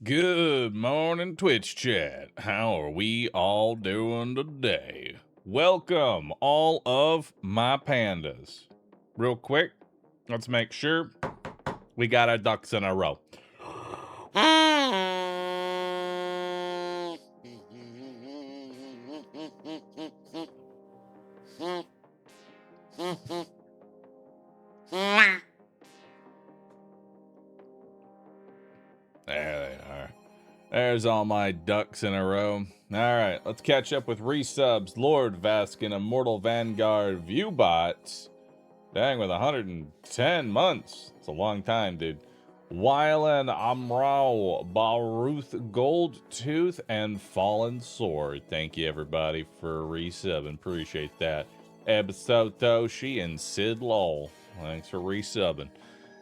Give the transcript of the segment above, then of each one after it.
Good morning, Twitch chat. How are we all doing today? Welcome, all of my pandas. Real quick, let's make sure we got our ducks in a row. There they are. There's all my ducks in a row. Alright, let's catch up with resubs. Lord Vaskin, Immortal Vanguard, Viewbots. Dang, with 110 months. It's a long time, dude. Wylan, Admiral, Bahroo, Gold Tooth, and Fallen Sword. Thank you, everybody, for resubbing. Appreciate that. Ebsotoshi and Sid Lowell. Thanks for resubbing.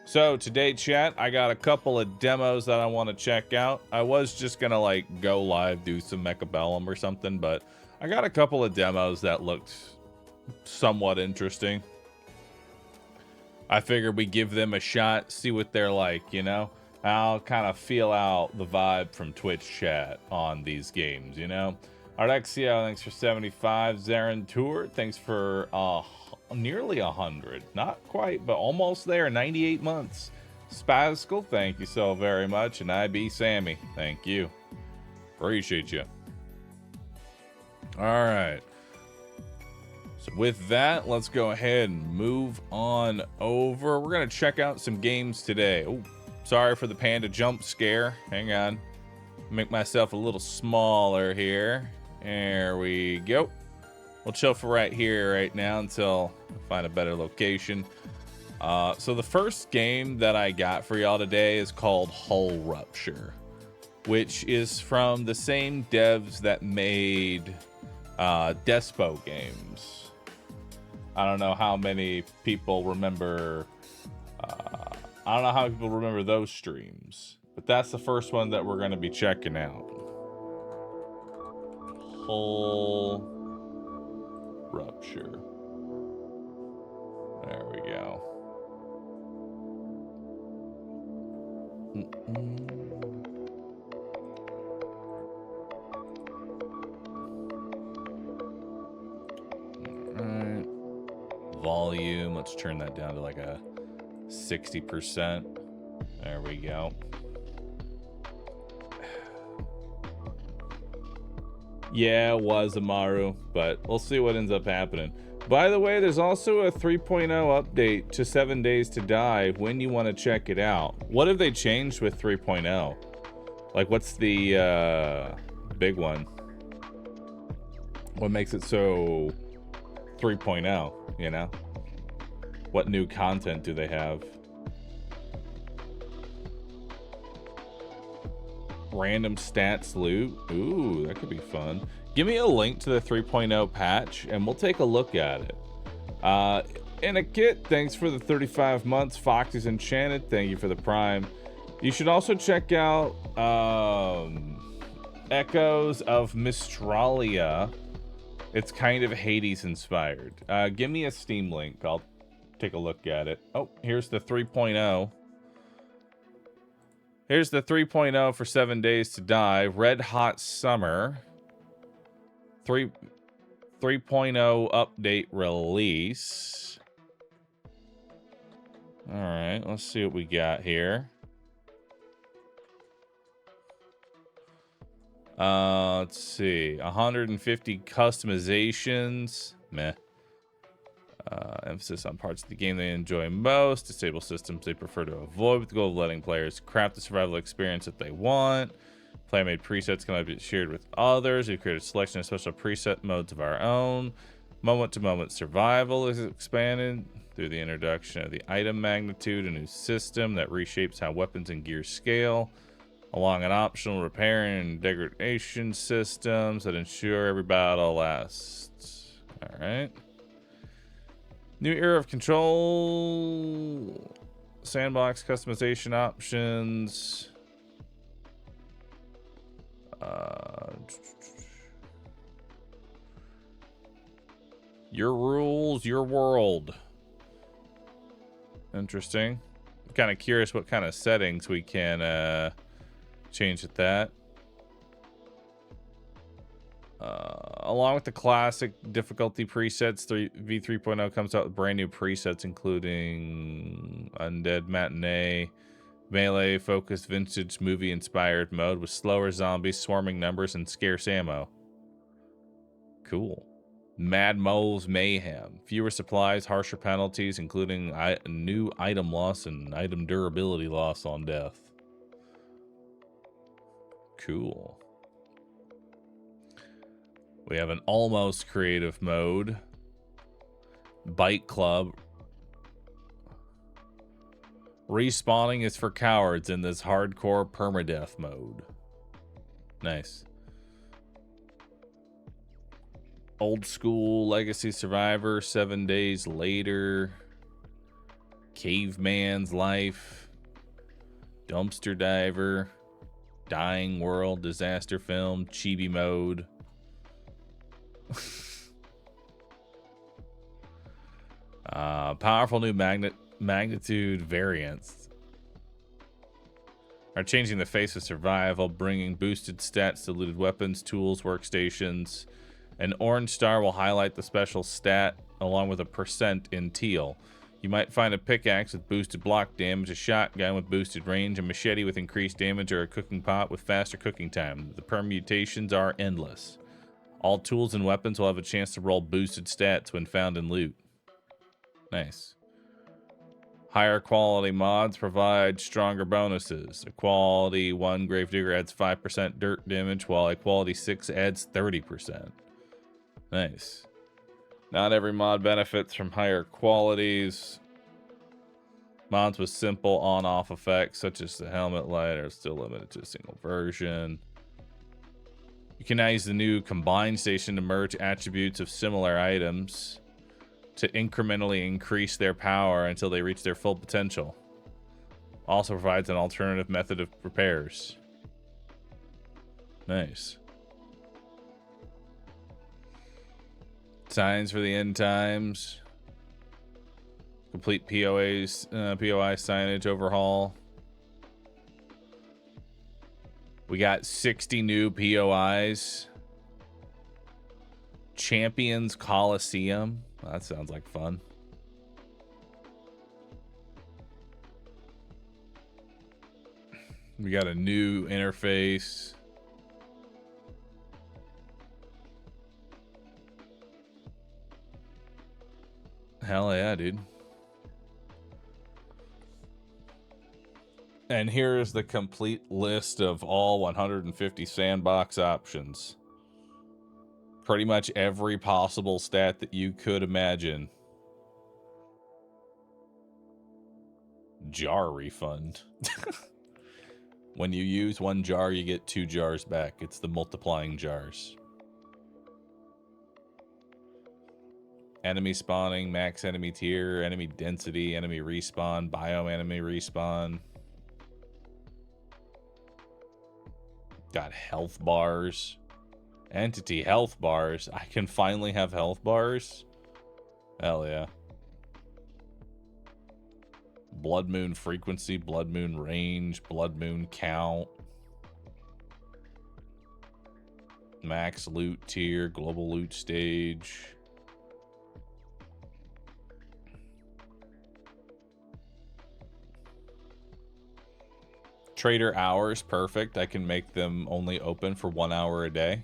So today, chat, I got a couple of demos that I want to check out. I was just gonna like go live, do some Mechabellum or something, but I got a couple of demos that looked somewhat interesting. I figured we give them a shot, see what they're like, you know? I'll kind of feel out the vibe from Twitch chat on these games, you know? Arexio, thanks for 75. Zarin Tour, thanks for nearly 100. Not quite, but almost there. 98 months. Spazkal, thank you so very much. And IB Sammy, thank you. Appreciate you. All right. So with that, let's go ahead and move on over. We're going to check out some games today. Oh, sorry for the panda jump scare. Hang on. Make myself a little smaller here. There we go. We'll chill for right here right now until I find a better location. So the first game that I got for y'all today is called Hull Rupture, which is from the same devs that made Despo games. I don't know how many people remember. I don't know how many people remember those streams, but that's the first one that we're going to be checking out. Hull Rupture. There we go. All right. Volume, let's turn that down to like a 60%. There we go. Yeah, it was Amaru, but we'll see what ends up happening. By the way, there's also a 3.0 update to 7 Days to Die when you want to check it out. What have they changed with 3.0? Like, what's the big one? What makes it so 3.0, you know? What new content do they have? Random stats loot. Ooh, that could be fun. Give me a link to the 3.0 patch and we'll take a look at it. In a kit, thanks for the 35 months. Fox is Enchanted, thank you for the prime. You should also check out Echoes of Mistralia. It's kind of Hades inspired. Give me a Steam link. I'll take a look at it. Oh, here's the 3.0. Here's the 3.0 for 7 Days to Die. Red Hot Summer. 3.0 update release. All right, let's see what we got here. Let's see. 150 customizations. Meh. Emphasis on parts of the game they enjoy most. Disable systems they prefer to avoid with the goal of letting players craft the survival experience that they want. Player-made presets can be shared with others. We've created a selection of special preset modes of our own. Moment-to-moment survival is expanded through the introduction of the item magnitude, a new system that reshapes how weapons and gear scale, along an optional repair and degradation systems that ensure every battle lasts. All right. New era of control, sandbox customization options. Your rules, your world. Interesting. I'm kind of curious what kind of settings we can Change at that. Along with the classic difficulty presets, V3.0 comes out with brand new presets, including Undead Matinee, melee focused vintage movie inspired mode with slower zombies, swarming numbers, and scarce ammo. Cool. Mad Mole's Mayhem. Fewer supplies, harsher penalties, including new item loss and item durability loss on death. Cool. We have an almost creative mode. Bite Club. Respawning is for cowards in this hardcore permadeath mode. Nice. Old School Legacy Survivor, 7 Days Later. Caveman's Life. Dumpster Diver. Dying World, Disaster Film, Chibi Mode. Powerful new magnitude variants are changing the face of survival, bringing boosted stats to looted weapons, tools, workstations. An orange star will highlight the special stat along with a % in teal. You might find a pickaxe with boosted block damage, a shotgun with boosted range, a machete with increased damage, or a cooking pot with faster cooking time. The permutations are endless. All tools and weapons will have a chance to roll boosted stats when found in loot. Nice. Higher quality mods provide stronger bonuses. A quality 1 Gravedigger adds 5% dirt damage, while a quality 6 adds 30%. Nice. Not every mod benefits from higher qualities. Mods with simple on-off effects, such as the helmet light, are still limited to a single version. You can now use the new Combine Station to merge attributes of similar items to incrementally increase their power until they reach their full potential. Also provides an alternative method of repairs. Nice. Signs for the end times. Complete POI signage overhaul. We got 60 new POIs. Champions Coliseum. That sounds like fun. We got a new interface. Hell yeah, dude. And here's the complete list of all 150 sandbox options. Pretty much every possible stat that you could imagine. Jar refund. When you use 1 jar, you get 2 jars back. It's the multiplying jars. Enemy spawning, max enemy tier, enemy density, enemy respawn, biome enemy respawn. Got health bars. Entity health bars. I can finally have health bars. Hell yeah. Blood moon frequency, blood moon range, blood moon count. Max loot tier, global loot stage. Trader hours, perfect. I can make them only open for 1 hour a day.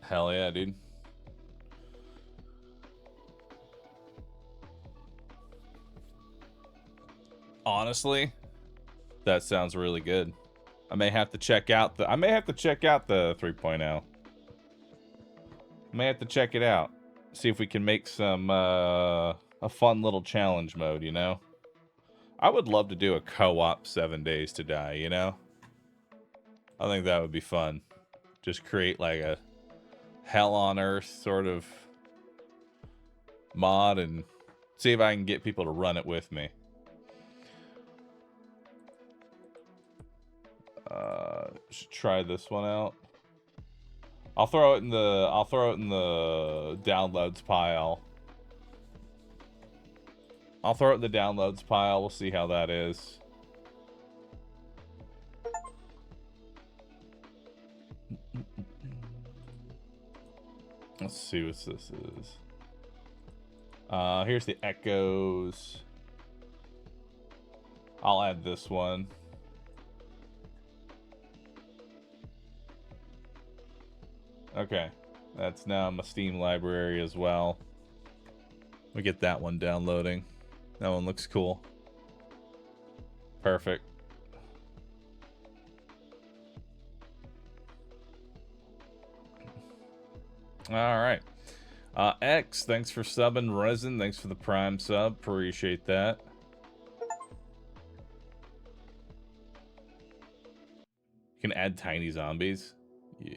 Hell yeah, dude. Honestly, that sounds really good. I may have to check out the 3.0. May have to check it out. See if we can make some a fun little challenge mode, you know? I would love to do a co-op 7 Days to Die, you know? I think that would be fun. Just create like a hell on earth sort of mod and see if I can get people to run it with me. Should try this one out. I'll throw it in the downloads pile. I'll throw it in the downloads pile. We'll see how that is. Let's see what this is. Here's the echoes. I'll add this one. Okay, that's now in my Steam library as well. We get that one downloading. That one looks cool. Perfect. All right. X, thanks for subbing. Resin, thanks for the Prime sub. Appreciate that. You can add tiny zombies. Yeah.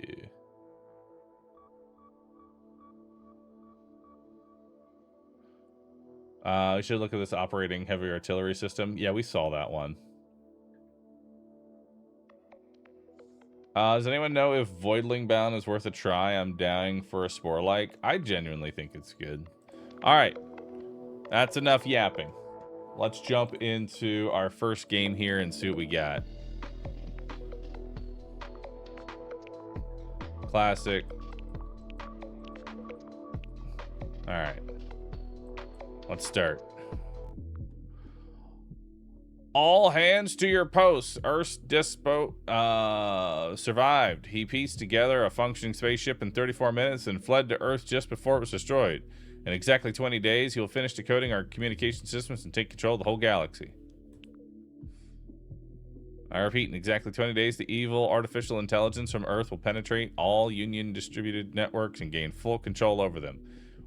We should look at this operating heavy artillery system. Yeah, we saw that one. Does anyone know if Voidling Bound is worth a try? I'm dying for a Spore-like. I genuinely think it's good. All right. That's enough yapping. Let's jump into our first game here and see what we got. Classic. All right. Let's start. All hands to your posts. Earth's Dispo survived. He pieced together a functioning spaceship in 34 minutes and fled to Earth just before it was destroyed. In exactly 20 days, he will finish decoding our communication systems and take control of the whole galaxy. I repeat, in exactly 20 days, the evil artificial intelligence from Earth will penetrate all Union distributed networks and gain full control over them.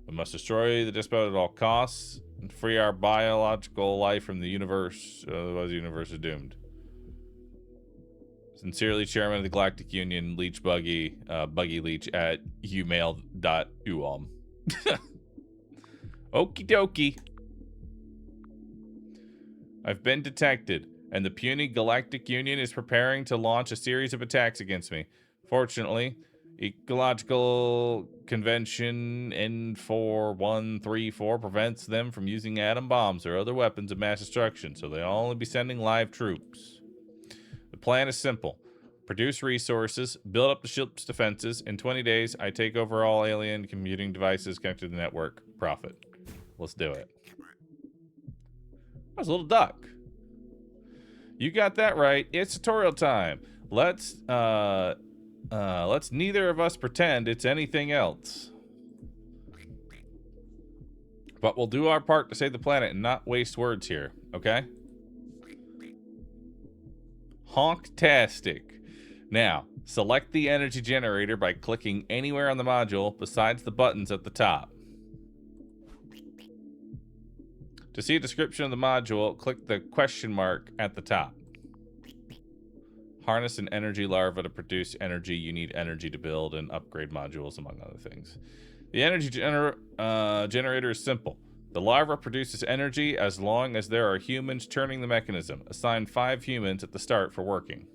We must destroy the Dispo at all costs and free our biological life from the universe, otherwise the universe is doomed. Sincerely, Chairman of the Galactic Union, Leech Buggy, Buggy Leech at umail.uom. Okie dokie. I've been detected, and the puny Galactic Union is preparing to launch a series of attacks against me. Fortunately, Ecological Convention N4134 prevents them from using atom bombs or other weapons of mass destruction, so they'll only be sending live troops. The plan is simple. Produce resources, build up the ship's defenses. In 20 days, I take over all alien computing devices connected to the network. Profit. Let's do it. That was a little duck. You got that right. It's tutorial time. Let's neither of us pretend it's anything else. But we'll do our part to save the planet and not waste words here, okay? Honk-tastic. Now, select the energy generator by clicking anywhere on the module besides the buttons at the top. To see a description of the module, click the question mark at the top. Harness an energy larva to produce energy. You need energy to build and upgrade modules, among other things. The energy generator is simple. The larva produces energy as long as there are humans turning the mechanism. Assign 5 humans at the start for working.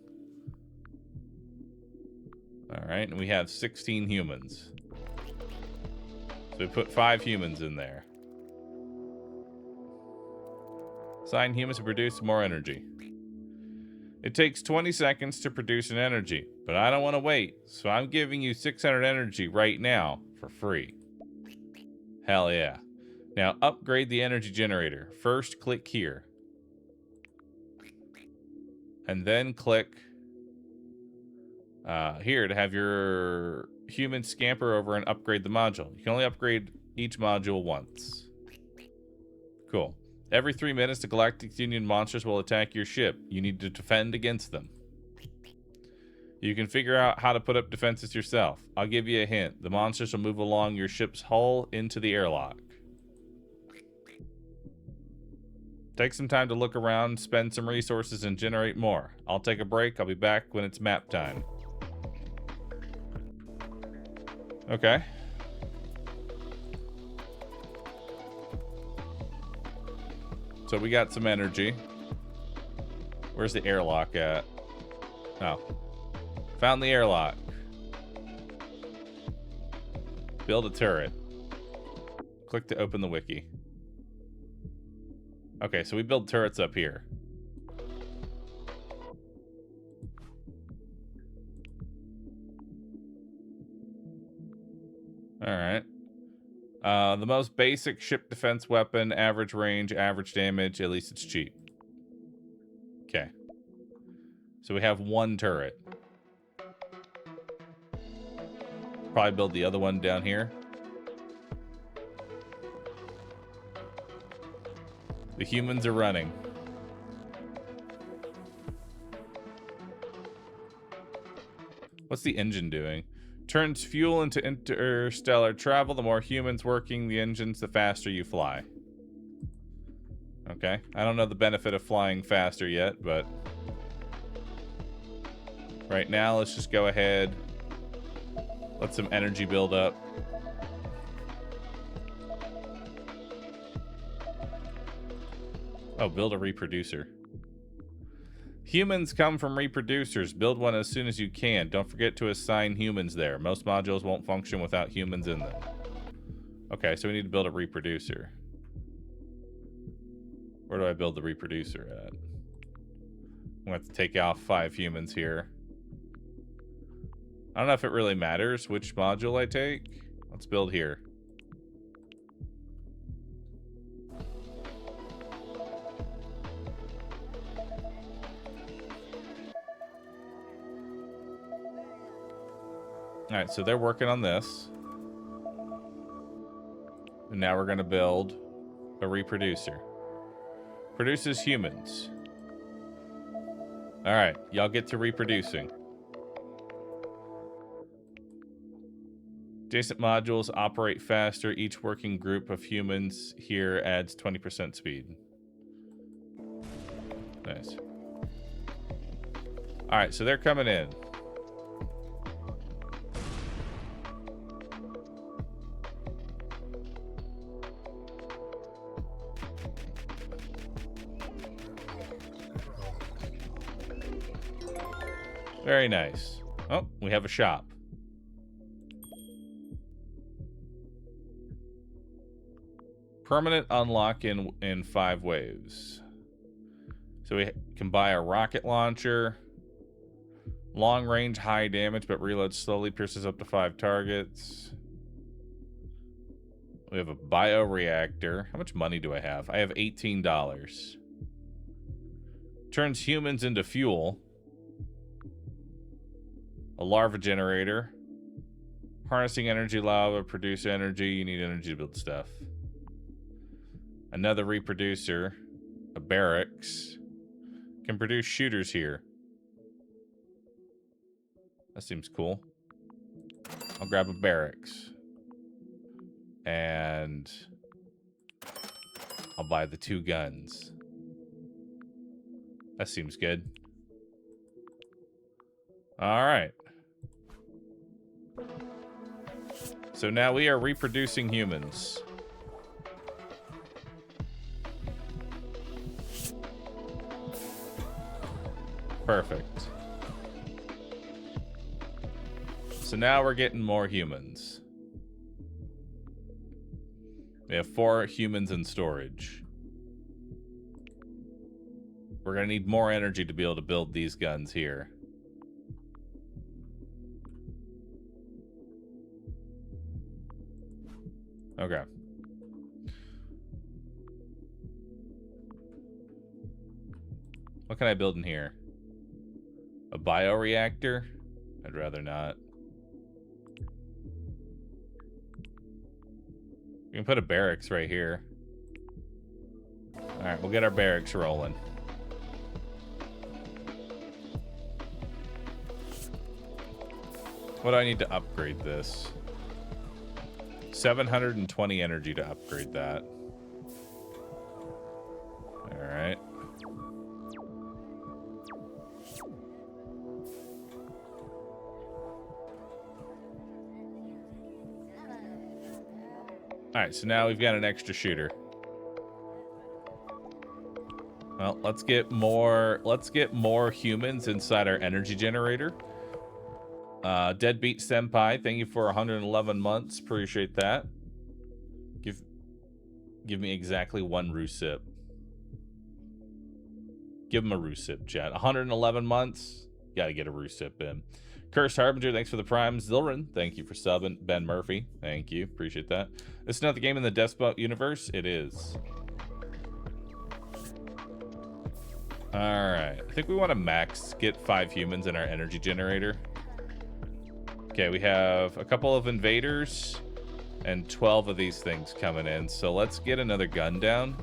Alright, and we have 16 humans. So we put 5 humans in there. Assign humans to produce more energy. It takes 20 seconds to produce an energy, but I don't want to wait, so I'm giving you 600 energy right now for free. Hell yeah. Now upgrade the energy generator. First click here. And then click here to have your human scamper over and upgrade the module. You can only upgrade each module once. Cool. Every 3 minutes, the Galactic Union monsters will attack your ship. You need to defend against them. You can figure out how to put up defenses yourself. I'll give you a hint. The monsters will move along your ship's hull into the airlock. Take some time to look around, spend some resources, and generate more. I'll take a break. I'll be back when it's map time. Okay. So we got some energy. Where's the airlock at? Oh. Found the airlock. Build a turret. Click to open the wiki. Okay, so we build turrets up here. Alright. The most basic ship defense weapon, average range, average damage, at least it's cheap. Okay. So we have one turret. Probably build the other one down here. The humans are running. What's the engine doing? Turns fuel into interstellar travel. The more humans working the engines, the faster you fly. Okay. I don't know the benefit of flying faster yet, but right now, let's just go ahead. Let some energy build up. Oh, build a reproducer. Humans come from reproducers. Build one as soon as you can. Don't forget to assign humans there. Most modules won't function without humans in them. Okay, so we need to build a reproducer. Where do I build the reproducer at? I'm going to have to take off 5 humans here. I don't know if it really matters which module I take. Let's build here. All right, so they're working on this. And now we're going to build a reproducer. Produces humans. All right, y'all get to reproducing. Adjacent modules operate faster. Each working group of humans here adds 20% speed. Nice. All right, so they're coming in. Very nice. Oh, we have a shop. Permanent unlock in 5 waves. So we can buy a rocket launcher. Long range, high damage, but reloads slowly, pierces up to 5 targets. We have a bioreactor. How much money do I have? I have $18. Turns humans into fuel. A larva generator. Harnessing energy lava, produce energy. You need energy to build stuff. Another reproducer. A barracks. Can produce shooters here. That seems cool. I'll grab a barracks. And I'll buy the 2 guns. That seems good. All right. So now we are reproducing humans. Perfect. So now we're getting more humans. We have 4 humans in storage. We're going to need more energy to be able to build these guns here. Okay. What can I build in here? A bioreactor? I'd rather not. We can put a barracks right here. Alright, we'll get our barracks rolling. What do I need to upgrade this? 720 energy to upgrade that. Alright. Alright, so now we've got an extra shooter. Well, let's get more humans inside our energy generator. Deadbeat Senpai, thank you for 111 months. Appreciate that. Give me exactly 1 Rusip. Give him a Rusip, chat. 111 months. Gotta get a Rusip in. Cursed Harbinger, thanks for the prime. Zilrin, thank you for subbing. Ben Murphy, thank you. Appreciate that. This is not the game in the Despot universe. It is. Alright. I think we want to max get 5 humans in our energy generator. Okay, we have a couple of invaders and 12 of these things coming in. So let's get another gun down.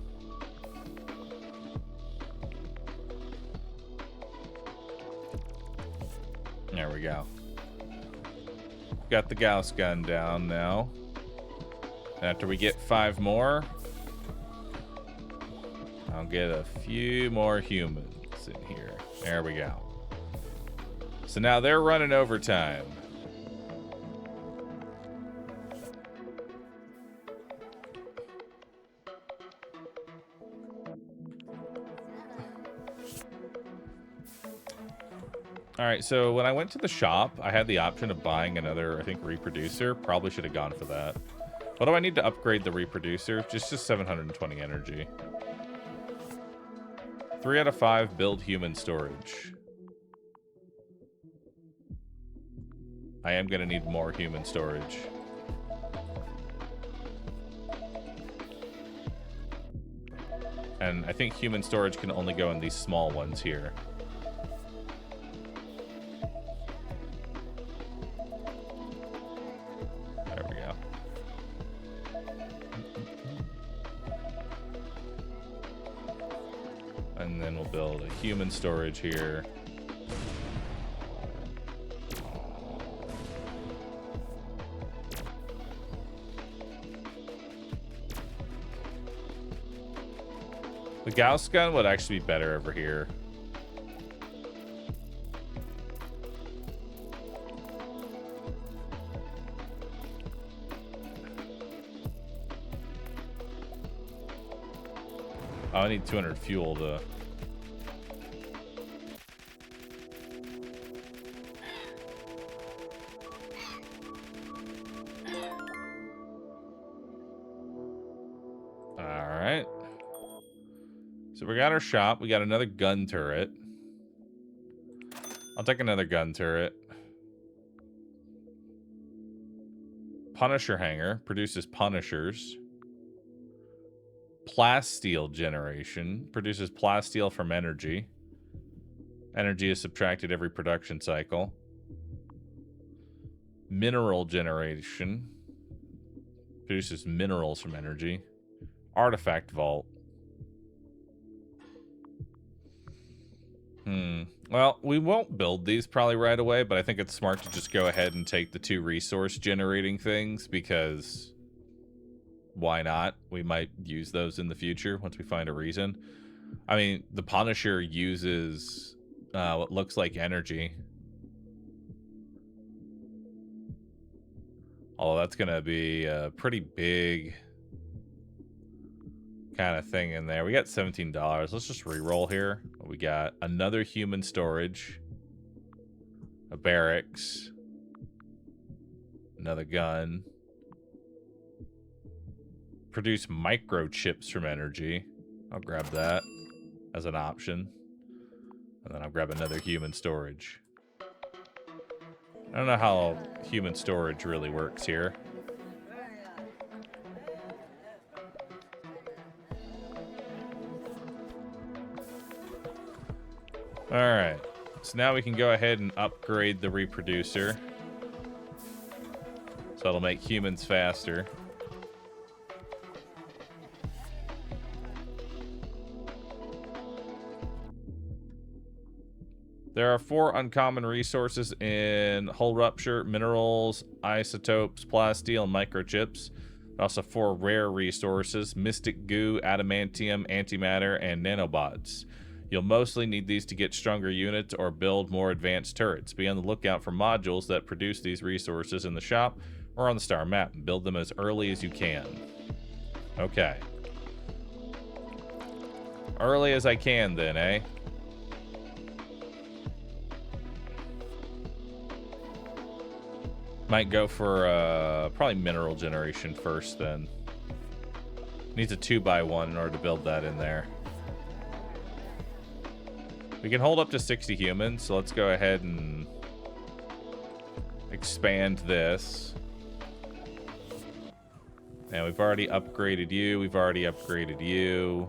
There we go. Got the Gauss gun down now. After we get 5 more, I'll get a few more humans in here. There we go. So now they're running overtime. All right, so when I went to the shop, I had the option of buying another, I think, reproducer. Probably should have gone for that. What do I need to upgrade the reproducer? Just 720 energy. 3 out of 5 build human storage. I am going to need more human storage. And I think human storage can only go in these small ones here. Human storage here. The Gauss gun would actually be better over here. Oh, I need 200 fuel to... We got our shop. We got another gun turret. I'll take another gun turret. Punisher hanger produces punishers. Plasteel generation produces plasteel from energy. Energy is subtracted every production cycle. Mineral generation produces minerals from energy. Artifact vault. Well, we won't build these probably right away, but I think it's smart to just go ahead and take the 2 resource generating things because why not? We might use those in the future once we find a reason. I mean, the Punisher uses what looks like energy. Although that's going to be a pretty big kind of thing in there. We got $17. Let's just re-roll here. We got another human storage, a barracks, another gun, produce microchips from energy. I'll grab that as an option, and then I'll grab another human storage. I don't know how human storage really works here. Alright, so now we can go ahead and upgrade the reproducer. So it'll make humans faster. There are 4 uncommon resources in Hull Rupture: minerals, isotopes, plasteel, and microchips. Also 4 rare resources: mystic goo, adamantium, antimatter, and nanobots. You'll mostly need these to get stronger units or build more advanced turrets. Be on the lookout for modules that produce these resources in the shop or on the star map, and build them as early as you can. Okay. Early as I can then, eh? Might go for probably mineral generation first then. Needs a 2x1 in order to build that in there. We can hold up to 60 humans, so let's go ahead and expand this. And we've already upgraded you. We've already upgraded you.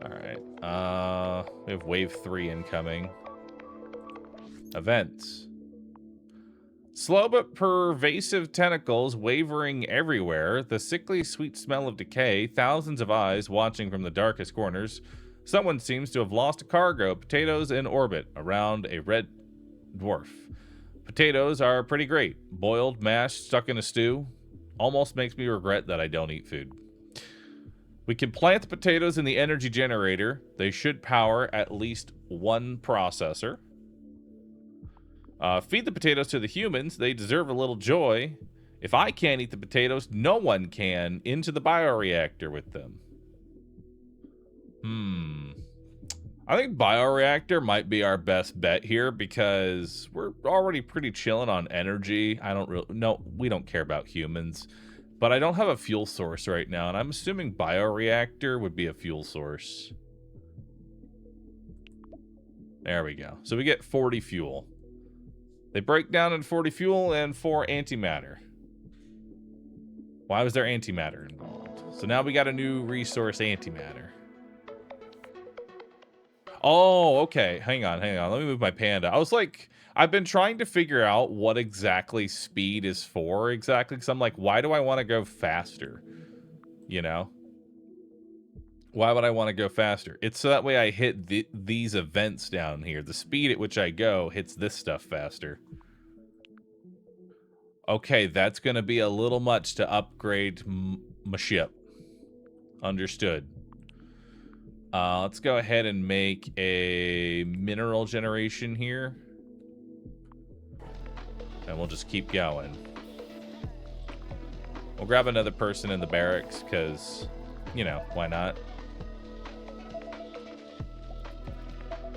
Alright. We have wave 3 incoming. Events. Slow but pervasive tentacles wavering everywhere, the sickly sweet smell of decay, thousands of eyes watching from the darkest corners. Someone seems to have lost a cargo, potatoes in orbit around a red dwarf. Potatoes are pretty great. Boiled, mashed, stuck in a stew. Almost makes me regret that I don't eat food. We can plant the potatoes in the energy generator. They should power at least one processor. Feed the potatoes to the humans. They deserve a little joy. If I can't eat the potatoes, no one can. Into the bioreactor with them. I think bioreactor might be our best bet here because we're already pretty chilling on energy. We don't care about humans. But I don't have a fuel source right now, and I'm assuming bioreactor would be a fuel source. There we go. So we get 40 fuel. They break down in 40 fuel and 4 antimatter. Why was there antimatter involved? So now we got a new resource, antimatter. Oh, okay. Hang on. Let me move my panda. I was like, I've been trying to figure out what exactly speed is for exactly. Because I'm like, why do I want to go faster? You know? Why would I want to go faster? It's so that way I hit these events down here. The speed at which I go hits this stuff faster. Okay, that's going to be a little much to upgrade my ship. Understood. Let's go ahead and make a mineral generation here. And we'll just keep going. We'll grab another person in the barracks because, you know, why not?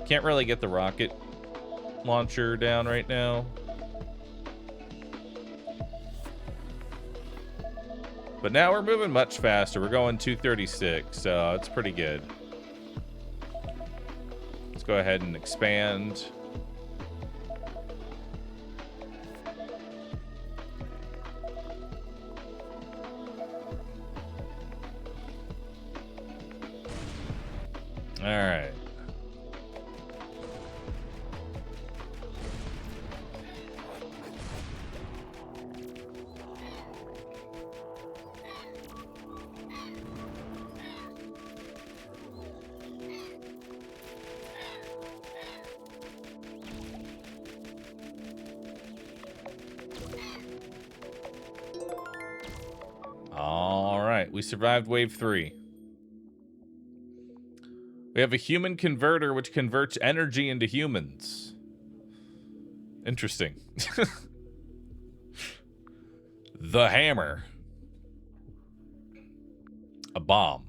Can't really get the rocket launcher down right now. But now we're moving much faster. We're going 236, so it's pretty good. Let's go ahead and expand. All right. All right, we survived wave 3. We have a human converter which converts energy into humans. Interesting. The hammer. A bomb.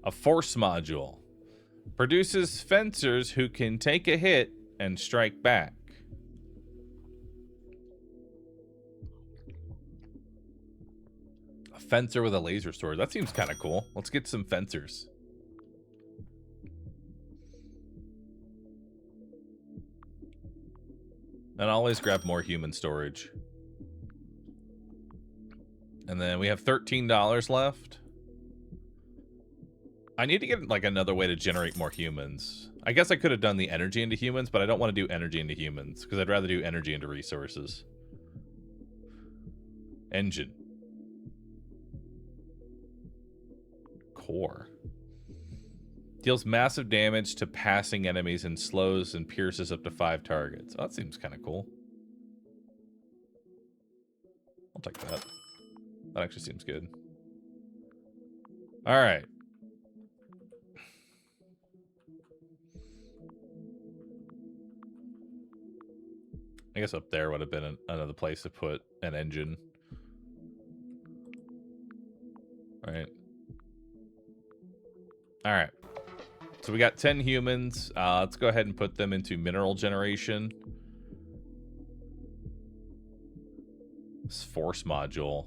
A force module. Produces fencers who can take a hit and strike back. A fencer with a laser sword. That seems kind of cool. Let's get some fencers. And I'll always grab more human storage. And then we have $13 left. I need to get like another way to generate more humans. I guess I could have done the energy into humans, but I don't want to do energy into humans because I'd rather do energy into resources. Engine. Core. Deals massive damage to passing enemies and slows and pierces up to 5 targets. Oh, that seems kind of cool. I'll take that. That actually seems good. All right. I guess up there would have been another place to put an engine. All right. All right. So we got 10 humans. Let's go ahead and put them into mineral generation. This force module.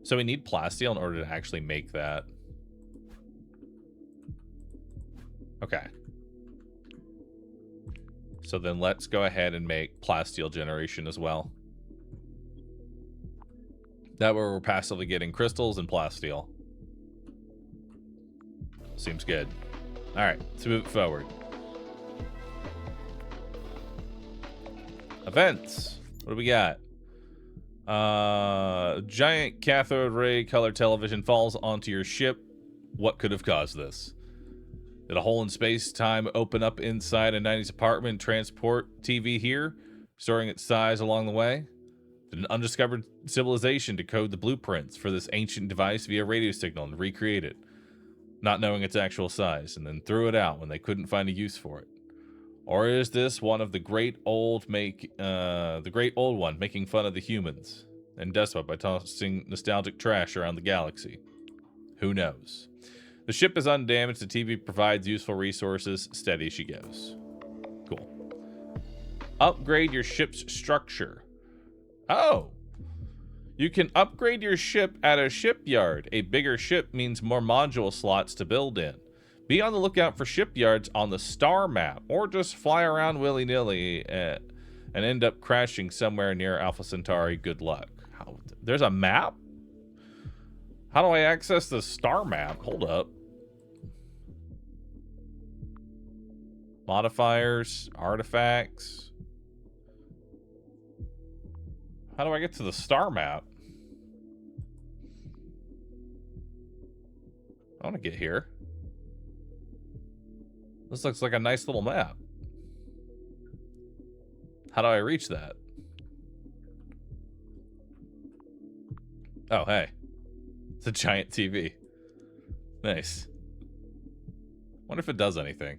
So we need plasteel in order to actually make that. Okay. So then let's go ahead and make plasteel generation as well. That way we're passively getting crystals and plasteel. Seems good. All right, let's move it forward. Events. What do we got? Giant cathode ray color television falls onto your ship. What could have caused this? Did a hole in space-time open up inside a 90s apartment and transport TV here, storing its size along the way? Did an undiscovered civilization decode the blueprints for this ancient device via radio signal and recreate it, not knowing its actual size, and then threw it out when they couldn't find a use for it? Or is this one of the great old one making fun of the humans and despot by tossing nostalgic trash around the galaxy? Who knows? The ship is undamaged. The TV provides useful resources. Steady she goes. Cool. Upgrade your ship's structure. Oh. You can upgrade your ship at a shipyard. A bigger ship means more module slots to build in. Be on the lookout for shipyards on the star map, or just fly around willy-nilly and end up crashing somewhere near Alpha Centauri. Good luck. There's a map? How do I access the star map? Hold up. Modifiers, artifacts. How do I get to the star map? I want to get here. This looks like a nice little map. How do I reach that? Oh, hey. It's a giant TV. Nice. Wonder if it does anything.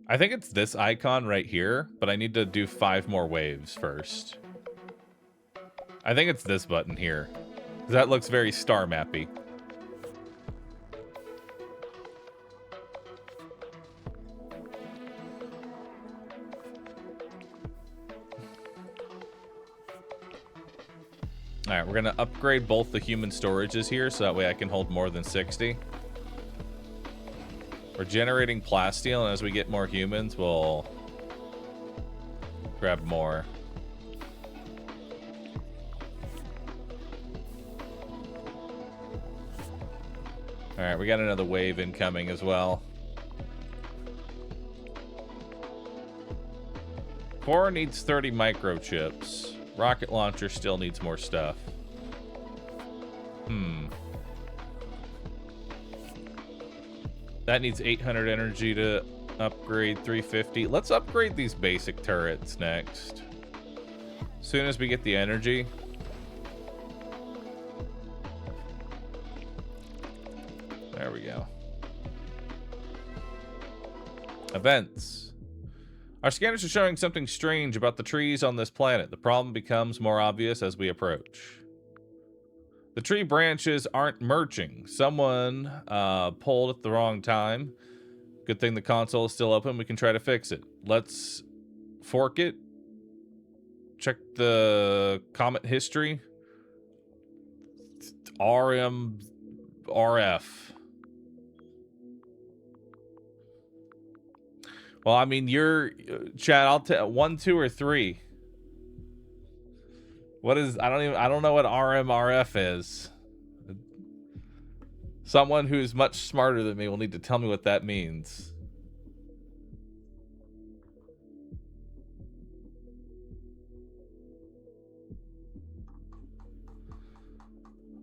I think it's this icon right here, but I need to do 5 more waves first. I think it's this button here. That looks very star mappy. Alright, we're gonna upgrade both the human storages here, so that way I can hold more than 60. We're generating plasteel, and as we get more humans, we'll grab more. Alright, we got another wave incoming as well. 4 needs 30 microchips. Rocket launcher still needs more stuff. That needs 800 energy to upgrade 350. Let's upgrade these basic turrets next. As soon as we get the energy. There we go. Events. Our scanners are showing something strange about the trees on this planet. The problem becomes more obvious as we approach. The tree branches aren't merging. Someone pulled at the wrong time. Good thing the console is still open. We can try to fix it. Let's fork it. Check the comet history. RMRF. Well, I mean, you're Chad. I'll tell 1, 2, or 3. What is? I don't know what RMRF is. Someone who's much smarter than me will need to tell me what that means.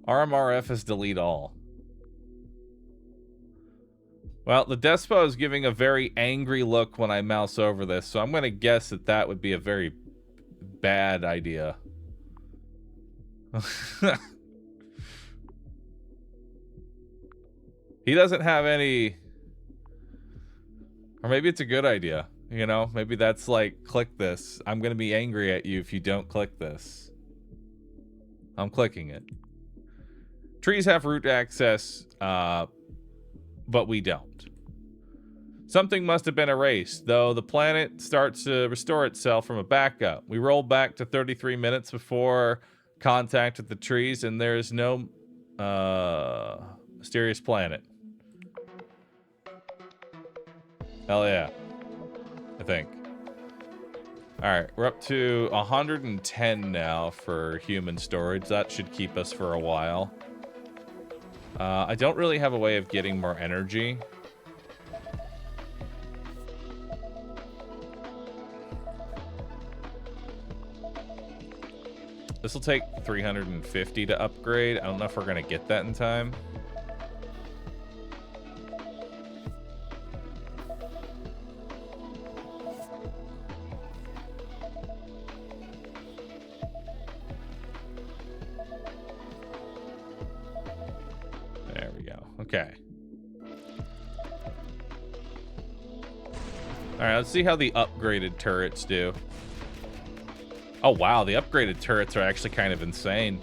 RMRF is delete all. Well, the Despo is giving a very angry look when I mouse over this, so I'm going to guess that that would be a very bad idea. He doesn't have any... Or maybe it's a good idea. You know, maybe that's like, click this. I'm going to be angry at you if you don't click this. I'm clicking it. Trees have root access, but we don't. Something must have been erased, though the planet starts to restore itself from a backup. We roll back to 33 minutes before contact with the trees, and there is no mysterious planet. Hell yeah. I think. Alright, we're up to 110 now for human storage. That should keep us for a while. I don't really have a way of getting more energy. This will take 350 to upgrade. I don't know if we're going to get that in time. There we go. Okay. All right, let's see how the upgraded turrets do. Oh, wow, the upgraded turrets are actually kind of insane.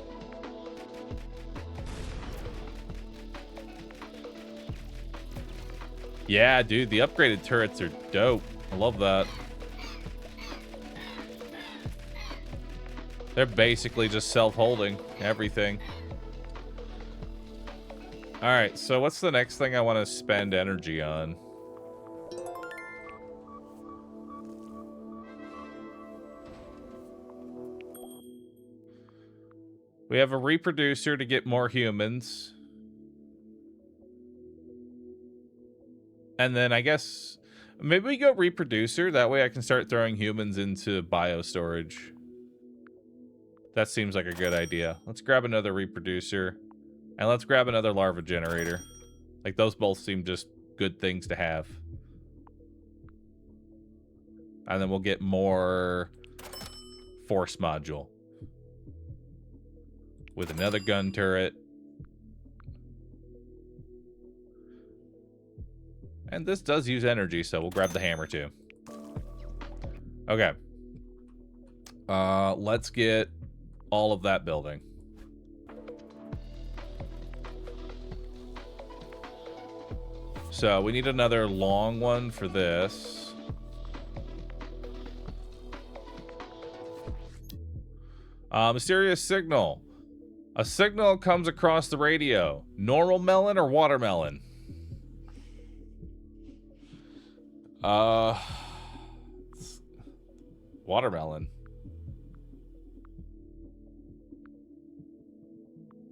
Yeah, dude, the upgraded turrets are dope. I love that. They're basically just self-holding everything. All right, so what's the next thing I want to spend energy on? We have a reproducer to get more humans. And then I guess maybe we go reproducer. That way I can start throwing humans into bio storage. That seems like a good idea. Let's grab another reproducer. And let's grab another larva generator. Like, those both seem just good things to have. And then we'll get more force module. With another gun turret. And this does use energy, so we'll grab the hammer too. Okay. Let's get all of that building. So we need another long one for this. Mysterious signal. A signal comes across the radio. Normal melon or watermelon? Watermelon.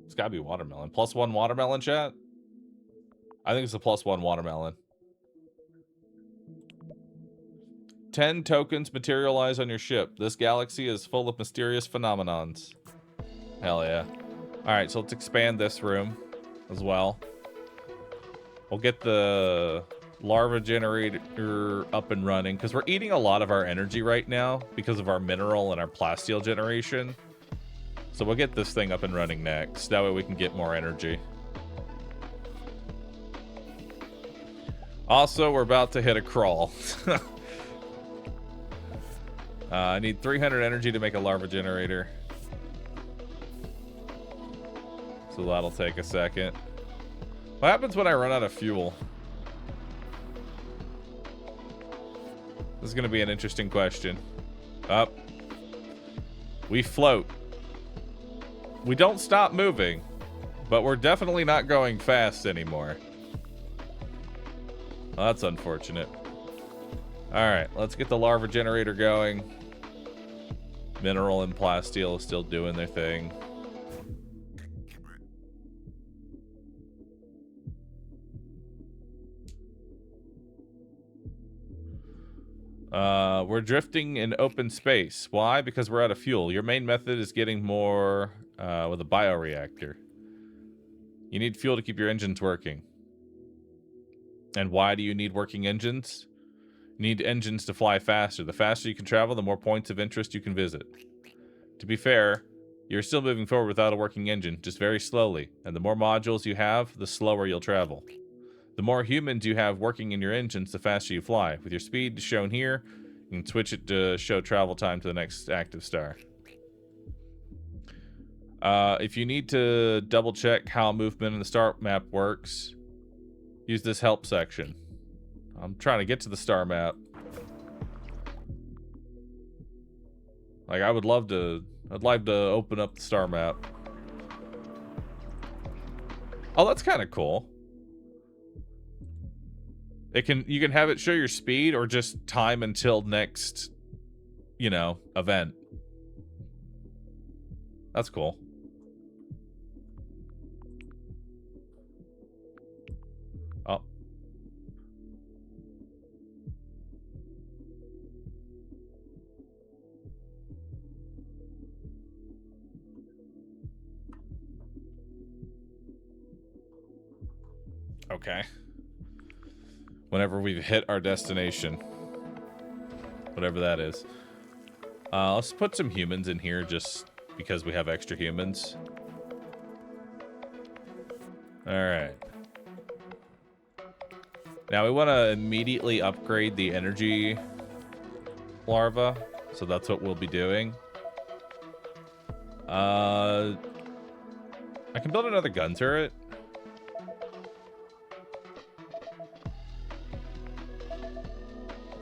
It's gotta be watermelon. +1 watermelon, chat? I think it's a +1 watermelon. 10 tokens materialize on your ship. This galaxy is full of mysterious phenomenons. Hell yeah. Alright, so let's expand this room as well. We'll get the larva generator up and running, because we're eating a lot of our energy right now because of our mineral and our plasteel generation. So we'll get this thing up and running next. That way we can get more energy. Also, we're about to hit a crawl. I need 300 energy to make a larva generator. So that'll take a second. What happens when I run out of fuel? This is going to be an interesting question. Up. We float. We don't stop moving, but we're definitely not going fast anymore. Well, that's unfortunate. Alright, let's get the larva generator going. Mineral and plasteel is still doing their thing. We're drifting in open space. Why? Because we're out of fuel. Your main method is getting more with a bioreactor. You need fuel to keep your engines working. And why do you need working engines? You need engines to fly faster. The faster you can travel, the more points of interest you can visit. To be fair, you're still moving forward without a working engine, just very slowly. And the more modules you have, the slower you'll travel. The more humans you have working in your engines, the faster you fly. With your speed shown here, you can switch it to show travel time to the next active star. If you need to double check how movement in the star map works, use this help section. I'm trying to get to the star map. Like, I'd like to open up the star map. Oh, that's kind of cool. You can have it show your speed or just time until next, you know, event. That's cool. Oh. Okay. Whenever we've hit our destination. Whatever that is. Let's put some humans in here just because we have extra humans. Alright. Now we want to immediately upgrade the energy larva. So that's what we'll be doing. I can build another gun turret.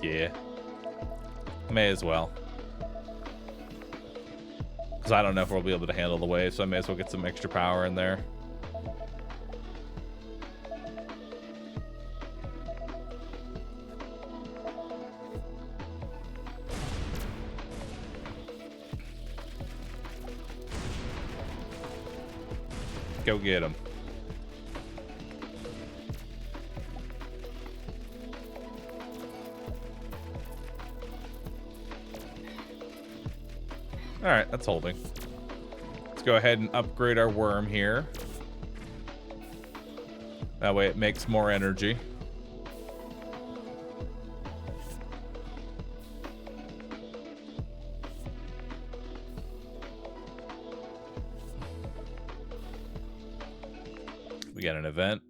Yeah. May as well. Because I don't know if we'll be able to handle the wave, so I may as well get some extra power in there. Go get him. Alright, that's holding. Let's go ahead and upgrade our worm here. That way it makes more energy. We got an event.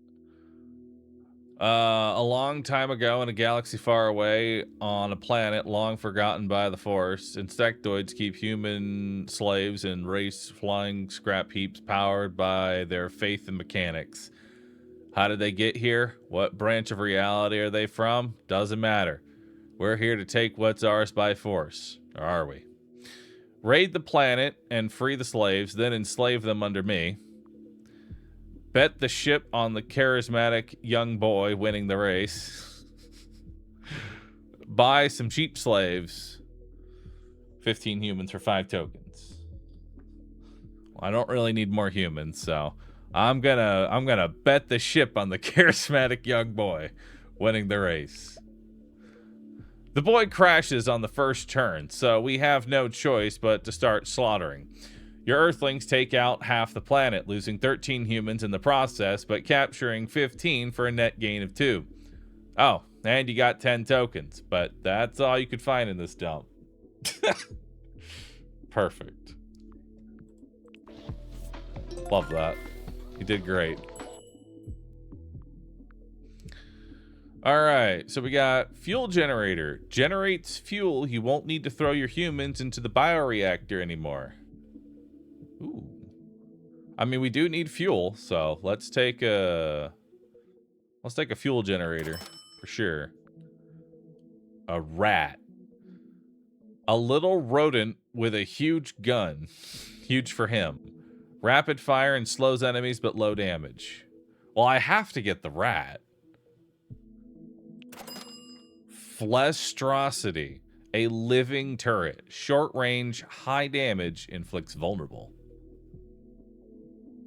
A long time ago in a galaxy far away, on a planet long forgotten by the Force, insectoids keep human slaves and race flying scrap heaps powered by their faith in mechanics. How did they get here? What branch of reality are they from? Doesn't matter. We're here to take what's ours by force. Or are we? Raid the planet and free the slaves, then enslave them under me. Bet the ship on the charismatic young boy winning the race. Buy some cheap slaves. 15 humans for 5 tokens. Well, I don't really need more humans, so I'm gonna bet the ship on the charismatic young boy winning the race. The boy crashes on the first turn, so we have no choice but to start slaughtering. Your Earthlings take out half the planet, losing 13 humans in the process, but capturing 15 for a net gain of 2. Oh, and you got 10 tokens, but that's all you could find in this dump. Perfect. Love that. You did great. All right, so we got fuel generator. Generates fuel. You won't need to throw your humans into the bioreactor anymore. Ooh. I mean, we do need fuel, so let's take a fuel generator for sure. A rat. A little rodent with a huge gun. Huge for him. Rapid fire and slows enemies, but low damage. Well, I have to get the rat. Flestrosity. A living turret. Short range, high damage, inflicts vulnerable.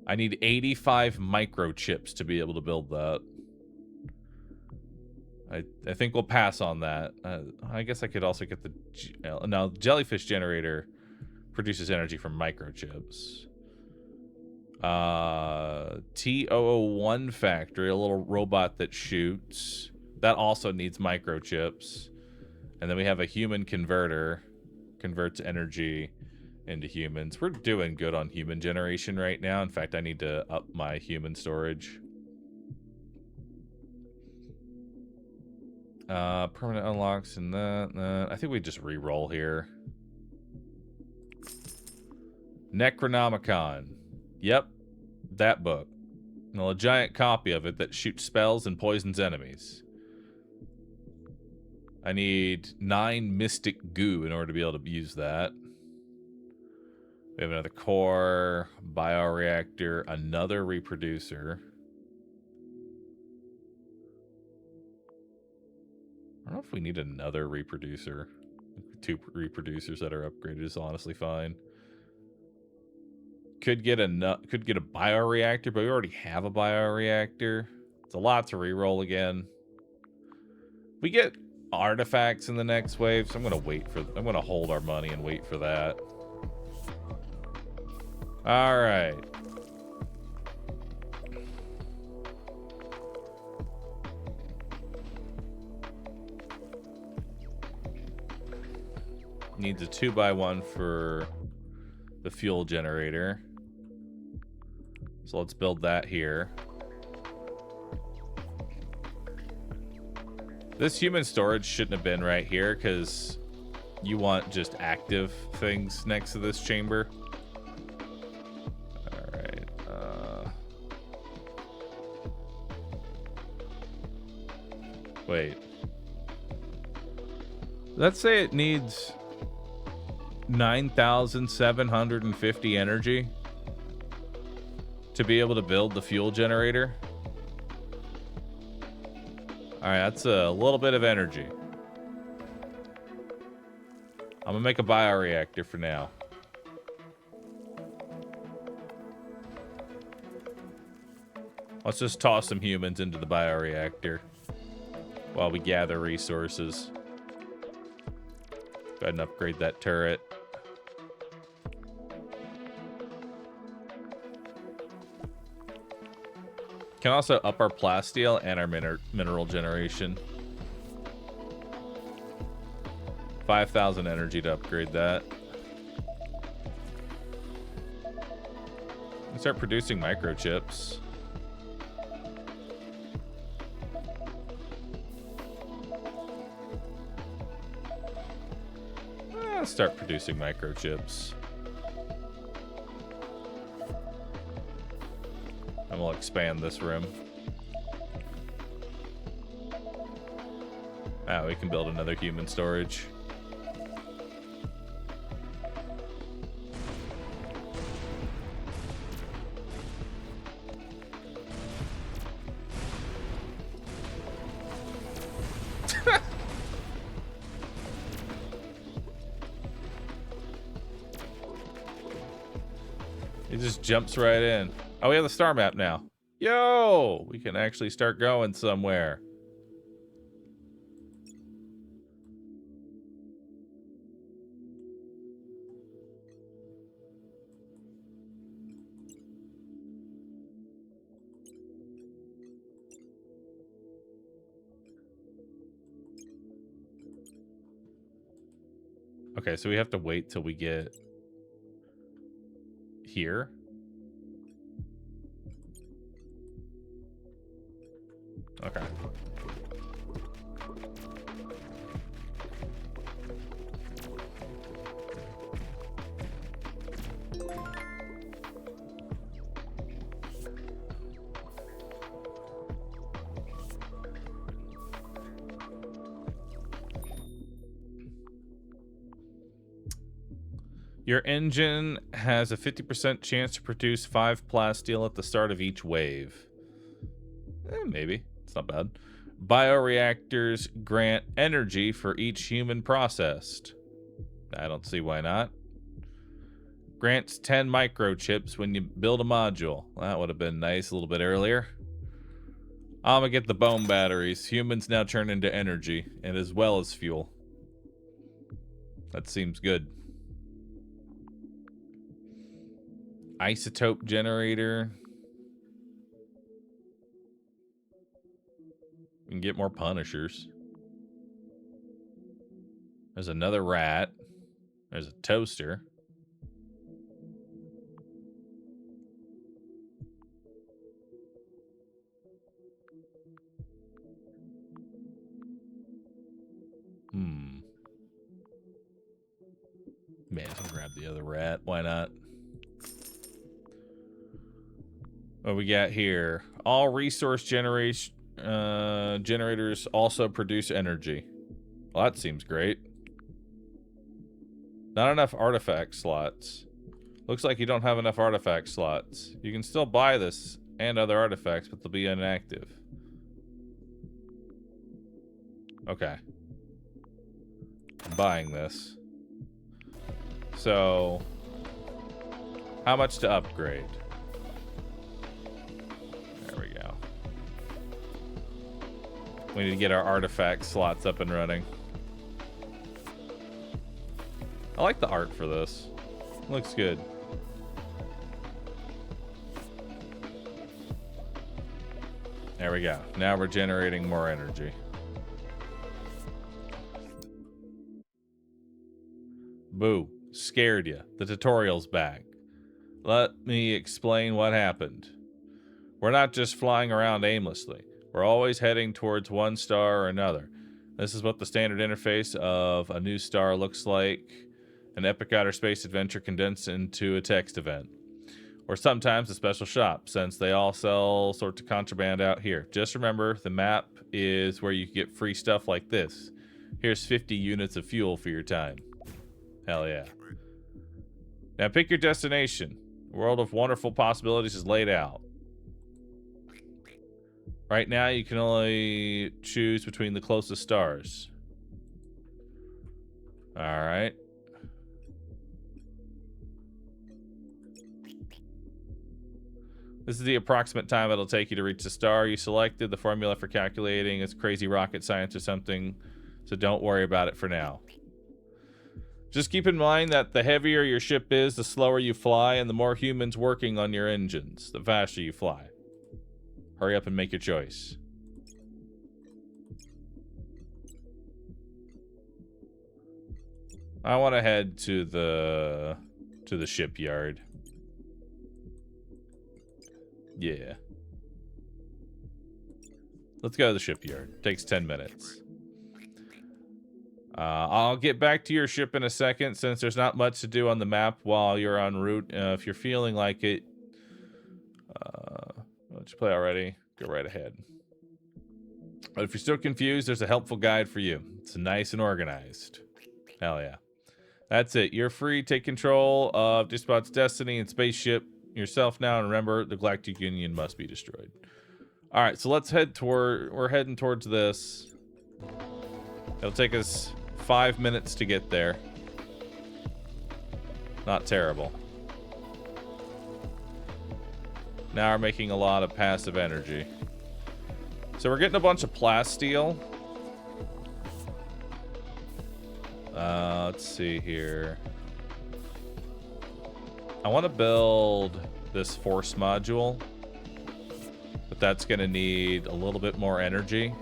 I need 85 microchips to be able to build that. I think we'll pass on that. I guess I could also get the... No, jellyfish generator produces energy from microchips. T001 factory, a little robot that shoots. That also needs microchips. And then we have a human converter. Converts energy into humans. We're doing good on human generation right now. In fact, I need to up my human storage. Permanent unlocks and that. I think we just re-roll here. Necronomicon. Yep, that book. Well, a giant copy of it that shoots spells and poisons enemies. I need 9 mystic goo in order to be able to use that. We have another core, bioreactor, another reproducer. I don't know if we need another reproducer. 2 reproducers that are upgraded is honestly fine. Could get a bioreactor, but we already have a bioreactor. It's a lot to reroll again. We get artifacts in the next wave, so I'm gonna hold our money and wait for that. All right. Needs a 2x1 for the fuel generator. So let's build that here. This human storage shouldn't have been right here because you want just active things next to this chamber. All right. Wait. Let's say it needs 9,750 energy to be able to build the fuel generator. All right, that's a little bit of energy. I'm gonna make a bioreactor for now. Let's just toss some humans into the bioreactor while we gather resources. Go ahead and upgrade that turret. Can also up our plasteel and our mineral generation. 5,000 energy to upgrade that. And start producing microchips. Start producing microchips. And we'll expand this room. Ah, we can build another human storage. It just jumps right in. Oh, we have the star map now. Yo! We can actually start going somewhere. Okay, so we have to wait till we get here. Okay. Your engine has a 50% chance to produce 5 plasteel at the start of each wave. Maybe. It's not bad. Bioreactors grant energy for each human processed. I don't see why not. Grants 10 microchips when you build a module. That would have been nice a little bit earlier. I'm gonna get the bone batteries. Humans now turn into energy, and as well as fuel. That seems good. Isotope generator. We can get more punishers. There's another rat. There's a toaster. Man, I'll grab the other rat. Why not? What we got here? All resource generators also produce energy. Well, that seems great. Not enough artifact slots. Looks like you don't have enough artifact slots. You can still buy this and other artifacts, but they'll be inactive. Okay. I'm buying this. So, how much to upgrade? There we go. We need to get our artifact slots up and running. I like the art for this. Looks good. There we go. Now we're generating more energy. Boo. Scared you. The tutorial's back. Let me explain what happened. We're not just flying around aimlessly. We're always heading towards one star or another. This is what the standard interface of a new star looks like. An epic outer space adventure condensed into a text event. Or sometimes a special shop, since they all sell sorts of contraband out here. Just remember, the map is where you can get free stuff like this. Here's 50 units of fuel for your time. Hell yeah. Now pick your destination. A world of wonderful possibilities is laid out. Right now, you can only choose between the closest stars. Alright. This is the approximate time it'll take you to reach the star you selected. The formula for calculating is crazy rocket science or something, so don't worry about it for now. Just keep in mind that the heavier your ship is, the slower you fly, and the more humans working on your engines, the faster you fly. Hurry up and make your choice. I want to head to the shipyard. Yeah. Let's go to the shipyard. Takes 10 minutes. I'll get back to your ship in a second, since there's not much to do on the map while you're en route. If you're feeling like it, let you play already, go right ahead. But if you're still confused, there's a helpful guide for you. It's nice and organized. Hell yeah. That's it. You're free. Take control of Despot's destiny and spaceship yourself now, and remember, the Galactic Union must be destroyed. All right, so let's head toward. We're heading towards this. It'll take us 5 minutes to get there. Not terrible. Now we're making a lot of passive energy. So we're getting a bunch of plasteel. Let's see here. I want to build this force module, but that's going to need a little bit more energy.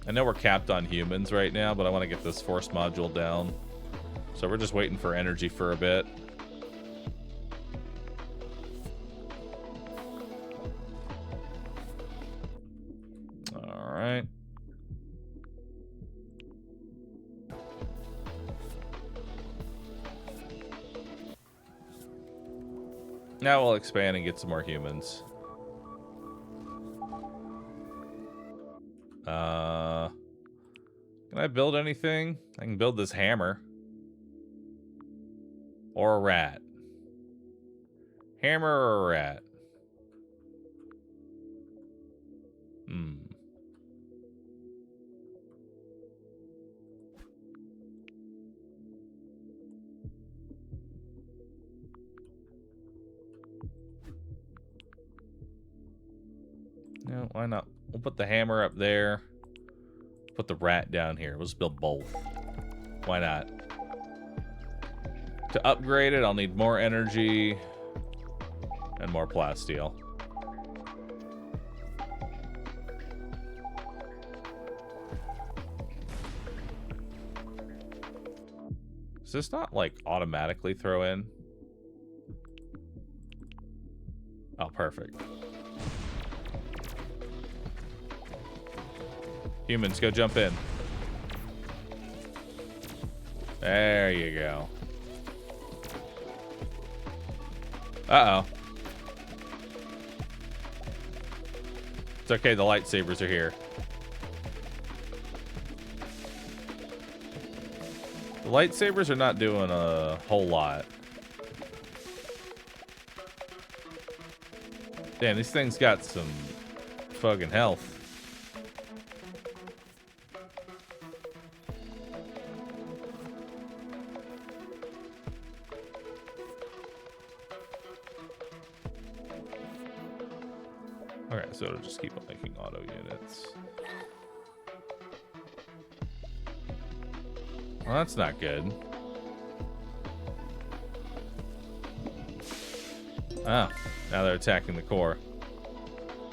I know we're capped on humans right now, but I want to get this force module down. So we're just waiting for energy for a bit. All right. Now we'll expand and get some more humans. Can I build anything? I can build this hammer. Or a rat. Hammer or a rat? No, why not? We'll put the hammer up there. Put the rat down here. We'll just build both. Why not? To upgrade it, I'll need more energy and more plasteel. Does this not, like, automatically throw in? Oh, perfect. Humans, go jump in. There you go. Uh-oh. It's okay, the lightsabers are here. The lightsabers are not doing a whole lot. Damn, these things got some fucking health. Alright, so it'll just keep on making auto units. Well, that's not good. Ah, now they're attacking the core.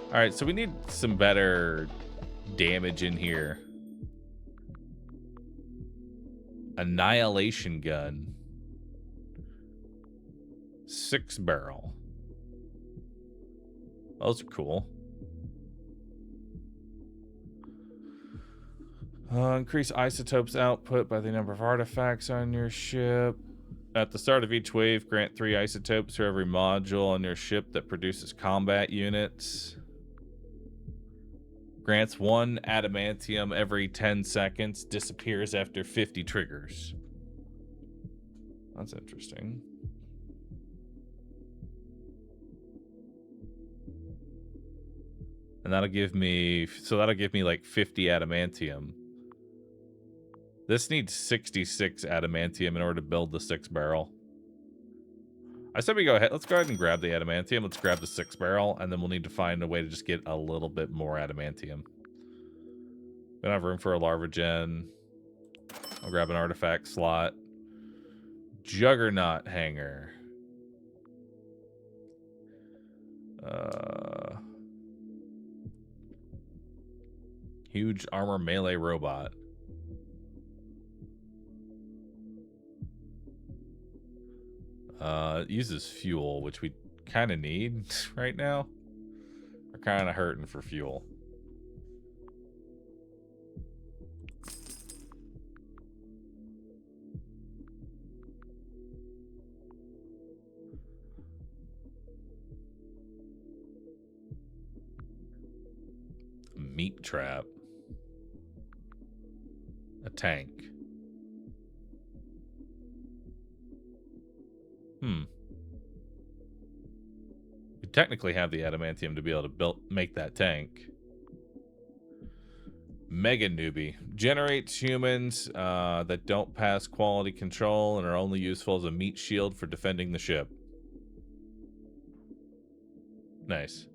Alright, so we need some better damage in here. Annihilation gun. 6-barrel. Those are cool. Increase isotopes output by the number of artifacts on your ship. At the start of each wave, grant 3 isotopes for every module on your ship that produces combat units. Grants 1 adamantium every 10 seconds. Disappears after 50 triggers. That's interesting. And that'll give me... So that'll give me like 50 adamantium. This needs 66 adamantium in order to build the 6-barrel. I said we go ahead. Let's go ahead and grab the adamantium. Let's grab the 6-barrel, and then we'll need to find a way to just get a little bit more adamantium. We don't have room for a larva gen. I'll grab an artifact slot. Juggernaut hanger. Huge armor melee robot. It uses fuel, which we kind of need right now. We're kind of hurting for fuel. Meat trap. A tank. We technically have the adamantium to be able to make that tank. Mega newbie. Generates humans that don't pass quality control and are only useful as a meat shield for defending the ship. Nice.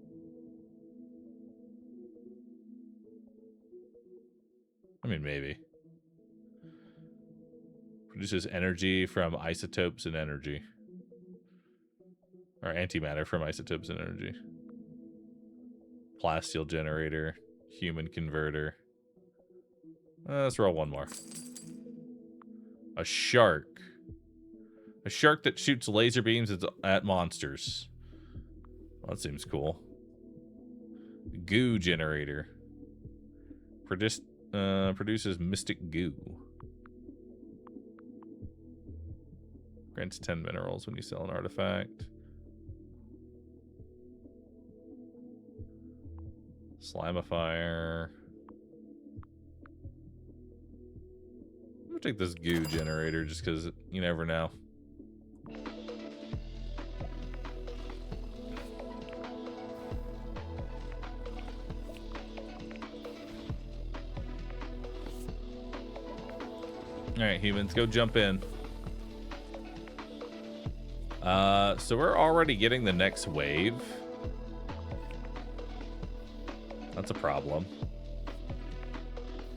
I mean, maybe. Produces energy from isotopes and energy. Or antimatter from isotopes and energy. Plasteel generator. Human converter. Let's roll one more. A shark. A shark that shoots laser beams at monsters. Well, that seems cool. Goo generator. Produces mystic goo. Grants 10 minerals when you sell an artifact. Slamifier. I'm gonna take this goo generator just because you never know. Alright, humans, go jump in. So we're already getting the next wave. That's a problem.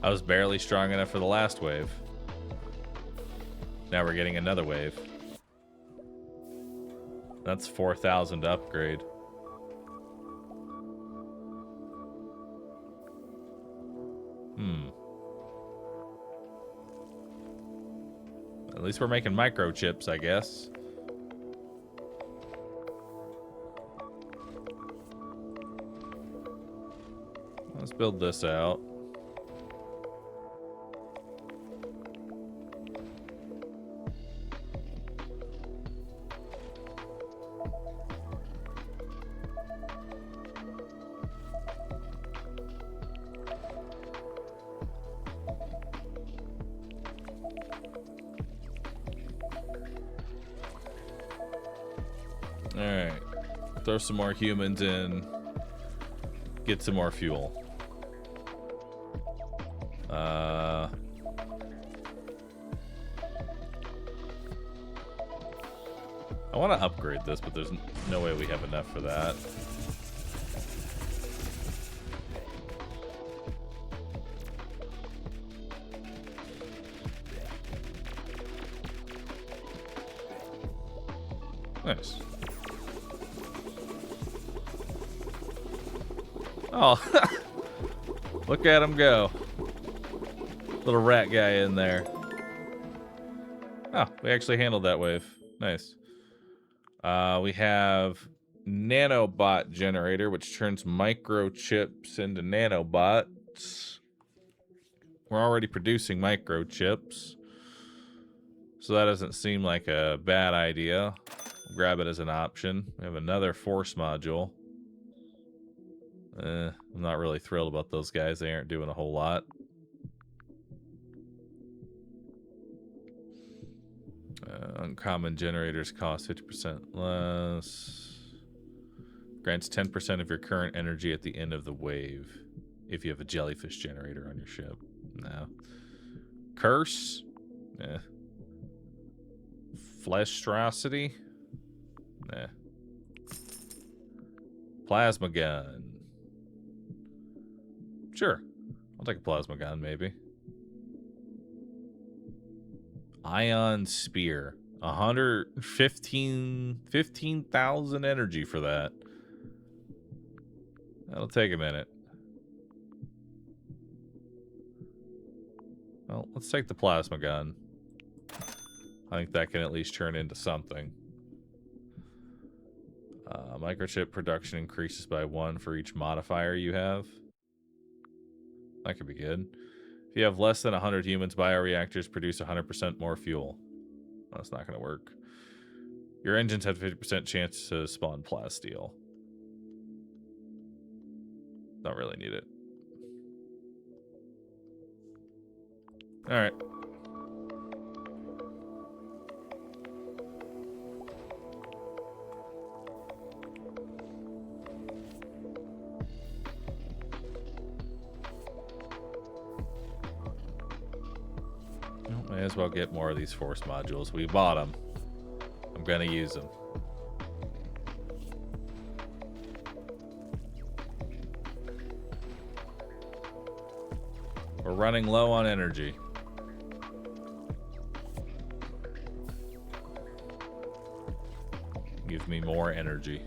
I was barely strong enough for the last wave. Now we're getting another wave. That's 4,000 to upgrade. At least we're making microchips, I guess. Let's build this out. Alright. Throw some more humans in. Get some more fuel. I want to upgrade this, but there's no way we have enough for that. Nice. Oh, look at him go. Little rat guy in there. Oh, we actually handled that wave. Nice. We have nanobot generator, which turns microchips into nanobots. We're already producing microchips, so that doesn't seem like a bad idea. Grab it as an option. We have another force module. I'm not really thrilled about those guys. They aren't doing a whole lot. Uncommon generators cost 50% less. Grants 10% of your current energy at the end of the wave. If you have a jellyfish generator on your ship. No. Curse? Eh. Fleshtrosity? Nah. Plasma gun. Sure. I'll take a plasma gun, maybe. Ion spear. 15,000 energy for that. That'll take a minute. Well, let's take the plasma gun. I think that can at least turn into something. Microchip production increases by 1 for each modifier you have. That could be good. If you have less than 100 humans, bioreactors produce 100% more fuel. Well, that's not going to work. Your engines have 50% chance to spawn plasteel. Don't really need it. Alright. May as well get more of these force modules. We bought them. I'm gonna use them. We're running low on energy. Give me more energy.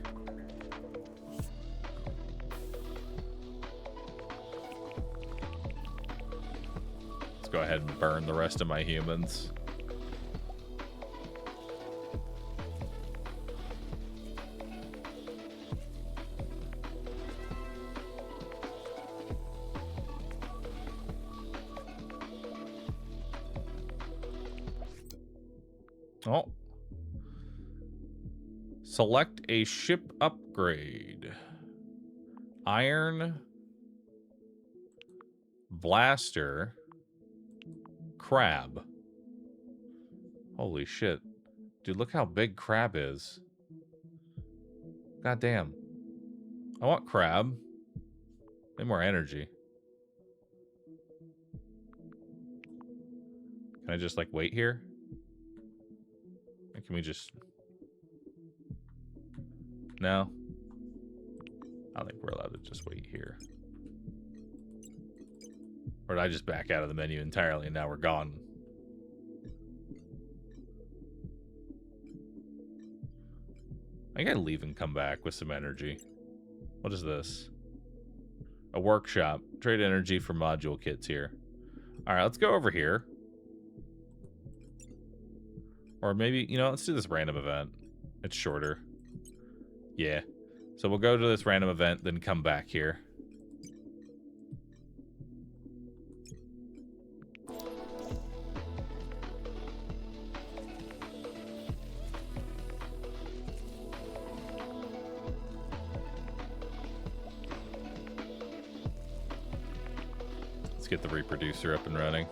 Go ahead and burn the rest of my humans. Oh. Select a ship upgrade. Iron blaster. Crab. Holy shit. Dude, look how big crab is. God damn. I want crab. Need more energy. Can I just, like, wait here? Or can we just... No? I don't think we're allowed to just wait here. Or did I just back out of the menu entirely and now we're gone? I gotta leave and come back with some energy. What is this? A workshop. Trade energy for module kits here. Alright, let's go over here. Or maybe, you know, let's do this random event. It's shorter. Yeah. So we'll go to this random event, then come back here. Let's get the reproducer up and running.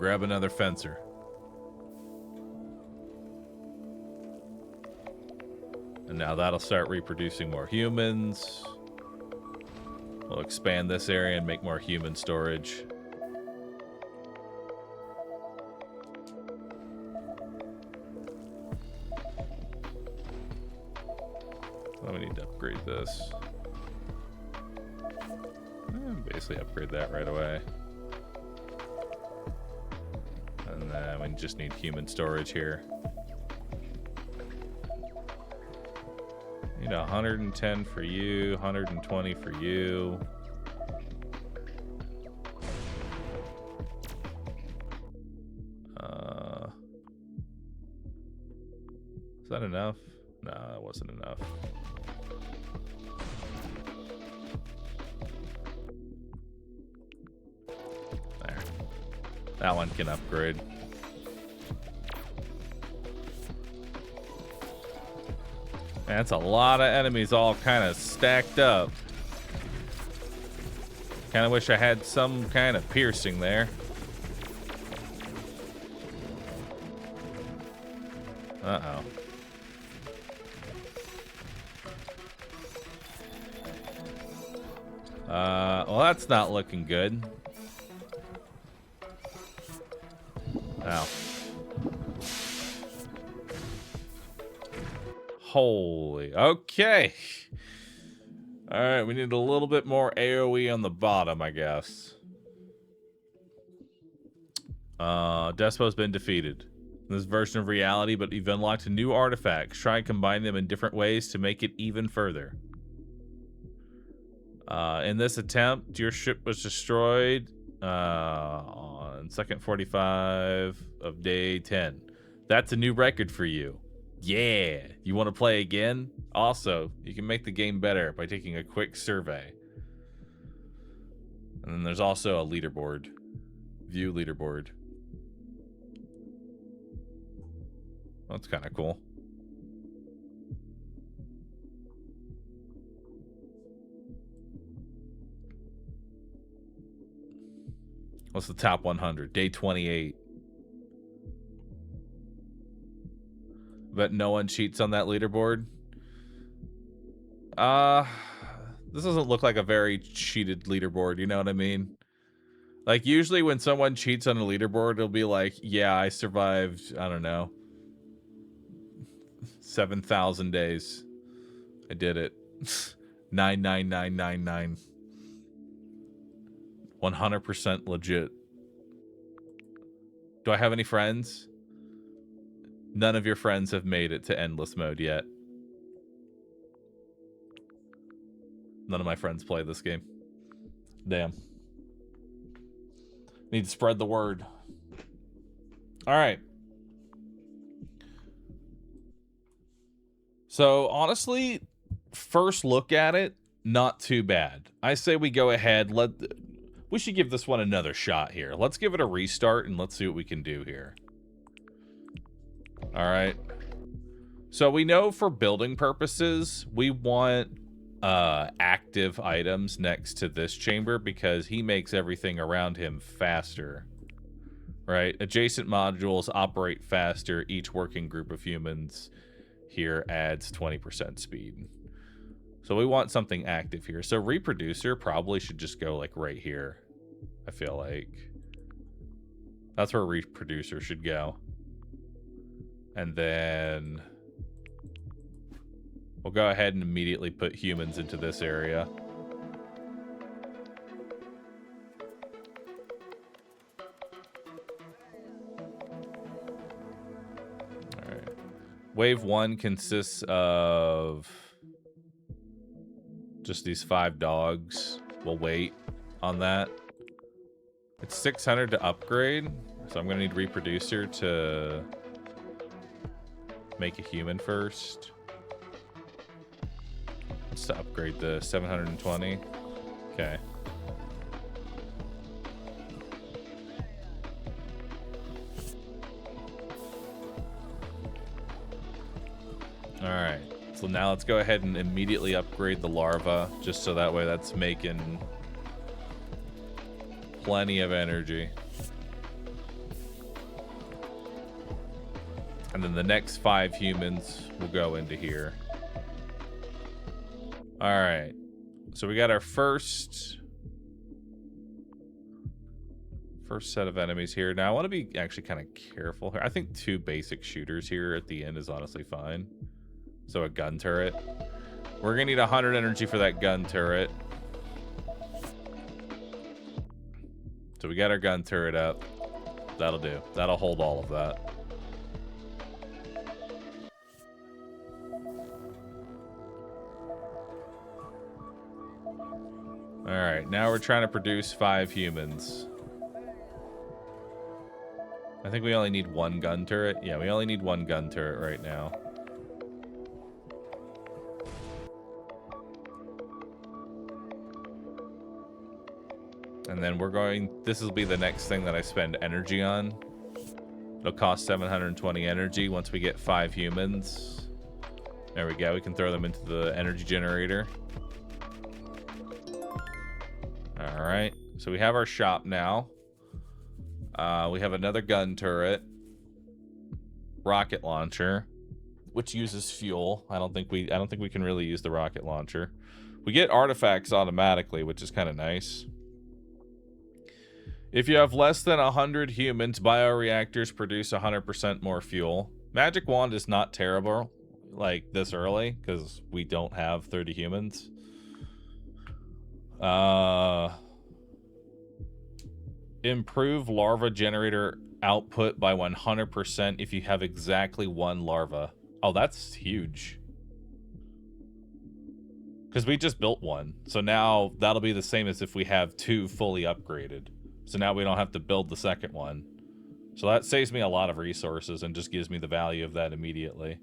grab another fencer. And now that'll start reproducing more humans. We'll expand this area and make more human storage. Oh, we need to upgrade this. Basically upgrade that right away. And then we just need human storage here. Need 110 for you, 120 for you. Is that enough? No, that wasn't enough. There. That one can upgrade. That's a lot of enemies all kind of stacked up. Kind of wish I had some kind of piercing there. Uh-oh. Well, that's not looking good. Ow. Holy, okay. All right, we need a little bit more AoE on the bottom, I guess. Despo's been defeated in this version of reality, but you've unlocked new artifacts. Try and combine them in different ways to make it even further. In this attempt, your ship was destroyed on second 45 of day 10. That's a new record for you. Yeah, you want to play again? Also, you can make the game better by taking a quick survey. And then there's also a leaderboard. View leaderboard. That's kind of cool. What's the top 100? Day 28. Bet no one cheats on that leaderboard. This doesn't look like a very cheated leaderboard, you know what I mean? Like, usually when someone cheats on a leaderboard, it'll be like, yeah, I survived, I don't know, 7,000 days. I did it. 99999. 100% legit. Do I have any friends? None of your friends have made it to endless mode yet. None of my friends play this game. Damn. Need to spread the word. All right. So, honestly, first look at it, not too bad. I say we go ahead. We should give this one another shot here. Let's give it a restart and let's see what we can do here. All right. So we know for building purposes, we want active items next to this chamber because he makes everything around him faster. Right? Adjacent modules operate faster. Each working group of humans here adds 20% speed. So we want something active here. So reproducer probably should just go like right here. I feel like that's where reproducer should go. And then we'll go ahead and immediately put humans into this area. All right. Wave 1 consists of just these 5 dogs. We'll wait on that. It's 600 to upgrade, so I'm gonna need reproducer to make a human first. Let's to upgrade the 720. Okay. All right. So now let's go ahead and immediately upgrade the larva, just so that way that's making plenty of energy. And then the next 5 humans will go into here. All right. So we got our first set of enemies here. Now I want to be actually kind of careful here. I think 2 basic shooters here at the end is honestly fine. So a gun turret. We're gonna need 100 energy for that gun turret. So we got our gun turret up. That'll do. That'll hold all of that. All right, now we're trying to produce 5 humans. I think we only need 1 gun turret. Yeah, we only need 1 gun turret right now. And then we're going... This will be the next thing that I spend energy on. It'll cost 720 energy once we get 5 humans. There we go. We can throw them into the energy generator. Alright. So we have our shop now. We have another gun turret. Rocket launcher. Which uses fuel. I don't think we can really use the rocket launcher. We get artifacts automatically, which is kind of nice. If you have less than 100 humans, bioreactors produce 100% more fuel. Magic wand is not terrible, like this early, because we don't have 30 humans. Improve larva generator output by 100% if you have exactly 1 larva. Oh, that's huge. Because we just built 1. So now that'll be the same as if we have 2 fully upgraded. So now we don't have to build the second one. So that saves me a lot of resources and just gives me the value of that immediately.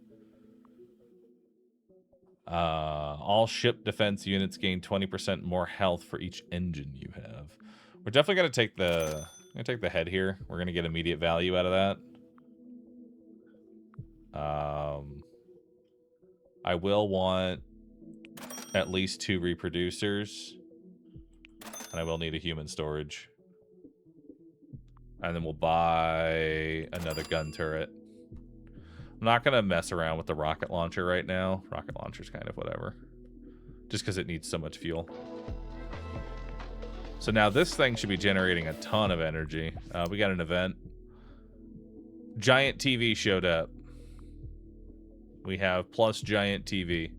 All ship defense units gain 20% more health for each engine you have. We're definitely gonna take the head here. We're gonna get immediate value out of that. I will want at least 2 reproducers, and I will need a human storage. And then we'll buy another gun turret. I'm not gonna mess around with the rocket launcher right now. Rocket launcher's kind of whatever, just because it needs so much fuel. So now this thing should be generating a ton of energy. We got an event. Giant TV showed up. We have plus giant TV.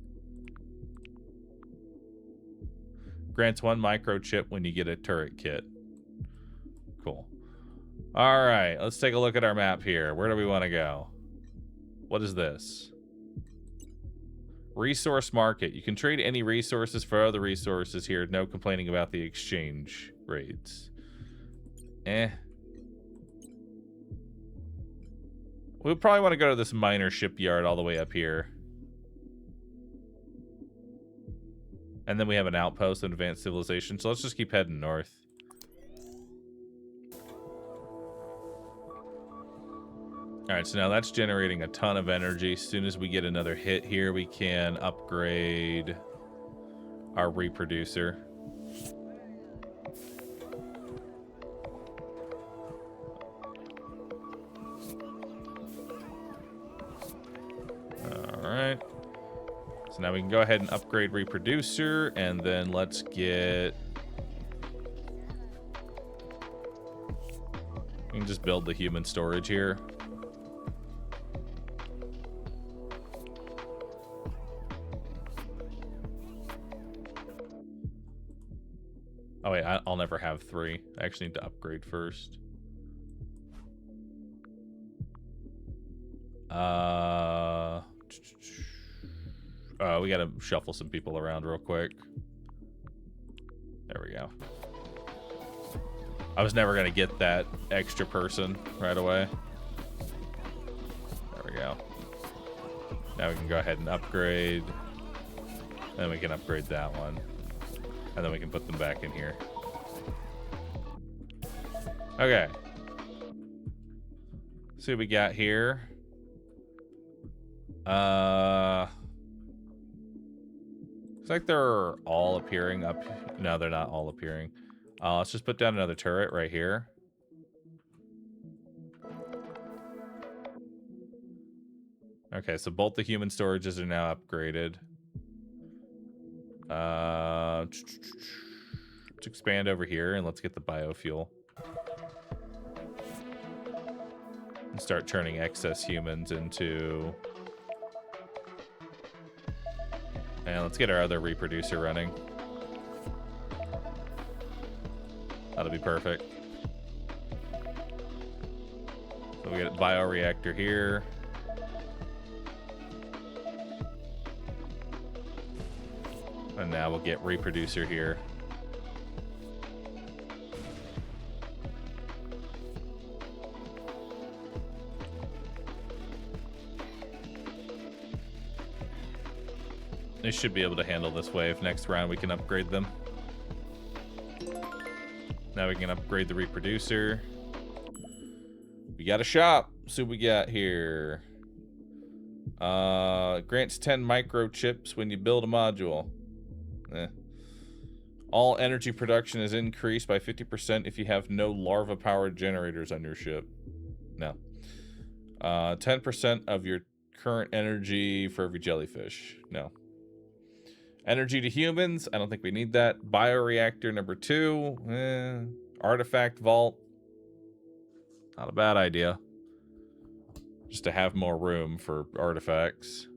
Grants 1 microchip when you get a turret kit. Cool. All right, let's take a look at our map here. Where do we want to go? What is this? Resource market. You can trade any resources for other resources here. No complaining about the exchange rates. We probably want to go to this minor shipyard all the way up here. And then we have an outpost in advanced civilization. So let's just keep heading north. All right, so now that's generating a ton of energy. As soon as we get another hit here, we can upgrade our reproducer. All right. So now we can go ahead and upgrade reproducer, and then let's get... We can just build the human storage here. Oh wait, I'll never have 3. I actually need to upgrade first. We gotta shuffle some people around real quick. There we go. I was never gonna get that extra person right away. There we go. Now we can go ahead and upgrade. Then we can upgrade that one. And then we can put them back in here. Okay. See what we got here. Looks like they're all appearing up. No, they're not all appearing. Let's just put down another turret right here. Okay, so both the human storages are now upgraded. Let's expand over here and let's get the biofuel. And start turning excess humans into... And let's get our other reproducer running. That'll be perfect. So we get a bioreactor here. And now we'll get reproducer here. They should be able to handle this wave. Next round we can upgrade them. Now we can upgrade the reproducer. We got a shop. See what we got here. Grants 10 microchips when you build a module. All energy production is increased by 50% if you have no larva-powered generators on your ship. No. 10% of your current energy for every jellyfish. No. Energy to humans. I don't think we need that. Bioreactor number 2. Artifact vault. Not a bad idea. Just to have more room for artifacts.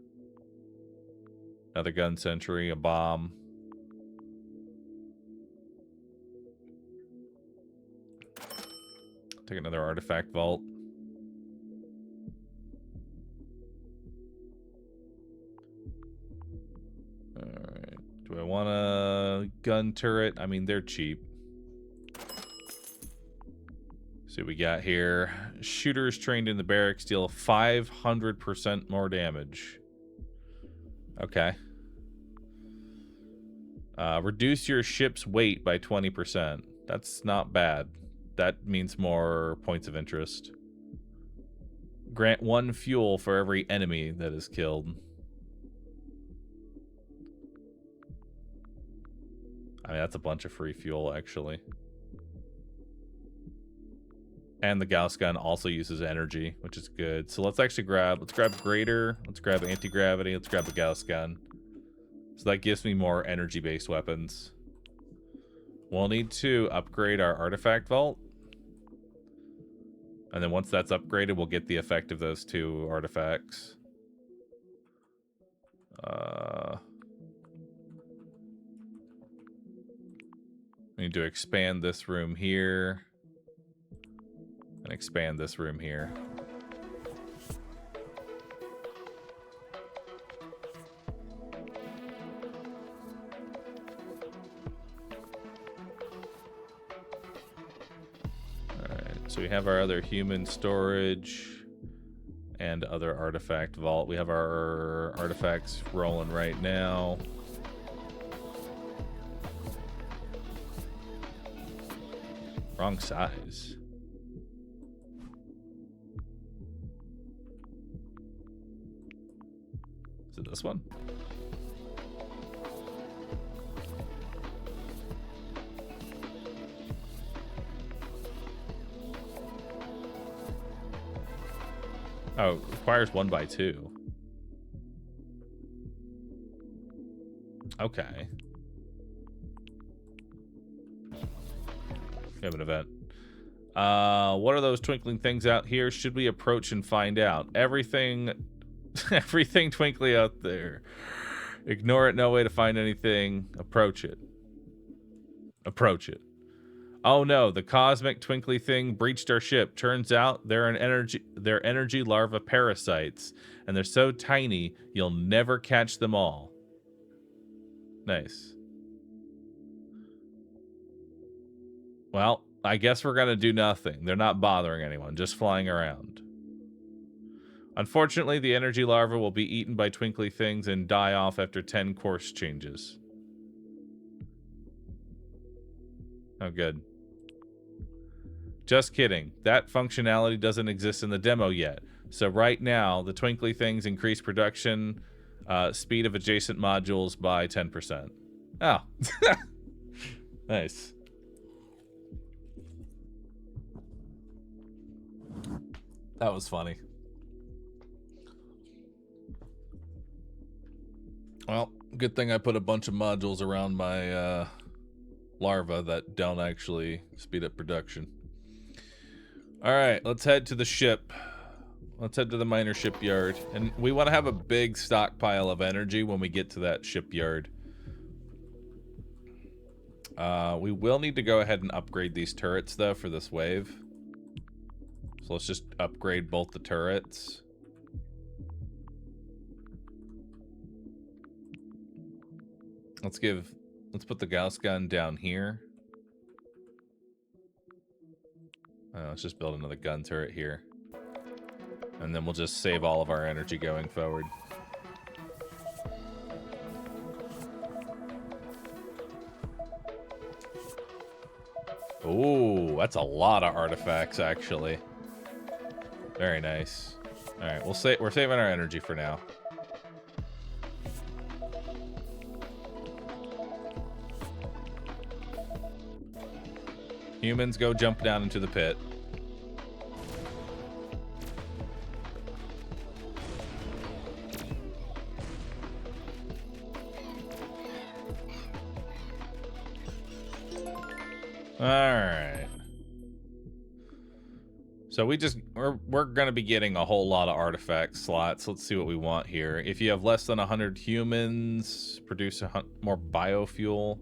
Another gun sentry, a bomb. Take another artifact vault. Alright. Do I want a gun turret? I mean, they're cheap. See what we got here. Shooters trained in the barracks deal 500% more damage. Okay. Reduce your ship's weight by 20%. That's not bad. That means more points of interest. Grant 1 fuel for every enemy that is killed. I mean, that's a bunch of free fuel, actually. And the Gauss gun also uses energy, which is good. So let's actually grab Greater, let's grab Anti-Gravity, let's grab the Gauss gun. So that gives me more energy-based weapons. We'll need to upgrade our Artifact Vault. And then once that's upgraded, we'll get the effect of those 2 artifacts. We need to expand this room here. And expand this room here. Alright, so we have our other human storage and other artifact vault. We have our artifacts rolling right now. Wrong size. Is it this one? Oh, it requires 1 by 2. Okay. We have an event. What are those twinkling things out here? Should we approach and find out? Everything twinkly out there. Ignore it. No way to find anything. Approach it. Approach it. Oh no, the cosmic twinkly thing breached our ship. Turns out they're energy larva parasites, and they're so tiny you'll never catch them all. Nice. Well, I guess we're gonna do nothing. They're not bothering anyone, just flying around. Unfortunately, the energy larva will be eaten by twinkly things and die off after 10 course changes. Oh, good. Just kidding. That functionality doesn't exist in the demo yet. So right now, the twinkly things increase production speed of adjacent modules by 10%. Oh. Nice. That was funny. Well, good thing I put a bunch of modules around my larva that don't actually speed up production. Alright, let's head to the ship. Let's head to the miner shipyard. And we want to have a big stockpile of energy when we get to that shipyard. We will need to go ahead and upgrade these turrets, though, for this wave. So let's just upgrade both the turrets. Let's put the Gauss gun down here. Let's just build another gun turret here. And then we'll just save all of our energy going forward. Ooh, that's a lot of artifacts, actually. Very nice. All right, we're saving our energy for now. Humans, go jump down into the pit. All right. So we're going to be getting a whole lot of artifact slots. Let's see what we want here. If you have less than 100 humans, produce more biofuel.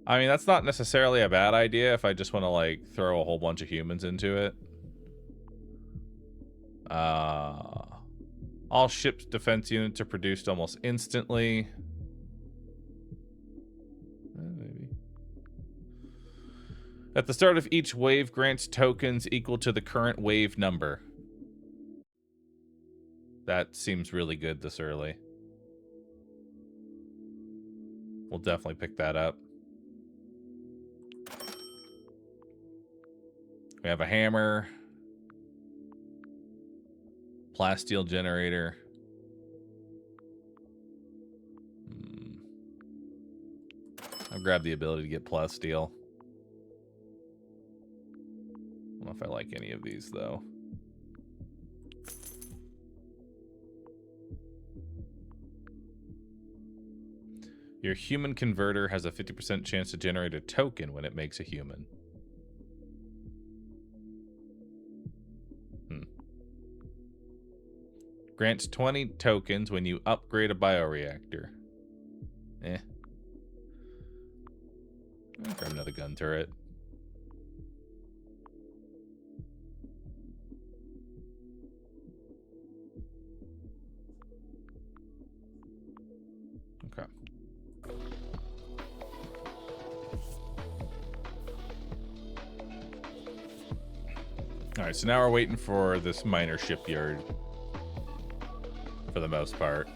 I mean, that's not necessarily a bad idea if I just want to, like, throw a whole bunch of humans into it. All ships' defense units are produced almost instantly. Maybe. At the start of each wave, grants tokens equal to the current wave number. That seems really good this early. We'll definitely pick that up. We have a hammer. Plasteel generator. I'll grab the ability to get plasteel. I don't know if I like any of these, though. Your human converter has a 50% chance to generate a token when it makes a human. Grants 20 tokens when you upgrade a bioreactor. I'll grab another gun turret. Okay. Alright, so now we're waiting for this miner shipyard. For the most part.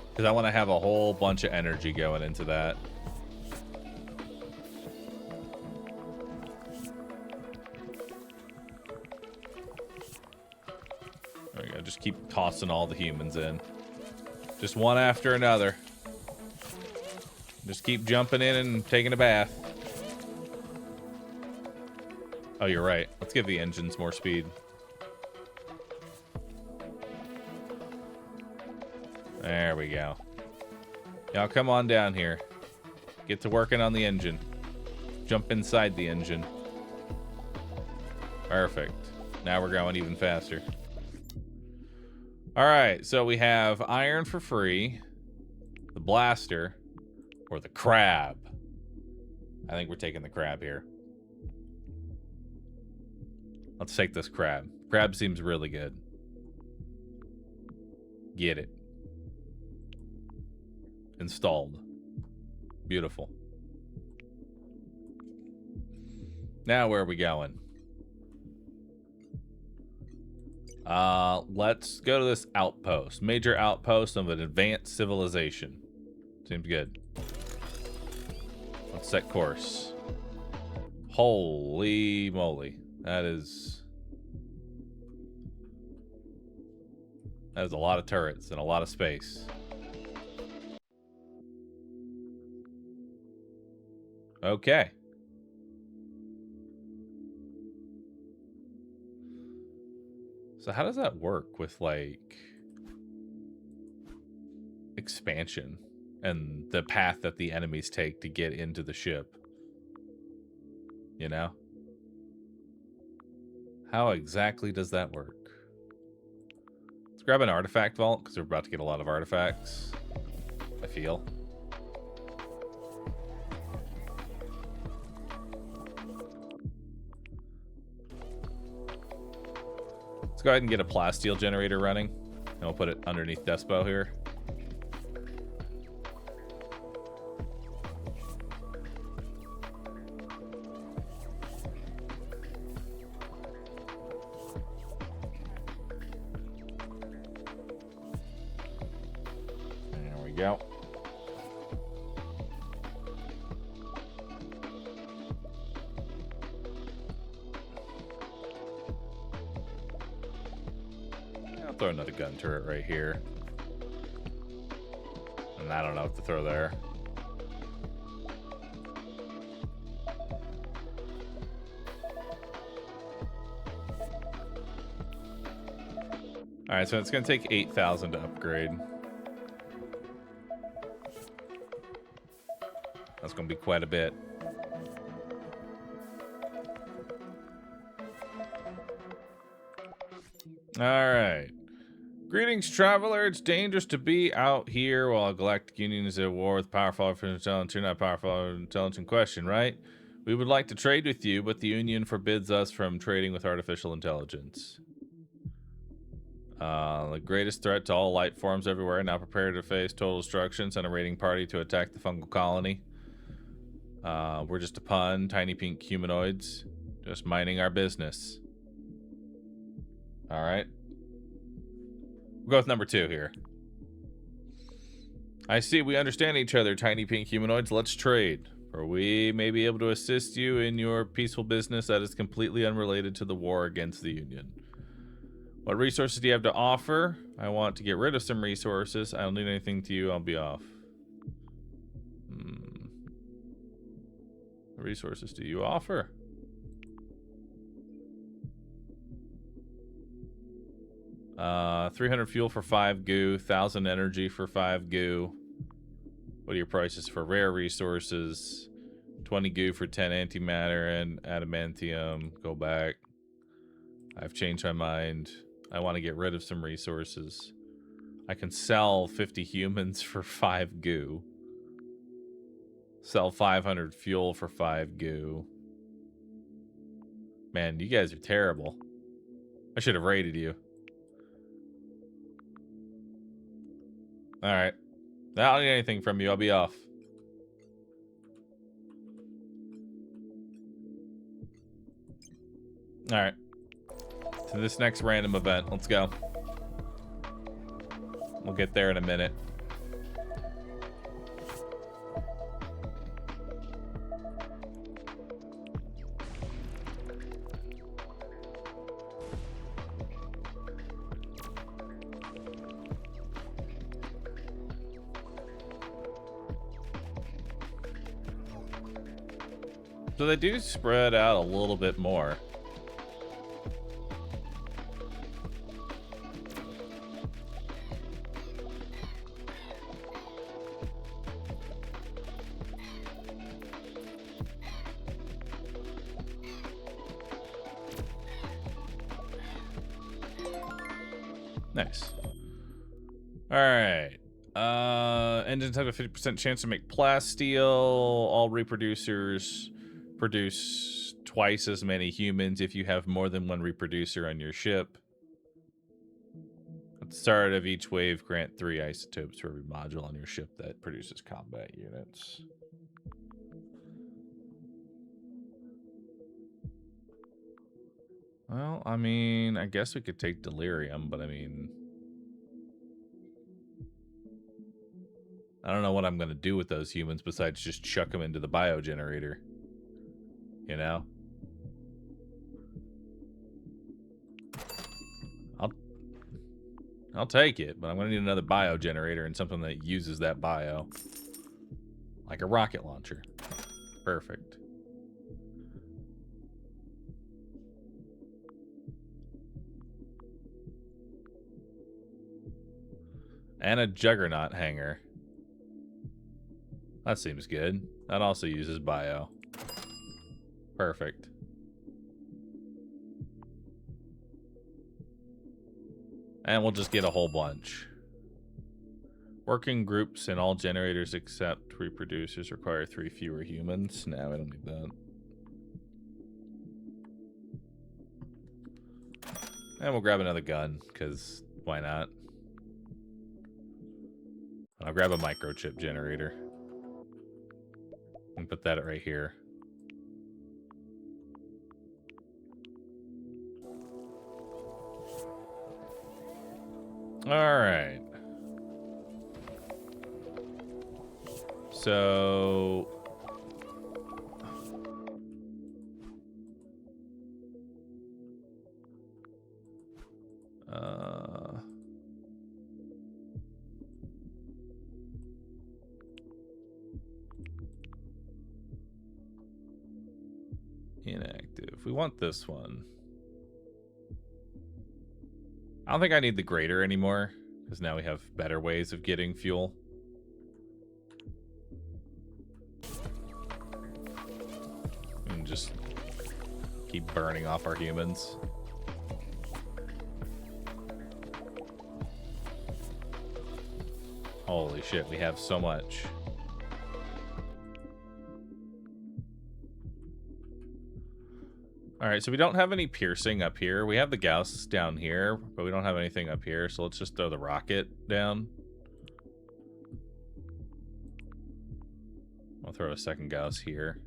Because I want to have a whole bunch of energy going into that. There we go. Just keep tossing all the humans in. Just one after another. Just keep jumping in and taking a bath. Oh, you're right. Let's give the engines more speed. There we go. Y'all come on down here. Get to working on the engine. Jump inside the engine. Perfect. Now we're going even faster. Alright, so we have iron for free, the blaster, or the crab. I think we're taking the crab here. Let's take this crab. Crab seems really good. Get it. Installed. Beautiful. Now where are we going? Let's go to this outpost. Major outpost of an advanced civilization. Seems good. Let's set course. Holy moly. That is a lot of turrets and a lot of space. Okay. So how does that work with, like... expansion and the path that the enemies take to get into the ship. You know? How exactly does that work? Let's grab an artifact vault, because we're about to get a lot of artifacts, I feel. Let's go ahead and get a plasteel generator running, and we'll put it underneath Despo here. There we go. I'll throw another gun turret right here. And I don't know what to throw there. Alright, so it's going to take 8,000 to upgrade. That's going to be quite a bit. Alright. Greetings, traveler. It's dangerous to be out here while a galactic union is at war with powerful artificial intelligence. You're not powerful intelligence question, right? We would like to trade with you, but the union forbids us from trading with artificial intelligence. The greatest threat to all life forms everywhere, now prepared to face total destruction. Send a raiding party to attack the fungal colony. We're just a pun, tiny pink humanoids, just minding our business. Alright. We'll go with number 2 here. I see we understand each other, tiny pink humanoids. Let's trade. For we may be able to assist you in your peaceful business that is completely unrelated to the war against the Union. What resources do you have to offer? I want to get rid of some resources. I don't need anything to you. I'll be off. What resources do you offer? Uh, 300 fuel for 5 goo, 1,000 energy for 5 goo. What are your prices for rare resources? 20 goo for 10 antimatter and adamantium. Go back. I've changed my mind. I want to get rid of some resources. I can sell 50 humans for 5 goo. Sell 500 fuel for 5 goo. Man, you guys are terrible. I should have raided you. Alright. I don't need anything from you. I'll be off. Alright. To this next random event. Let's go. We'll get there in a minute. So they do spread out a little bit more. Nice. All right. Engines have a 50% chance to make plasteel. All reproducers produce twice as many humans if you have more than one reproducer on your ship. At the start of each wave, grant 3 isotopes for every module on your ship that produces combat units. Well, I mean, I guess we could take delirium, but I mean, I don't know what I'm going to do with those humans besides just chuck them into the biogenerator. You know? I'll take it, but I'm going to need another biogenerator and something that uses that bio. Like a rocket launcher. Perfect. And a Juggernaut hangar. That seems good. That also uses bio. Perfect. And we'll just get a whole bunch. Working groups and all generators except reproducers require 3 fewer humans. No, we don't need that. And we'll grab another gun, because why not? I'll grab a microchip generator. And put that right here. Alright. So... Inactive. We want this one. I don't think I need the grater anymore, because now we have better ways of getting fuel. And just keep burning off our humans. Holy shit, we have so much. Alright, so we don't have any piercing up here. We have the Gauss down here, but we don't have anything up here, so let's just throw the rocket down. I'll throw a second Gauss here.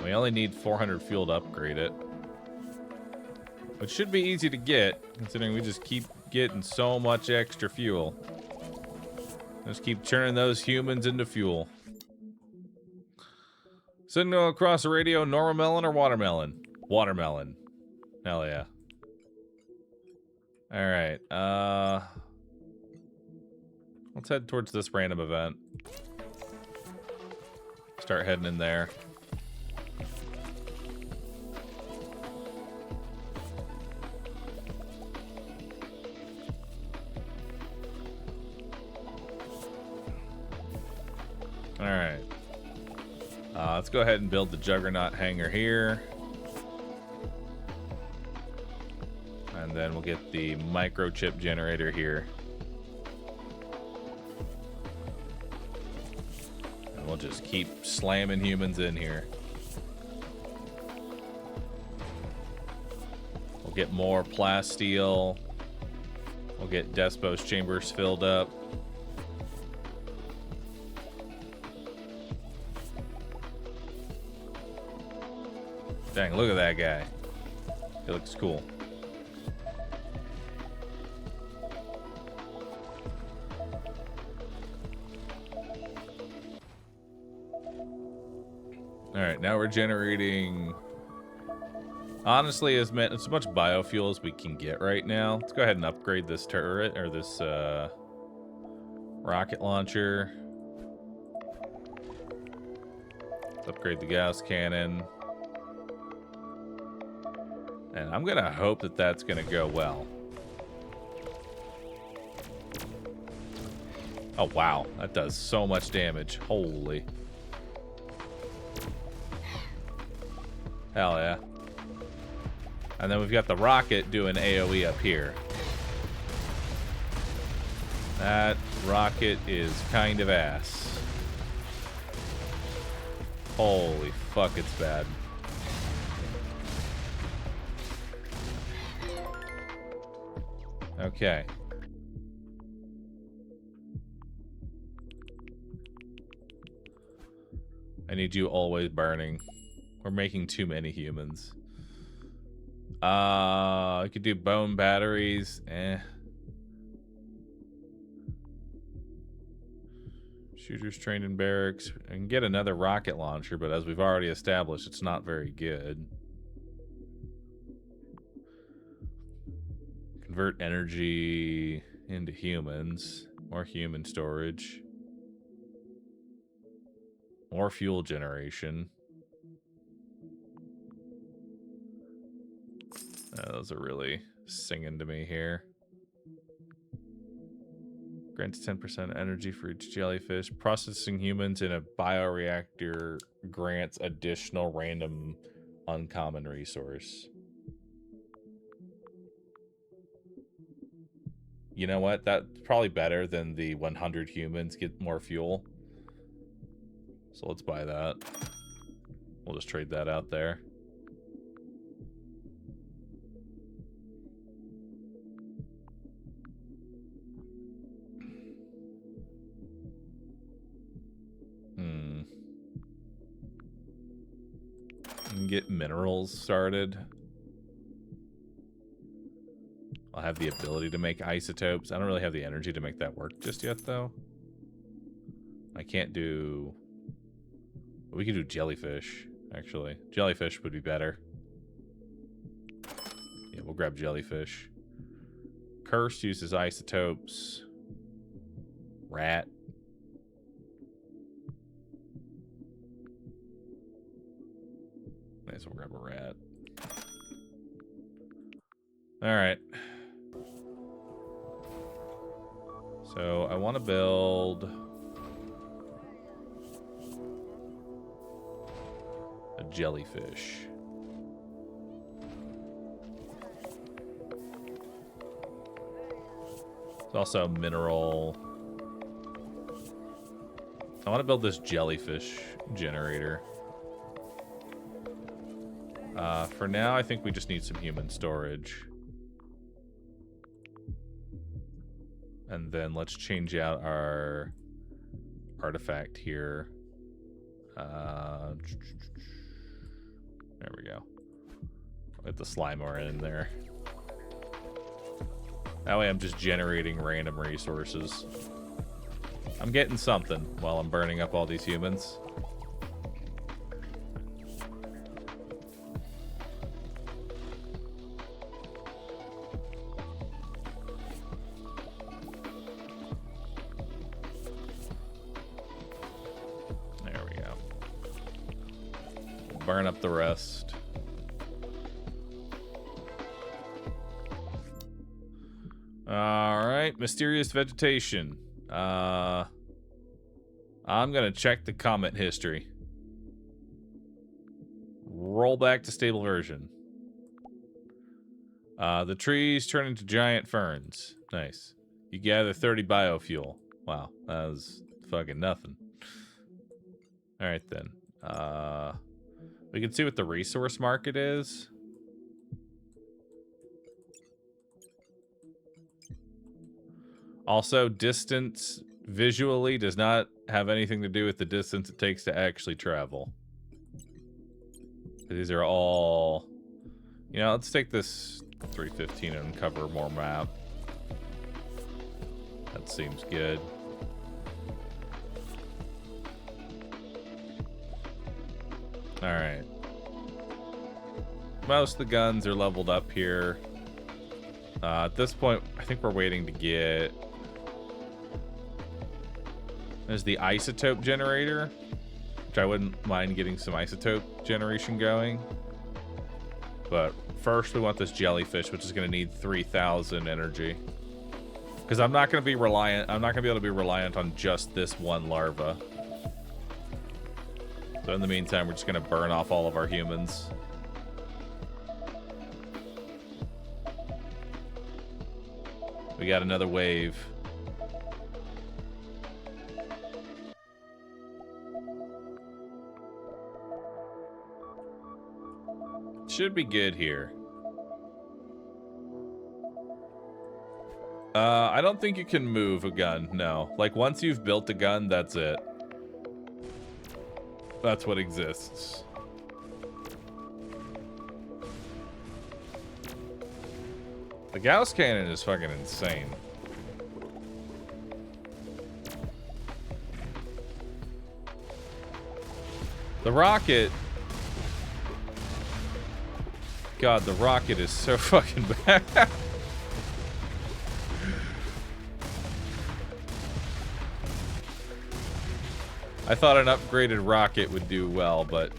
We only need 400 fuel to upgrade it. Which should be easy to get, considering we just keep getting so much extra fuel. Just keep turning those humans into fuel. Signal across the radio, normal melon or watermelon? Watermelon. Hell yeah. Alright, let's head towards this random event. Start heading in there. Alright. Let's go ahead and build the Juggernaut hangar here. And then we'll get the microchip generator here. And we'll just keep slamming humans in here. We'll get more plasteel. We'll get Despot's chambers filled up. Dang, look at that guy. He looks cool. Alright, now we're generating... Honestly, as much biofuel as we can get right now. Let's go ahead and upgrade this turret, or this rocket launcher. Let's upgrade the Gauss cannon. And I'm gonna hope that that's gonna go well. Oh wow, that does so much damage. Holy. Hell yeah. And then we've got the rocket doing AoE up here. That rocket is kind of ass. Holy fuck, it's bad. Okay. I need you always burning. We're making too many humans. I could do bone batteries. Shooters trained in barracks. I can get another rocket launcher, but as we've already established, it's not very good. Convert energy into humans. More human storage. More fuel generation. Those are really singing to me here. Grants 10% energy for each jellyfish. Processing humans in a bioreactor grants additional random uncommon resource. You know what? That's probably better than the 100 humans get more fuel. So let's buy that. We'll just trade that out there. Get minerals started. I'll have the ability to make isotopes. I don't really have the energy to make that work just yet, though. I can't do... We could do jellyfish, actually. Jellyfish would be better. Yeah, we'll grab jellyfish. Curse uses isotopes. Rat. Might as well grab a rat. Alright. So, I want to build... a jellyfish. There's also a mineral... I want to build this jellyfish generator. For now, I think we just need some human storage. And then let's change out our artifact here. There we go. Get the Slimer in there. That way I'm just generating random resources. I'm getting something while I'm burning up all these humans. Burn up the rest. Alright, mysterious vegetation. I'm gonna check the comment history. Roll back to stable version. The trees turn into giant ferns. Nice. You gather 30 biofuel. Wow, that was fucking nothing. Alright then. We can see what the resource market is. Also, distance visually does not have anything to do with the distance it takes to actually travel. These are all... You know, let's take this 315 and cover more map. That seems good. Alright. Most of the guns are leveled up here. At this point, I think we're waiting to get... There's the isotope generator, which I wouldn't mind getting some isotope generation going. But first we want this jellyfish, which is going to need 3,000 energy. Because I'm not going to be reliant... I'm not going to be able to be reliant on just this one larva. So in the meantime, we're just going to burn off all of our humans. We got another wave. Should be good here. I don't think you can move a gun, no. Like, once you've built a gun, that's it. That's what exists. The Gauss cannon is fucking insane. The rocket... God, the rocket is so fucking bad. I thought an upgraded rocket would do well, but...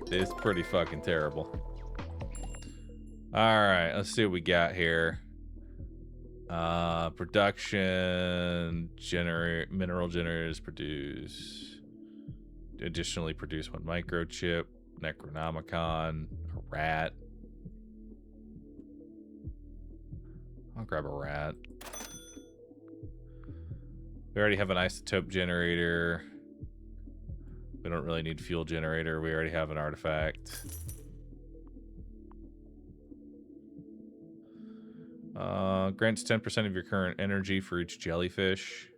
It's pretty fucking terrible. Alright, let's see what we got here. Production, mineral generators produce. Additionally produce 1 microchip, Necronomicon, a rat. I'll grab a rat. We already have an isotope generator. We don't really need fuel generator. We already have an artifact. Grants 10% of your current energy for each jellyfish.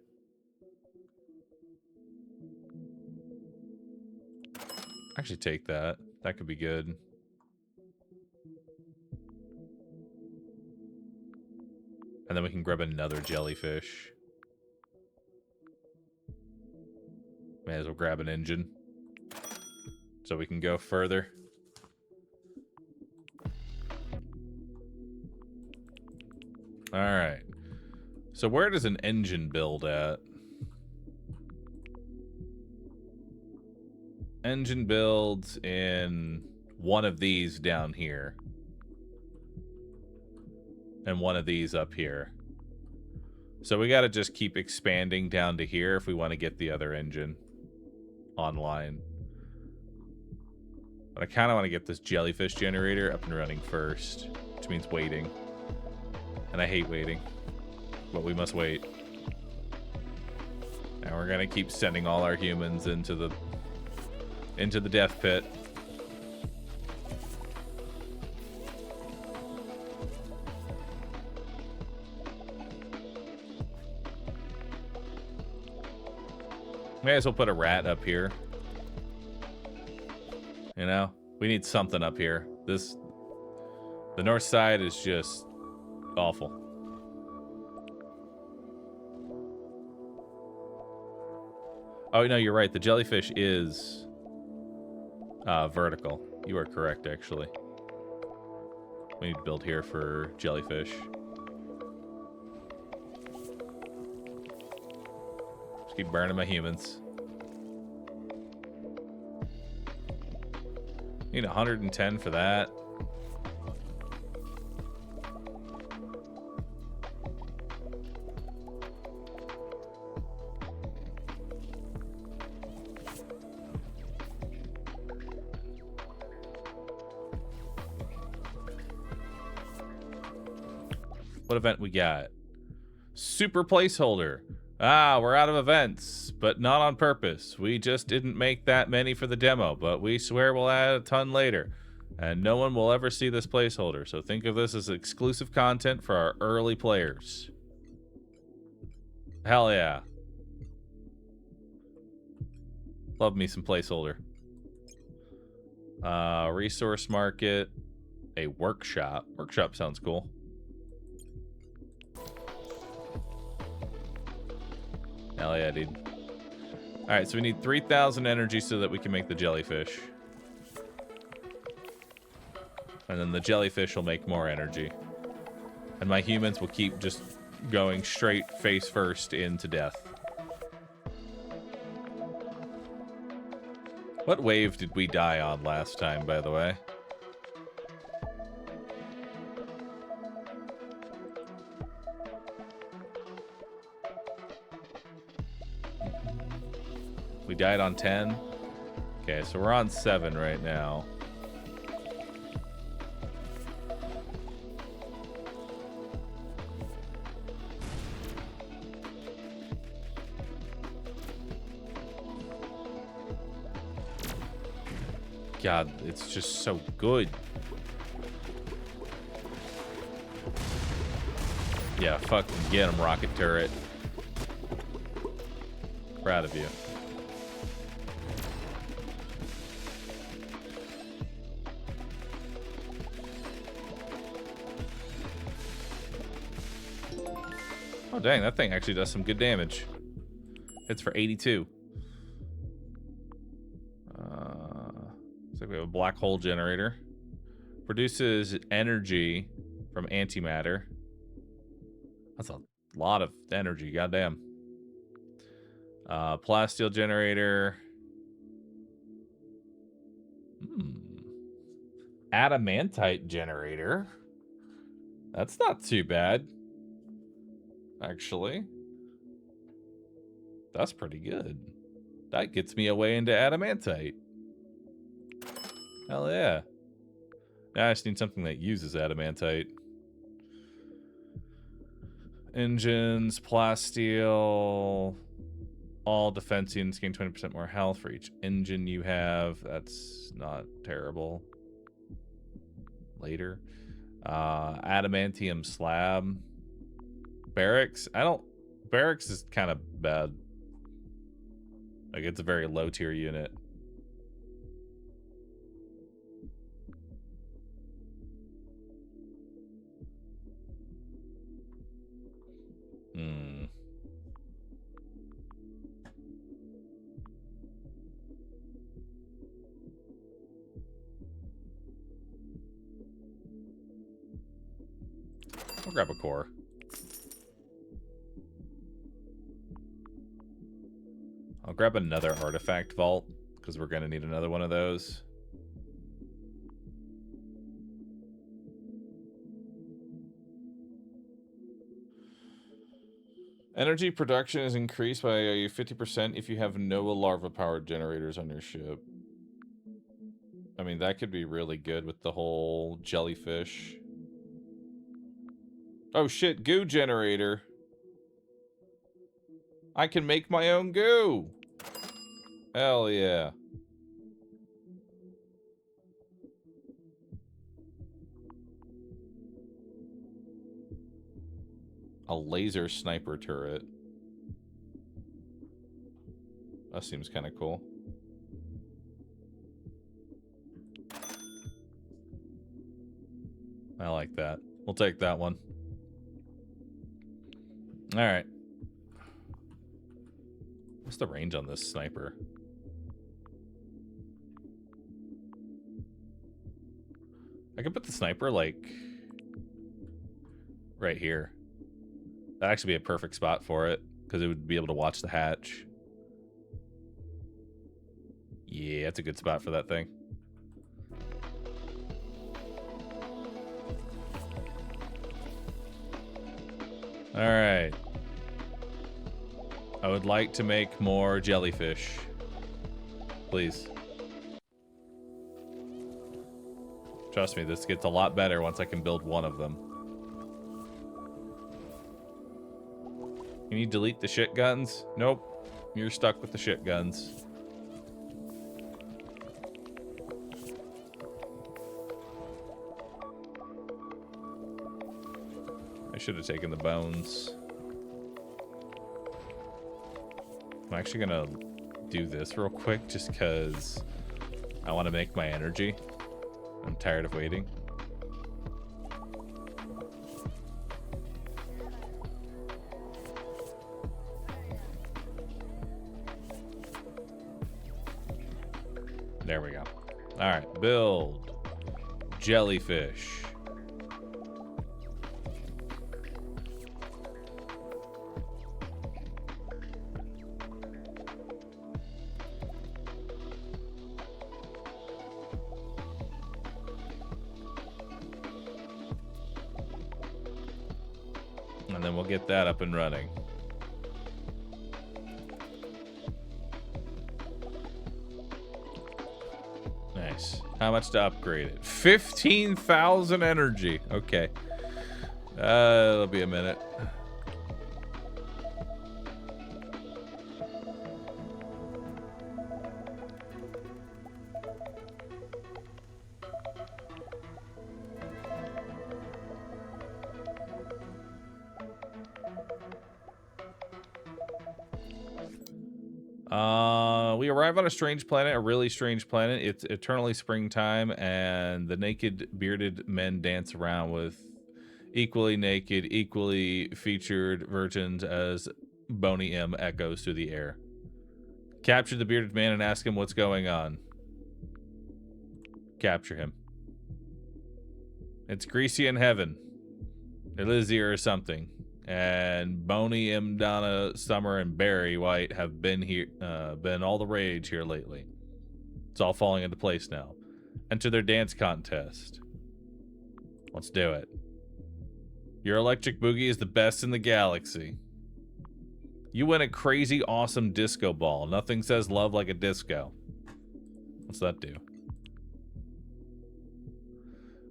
Actually take that. That could be good. And then we can grab another jellyfish. May as well grab an engine. So we can go further. Alright. So where does an engine build at? Engine builds in one of these down here. And one of these up here. So we gotta just keep expanding down to here if we want to get the other engine online. But I kind of want to get this jellyfish generator up and running first, which means waiting. And I hate waiting, but we must wait. And we're gonna keep sending all our humans into the death pit. May as well put a rat up here. You know, we need something up here. The north side is just awful. Oh, no, you're right. The jellyfish is vertical. You are correct, actually. We need to build here for jellyfish. Just keep burning my humans. Need 110 for that. What event we got? Super placeholder. Ah, we're out of events, but not on purpose. We just didn't make that many for the demo, but we swear we'll add a ton later. And no one will ever see this placeholder, so think of this as exclusive content for our early players. Hell yeah. Love me some placeholder. Resource market. A workshop. Workshop sounds cool. Hell yeah, dude. Alright, so we need 3,000 energy so that we can make the jellyfish. And then the jellyfish will make more energy. And my humans will keep just going straight face first into death. What wave did we die on last time, by the way? We died on 10. Okay, so we're on 7 right now. God, it's just so good. Yeah, fucking get him, rocket turret. Proud of you. Oh, dang, that thing actually does some good damage. Hits for 82. Looks like we have a black hole generator. Produces energy from antimatter. That's a lot of energy, goddamn. Plasteel generator. adamantite generator. That's not too bad, actually. That's pretty good. That gets me away into adamantite. Hell yeah. Now I just need something that uses adamantite. Engines, plasteel, all defense units gain 20% more health for each engine you have. That's not terrible. Later. Adamantium slab. Barracks. Barracks is kind of bad. Like, it's a very low tier unit. I'll grab a core. I'll grab another artifact vault, because we're going to need another one of those. Energy production is increased by 50% if you have no larva-powered generators on your ship. I mean, that could be really good with the whole jellyfish. Oh shit, goo generator. I can make my own goo. Hell yeah. A laser sniper turret. That seems kind of cool. I like that. We'll take that one. All right. What's the range on this sniper? I could put the sniper, like, right here. That'd actually be a perfect spot for it, because it would be able to watch the hatch. Yeah, that's a good spot for that thing. Alright. I would like to make more jellyfish. Please. Trust me, this gets a lot better once I can build one of them. Can you delete the shit guns? Nope. You're stuck with the shit guns. I should have taken the bones. I'm actually gonna do this real quick just because I want to make my energy. I'm tired of waiting. There we go. All right, build jellyfish. And then we'll get that up and running. Nice. How much to upgrade it? 15,000 energy. Okay. It'll be a minute. We arrive on a strange planet, a really strange planet. It's eternally springtime, and the naked, bearded men dance around with equally naked, equally featured virgins as Boney M echoes through the air. Capture the bearded man and ask him what's going on. Capture him. It's Greasy in heaven. Elysia or something. And Boney, M, Donna, Summer, and Barry White have been here, been all the rage here lately. It's all falling into place now. Enter their dance contest. Let's do it. Your electric boogie is the best in the galaxy. You win a crazy awesome disco ball. Nothing says love like a disco. What's that do?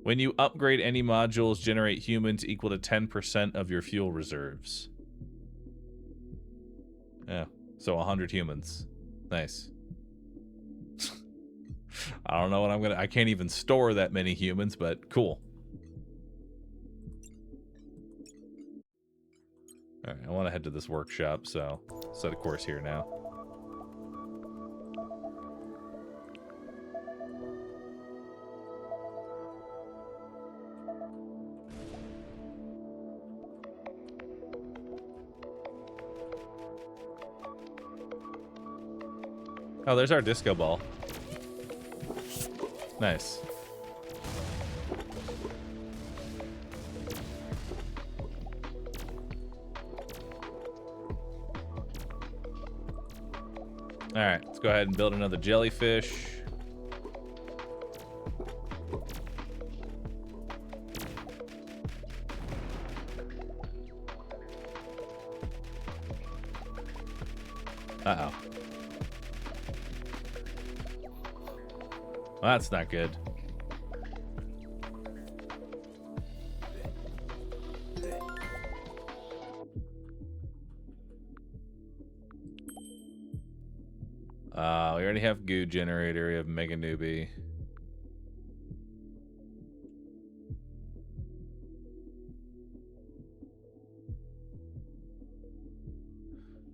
When you upgrade any modules, generate humans equal to 10% of your fuel reserves. Yeah, so 100 humans. Nice. I don't know what I'm gonna... I can't even store that many humans, but cool. Alright, I want to head to this workshop, so set a course here now. Oh, there's our disco ball. Nice. Alright, let's go ahead and build another jellyfish. Uh-oh. Well, that's not good. We already have goo generator. We have mega newbie.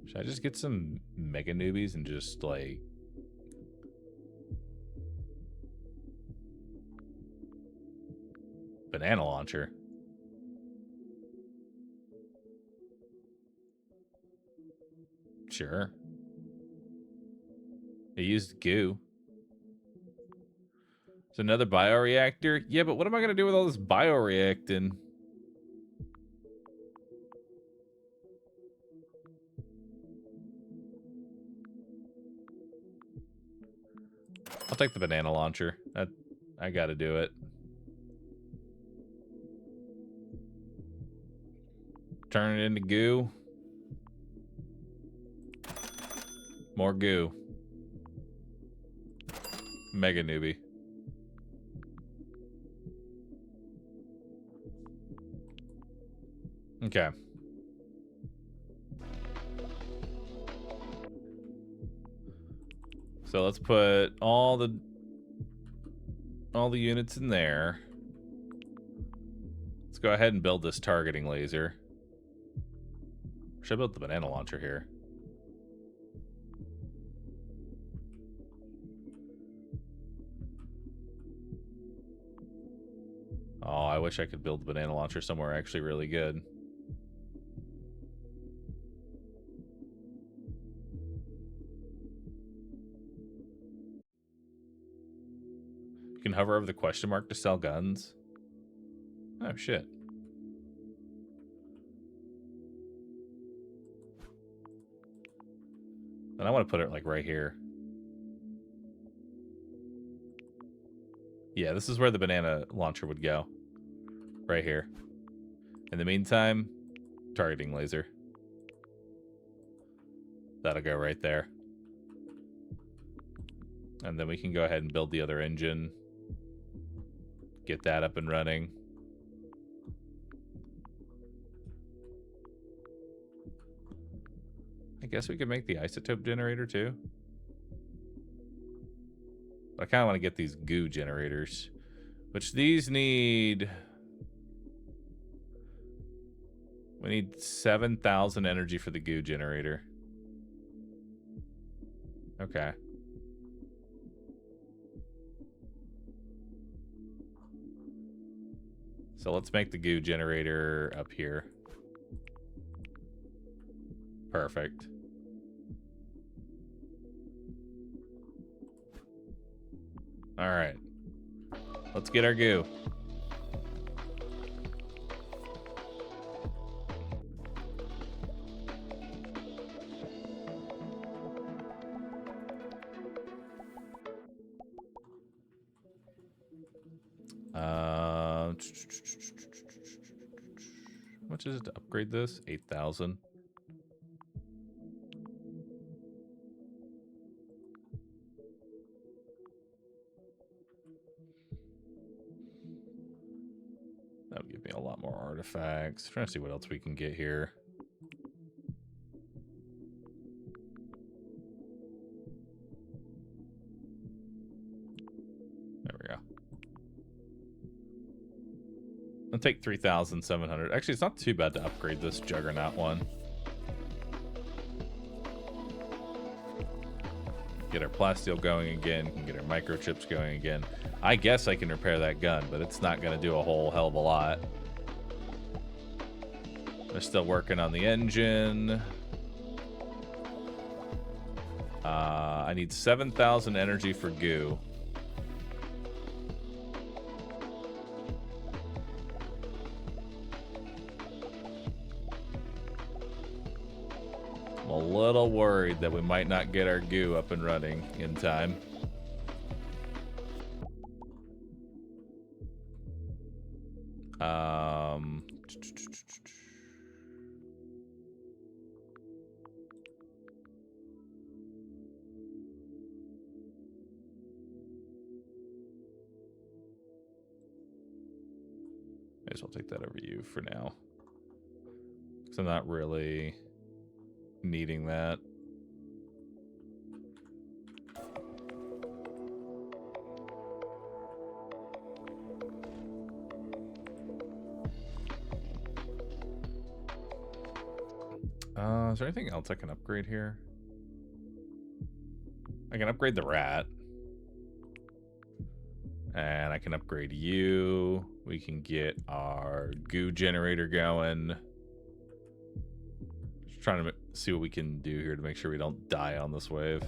Should I just get some mega newbies and just like... banana launcher? Sure. It used goo. It's another bioreactor? Yeah, but what am I going to do with all this bioreacting? I'll take the banana launcher. I got to do it. Turn it into goo. More goo. Mega newbie. Okay. So let's put all the units in there. Let's go ahead and build this targeting laser. Should I build the banana launcher here? Oh, I wish I could build the banana launcher somewhere actually really good. You can hover over the question mark to sell guns. Oh, shit. And I want to put it like right here. Yeah, this is where the banana launcher would go. Right here. In the meantime, targeting laser. That'll go right there. And then we can go ahead and build the other engine. Get that up and running. I guess we could make the isotope generator too. But I kind of want to get these goo generators. Which these need... We need 7,000 energy for the goo generator. Okay. So let's make the goo generator up here. Perfect. All right. Let's get our goo. How much is it to upgrade this? 8,000. That would give me a lot more artifacts. Trying to see what else we can get here. There we go. I'll take 3,700. Actually, it's not too bad to upgrade this Juggernaut one. Get our plasteel going again. Can get our microchips going again. I guess I can repair that gun, but it's not going to do a whole hell of a lot. They're still working on the engine. I need 7,000 energy for goo. I'm a little worried that we might not get our goo up and running in time. May as well take that over you for now. Because I'm not really needing that. Is there anything else I can upgrade here? I can upgrade the rat. And I can upgrade you. We can get our goo generator going. Just trying to see what we can do here to make sure we don't die on this wave.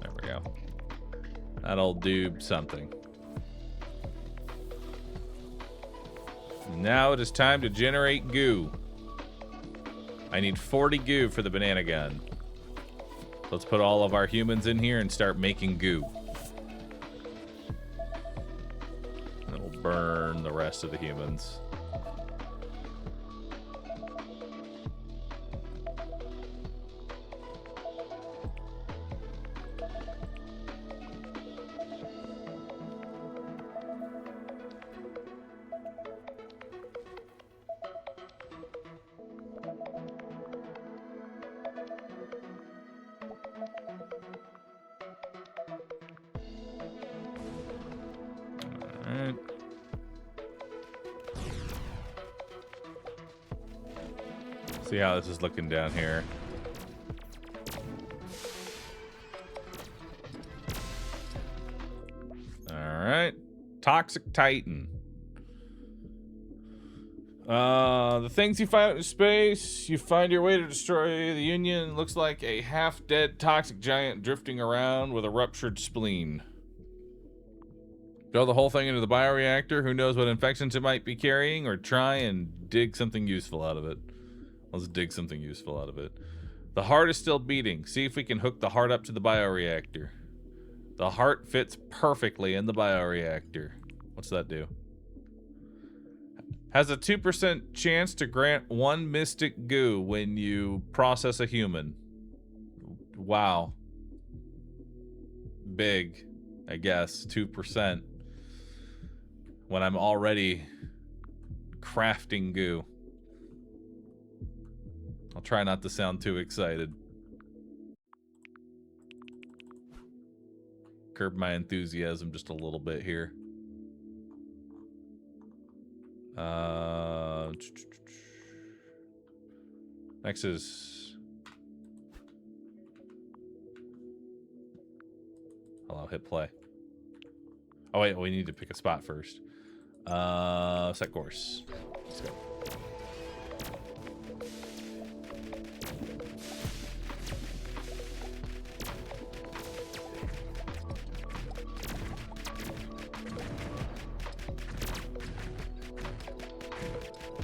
There we go. That'll do something. Now it is time to generate goo. I need 40 goo for the banana gun. Let's put all of our humans in here and start making goo. And then we'll burn the rest of the humans. See how this is looking down here. Alright. Toxic Titan. The things you find out in space, you find your way to destroy the Union. Looks like a half-dead toxic giant drifting around with a ruptured spleen. Throw the whole thing into the bioreactor. Who knows what infections it might be carrying, or try and dig something useful out of it. Let's dig something useful out of it. The heart is still beating. See if we can hook the heart up to the bioreactor. The heart fits perfectly in the bioreactor. What's that do? Has a 2% chance to grant 1 mystic goo when you process a human. Wow. Big, I guess. 2%. When I'm already crafting goo. I'll try not to sound too excited. Curb my enthusiasm just a little bit here. Next is... Hello, hit play. Oh wait, we need to pick a spot first. Set course. Let's go.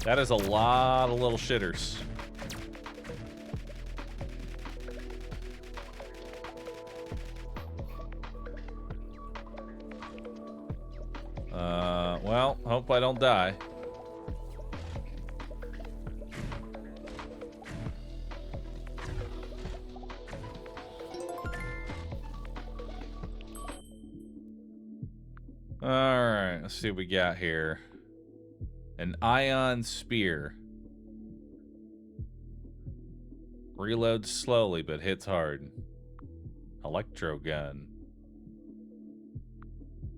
That is a lot of little shitters. Well, hope I don't die. Alright, let's see what we got here. An ion spear. Reloads slowly, but hits hard. Electro gun.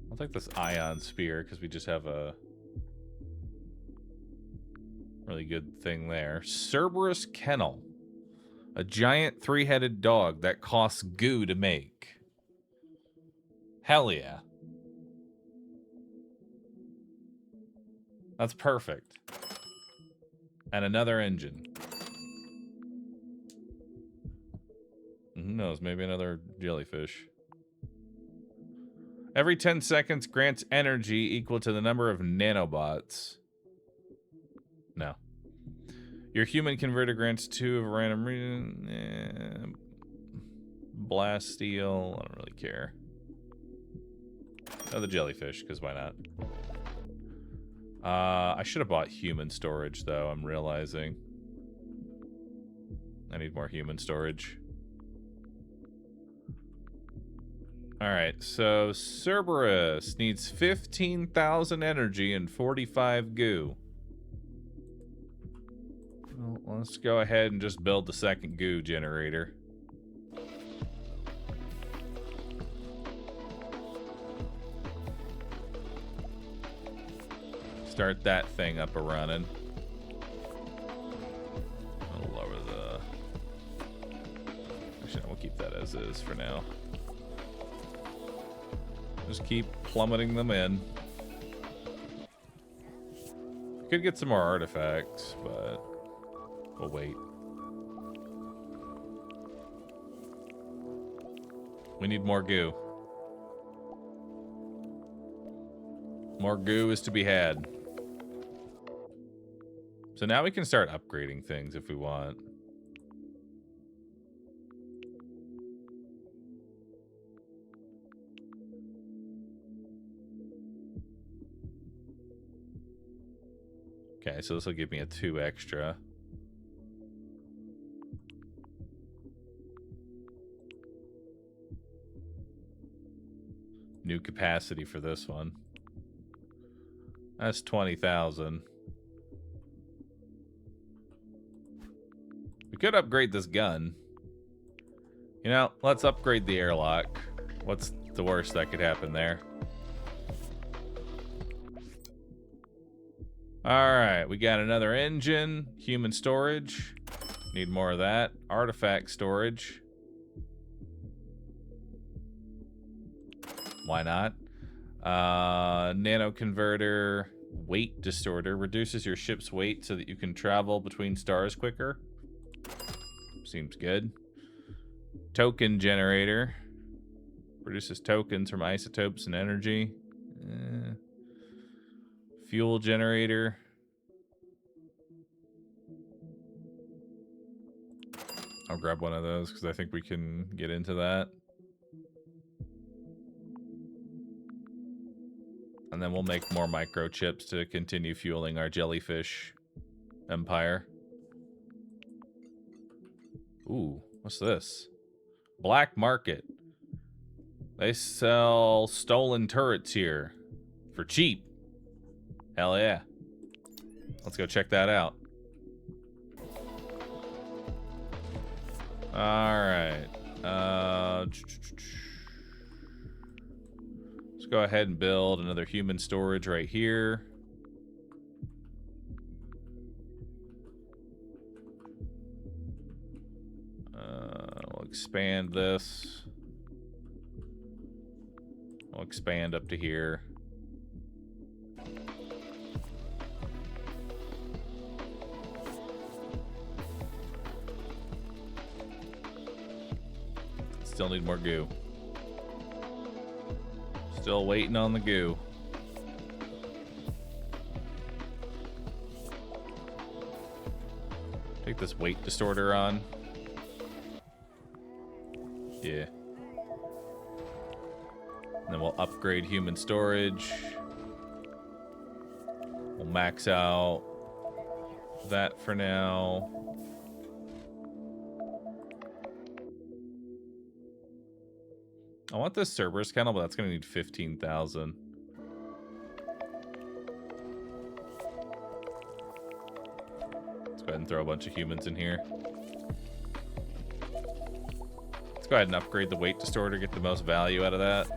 I'll take this ion spear, because we just have a really good thing there. Cerberus Kennel. A giant three-headed dog that costs goo to make. Hell yeah. That's perfect. And another engine. Who knows? Maybe another jellyfish. Every 10 seconds grants energy equal to the number of nanobots. No. Your human converter grants 2 of a random reason. Blast steel. I don't really care. Oh, the jellyfish, because why not? I should have bought human storage, though, I'm realizing. I need more human storage. Alright, so Cerberus needs 15,000 energy and 45 goo. Well, let's go ahead and just build the second goo generator. Start that thing up and running. I'll lower the... Actually, no, we'll keep that as is for now. Just keep plummeting them in. Could get some more artifacts, but we'll wait. We need more goo. More goo is to be had. So now we can start upgrading things if we want. Okay, so this will give me a 2 extra. New capacity for this one. That's 20,000. We could upgrade this gun. You know, let's upgrade the airlock. What's the worst that could happen there? Alright, we got another engine. Human storage. Need more of that. Artifact storage. Why not? Nano converter. Weight distorter. Reduces your ship's weight so that you can travel between stars quicker. Seems good. Token generator. Produces tokens from isotopes and energy. Fuel generator. I'll grab one of those because I think we can get into that. And then we'll make more microchips to continue fueling our jellyfish empire. Ooh, what's this? Black market. They sell stolen turrets here for cheap. Hell yeah. Let's go check that out. Alright. Let's go ahead and build another human storage right here. We'll expand this. We'll expand up to here. Still need more goo. Still waiting on the goo. Take this weight distorter on. Yeah. And then we'll upgrade human storage. We'll max out that for now. I want this Cerberus kennel, but that's going to need 15,000. Let's go ahead and throw a bunch of humans in here. Let's go ahead and upgrade the weight distorter, get the most value out of that.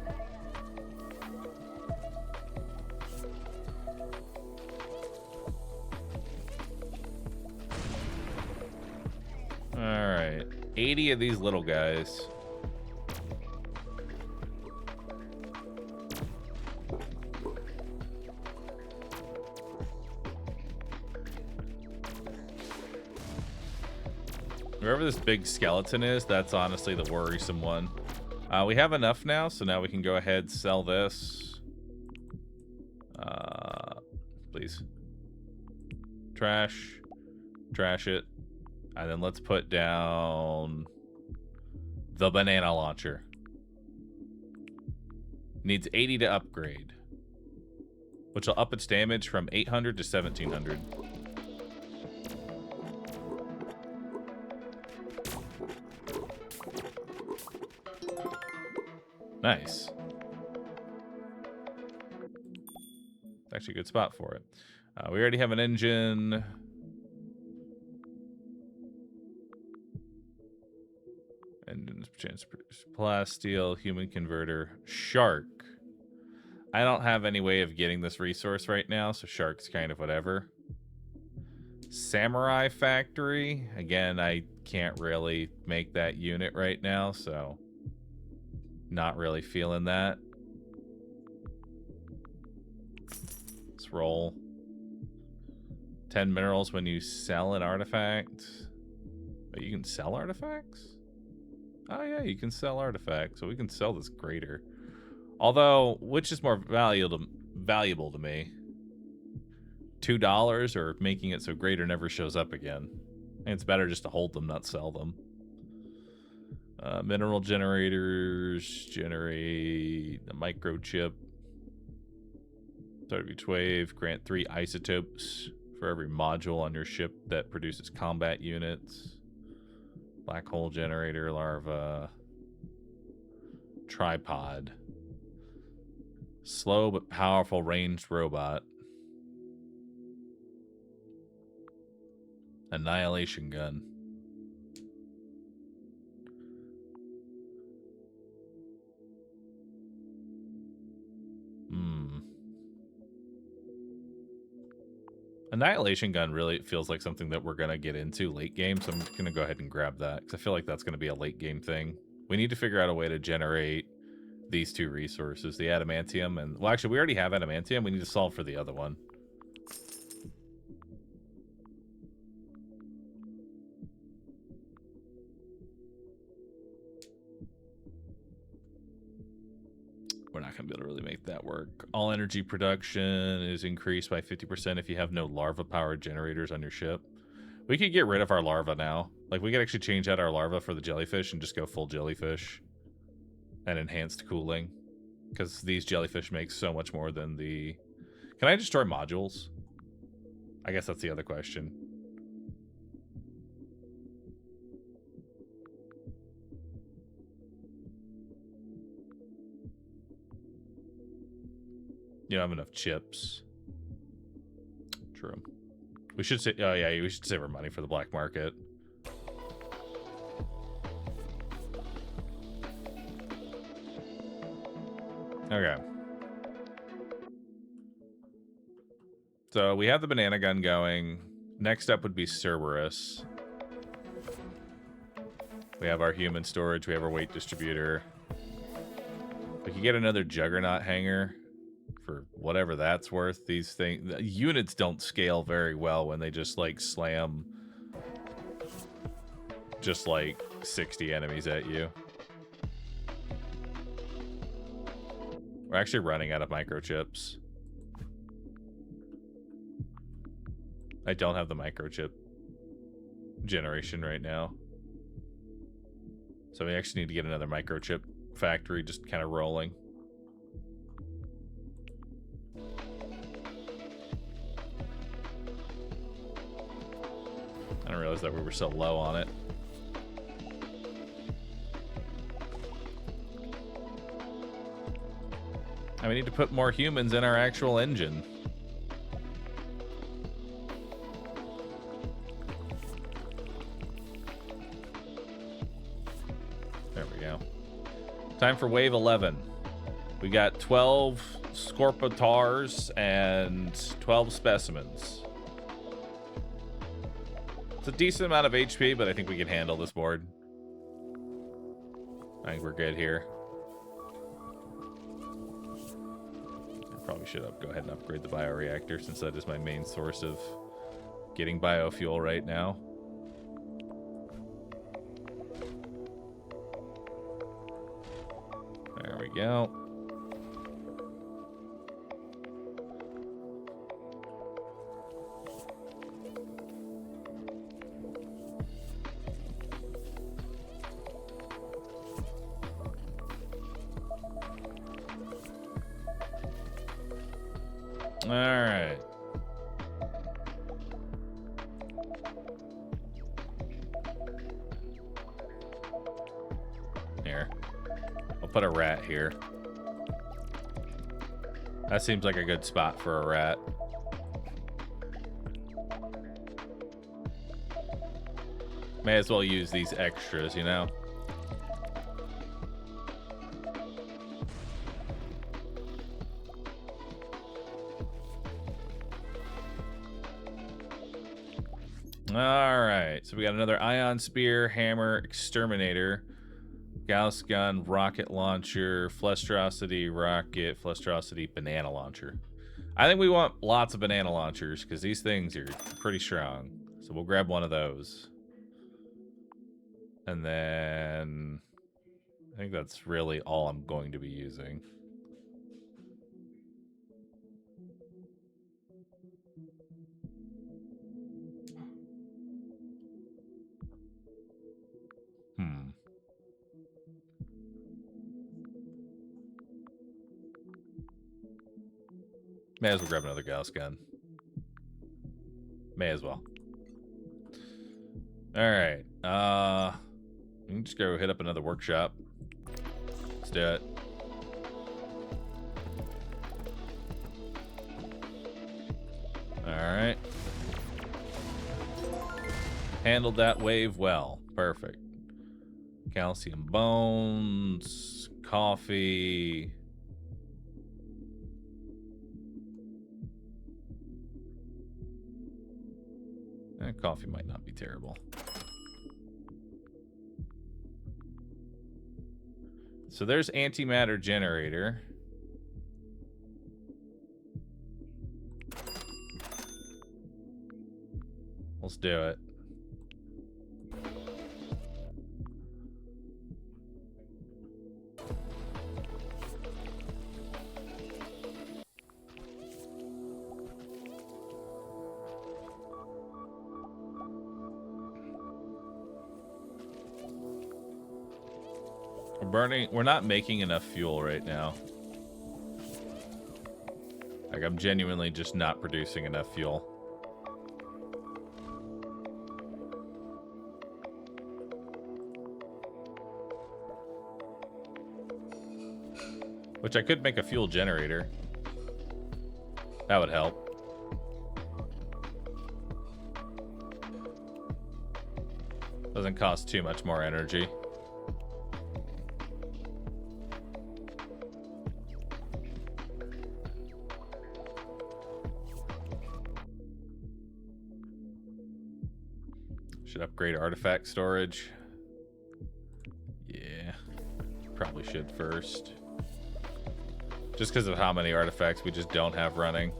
Alright, 80 of these little guys. Wherever this big skeleton is, that's honestly the worrisome one. We have enough now, so now we can go ahead and sell this. Please. Trash. Trash it. And then let's put down the banana launcher. Needs 80 to upgrade, which will up its damage from 800 to 1700. Nice. Actually a good spot for it. We already have an engine. Engines, plasteel, human converter, shark. I don't have any way of getting this resource right now, so shark's kind of whatever. Samurai factory. Again, I can't really make that unit right now, so not really feeling that. Let's roll. 10 minerals when you sell an artifact. But you can sell artifacts? Oh yeah, you can sell artifacts, so we can sell this greater. Although, which is more valuable to me? $2 or making it so greater never shows up again? I think it's better just to hold them, not sell them. Mineral generators generate a microchip. Start of each wave, grant 3 isotopes for every module on your ship that produces combat units. Black hole generator, larva, tripod. Slow but powerful ranged robot. Annihilation gun. Annihilation gun really feels like something that we're going to get into late game, so I'm going to go ahead and grab that, because I feel like that's going to be a late game thing. We need to figure out a way to generate these 2 resources, the adamantium and... Well, actually, we already have adamantium. We need to solve for the other one. We're not going to be able to really make that work. All energy production is increased by 50% if you have no larva-powered generators on your ship. We could get rid of our larva now. Like, we could actually change out our larva for the jellyfish and just go full jellyfish. And enhanced cooling. Because these jellyfish make so much more than the... Can I destroy modules? I guess that's the other question. You don't have enough chips. True. We should say, oh yeah, we should save our money for the black market. Okay. So we have the banana gun going. Next up would be Cerberus. We have our human storage. We have our weight distributor. We could get another juggernaut hanger. For whatever that's worth. These things, units don't scale very well when they just like slam just like 60 enemies at you. We're actually running out of microchips. I don't have the microchip generation right now, so we actually need to get another microchip factory just kind of rolling. realize that we were so low on it. And we need to put more humans in our actual engine. There we go. Time for wave 11. We got 12 Scorpitars and 12 specimens. It's a decent amount of HP, but I think we can handle this board. I think we're good here. I probably should go ahead and upgrade the bioreactor, since that is my main source of getting biofuel right now. There we go. All right. Here. I'll put a rat here. That seems like a good spot for a rat. May as well use these extras, you know? Alright, so we got another Ion Spear, Hammer, Exterminator, Gauss Gun, Rocket Launcher, Flestrosity Rocket, Flestrosity Banana Launcher. I think we want lots of banana launchers, because these things are pretty strong. So we'll grab one of those. And then I think that's really all I'm going to be using. May as well grab another Gauss gun. May as well. Alright. We can just go hit up another workshop. Let's do it. Alright. Handled that wave well. Perfect. Calcium bones. Coffee. Coffee might not be terrible. So there's antimatter generator. Let's do it. We're not making enough fuel right now. Like, I'm genuinely just not producing enough fuel. Which I could make a fuel generator. That would help. Doesn't cost too much more energy. Should upgrade artifact storage. Yeah, probably should first. Just because of how many artifacts we just don't have running.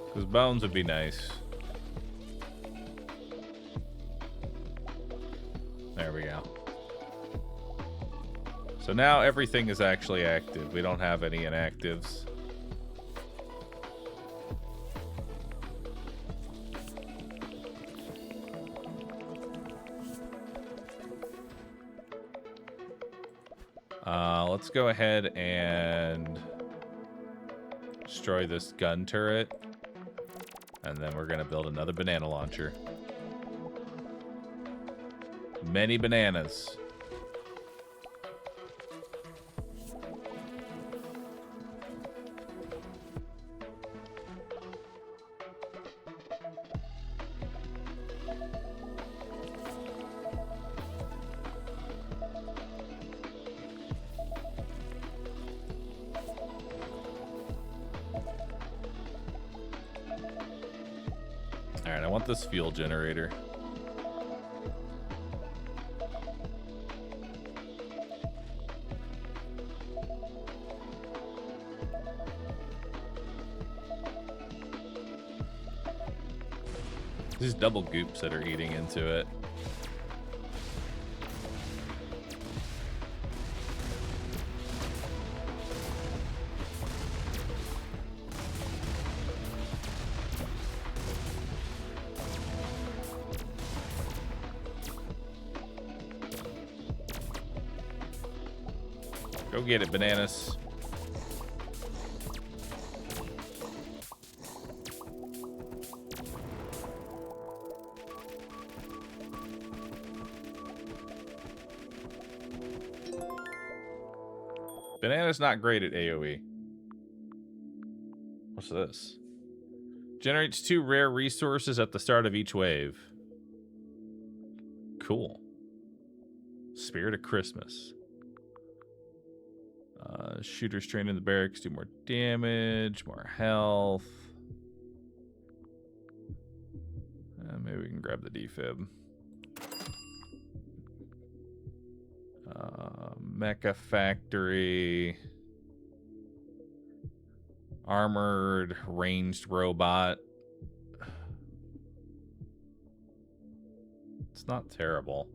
Because bones would be nice. There we go. So now everything is actually active. We don't have any inactives. Let's go ahead and Destroy this gun turret. And then we're going to build another banana launcher. Many bananas. Alright, I want this fuel generator. These double goops that are eating into it. Go get it, bananas. Banana's not great at AoE. What's this? Generates 2 rare resources at the start of each wave. Cool. Spirit of Christmas. Shooters trained in the barracks do more damage, more health. Maybe we can grab the defib. Mecha Factory. Armored ranged robot. It's not terrible.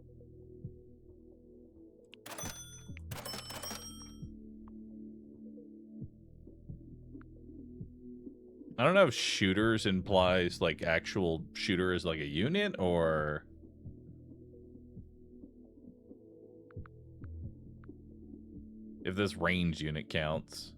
I don't know if shooters implies like actual shooter is like a unit or if this range unit counts.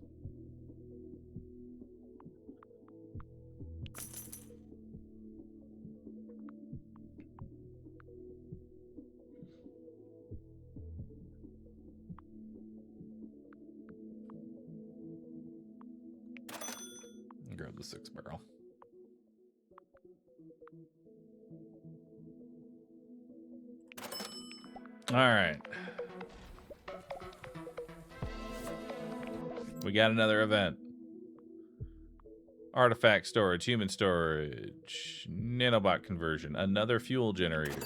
Grab the 6-barrel. All right. We got another event. Artifact storage, human storage, nanobot conversion, another fuel generator.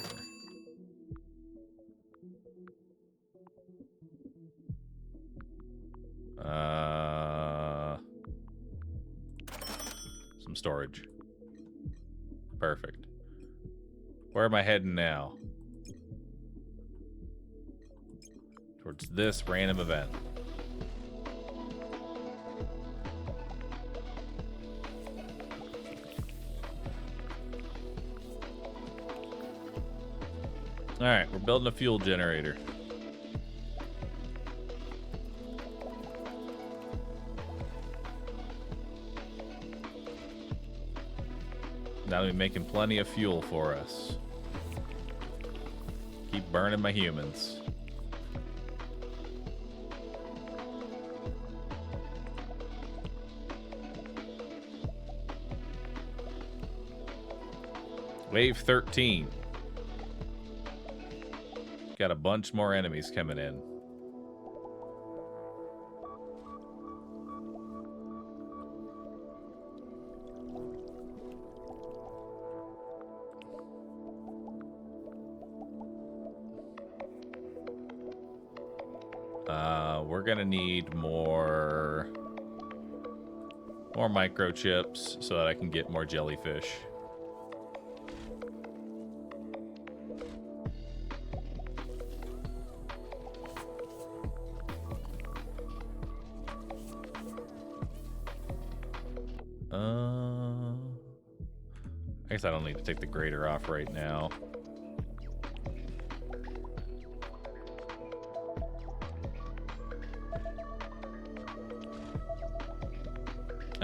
Some storage. Perfect. Where am I heading now? Towards this random event. Alright, we're building a fuel generator. That'll be making plenty of fuel for us. Keep burning my humans. Wave 13. Got a bunch more enemies coming in. We're gonna need more microchips so that I can get more jellyfish. I guess I don't need to take the grater off right now.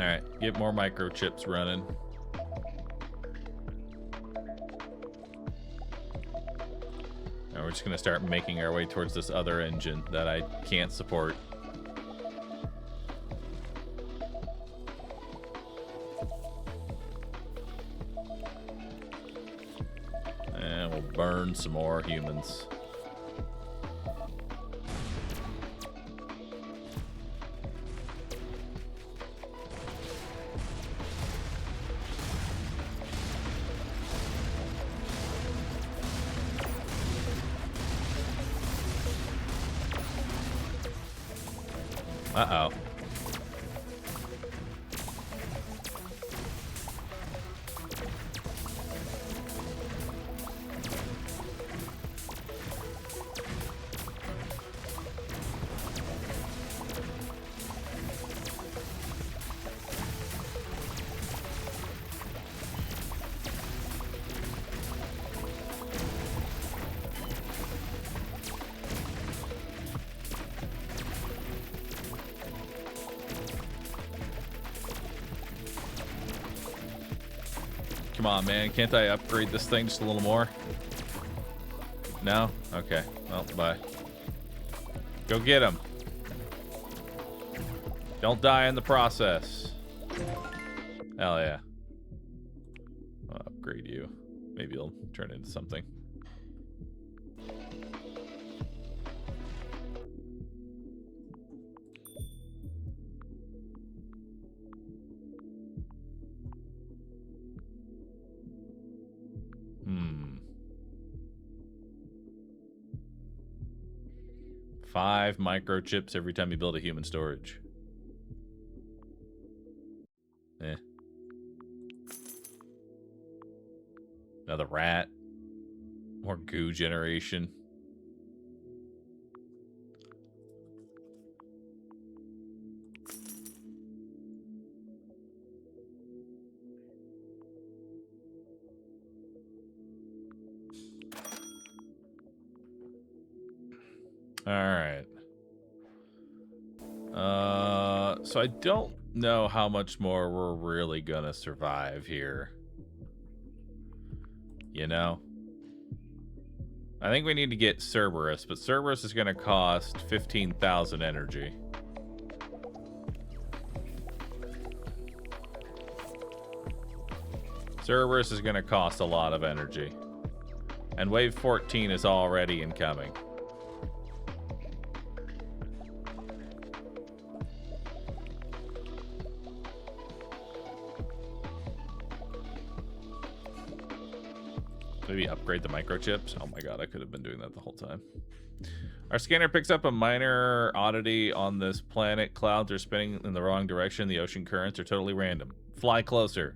Alright, get more microchips running. And we're just going to start making our way towards this other engine that I can't support. And we'll burn some more humans. Uh-oh. Come on, man. Can't I upgrade this thing just a little more? No? Okay. Well, bye. Go get him. Don't die in the process. Hell yeah. I'll upgrade you. Maybe it'll turn into something. Five microchips every time you build a human storage. Eh. Another rat. More goo generation. All right. So I don't know how much more we're really gonna survive here. You know? I think we need to get Cerberus, but Cerberus is gonna cost 15,000 energy. Cerberus is gonna cost a lot of energy. And wave 14 is already incoming. Maybe upgrade the microchips. Oh my god, I could have been doing that the whole time. Our scanner picks up a minor oddity on this planet. Clouds are spinning in the wrong direction. The ocean currents are totally random. Fly closer.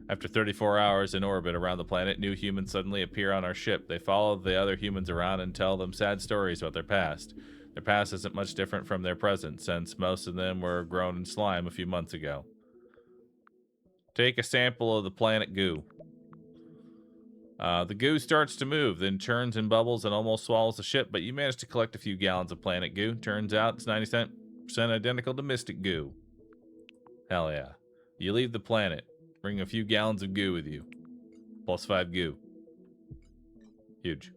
After 34 hours in orbit around the planet, new humans suddenly appear on our ship. They follow the other humans around and tell them sad stories about their past. Their past isn't much different from their present, since most of them were grown in slime a few months ago. Take a sample of the planet goo. The goo starts to move, then turns and bubbles and almost swallows the ship, but you manage to collect a few gallons of planet goo. Turns out it's 90% identical to mystic goo. Hell yeah. You leave the planet. Bring a few gallons of goo with you. +5 goo. Huge.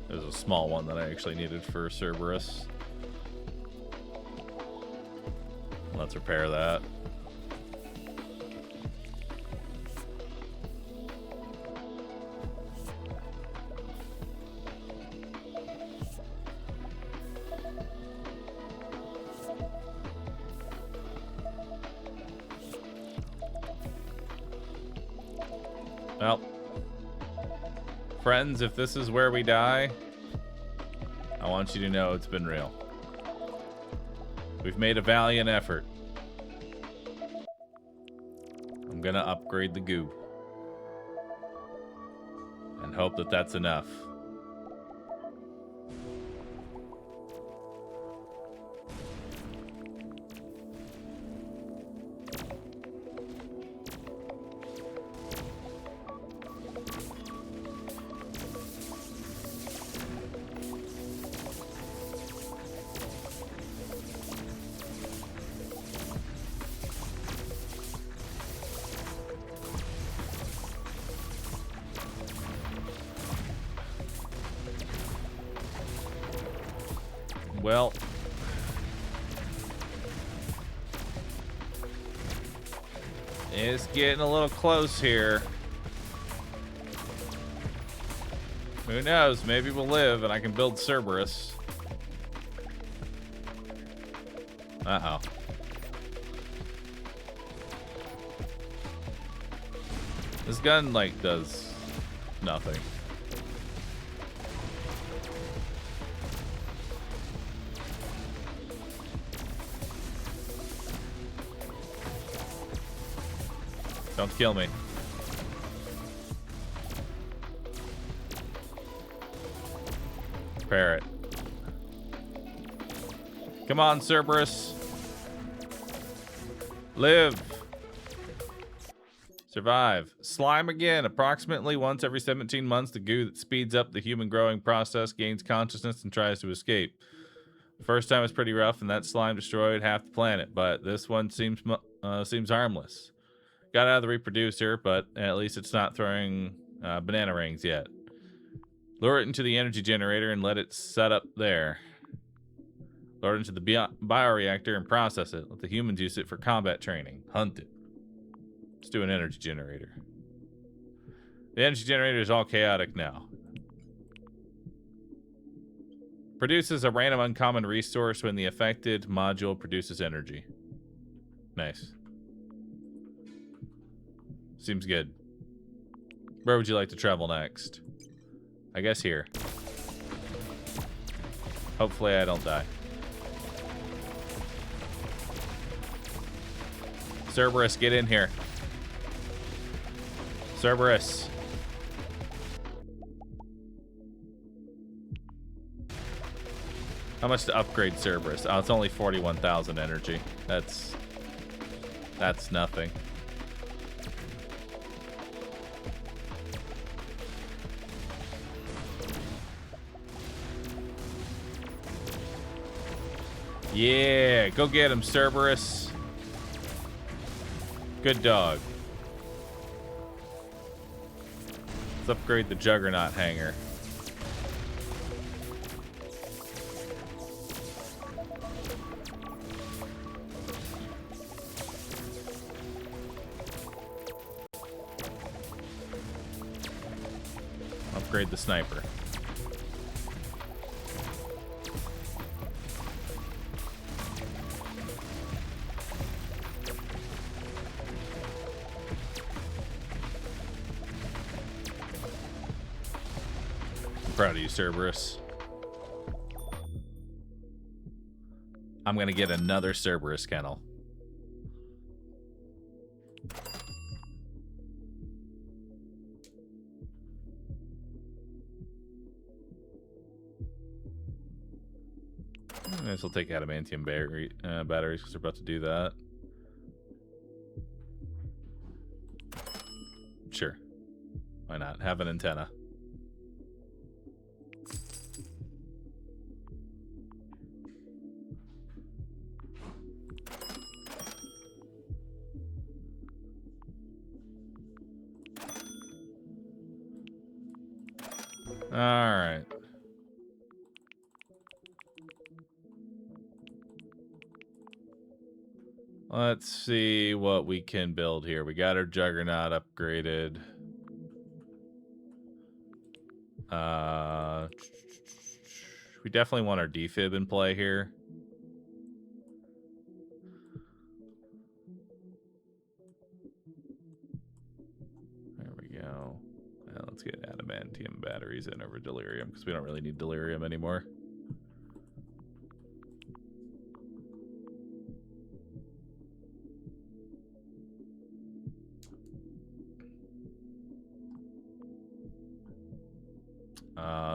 There's a small one that I actually needed for Cerberus. Let's repair that. Well, friends, if this is where we die, I want you to know it's been real. We've made a valiant effort. I'm gonna upgrade the goo. And hope that that's enough. Well, it's getting a little close here. Who knows? Maybe we'll live and I can build Cerberus. Uh-oh. This gun, like, does nothing. Don't kill me. Parrot. Come on, Cerberus. Live. Survive. Slime again. Approximately once every 17 months, the goo that speeds up the human growing process gains consciousness and tries to escape. The first time was pretty rough, and that slime destroyed half the planet, but this one seems harmless. Got out of the reproducer, but at least it's not throwing banana rings yet. Lure it into the energy generator and let it set up there. Lure it into the bioreactor and process it. Let the humans use it for combat training. Hunt it. Let's do an energy generator. The energy generator is all chaotic now. Produces a random uncommon resource when the affected module produces energy. Nice. Seems good. Where would you like to travel next? I guess here. Hopefully I don't die. Cerberus, get in here. Cerberus. How much to upgrade Cerberus? Oh, it's only 41,000 energy. That's nothing. Yeah, go get him, Cerberus. Good dog. Let's upgrade the Juggernaut hangar. Upgrade the sniper. Proud of you, Cerberus. I'm gonna get another Cerberus kennel. This will take adamantium batteries because we're about to do that. Sure. Why not? Have an antenna. All right. Let's see what we can build here. We got our Juggernaut upgraded. We definitely want our defib in play here. There we go. Now let's get adamantium batteries in over delirium because we don't really need delirium anymore.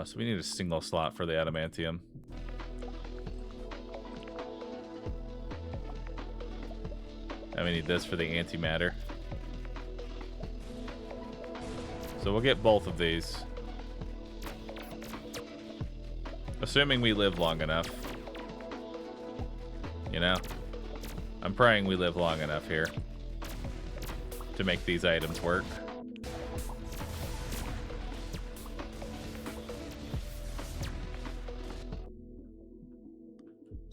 So we need a single slot for the adamantium. And we need this for the antimatter. So we'll get both of these. Assuming we live long enough. You know? I'm praying we live long enough here to make these items work.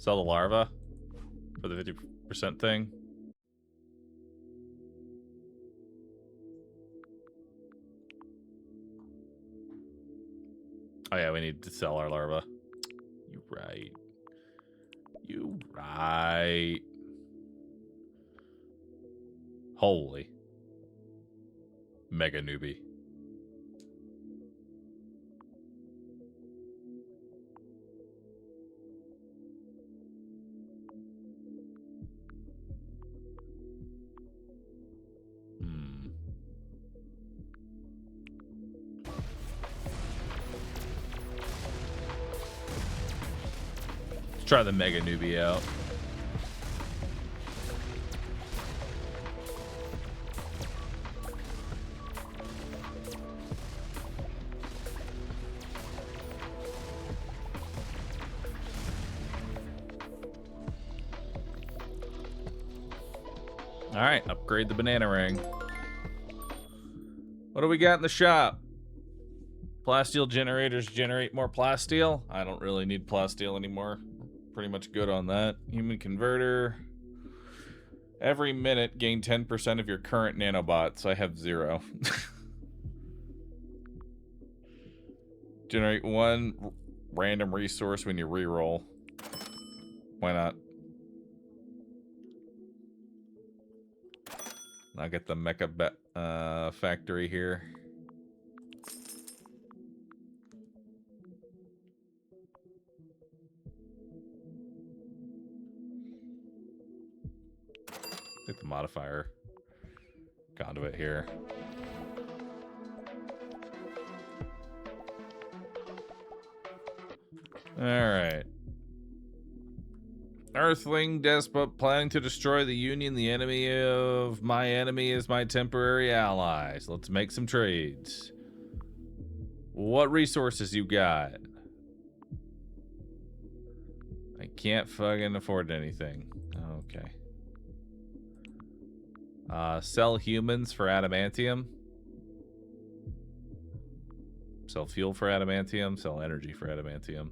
Sell the larva for the 50% thing. Oh yeah, we need to sell our larva. You right. You right. Holy. Mega newbie. Let's try the mega newbie out. All right, upgrade the banana ring. What do we got in the shop? Plasteel generators generate more plasteel. I don't really need plasteel anymore. Pretty much good on that. Human converter. Every minute, gain 10% of your current nanobots. I have 0. Generate 1 random resource when you reroll. Why not? I'll get the mecha factory here. Get the modifier conduit here. All right. Earthling despot planning to destroy the Union. The enemy of my enemy is my temporary allies. Let's make some trades. What resources you got? I can't fucking afford anything. Okay. Sell humans for adamantium. Sell fuel for adamantium. Sell energy for adamantium.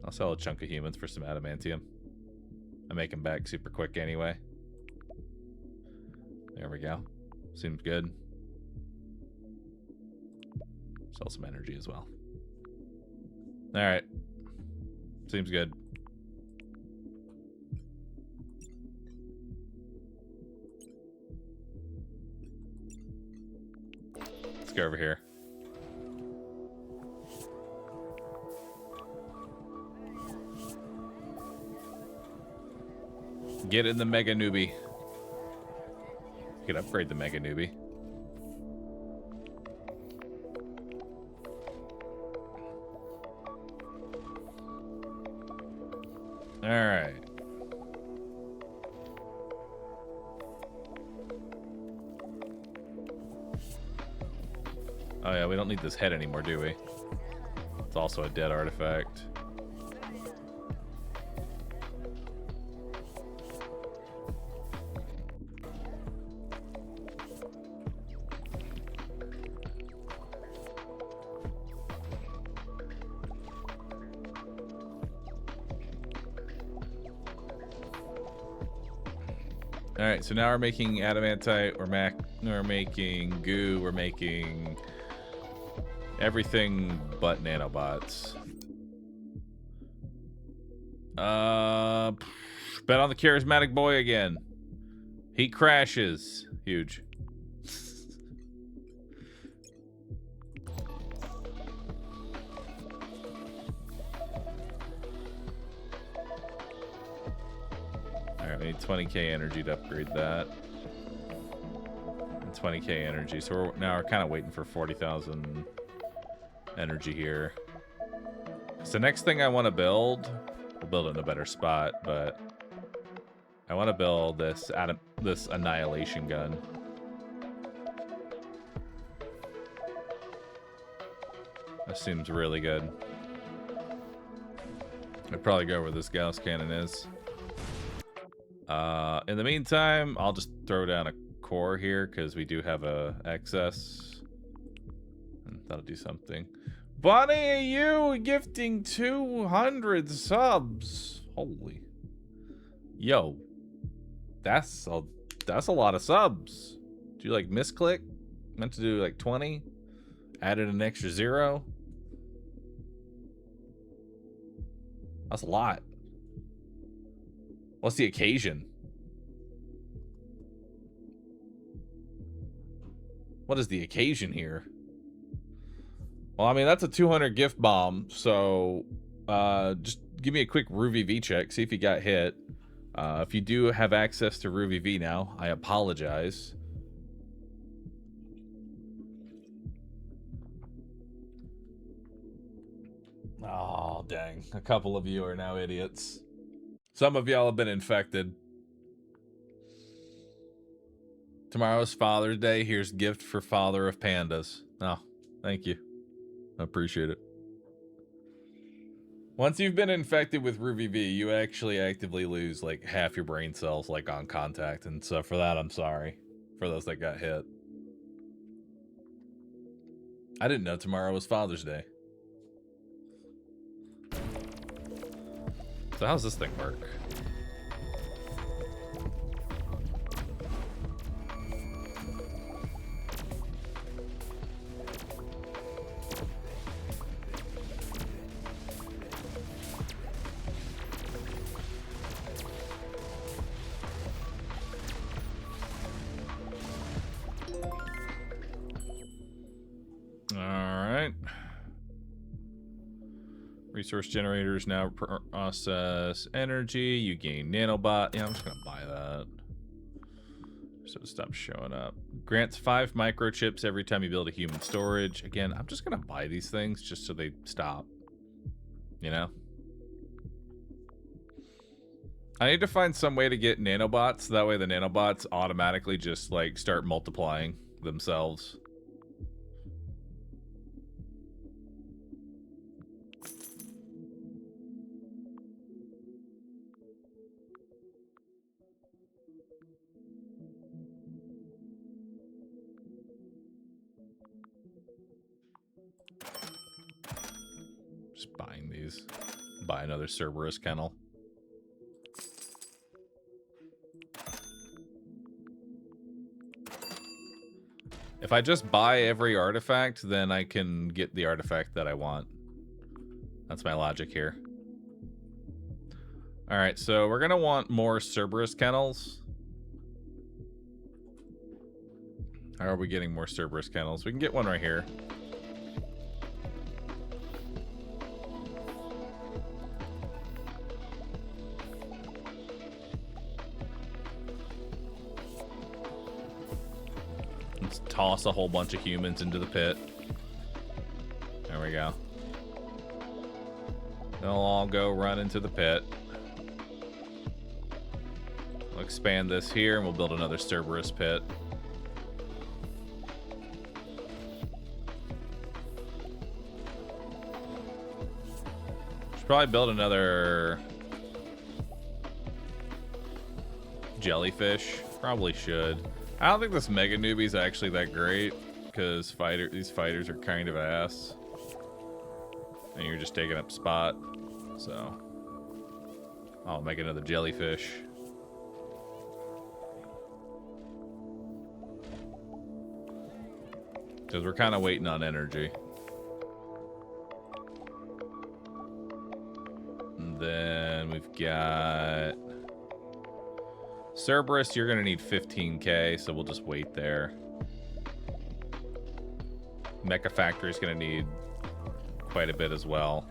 I'll sell a chunk of humans for some adamantium. I make them back super quick anyway. There we go. Seems good. Sell some energy as well. Alright. Seems good. Let's go over here. Get in the mega newbie. You can upgrade the mega newbie. All right. Oh yeah, we don't need this head anymore, do we? It's also a dead artifact. Alright, so now we're making adamantite, we're making goo, we're making everything but nanobots. Bet on the charismatic boy again. He crashes. Huge. Alright, we need 20k energy to upgrade that. And 20k energy. So we're kind of waiting for 40,000 energy here. So the next thing I want to build, we'll build it in a better spot, but I want to build this annihilation gun. That seems really good. I'd probably go where this Gauss cannon is. In the meantime, I'll just throw down a core here because we do have a excess. And that'll do something. Bunny, you gifting 200 subs. Holy. Yo. That's a lot of subs. Do you like misclick? Meant to do like 20? Added an extra 0? That's a lot. What's the occasion? What is the occasion here? Well, I mean, that's a 200 gift bomb, so just give me a quick RooVV check, see if you got hit. If you do have access to RooVV now, I apologize. Oh, dang. A couple of you are now idiots. Some of y'all have been infected. Tomorrow's Father's Day. Here's gift for father of pandas. Oh, thank you. I appreciate it. Once you've been infected with RooVV, you actually actively lose like half your brain cells like on contact. And so for that, I'm sorry for those that got hit. I didn't know tomorrow was Father's Day. So how's this thing work? Alright. Resource generators now process energy. You gain nanobot. Yeah, I'm just gonna buy that. So it stops showing up. Grants 5 microchips every time you build a human storage. Again, I'm just gonna buy these things just so they stop. You know? I need to find some way to get nanobots. So that way the nanobots automatically just like start multiplying themselves. Just buying these. Buy another Cerberus kennel. If I just buy every artifact, then I can get the artifact that I want. That's my logic here. Alright, so we're gonna want more Cerberus kennels. How are we getting more Cerberus kennels? We can get one right here. Let's toss a whole bunch of humans into the pit. There we go. They'll all go run into the pit. We'll expand this here and we'll build another Cerberus pit. Should probably build another jellyfish. Probably should. I don't think this Mega Newbie is actually that great because these fighters are kind of ass. And you're just taking up spot. So I'll make another jellyfish. Because we're kind of waiting on energy. And then we've got Cerberus, you're going to need 15k, so we'll just wait there. Mecha Factory is going to need quite a bit as well.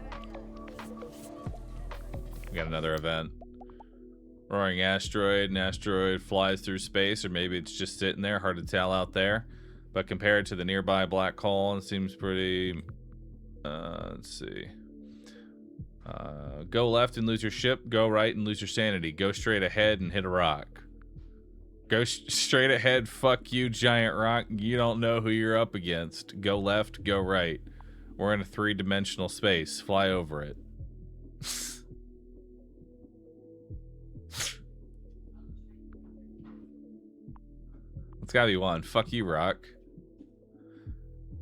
We got another event. Roaring asteroid. An asteroid flies through space, or maybe it's just sitting there. Hard to tell out there. But compared to the nearby black hole, it seems pretty... let's see. Go left and lose your ship. Go right and lose your sanity. Go straight ahead and hit a rock. Go straight ahead. Fuck you, giant rock. You don't know who you're up against. Go left. Go right. We're in a 3-dimensional space. Fly over it. It's gotta be one. Fuck you, rock.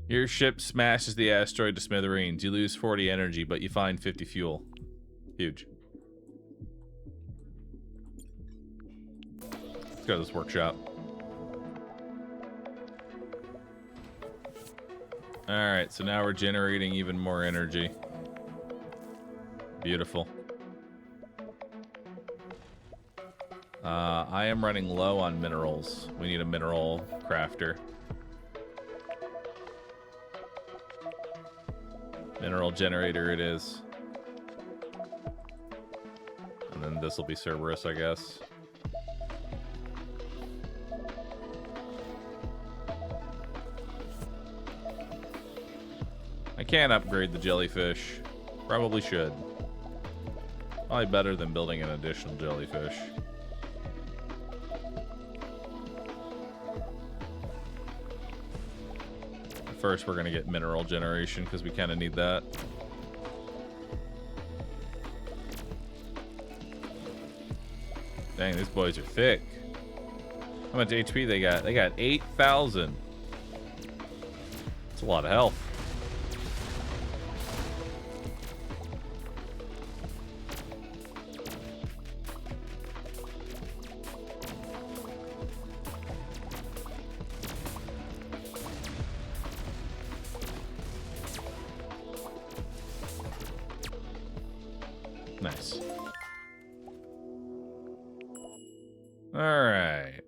Your ship smashes the asteroid to smithereens. You lose 40 energy, but you find 50 fuel. Huge. Let's go to this workshop. Alright, so now we're generating even more energy. Beautiful. I am running low on minerals. We need a mineral crafter. Mineral generator it is. And then this will be Cerberus, I guess. I can't upgrade the jellyfish. Probably should. Probably better than building an additional jellyfish. First, we're going to get mineral generation because we kind of need that. Dang, these boys are thick. How much HP they got? They got 8,000. That's a lot of health. Nice. Alright.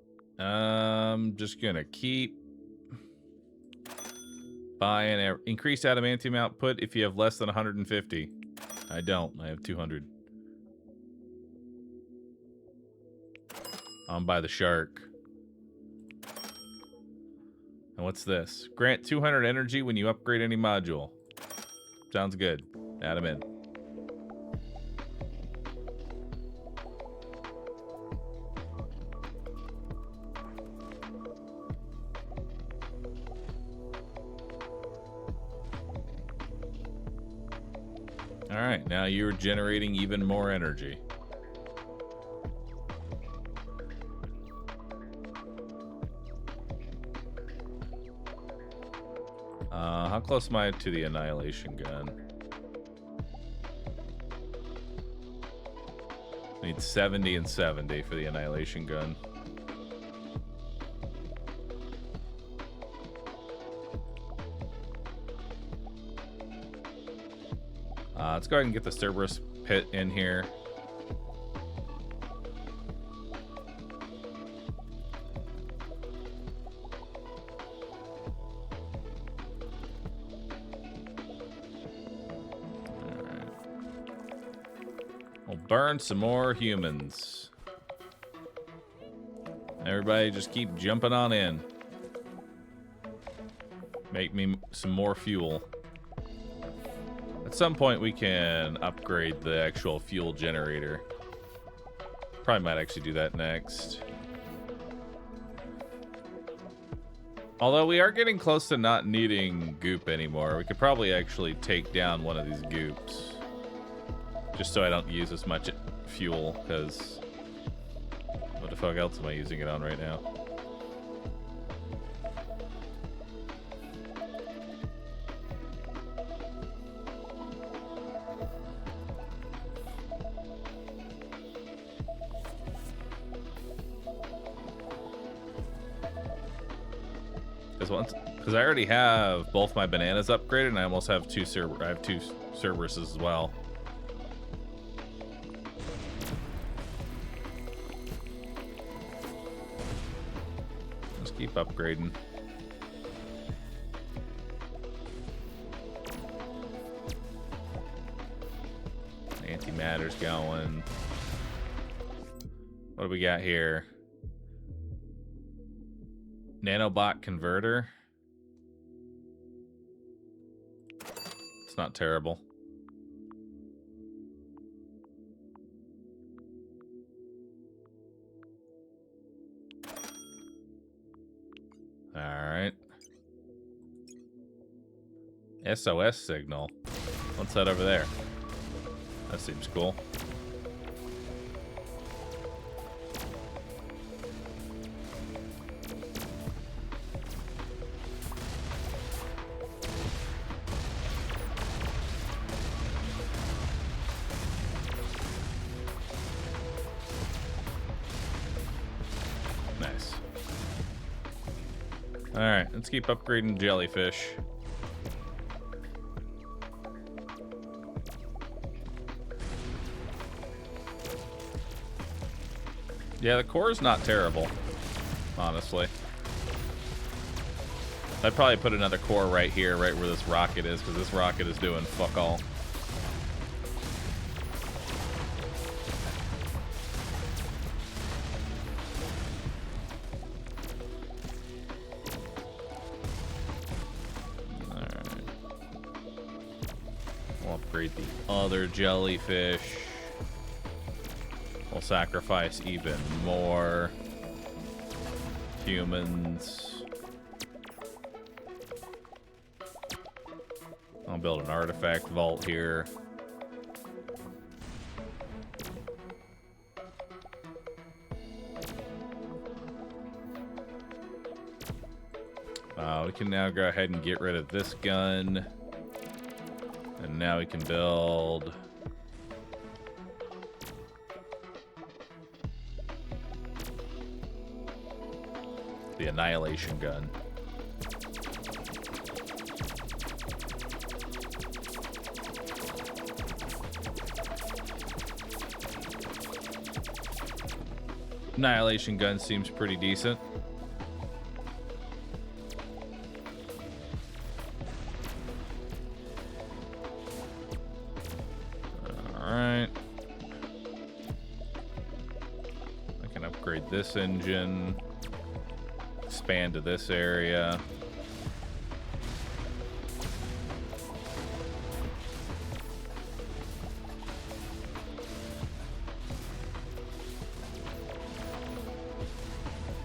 Just gonna keep buying increased adamantium output if you have less than 150. I don't. I have 200. I'm by the shark. And what's this? Grant 200 energy when you upgrade any module. Sounds good. Add them in. Alright, now you're generating even more energy. How close am I to the annihilation gun? I need 70 and 70 for the annihilation gun. Let's go ahead and get the Cerberus pit in here. Alright. We'll burn some more humans. Everybody just keep jumping on in. Make me some more fuel. At some point we can upgrade the actual fuel generator. Probably might actually do that next. Although we are getting close to not needing goop anymore. We could probably actually take down one of these goops. Just so I don't use as much fuel, because what the fuck else am I using it on right now? Because I already have both my bananas upgraded, and I almost have two Cerberuses as well. Just keep upgrading. Antimatter's going. What do we got here? Nanobot converter. It's not terrible. All right. SOS signal. What's that over there? That seems cool. Alright, let's keep upgrading jellyfish. Yeah, the core is not terrible, honestly. I'd probably put another core right here, right where this rocket is, because this rocket is doing fuck all. Alright. We'll upgrade the other jellyfish. We'll sacrifice even more humans. I'll build an artifact vault here. We can now go ahead and get rid of this gun. And now we can build the annihilation gun. Annihilation gun seems pretty decent. Alright. I can upgrade this engine. Expand to this area.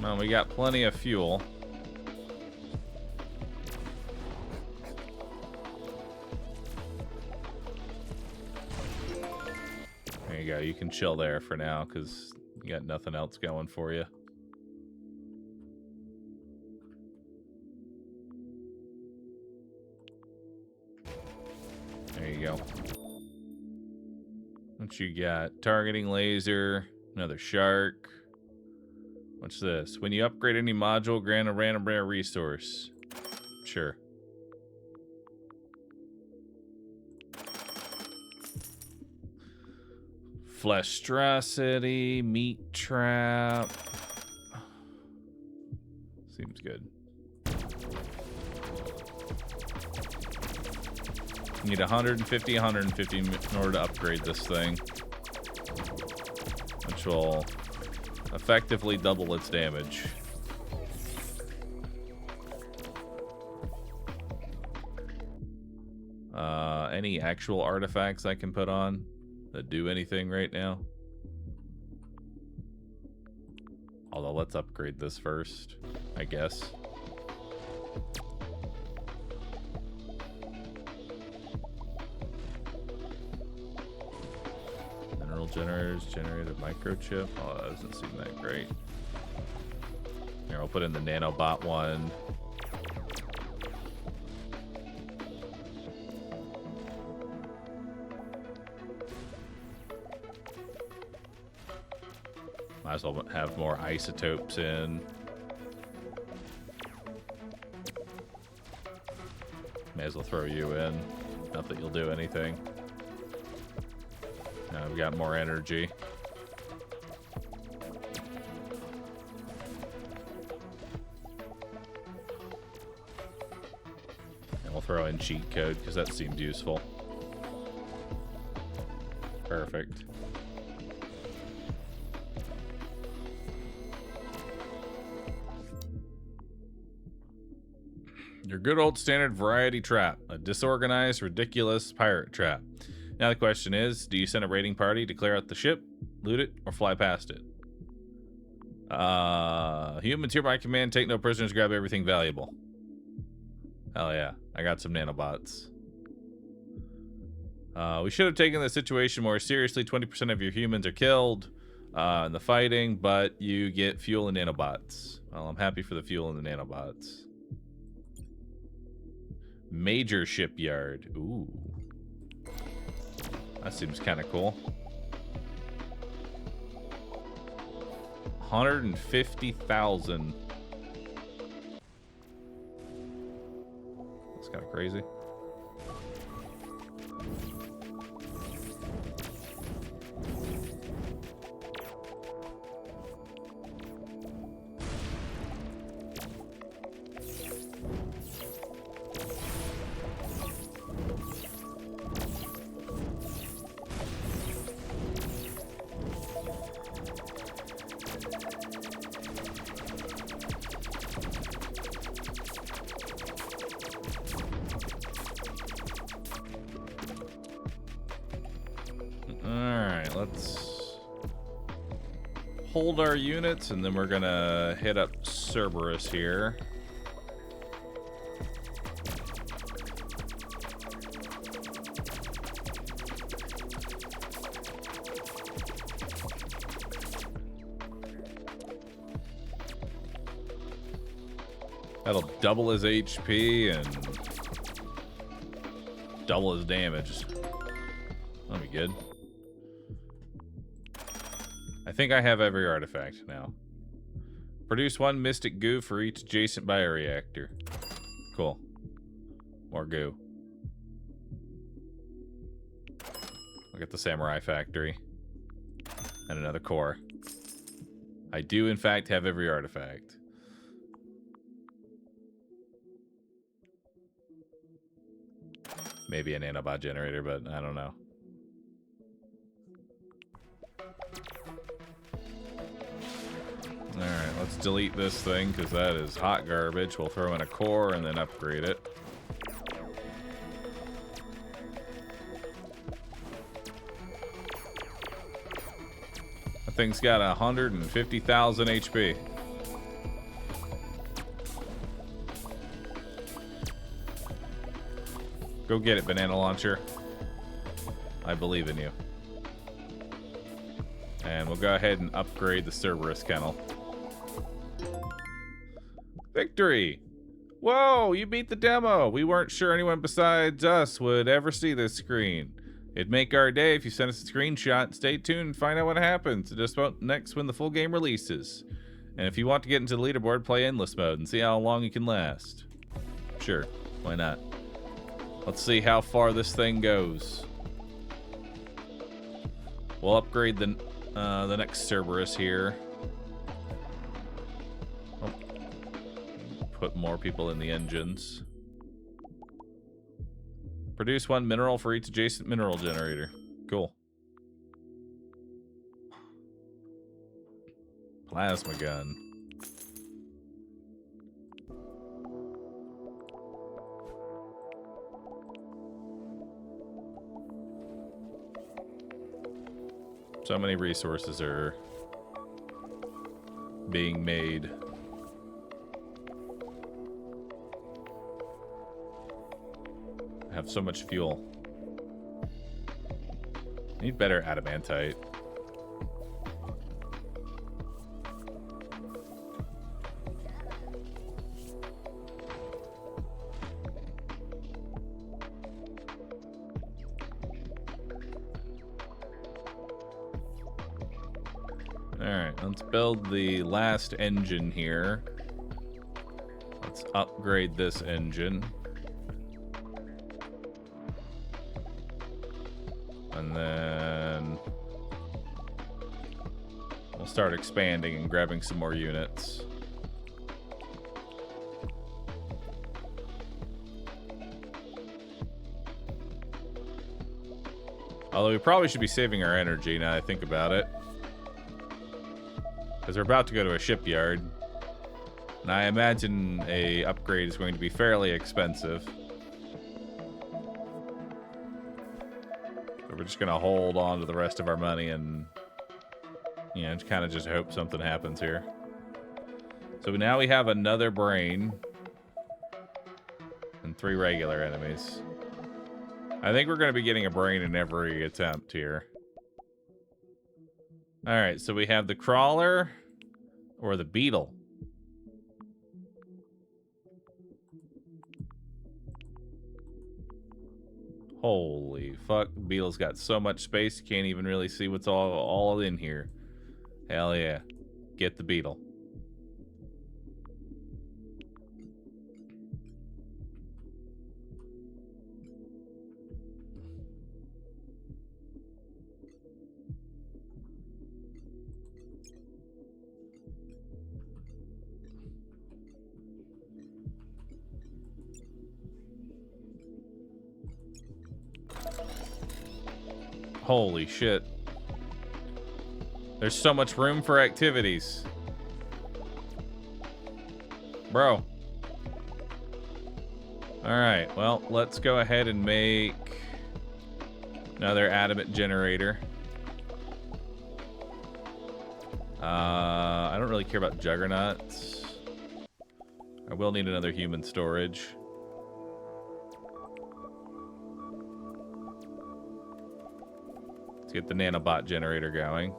Well, we got plenty of fuel. There you go. You can chill there for now because you got nothing else going for you. There you go. What you got? Targeting laser, another shark. What's this? When you upgrade any module, grant a random rare resource. Sure. Flestrosity, meat trap. Seems good. You need 150 in order to upgrade this thing, which will effectively double its damage. Any actual artifacts I can put on that do anything right now? Although, let's upgrade this first, I guess. Mineral generators, generated microchip. Oh, that doesn't seem that great. Here, I'll put in the nanobot one. Might as well have more isotopes in. May as well throw you in. Not that you'll do anything. Now we've got more energy. And we'll throw in cheat code because that seemed useful. Perfect. Your good old standard variety trap. A disorganized, ridiculous pirate trap. Now the question is, do you send a raiding party to clear out the ship, loot it, or fly past it? Humans hereby command, take no prisoners, grab everything valuable. Hell yeah. I got some nanobots. We should have taken the situation more seriously. 20% of your humans are killed in the fighting, but you get fuel and nanobots. Well, I'm happy for the fuel and the nanobots. Major shipyard. Ooh. That seems kind of cool. 150,000. kind of crazy. Let's hold our units, and then we're gonna hit up Cerberus here. That'll double his HP and double his damage. That'll be good. I think I have every artifact now. Produce 1 mystic goo for each adjacent bioreactor. Cool. More goo. Look at the samurai factory. And another core. I do, in fact, have every artifact. Maybe a nanobot generator, but I don't know. Alright, let's delete this thing, because that is hot garbage. We'll throw in a core and then upgrade it. That thing's got 150,000 HP. Go get it, banana launcher. I believe in you. And we'll go ahead and upgrade the Cerberus kennel. Victory! Whoa, you beat the demo! We weren't sure anyone besides us would ever see this screen. It'd make our day if you sent us a screenshot. Stay tuned and find out what happens. Just vote next when the full game releases. And if you want to get into the leaderboard, play endless mode and see how long you can last. Sure, why not? Let's see how far this thing goes. We'll upgrade the next Cerberus here. Oh. Put more people in the engines. Produce 1 mineral for each adjacent mineral generator. Cool. Plasma gun. So many resources are being made. I have so much fuel. Need better adamantite. Alright, let's build the last engine here. Let's upgrade this engine. And then we'll start expanding and grabbing some more units. Although we probably should be saving our energy now that I think about it. Because we're about to go to a shipyard. And I imagine a upgrade is going to be fairly expensive. So we're just going to hold on to the rest of our money and, you know, kind of just hope something happens here. So now we have another brain. And 3 regular enemies. I think we're going to be getting a brain in every attempt here. Alright, so we have the crawler or the beetle. Holy fuck, the beetle's got so much space you can't even really see what's all in here. Hell yeah. Get the beetle. Holy shit. There's so much room for activities. Bro. Alright, well, let's go ahead and make another adamant generator. I don't really care about juggernauts. I will need another human storage. Let's get the nanobot generator going.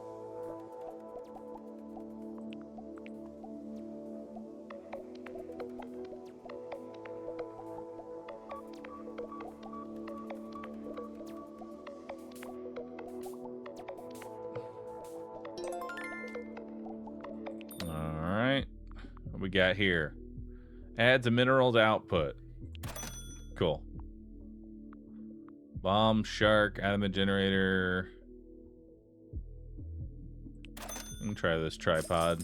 We got here. Adds a mineral to output. Cool. Bomb, shark, adamant generator. Let me try this tripod.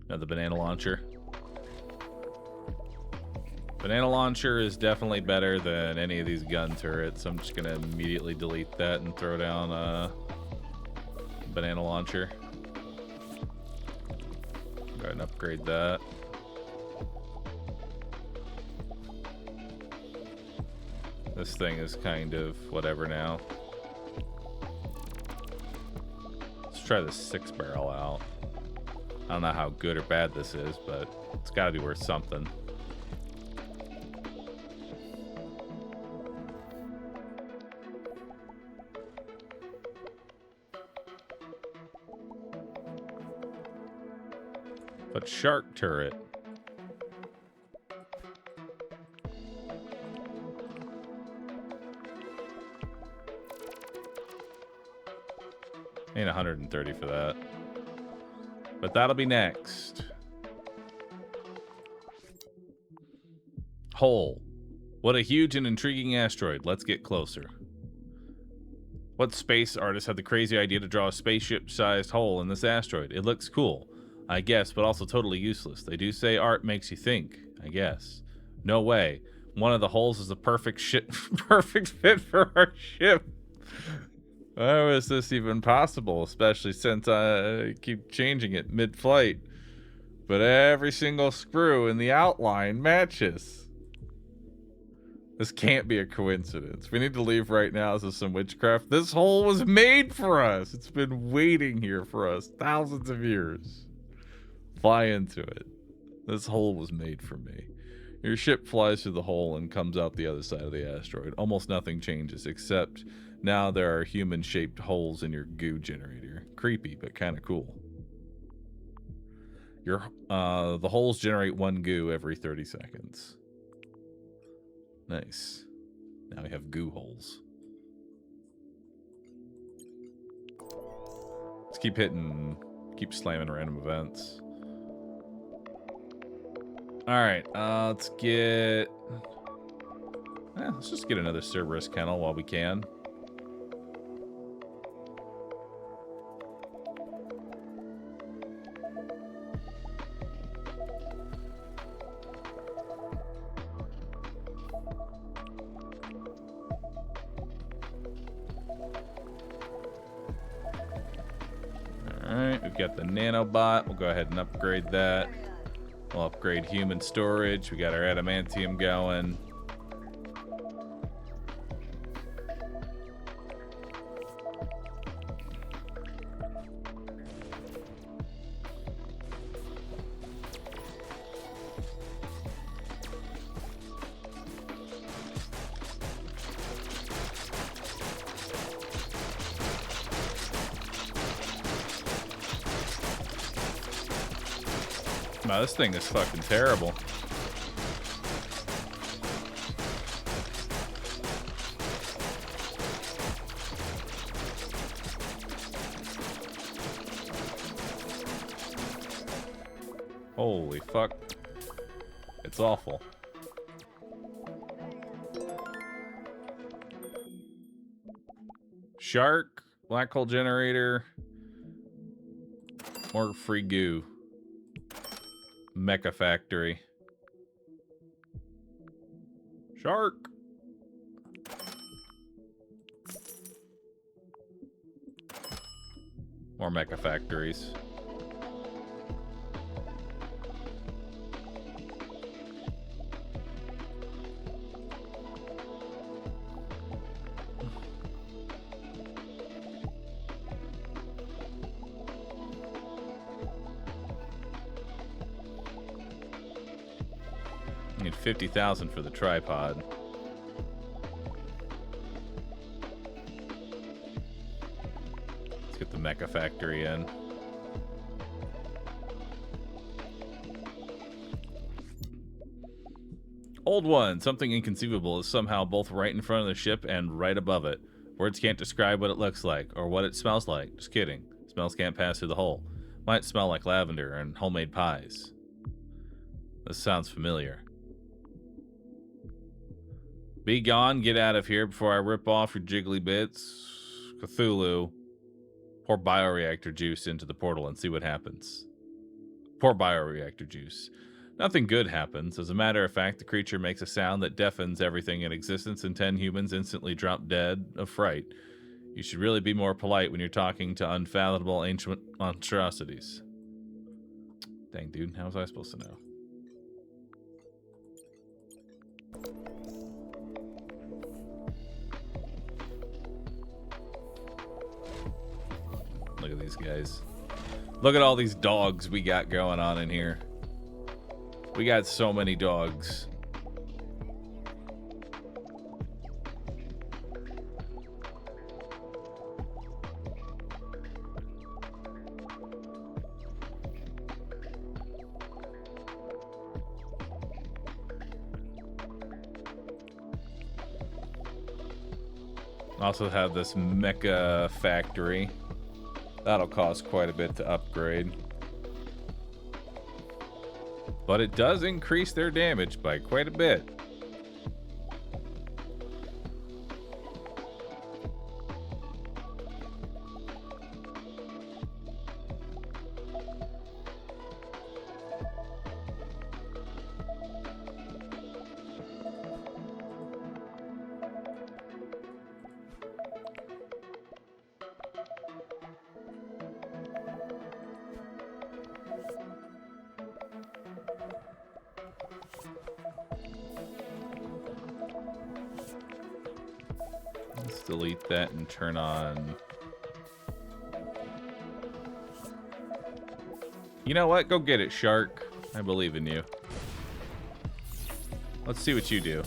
Another banana launcher. Banana launcher is definitely better than any of these gun turrets. I'm just gonna immediately delete that and throw down a banana launcher. Go ahead and upgrade that. This thing is kind of whatever now. Let's try the 6-barrel out. I don't know how good or bad this is, but it's gotta be worth something. But shark turret. Ain't 130 for that. But that'll be next. Hole. What a huge and intriguing asteroid. Let's get closer. What space artists had the crazy idea to draw a spaceship-sized hole in this asteroid? It looks cool, I guess, but also totally useless. They do say art makes you think, I guess. No way. One of the holes is a perfect fit for our ship. How is this even possible? Especially since I keep changing it mid-flight. But every single screw in the outline matches. This can't be a coincidence. We need to leave right now. This is some witchcraft. This hole was made for us. It's been waiting here for us thousands of years. Fly into it. This hole was made for me. Your ship flies through the hole and comes out the other side of the asteroid. Almost nothing changes, except now there are human-shaped holes in your goo generator. Creepy, but kind of cool. The holes generate 1 goo every 30 seconds. Nice. Now we have goo holes. Let's keep slamming random events. Alright, let's just get another Cerberus kennel while we can. Alright, we've got the nanobot. We'll go ahead and upgrade that. We'll upgrade human storage. We got our adamantium going. Wow, this thing is fucking terrible. Holy fuck. It's awful. Shark, black hole generator, more free goo. mecha factory. Shark. More mecha factories. Need 50,000 for the tripod. Let's get the mecha factory in. Old one. Something inconceivable is somehow both right in front of the ship and right above it. Words can't describe what it looks like or what it smells like. Just kidding. Smells can't pass through the hole. Might smell like lavender and homemade pies. This sounds familiar. Be gone, get out of here before I rip off your jiggly bits. Cthulhu. Pour bioreactor juice into the portal and see what happens. Pour bioreactor juice. Nothing good happens. As a matter of fact, the creature makes a sound that deafens everything in existence, and 10 humans instantly drop dead of fright. You should really be more polite when you're talking to unfathomable ancient monstrosities. Dang, dude, how was I supposed to know? Look at these guys. Look at all these dogs we got going on in here. We got so many dogs. Also have this mecha factory. That'll cost quite a bit to upgrade. But it does increase their damage by quite a bit. Delete that and turn on. You know what? Go get it, Shark. I believe in you. Let's see what you do.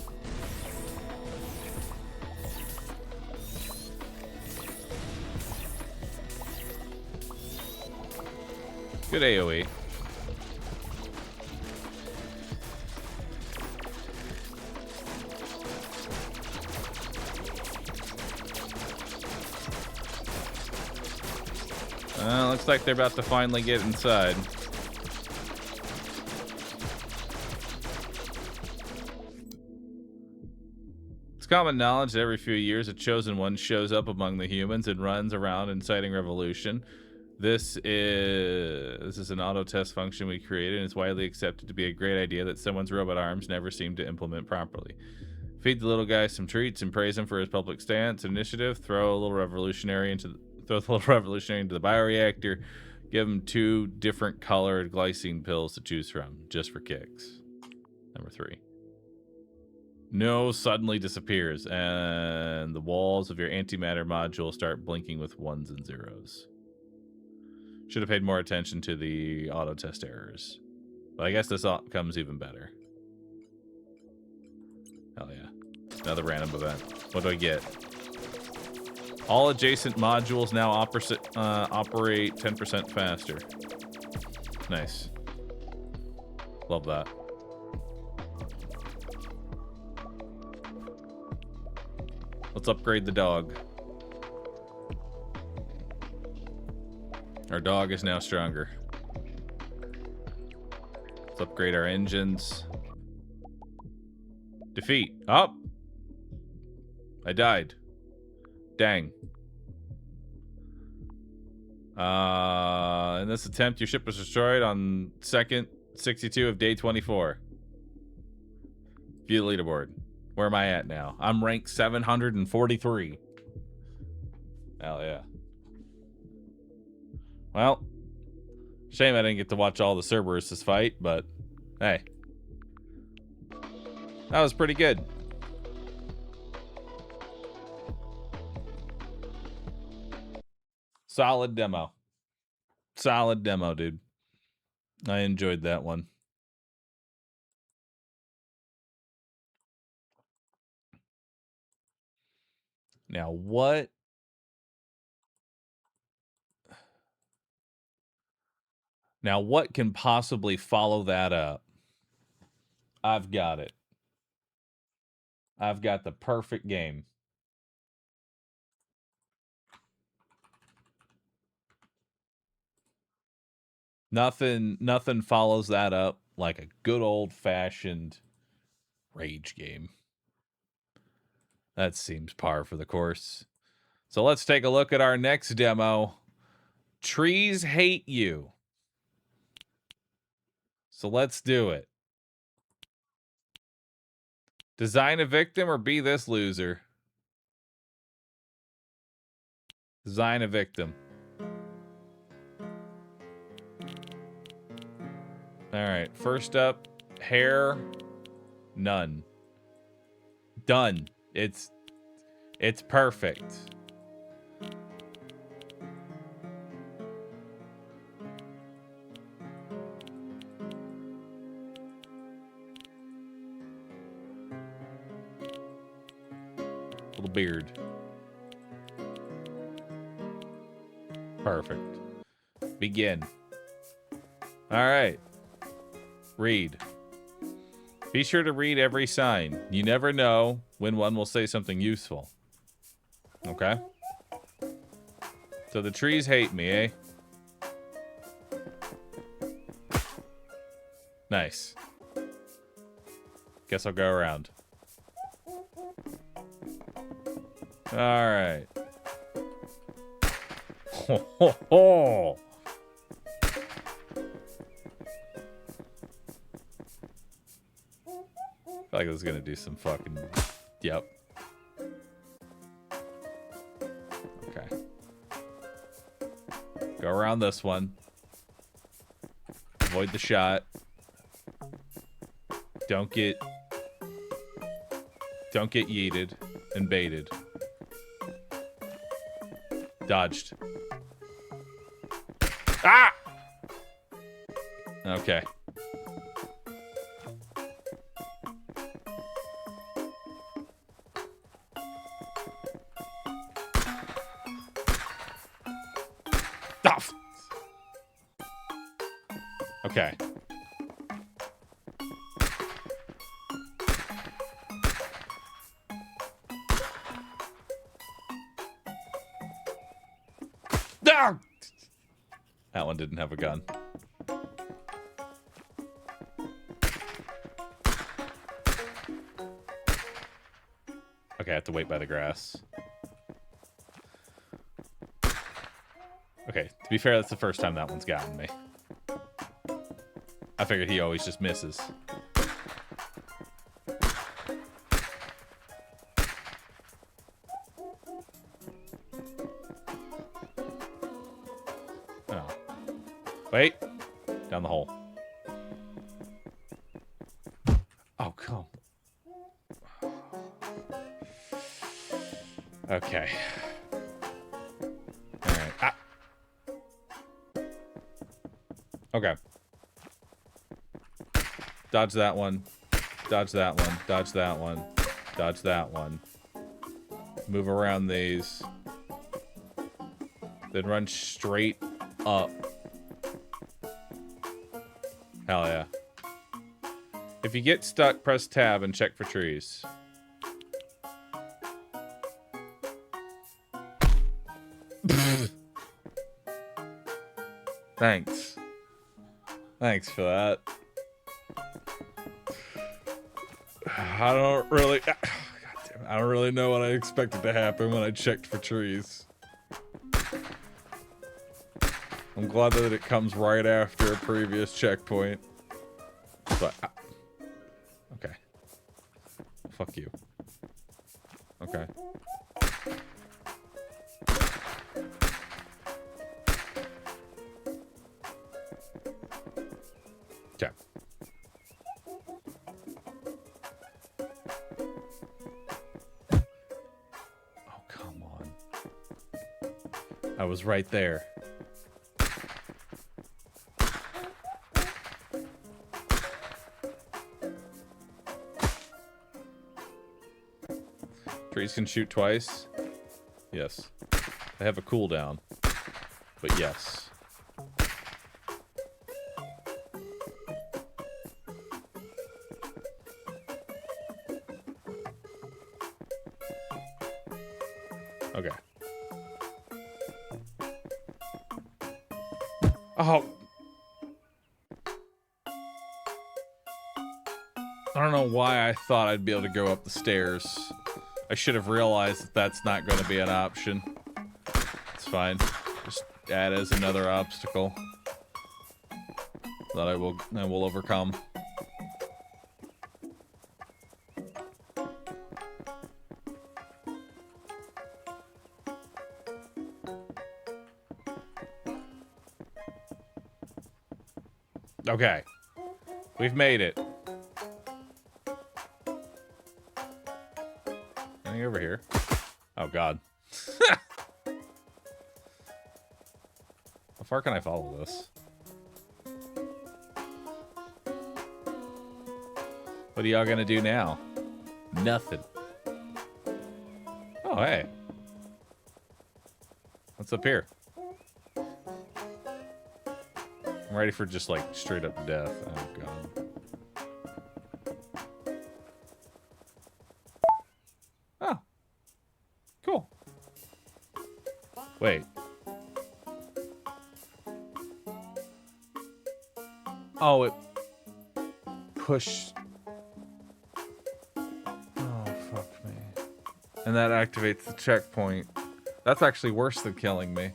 Good AoE. Looks like they're about to finally get inside. It's common knowledge that every few years a chosen one shows up among the humans and runs around inciting revolution. This is an auto test function we created, and it's widely accepted to be a great idea that someone's robot arms never seem to implement properly. Feed the little guy some treats and praise him for his public stance and initiative. Throw the little revolutionary into the bioreactor. Give him 2 different colored glycine pills to choose from, just for kicks. Number 3. No suddenly disappears, and the walls of your antimatter module start blinking with 1s and 0s. Should have paid more attention to the auto test errors. But I guess this comes even better. Hell yeah. Another random event. What do I get? All adjacent modules now operate 10% faster. Nice. Love that. Let's upgrade the dog. Our dog is now stronger. Let's upgrade our engines. Defeat. Oh! I died. Dang. In this attempt, your ship was destroyed on second 62 of day 24. View the leaderboard. Where am I at now? I'm ranked 743. Hell yeah. Well, shame I didn't get to watch all the Cerberus fight, but hey. That was pretty good. Solid demo. Solid demo, dude. I enjoyed that one. Now what? Now what can possibly follow that up? I've got it. I've got the perfect game. Nothing follows that up like a good old-fashioned rage game. That seems par for the course. So let's take a look at our next demo. Trees hate you. So let's do it. Design a victim or be this loser. Design a victim. All right, first up, hair, none. Done. It's perfect. Little beard. Perfect. Begin. All right. Read. Be sure to read every sign. You never know when one will say something useful. Okay? So the trees hate me, eh? Nice. Guess I'll go around. Alright. Ho ho ho! I feel like I was gonna do some fucking... Yep. Okay. Go around this one. Avoid the shot. Don't get yeeted and baited. Dodged. Ah! Okay. Okay. Ah! That one didn't have a gun. Okay, I have to wait by the grass. Okay, to be fair, that's the first time that one's gotten me. I figured he always just misses. Oh. Wait. Down the hole. Oh, come. Okay. Alright. Ah. Okay. Dodge that one. Dodge that one. Dodge that one. Dodge that one. Move around these. Then run straight up. Hell yeah. If you get stuck, press tab and check for trees. Thanks. Thanks for that. I don't really... God damn it, I don't really know what I expected to happen when I checked for trees. I'm glad that it comes right after a previous checkpoint. But okay. Fuck you. Okay. Okay. Oh, come on. I was right there. Trees can shoot twice. Yes. They have a cooldown. But yes. Okay. Oh. I don't know why I thought I'd be able to go up the stairs. I should have realized that that's not going to be an option. It's fine. Just add as another obstacle that I will overcome. Okay. We've made it. Anything over here? Oh, God. How far can I follow this? What are y'all gonna do now? Nothing. Oh, hey. What's up here? I'm ready for just, like, straight up death. Oh, God. Oh. Cool. Wait. Oh, it pushed. Oh, fuck me. And that activates the checkpoint. That's actually worse than killing me.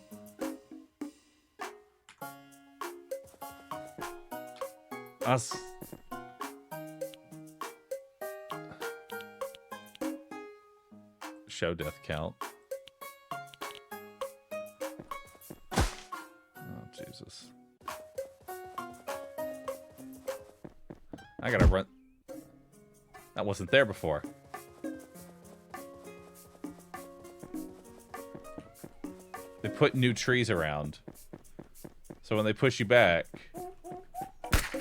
Us. Show death count. Oh, Jesus. I gotta run. That wasn't there before. They put new trees around. So when they push you back,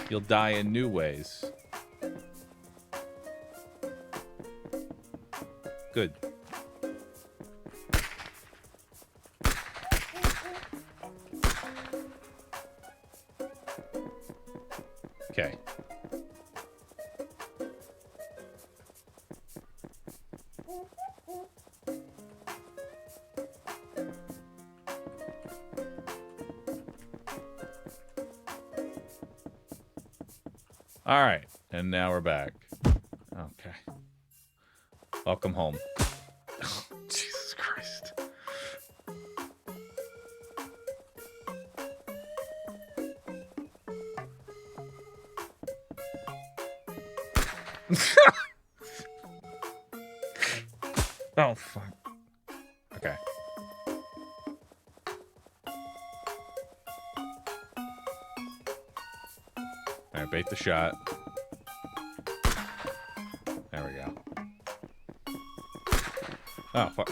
you'll die in new ways. Good. Okay. All right, and now we're back. Okay. Welcome home. Oh, Jesus Christ. Oh, fuck. Okay. Alright, bait the shot. There we go. Oh, fuck.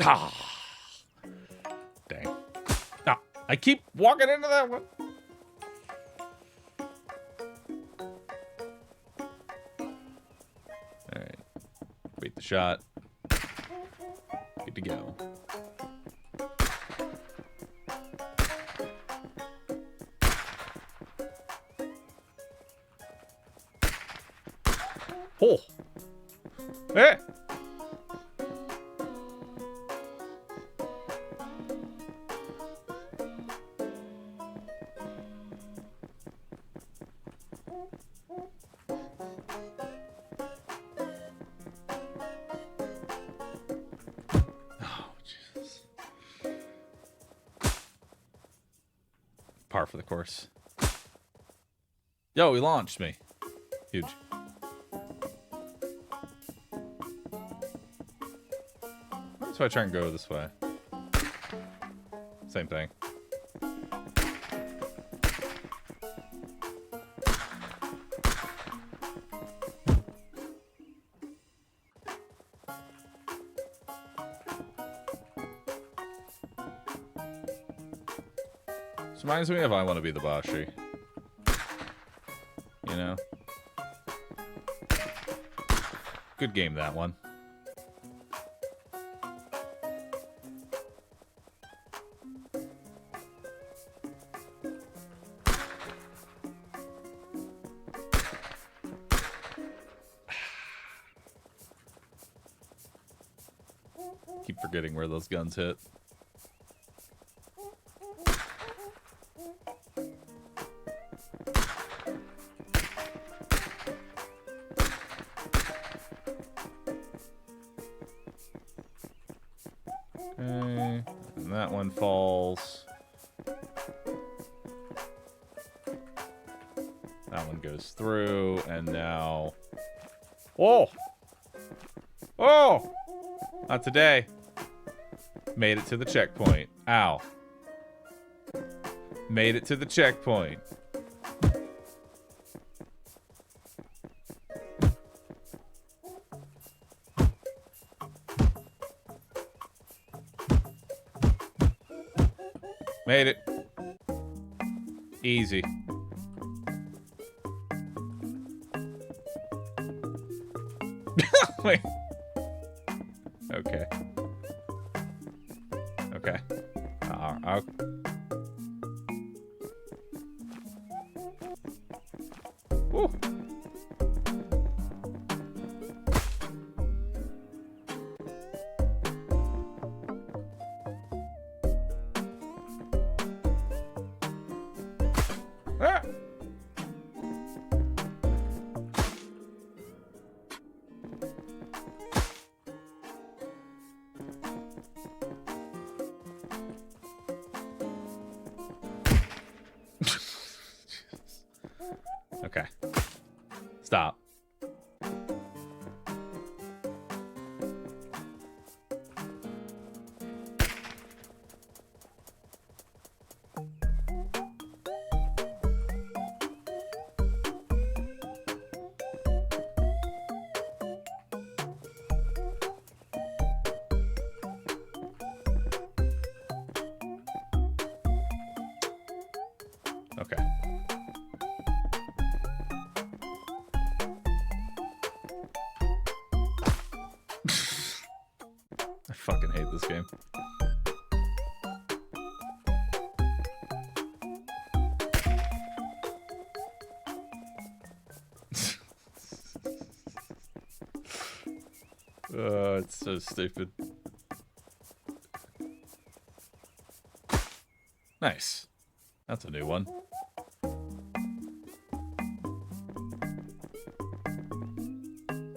Ah. Dang. Ah, I keep walking into that one. Alright. Bait the shot. Good to go. Oh! Hey! Oh, Jesus. par for the course. Yo, he launched me. Huge. So I try and go this way. Same thing. This reminds me of I Want to Be the Bahroo. You know? Good game, that one. Keep forgetting where those guns hit. Okay, and that one falls. That one goes through, and now... Oh! Oh! Not today. Made it to the checkpoint. Ow. Made it to the checkpoint. Made it. Easy. Wait. Okay. Okay. Woo. Ah. Okay. Stop. Okay. I fucking hate this game. It's so stupid. Nice. That's a new one.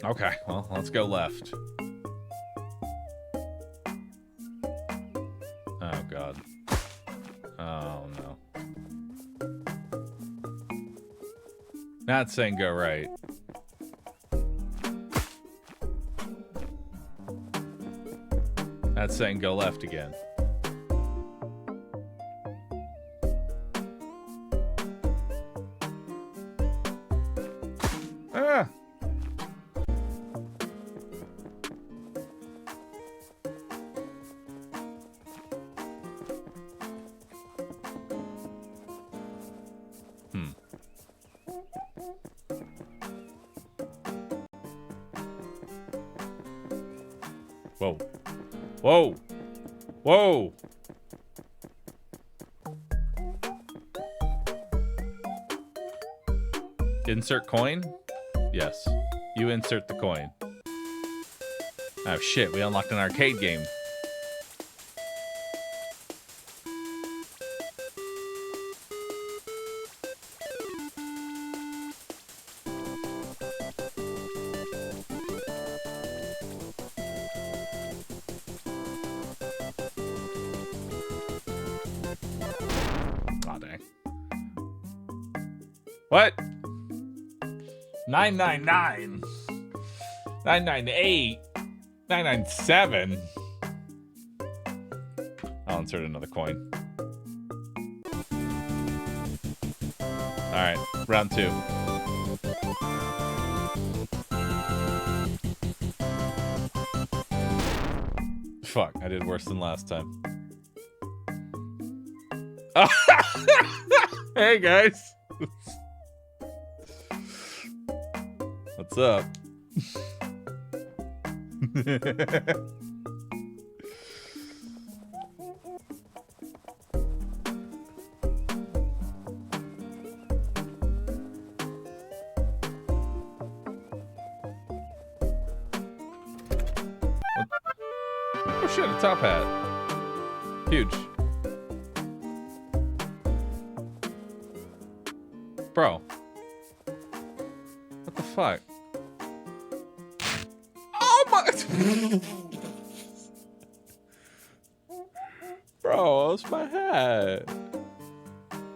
Okay, well, let's go left. Oh, God. Oh, no. Not saying go right. That's saying go left again. Ah! Whoa. Whoa. Whoa. Insert coin? Yes. You insert the coin. Oh shit, we unlocked an arcade game. Aw, dang. What? 999. 998. 997. I'll insert another coin. Alright, round 2. Fuck, I did worse than last time. Hey guys. What's up? Oh shit, a top hat. Huge. Bro. What the fuck? Oh my... Bro, that's my hat.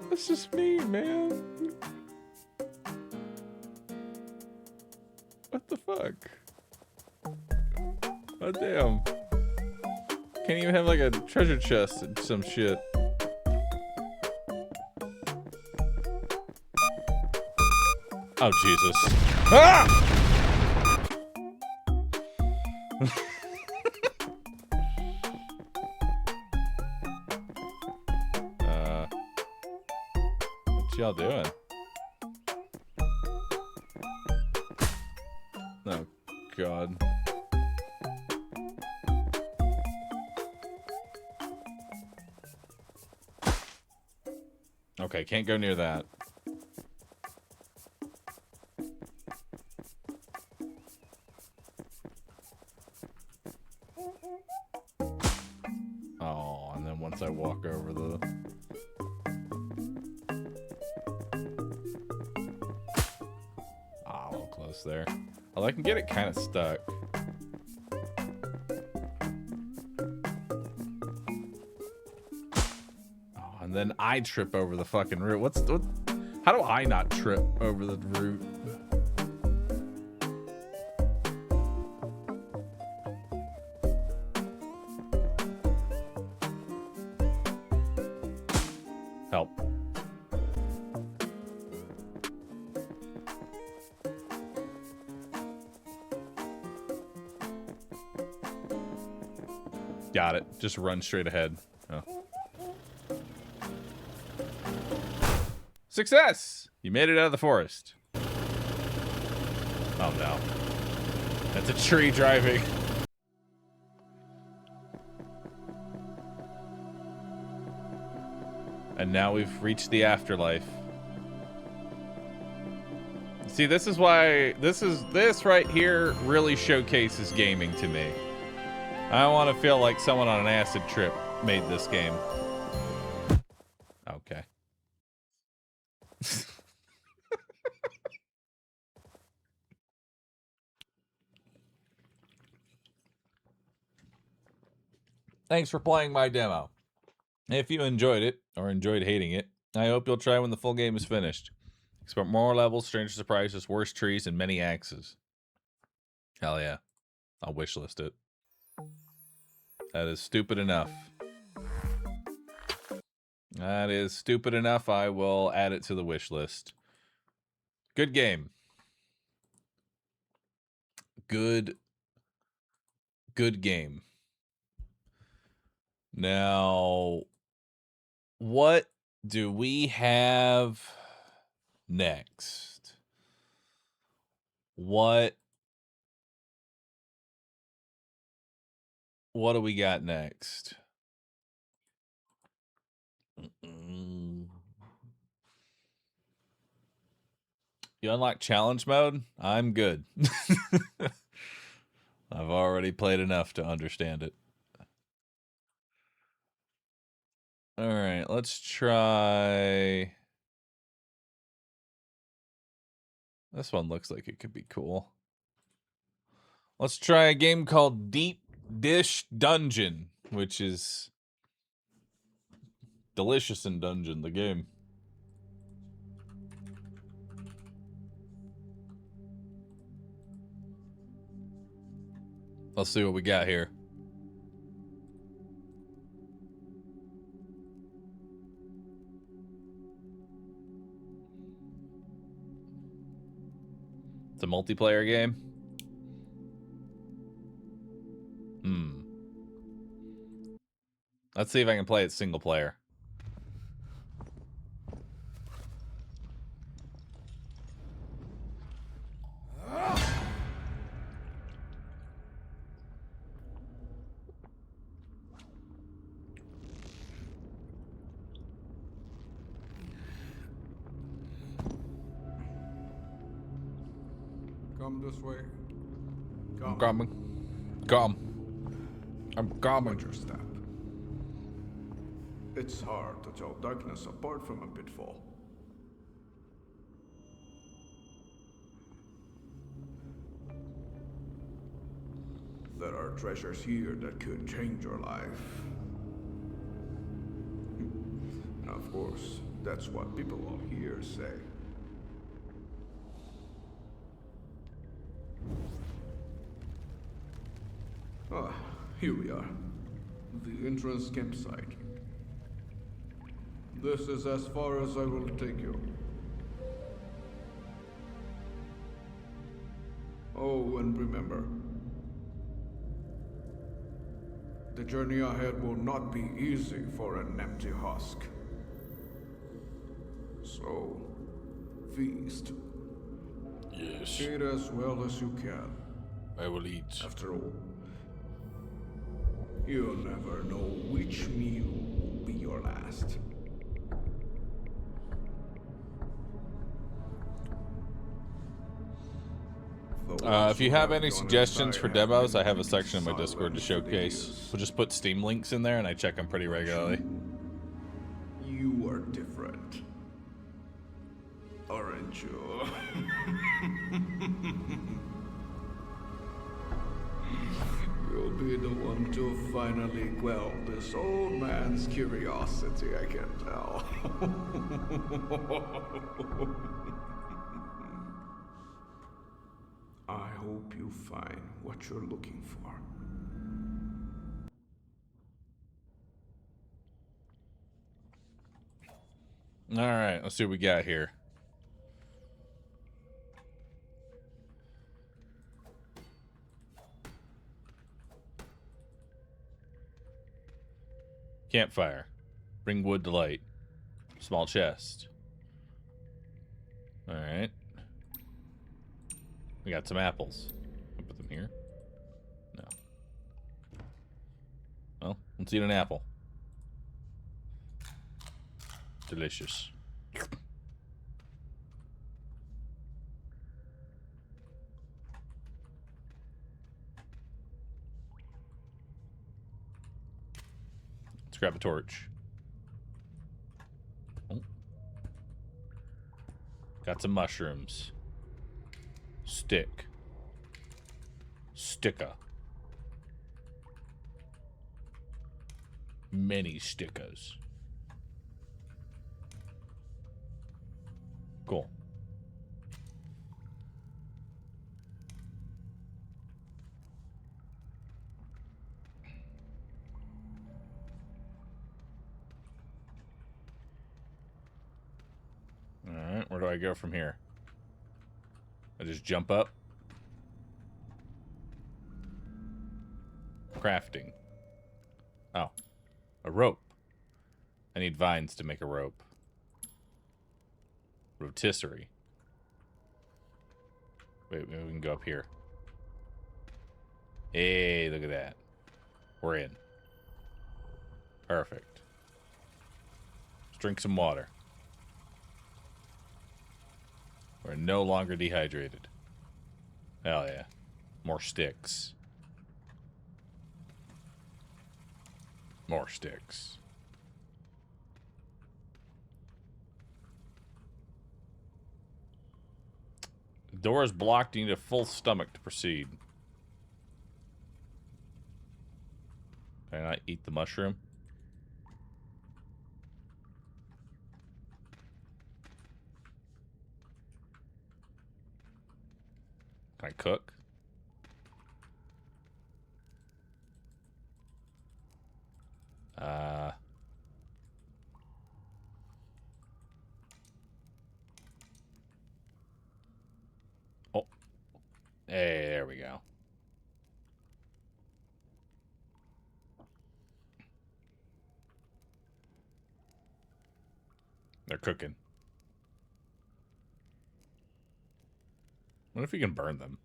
That's just me, man. What the fuck? Oh damn. Can't even have like a treasure chest and some shit. Oh Jesus. Ah! What y'all doing? Oh God. Okay, can't go near that. Oh, and then once I walk over the... Ah, a little close there. Well, I can get it kind of stuck. Oh, and then I trip over the fucking root. What? How do I not trip over the root? Help. Got it. Just run straight ahead. Oh. Success! You made it out of the forest. Oh no. That's a tree driving. And now we've reached the afterlife. See, this is why this right here really showcases gaming to me. I want to feel like someone on an acid trip made this game. Okay. Thanks for playing my demo. If you enjoyed it, or enjoyed hating it, I hope you'll try when the full game is finished. Expect more levels, stranger surprises, worse trees, and many axes. Hell yeah. I'll wishlist it. That is stupid enough. That is stupid enough. I will add it to the wish list. Good game. Good game. Now, what do we have next? What do we got next? You unlock challenge mode? I'm good. I've already played enough to understand it. All right, let's try. This one looks like it could be cool. Let's try a game called Deep Dish Dungeon, which is Delicious in Dungeon, the game. Let's see what we got here. It's a multiplayer game. Let's see if I can play it single player. Come this way. I'm coming. Come. I'm coming. Watch your step. It's hard to tell darkness apart from a pitfall. There are treasures here that could change your life. Of course, that's what people all here say. Ah, here we are. The entrance campsite. This is as far as I will take you. Oh, and remember, the journey ahead will not be easy for an empty husk. So, feast. Yes. Eat as well as you can. I will eat. After all, you'll never know which meal will be your last. If you have any suggestions for demos, I have a section in my Discord to showcase. We'll just put Steam links in there, and I check them pretty regularly. You are different, aren't you? You'll be the one to finally quell this old man's curiosity, I can tell. I hope you find what you're looking for. All right, let's see what we got here. Campfire. Bring wood to light. Small chest. All right. We got some apples. I'll put them here. No. Well, let's eat an apple. Delicious. Let's grab a torch. Oh. Got some mushrooms. Stick. Sticker. Many stickers. Cool. Alright, where do I go from here? I just jump up. Crafting. Oh. A rope. I need vines to make a rope. Rotisserie. Wait, maybe we can go up here. Hey, look at that. We're in. Perfect. Let's drink some water. We're no longer dehydrated. Hell yeah. More sticks. More sticks. The door is blocked. You need a full stomach to proceed. Can I not eat the mushroom? Can I cook? Oh. Hey, there we go. They're cooking. What if you can burn them?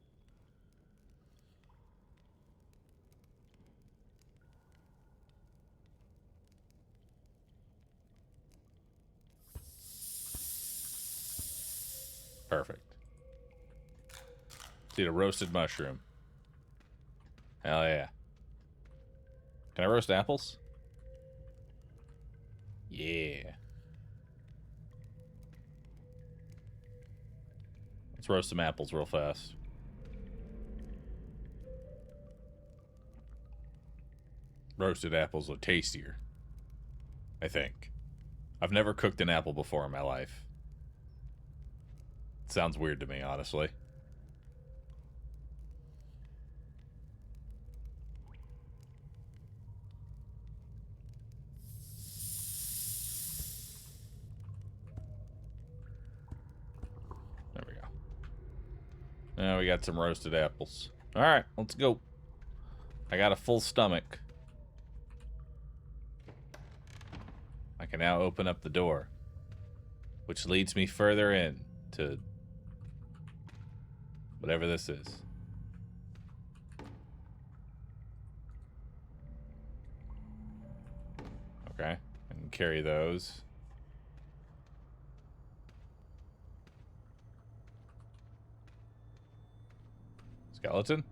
Perfect. Let's eat a roasted mushroom. Hell yeah. Can I roast apples? Yeah. Let's roast some apples real fast. Roasted apples are tastier, I think. I've never cooked an apple before in my life. It sounds weird to me, honestly. There we go. Now we got some roasted apples. Alright, let's go. I got a full stomach. I can now open up the door, which leads me further in to whatever this is. Okay, I can carry those. Skeleton?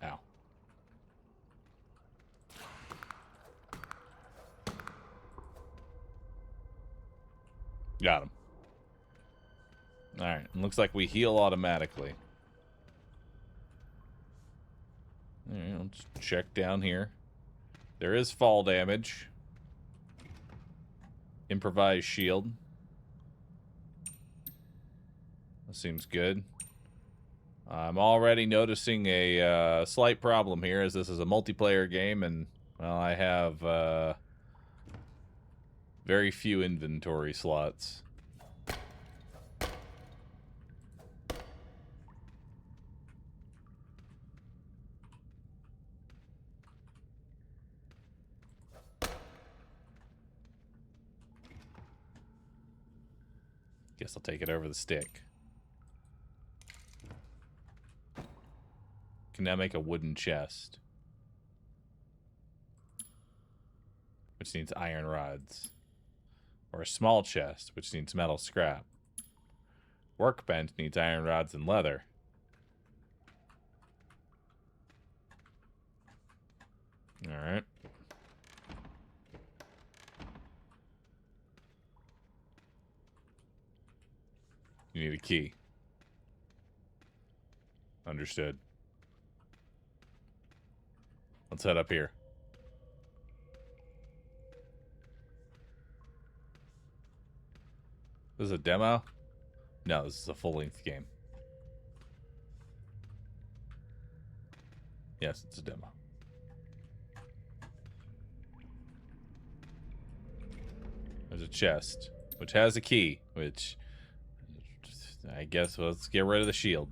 Ow. Got him. Alright, looks like we heal automatically. Alright, let's check down here. There is fall damage. Improvised shield. That seems good. I'm already noticing a slight problem here, as this is a multiplayer game, and, well, I have very few inventory slots. Guess I'll take it over the stick. Can now make a wooden chest, which needs iron rods. Or a small chest, which needs metal scrap. Workbench needs iron rods and leather. Alright. You need a key. Understood. Let's head up here. This is a demo? No, this is a full-length game. Yes, it's a demo. There's a chest, which has a key, which I guess let's get rid of the shield.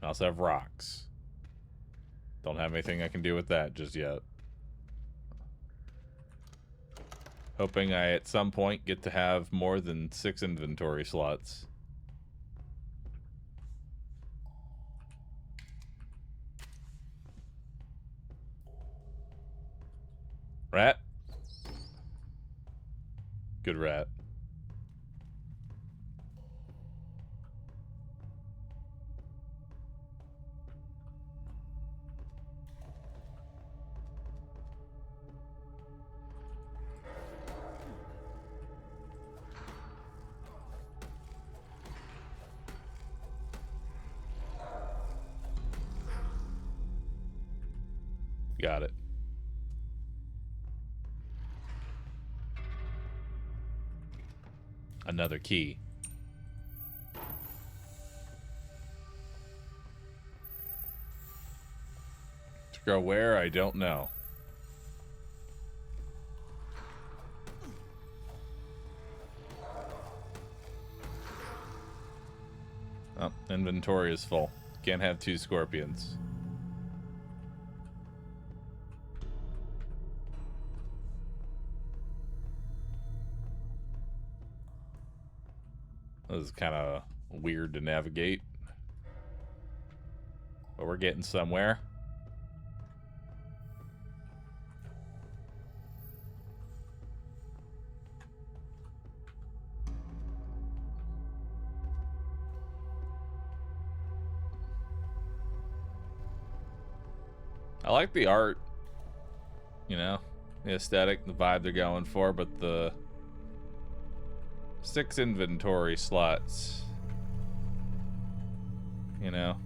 I also have rocks. Don't have anything I can do with that just yet. Hoping I, at some point, get to have more than 6 inventory slots. Rat? Good rat. Got it. Another key. go where? I don't know. Oh, inventory is full. Can't have 2 scorpions. This is kind of weird to navigate. But we're getting somewhere. I like the art. You know, the aesthetic, the vibe they're going for, but the 6 inventory slots. You know.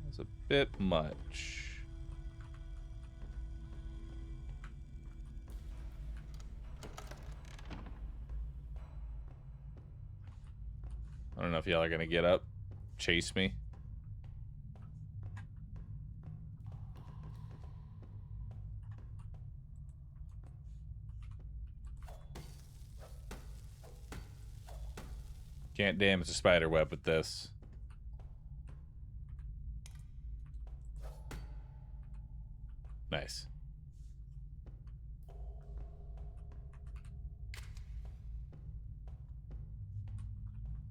It's a bit much. I don't know if y'all are gonna get up, chase me. Can't damage a spider web with this. Nice.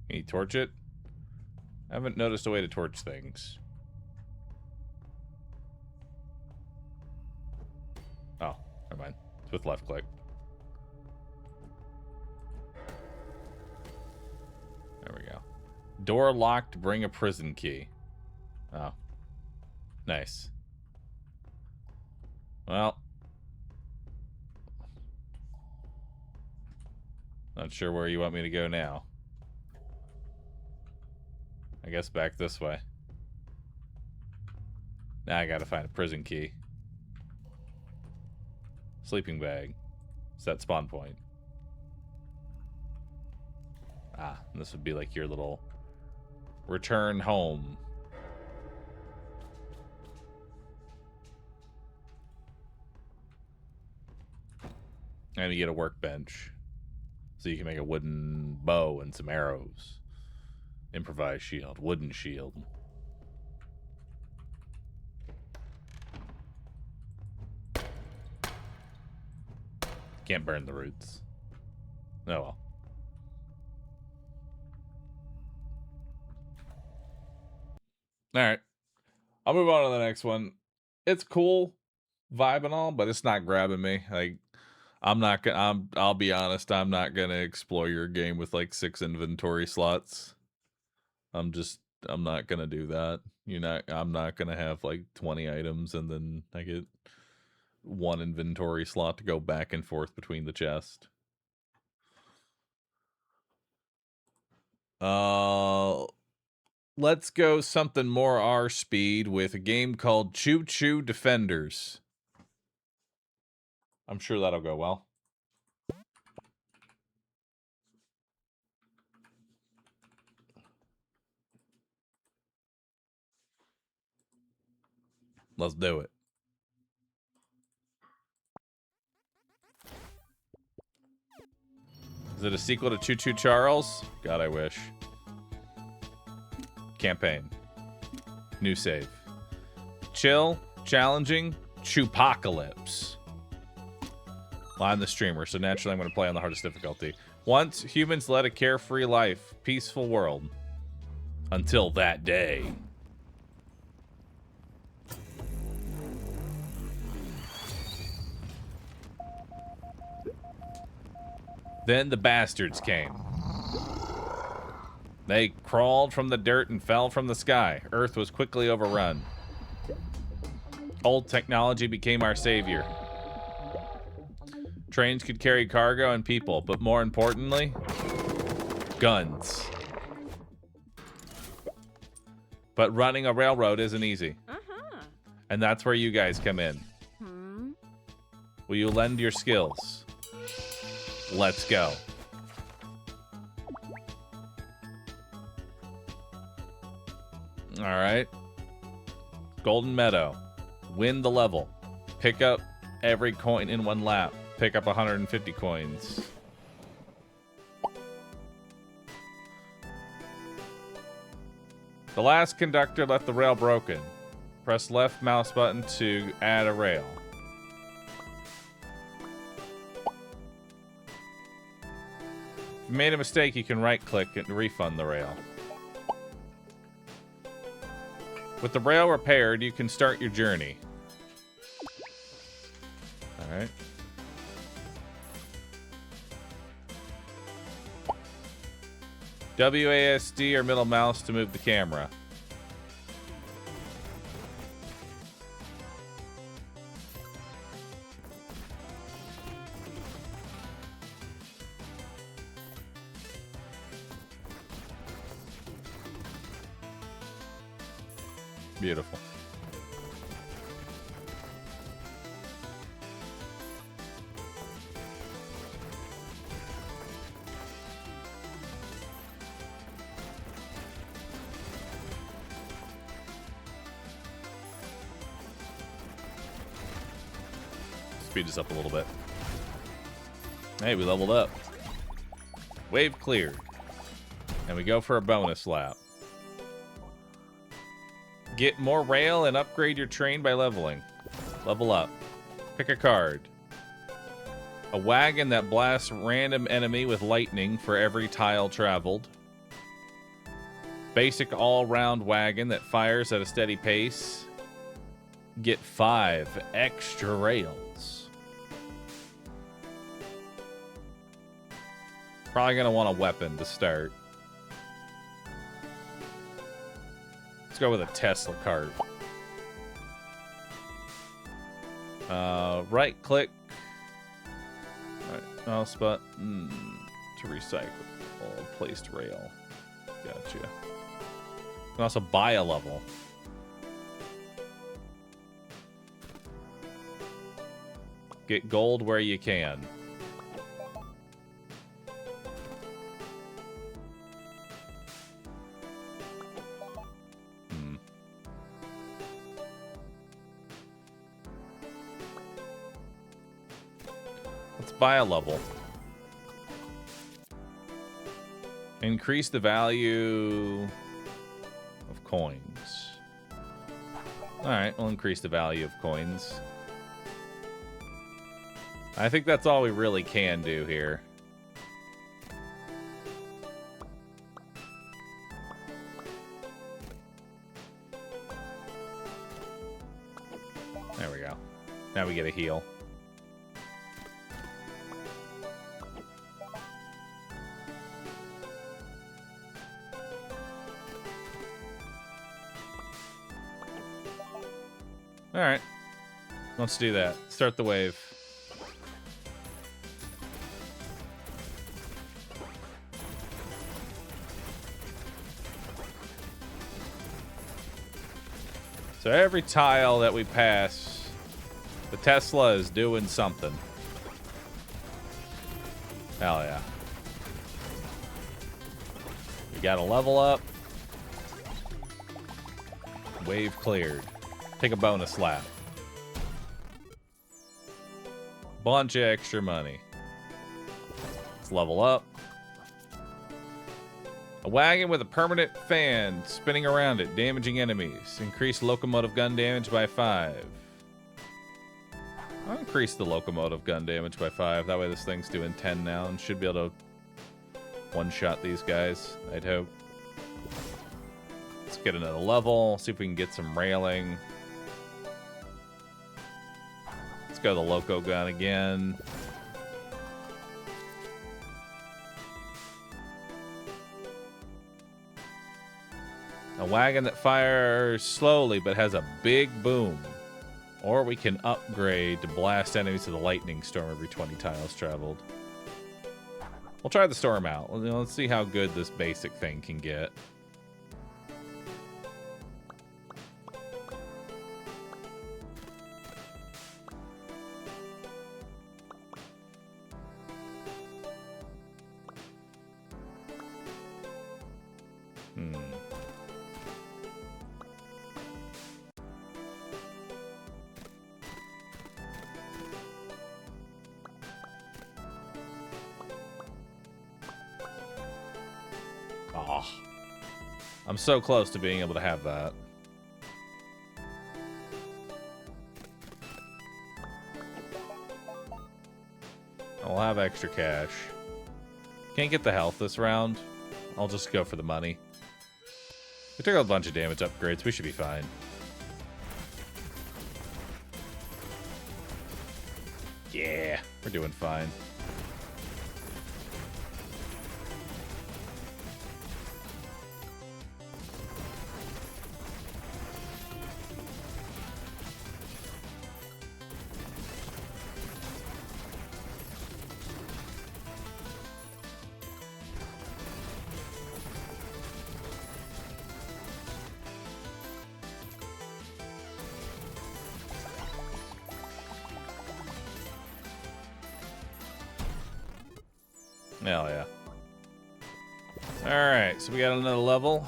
Can you torch it? I haven't noticed a way to torch things. Oh, never mind. It's with left click. There we go. Door locked, bring a prison key. Oh. Nice. Well. Not sure where you want me to go now. I guess back this way. Now I gotta find a prison key. Sleeping bag. Set spawn point. Ah, this would be like your little return home. And you get a workbench. So you can make a wooden bow and some arrows. Improvised shield. Wooden shield. Can't burn the roots. Oh well. Alright. I'll move on to the next one. It's cool vibe and all, but it's not grabbing me. Like, I'll be honest, I'm not gonna explore your game with like 6 inventory slots. I'm not gonna do that. I'm not gonna have like 20 items and then I get 1 inventory slot to go back and forth between the chest. Let's go something more our speed with a game called Choo Defenders. I'm sure that'll go well. Let's do it. Is it a sequel to Choo Choo Charles? God, I wish. Campaign. New save. Chill, challenging, Choopocalypse. Well, I'm the streamer, so naturally I'm going to play on the hardest difficulty. Once, humans led a carefree life, peaceful world. Until that day. Then the bastards came. They crawled from the dirt and fell from the sky. Earth was quickly overrun. Old technology became our savior. Trains could carry cargo and people, but more importantly, guns. But running a railroad isn't easy. And that's where you guys come in. Will you lend your skills? Let's go. right. Golden Meadow. Win the level. Pick up every coin in one lap. Pick up 150 coins. The last conductor left the rail broken. Press left mouse button to add a rail. If you made a mistake, you can right-click and refund the rail. With the rail repaired, you can start your journey. Alright. WASD or middle mouse to move the camera. Beautiful. Speed us up a little bit. Hey, we leveled up. Wave cleared. And we go for a bonus lap. Get more rail and upgrade your train by leveling. Level up. Pick a card. A wagon that blasts random enemy with lightning for every tile traveled. Basic all-round wagon that fires at a steady pace. Get 5 extra rails. Probably gonna want a weapon to start. Let's go with a Tesla cart. Right click. Right, mouse button to recycle all placed rail. Gotcha. You can also buy a level. Get gold where you can. Let's buy a level. Increase the value of coins. Alright, we'll increase the value of coins. I think that's all we really can do here. There we go. Now we get a heal. Alright. Let's do that. Start the wave. So every tile that we pass, the Tesla is doing something. Hell yeah. We got a level up. Wave cleared. Take a bonus lap. Bunch of extra money. Let's level up. A wagon with a permanent fan spinning around it, damaging enemies. Increase locomotive gun damage by 5. I'll increase the locomotive gun damage by 5. That way this thing's doing 10 now and should be able to one-shot these guys, I'd hope. Let's get another level, see if we can get some railing. Let's go the loco gun again. A wagon that fires slowly but has a big boom. Or we can upgrade to blast enemies with a lightning storm every 20 tiles traveled. We'll try the storm out. Let's see how good this basic thing can get. Oh, I'm so close to being able to have that. I'll have extra cash. Can't get the health this round. I'll just go for the money. We took a bunch of damage upgrades. We should be fine. Yeah, we're doing fine. Hell yeah. Alright, so we got another level.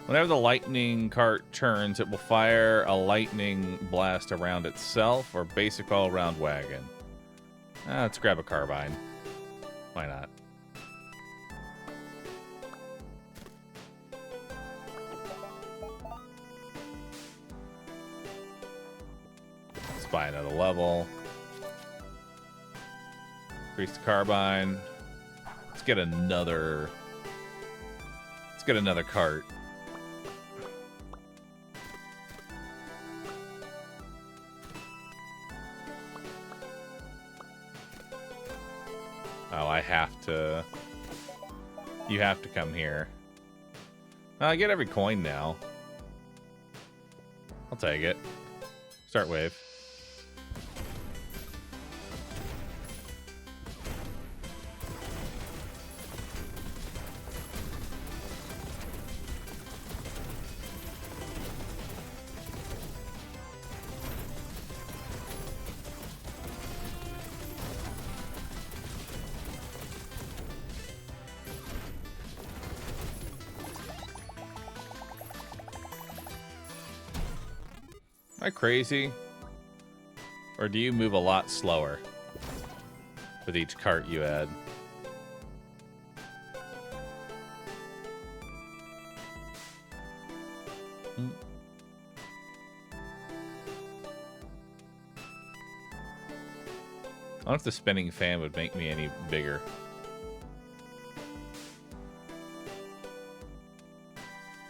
Whenever the lightning cart turns, it will fire a lightning blast around itself or basic all-around wagon. Let's grab a carbine. Why not? Let's buy another level. Increase the carbine. Let's get another cart. Oh, I have to. You have to come here. I get every coin now. I'll take it. Start wave. Am I crazy? Or do you move a lot slower with each cart you add? I don't know if the spinning fan would make me any bigger.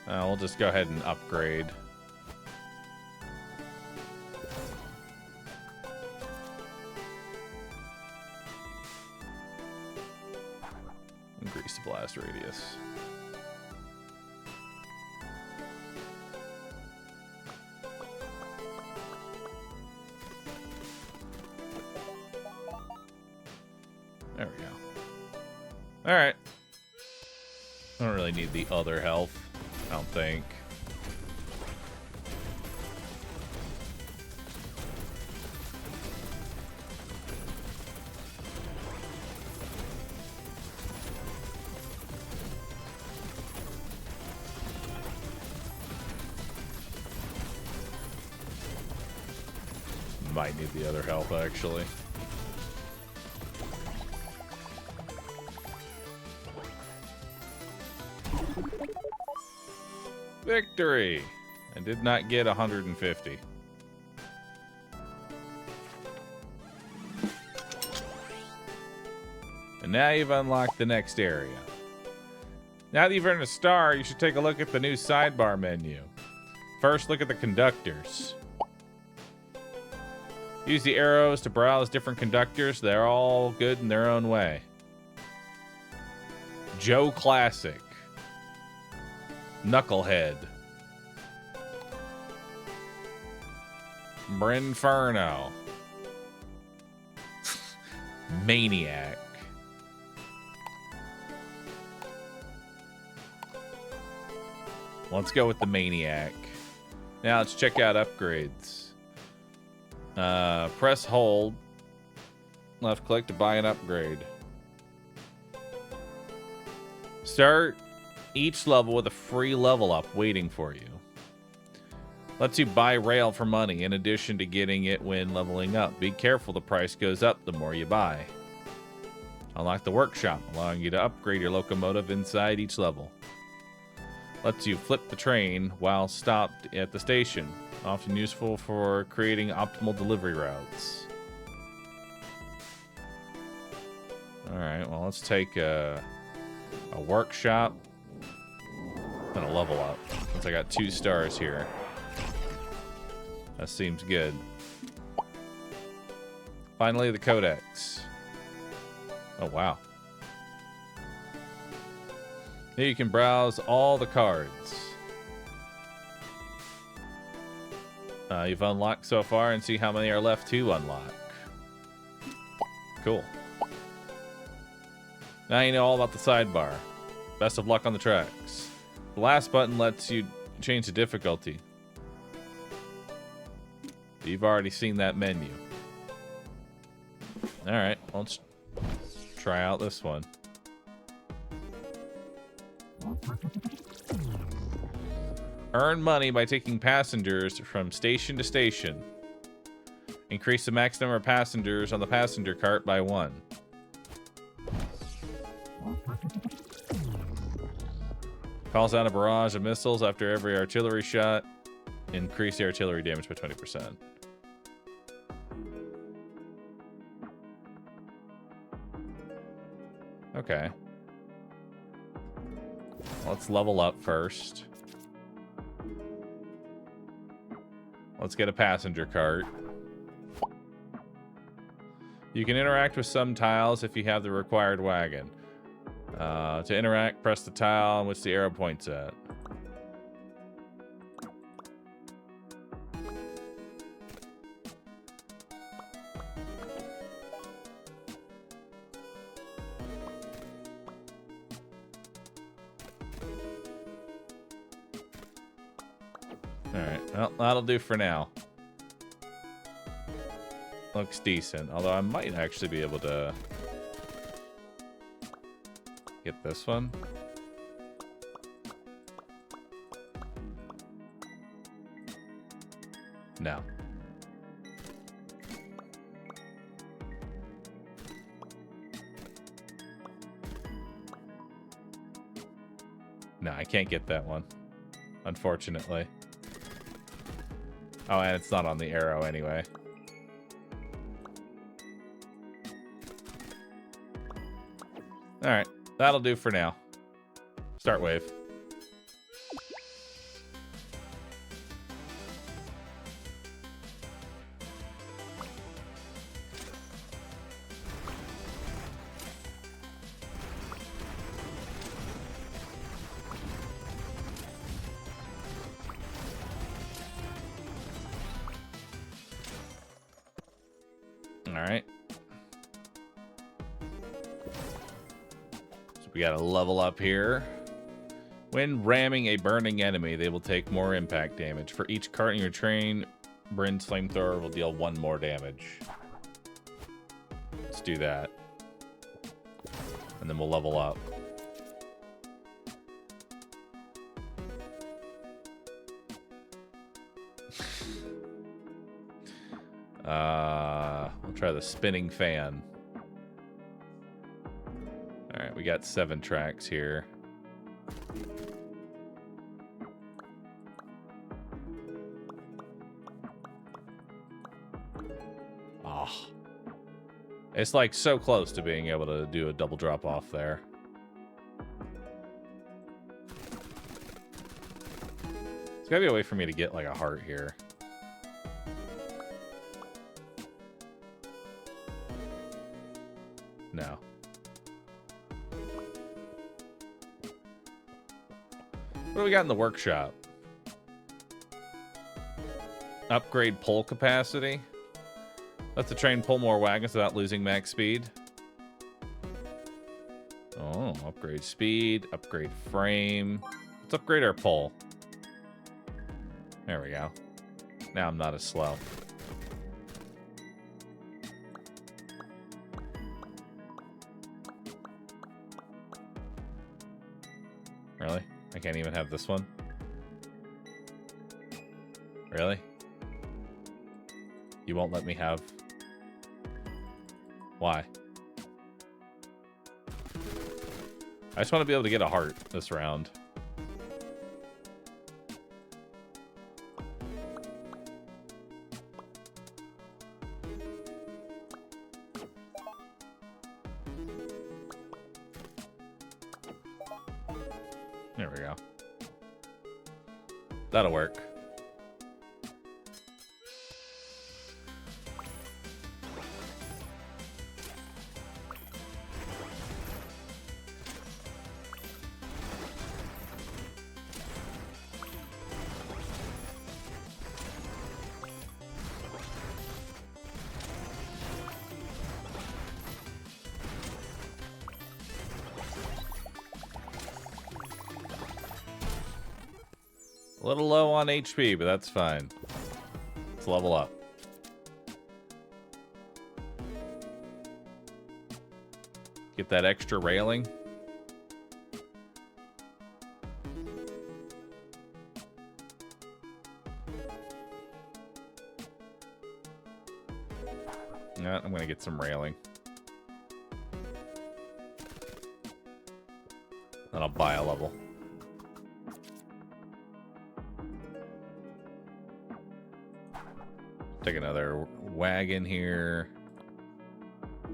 We'll just go ahead and upgrade. Increase the blast radius. There we go. All right. I don't really need the other health, I don't think. Might need the other health, actually. Victory! I did not get 150. And now you've unlocked the next area. Now that you've earned a star, you should take a look at the new sidebar menu. First, look at the conductors. Use the arrows to browse different conductors. They're all good in their own way. Joe Classic. Knucklehead. Brinferno. Maniac. Let's go with the Maniac. Now let's check out upgrades. Press hold. Left click to buy an upgrade. Start each level with a free level up waiting for you. Lets you buy rail for money in addition to getting it when leveling up. Be careful, the price goes up the more you buy. Unlock the workshop, allowing you to upgrade your locomotive inside each level. Lets you flip the train while stopped at the station, often useful for creating optimal delivery routes. Alright, well, let's take a workshop and a level up, since I got 2 stars here. That seems good. Finally, the codex. Oh, wow. Here you can browse all the cards you've unlocked so far and see how many are left to unlock. Cool. Now you know all about the sidebar. Best of luck on the tracks. The last button lets you change the difficulty. You've already seen that menu. Alright, let's try out this one. Earn money by taking passengers from station to station. Increase the max number of passengers on the passenger cart by 1. Calls out a barrage of missiles after every artillery shot. Increase the artillery damage by 20%. Okay. Let's level up first. Let's get a passenger cart. You can interact with some tiles if you have the required wagon. To interact, press the tile on which the arrow points at. Alright, well, that'll do for now. Looks decent, although I might actually be able to get this one. No. No, I can't get that one, unfortunately. Oh, and it's not on the arrow anyway. Alright, that'll do for now. Start wave. Alright. So we gotta level up here. When ramming a burning enemy, they will take more impact damage. For each cart in your train, Bryn's flamethrower will deal 1 more damage. Let's do that. And then we'll level up. We'll try the spinning fan. Alright, we got 7 tracks here. Oh. It's like so close to being able to do a double drop off there. There's gotta be a way for me to get like a heart here. No. What do we got in the workshop? Upgrade pull capacity. Let the train pull more wagons without losing max speed. Oh, upgrade speed, upgrade frame. Let's upgrade our pull. There we go. Now I'm not as slow. Really? I can't even have this one? Really? You won't let me have... Why? I just want to be able to get a heart this round. There we go. That'll work. A little low on HP, but that's fine. Let's level up. Get that extra railing. Yeah, I'm gonna get some railing. Then I'll buy a level. Take another wagon here.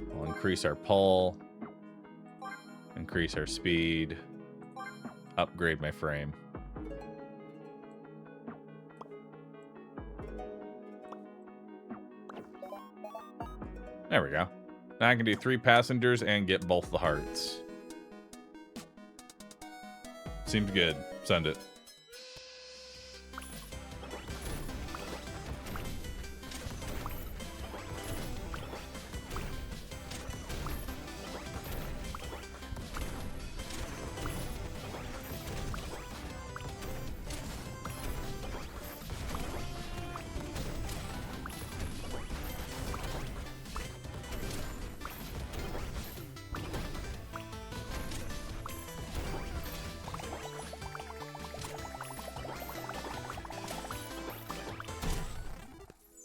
We'll increase our pull. Increase our speed. Upgrade my frame. There we go. Now I can do 3 passengers and get both the hearts. Seems good. Send it.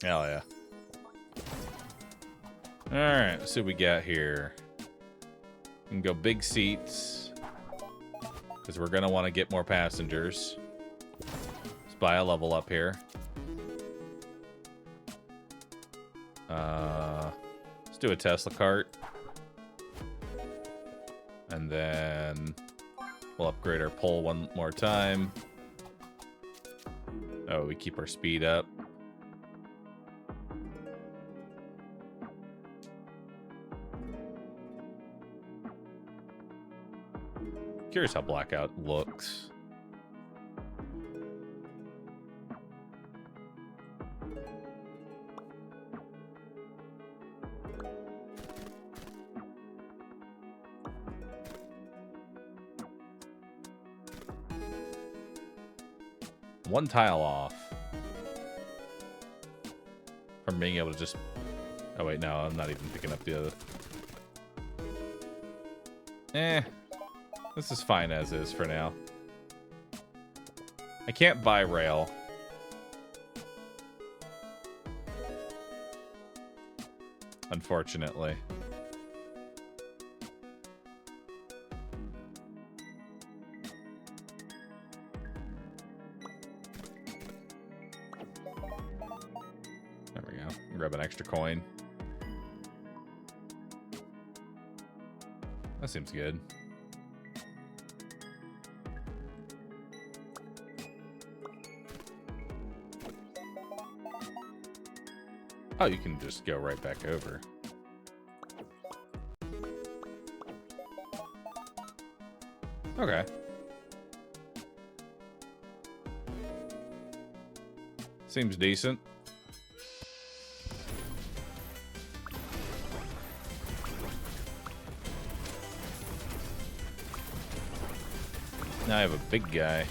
Hell yeah. Alright, let's see what we got here. We can go big seats. Because we're going to want to get more passengers. Let's buy a level up here. Let's do a Tesla cart. And then we'll upgrade our pole one more time. Oh, we keep our speed up. Curious how Blackout looks. One tile off from being able to just... Oh wait, no, I'm not even picking up the other. This is fine as is for now. I can't buy rail. Unfortunately. There we go. Grab an extra coin. That seems good. Oh, you can just go right back over. Okay. Seems decent. Now I have a big guy.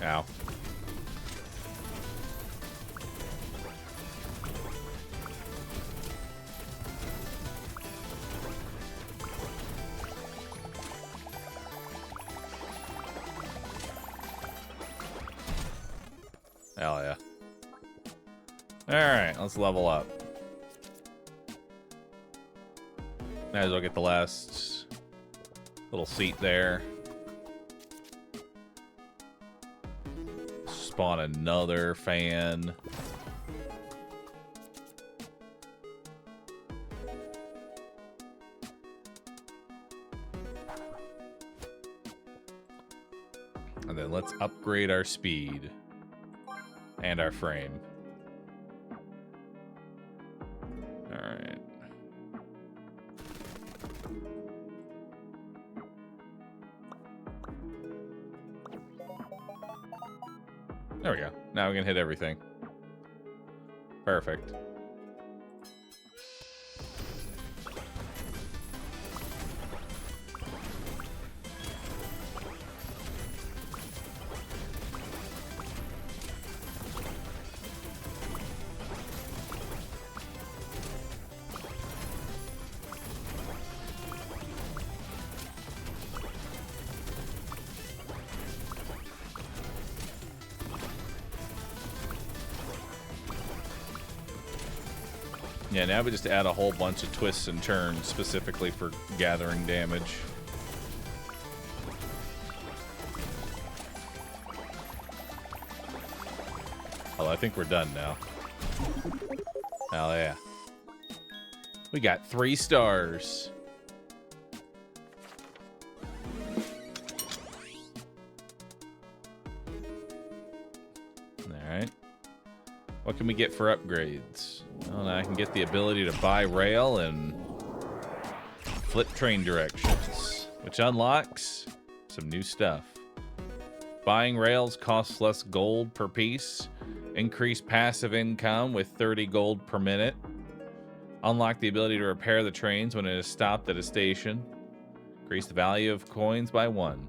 Ow. Hell yeah. Alright, let's level up. Might as well get the last little seat there. Spawn another fan. And then let's upgrade our speed and our frame. All right. There we go. Now we can hit everything. Perfect. Yeah, now we just add a whole bunch of twists and turns specifically for gathering damage. Oh, I think we're done now. Hell yeah. We got 3 stars. Alright. What can we get for upgrades? Well, I can get the ability to buy rail and flip train directions, which unlocks some new stuff. Buying rails costs less gold per piece. Increase passive income with 30 gold per minute. Unlock the ability to repair the trains when it is stopped at a station. Increase the value of coins by 1.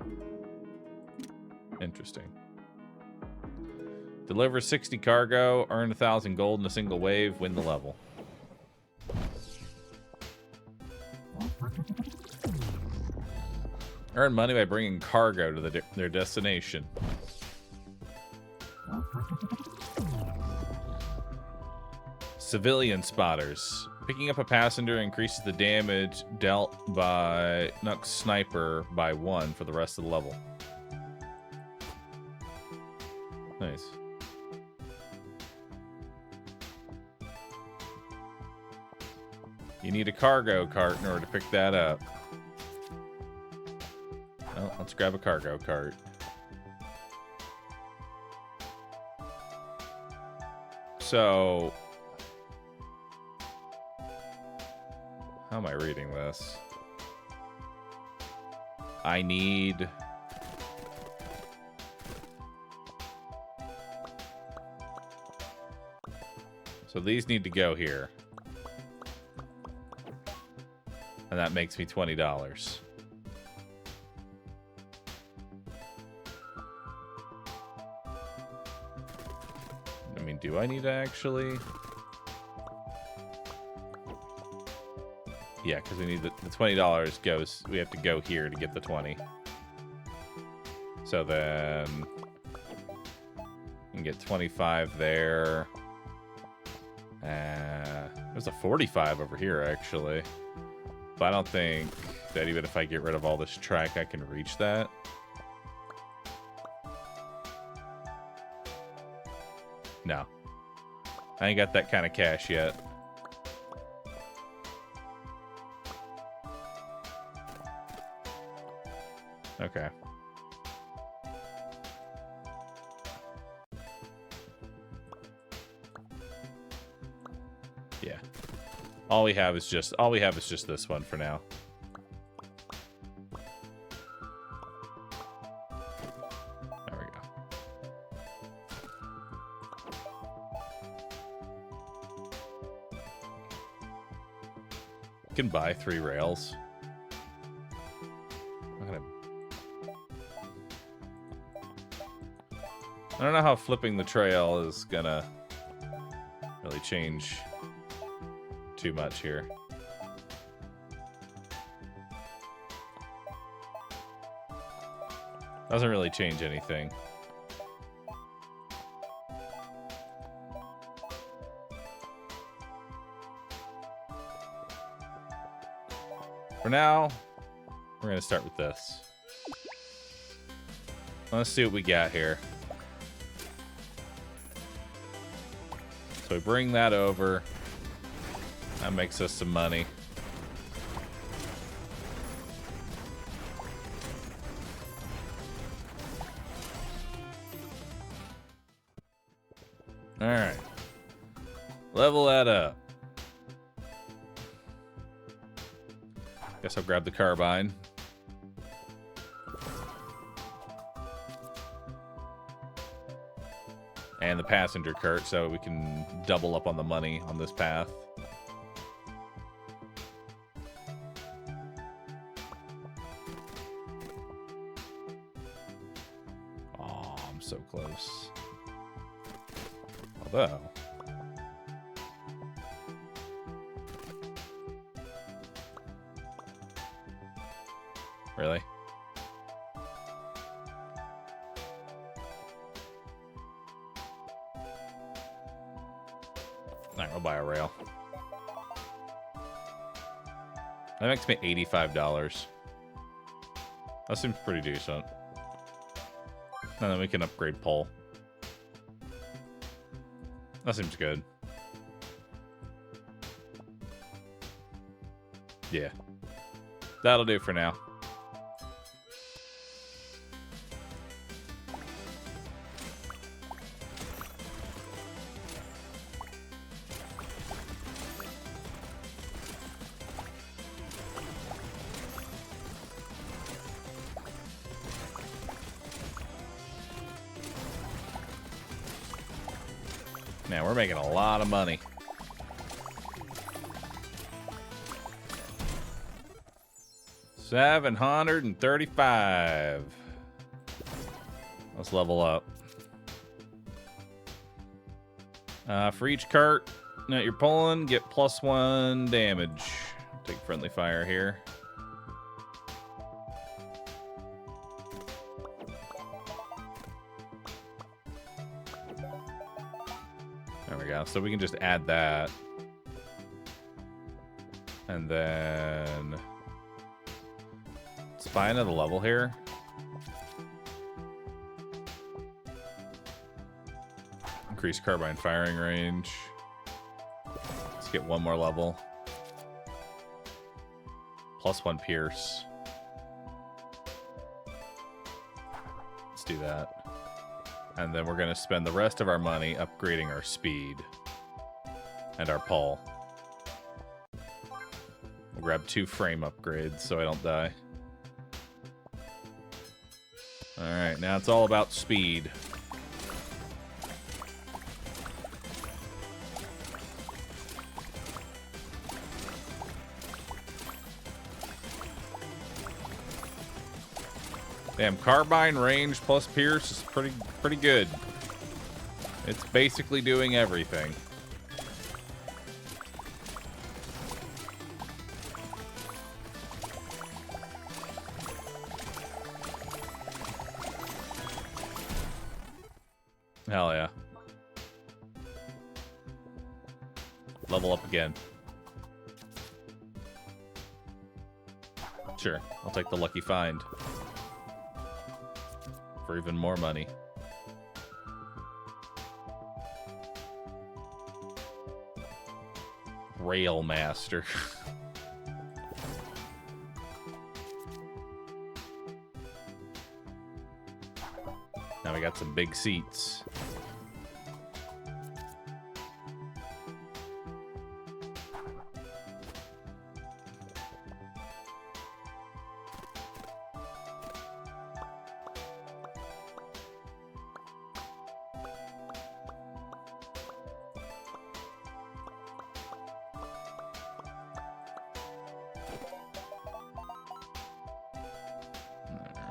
Interesting. Deliver 60 cargo, earn 1,000 gold in a single wave, win the level. Earn money by bringing cargo to their destination. Civilian spotters. Picking up a passenger increases the damage dealt by Nux Sniper by 1 for the rest of the level. Nice. You need a cargo cart in order to pick that up. Well, let's grab a cargo cart. So, how am I reading this? I need... So these need to go here. And that makes me $20. I mean, do I need to actually? Yeah, because we need the $20 goes. We have to go here to get the 20. So then we can get 25 there. There's a 45 over here, actually. But I don't think that even if I get rid of all this track, I can reach that. No. I ain't got that kind of cash yet. Okay. Yeah. All we have is just this one for now. There we go. You can buy 3 rails. I don't know how flipping the trail is gonna really change too much here. Doesn't really change anything. For now, we're going to start with this. Let's see what we got here. So we bring that over. That makes us some money. Alright. Level that up. Guess I'll grab the carbine. And the passenger cart so we can double up on the money on this path. Oh, I'm so close. Although... Really? Alright, we'll buy a rail. That makes me $85. That seems pretty decent. And then we can upgrade pole. That seems good. Yeah. That'll do for now. Man, we're making a lot of money. $735. Let's level up. For each cart that you're pulling, get +1 damage. Take friendly fire here. There we go. So we can just add that. And then... let's buy another level here. Increase carbine firing range. Let's get one more level. +1 pierce. Let's do that. And then we're going to spend the rest of our money upgrading our speed and our pull. We'll grab 2 frame upgrades so I don't die. Alright, now it's all about speed. Damn, carbine range plus pierce is pretty good. It's basically doing everything. Hell yeah. Level up again. Sure, I'll take the lucky find. For even more money. Rail Master. Now we got some big seats.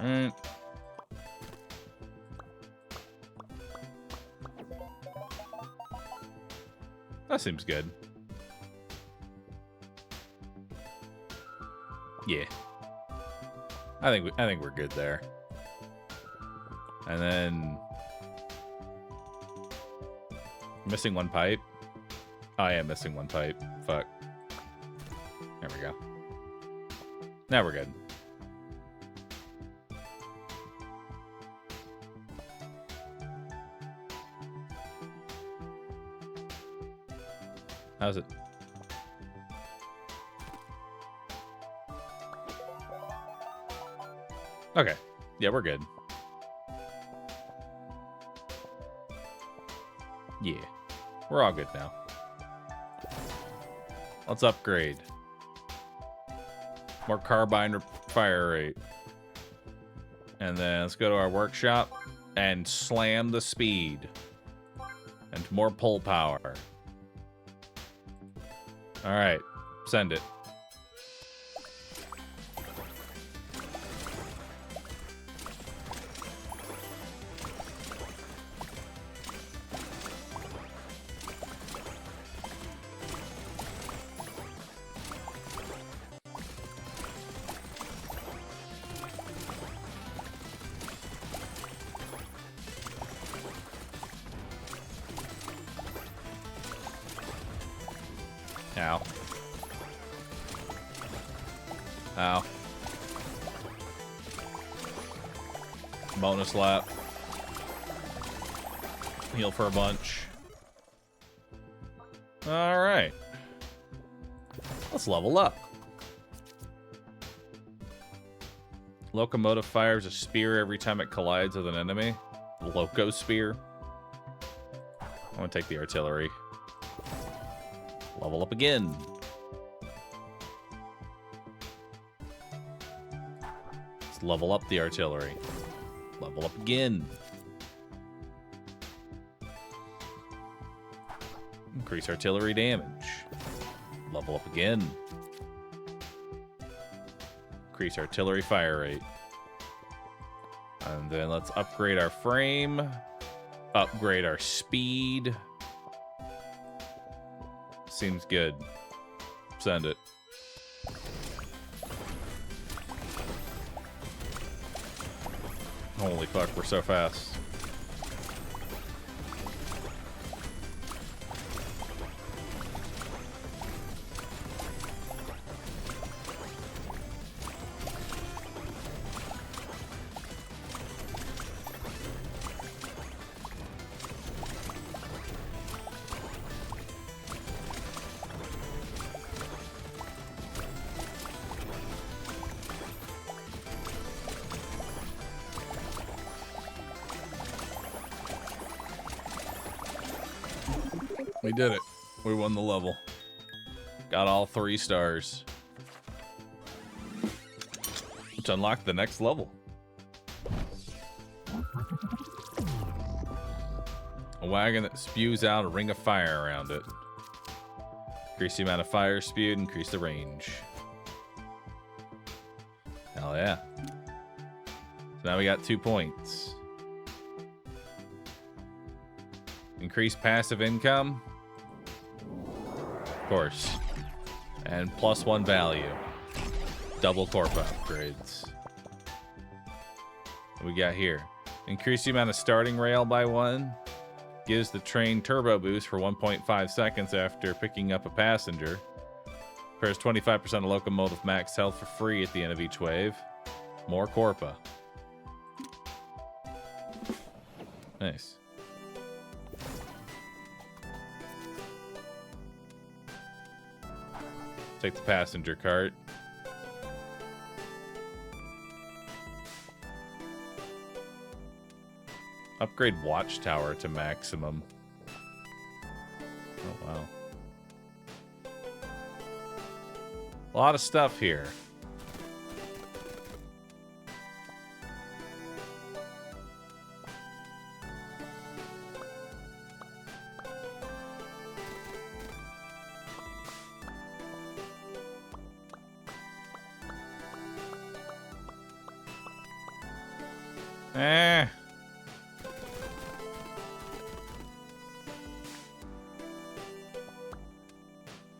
Alright. That seems good. Yeah. I think we're good there. And then missing 1 pipe. Oh, I am missing 1 pipe. Fuck. There we go. Now we're good. How's it? Okay. Yeah, we're good. Yeah. We're all good now. Let's upgrade. More carbine fire rate. And then let's go to our workshop and slam the speed. And more pull power. Alright. Send it. Ow. Ow. Bonus lap. Heal for a bunch. Alright. Let's level up. Locomotive fires a spear every time it collides with an enemy. Loco spear. I'm gonna take the artillery. Level up again. Let's level up the artillery. Level up again. Increase artillery damage. Level up again. Increase artillery fire rate. And then let's upgrade our frame. Upgrade our speed. Seems good. Send it. Holy fuck, we're so fast. We did it. We won the level. Got all 3 stars. Which unlocked the next level. A wagon that spews out a ring of fire around it. Increase the amount of fire spewed, increase the range. Hell yeah. So now we got 2 points. Increase passive income. Of course. And +1 value. Double Corpa upgrades. What we got here? Increase the amount of starting rail by 1. Gives the train turbo boost for 1.5 seconds after picking up a passenger. Repairs 25% of locomotive max health for free at the end of each wave. More Corpa. Nice. Take the passenger cart. Upgrade watchtower to maximum. Oh, wow. A lot of stuff here.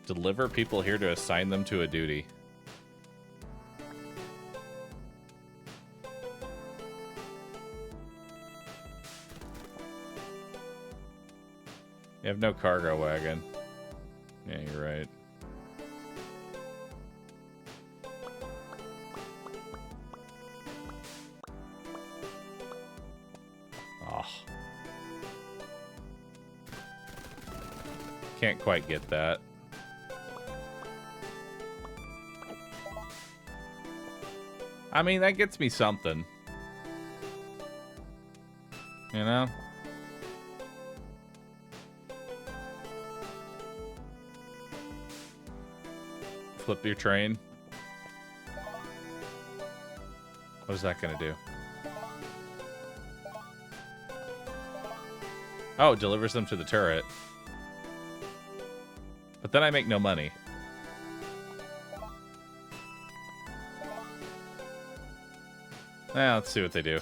Deliver people here to assign them to a duty. You have no cargo wagon. Yeah, you're right. can't quite get that. I mean, that gets me something. You know? Flip your train. What is that gonna do? Oh, it delivers them to the turret. But then I make no money. Let's see what they do.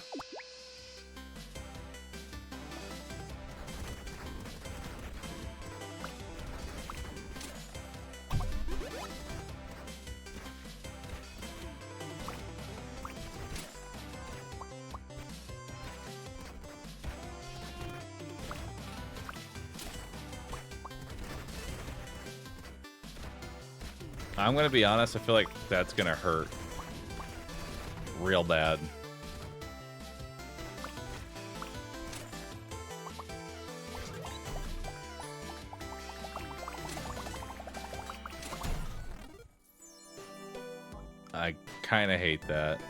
I'm gonna be honest, I feel like that's gonna hurt real bad. I kind of hate that.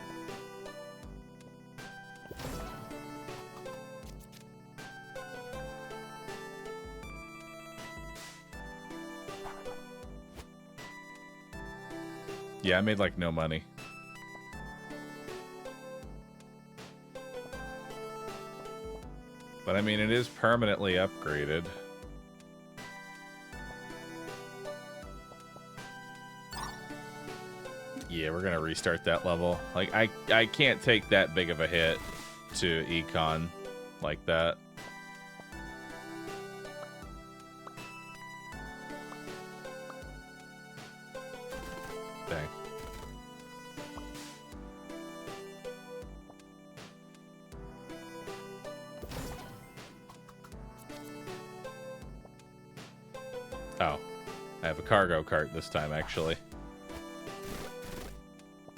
Yeah, I made like no money. But I mean, it is permanently upgraded. Yeah, we're gonna restart that level. Like, I can't take that big of a hit to econ like that. Dang. Oh, I have a cargo cart this time, actually.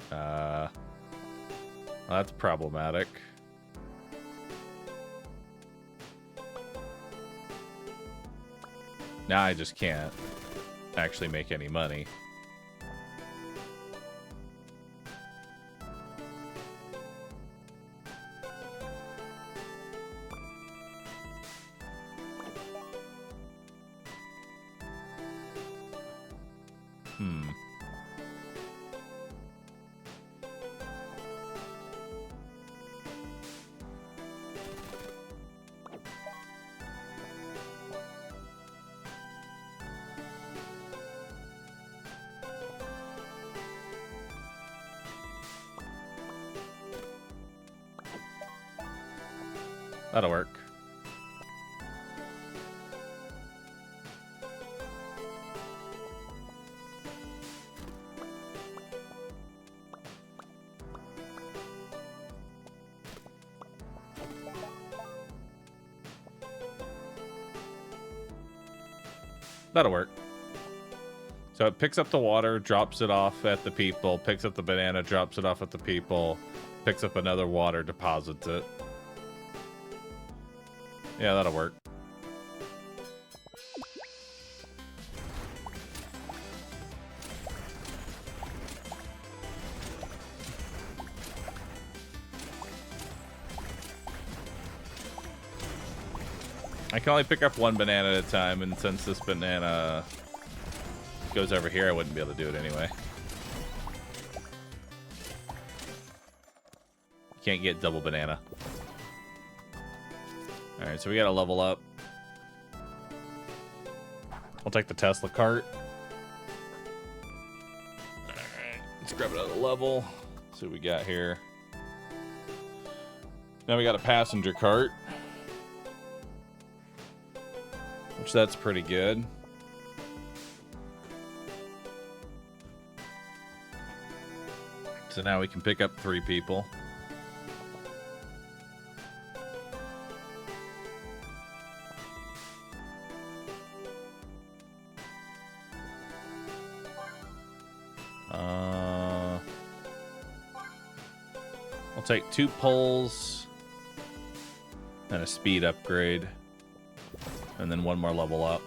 Well, that's problematic. Now I just can't actually make any money. That'll work. That'll work. So it picks up the water, drops it off at the people, picks up the banana, drops it off at the people, picks up another water, deposits it. Yeah, that'll work. I can only pick up one banana at a time, and since this banana goes over here, I wouldn't be able to do it anyway. Can't get double banana. Alright, so we gotta level up. I'll take the Tesla cart. Alright, let's grab another level. See what we got here. Now we got a passenger cart. Which that's pretty good. So now we can pick up 3 people. I'll take 2 poles and a speed upgrade, and then 1 more level up.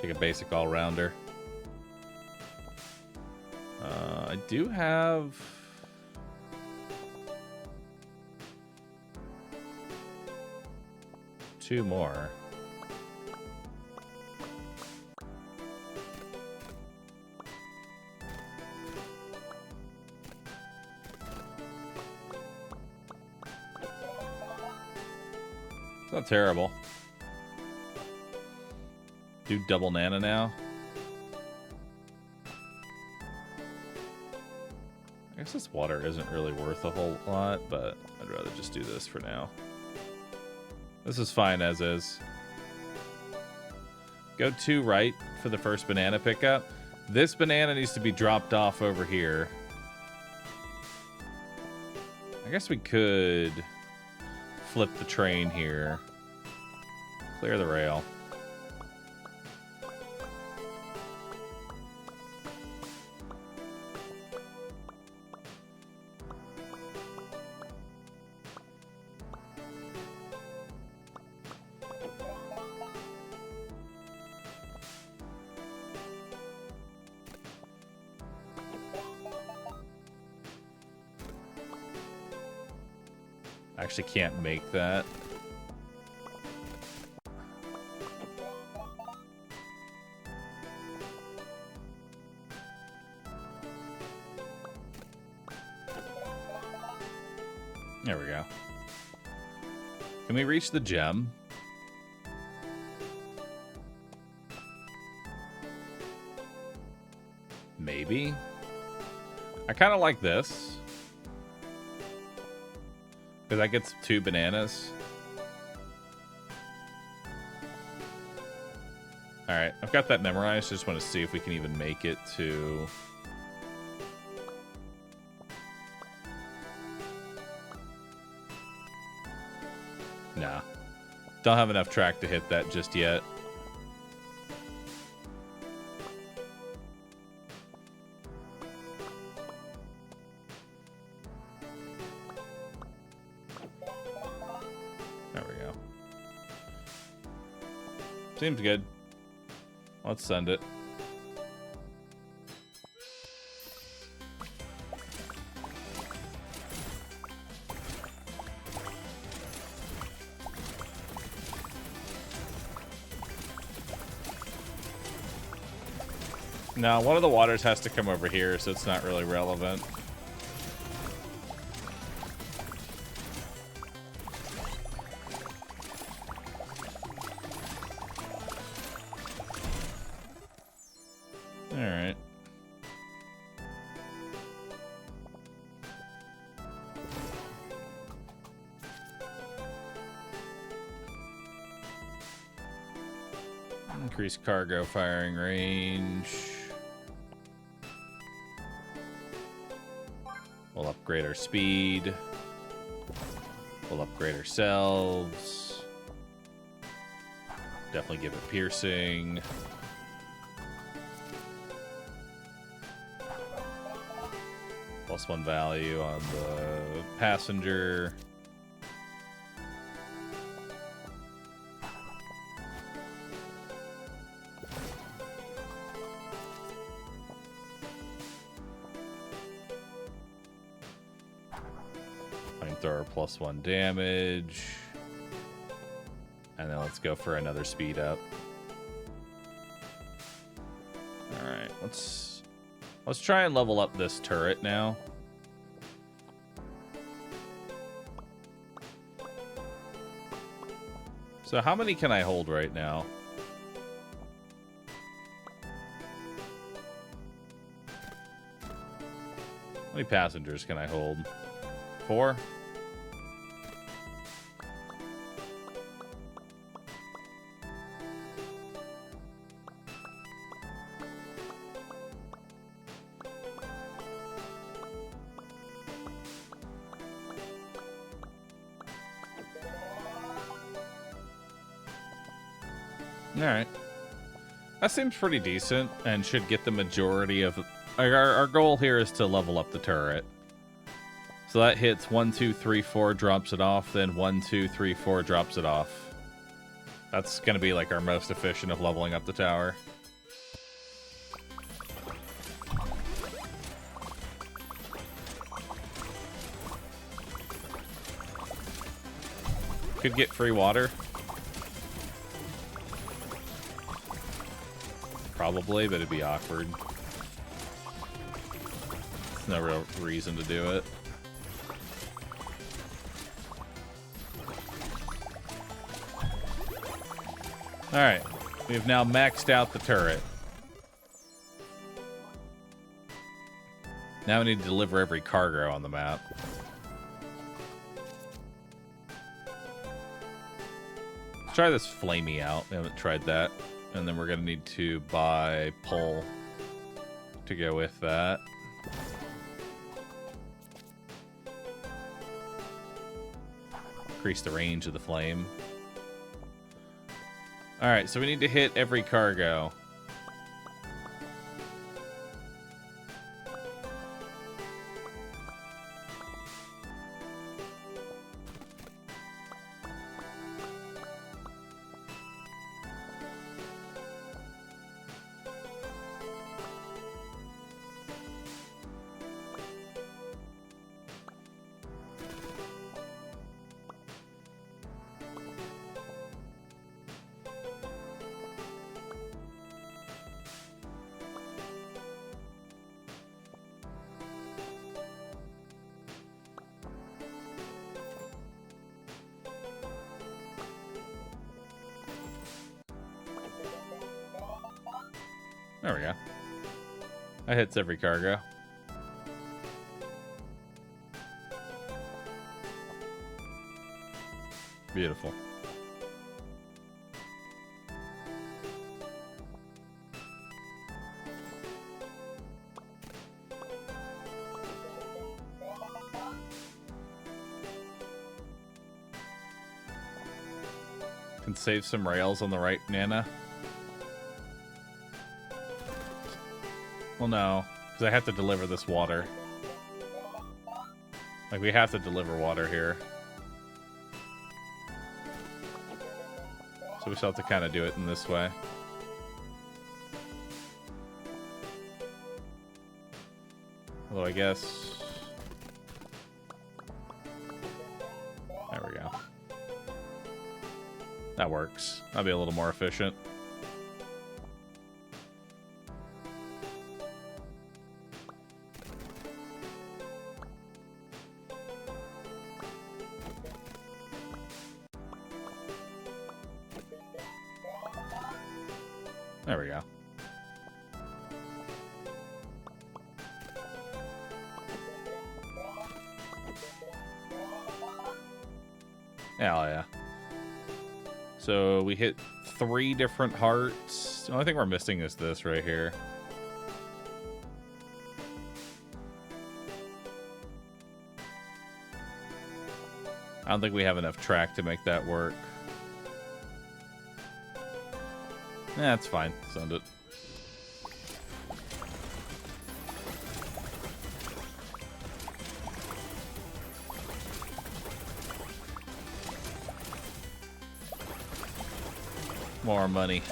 Take a basic all-rounder. I do have... two more. It's not terrible. Do double nana now. I guess this water isn't really worth a whole lot, but I'd rather just do this for now. This is fine as is. Go 2 right for the first banana pickup. This banana needs to be dropped off over here. I guess we could flip the train here. Clear the rail. Actually can't make that. There we go. Can we reach the gem? Maybe. I kind of like this. Because that gets 2 bananas. Alright, I've got that memorized. Just want to see if we can even make it to... Nah. Don't have enough track to hit that just yet. Seems good. Let's send it. Now, one of the waters has to come over here, so it's not really relevant. Increase cargo firing range. We'll upgrade our speed. We'll upgrade ourselves. Definitely give it piercing. +1 value on the passenger. Flamethrower +1 damage. And then let's go for another speed up. Alright, let's try and level up this turret now. So how many can I hold right now? How many passengers can I hold? 4? Alright. That seems pretty decent and should get the majority of... Our goal here is to level up the turret. So that hits 1, 2, 3, 4, drops it off, then 1, 2, 3, 4 drops it off. That's going to be like our most efficient of leveling up the tower. Could get free water. Probably, but it'd be awkward. There's no real reason to do it. Alright, we have now maxed out the turret. Now we need to deliver every cargo on the map. Let's try this flamey out. We haven't tried that. And then we're going to need to buy pole to go with that. Increase the range of the flame. Alright, so we need to hit every cargo. There we go. That hits every cargo. Beautiful. Can save some rails on the right, Nana. Well, no, because I have to deliver this water. Like, we have to deliver water here. So we still have to kind of do it in this way. Although, I guess... There we go. That works. That'll be a little more efficient. There we go. Hell yeah. So we hit 3 different hearts. The only thing we're missing is this right here. I don't think we have enough track to make that work. That's fine. Send it. More money.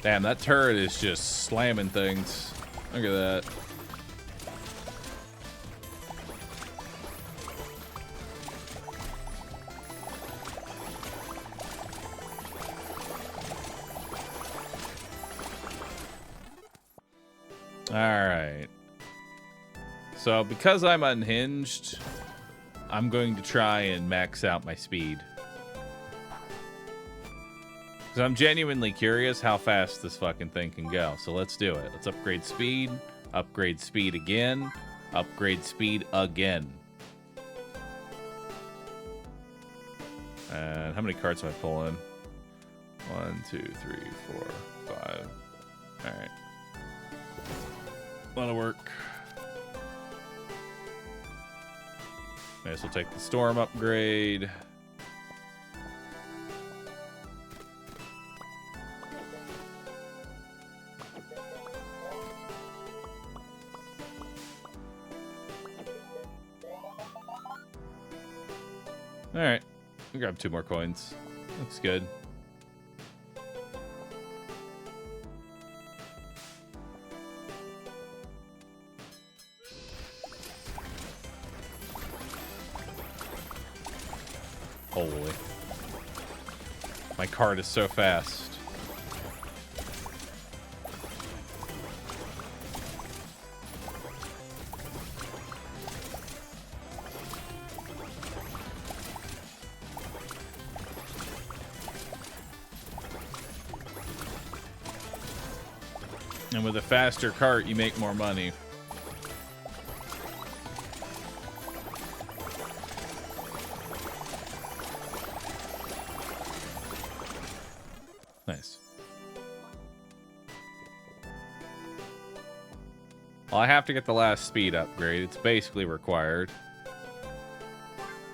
Damn, that turret is just slamming things. Look at that. Alright. So, because I'm unhinged, I'm going to try and max out my speed. Because I'm genuinely curious how fast this fucking thing can go. So let's do it. Let's upgrade speed again, upgrade speed again. And how many cards am I pulling? 1, 2, 3, 4, 5. Alright. A lot of work. I guess we'll take the storm upgrade. Alright. I'll grab 2 more coins. Looks good. Holy. My card is so fast. And with a faster cart, you make more money. Nice. Well, I have to get the last speed upgrade. It's basically required.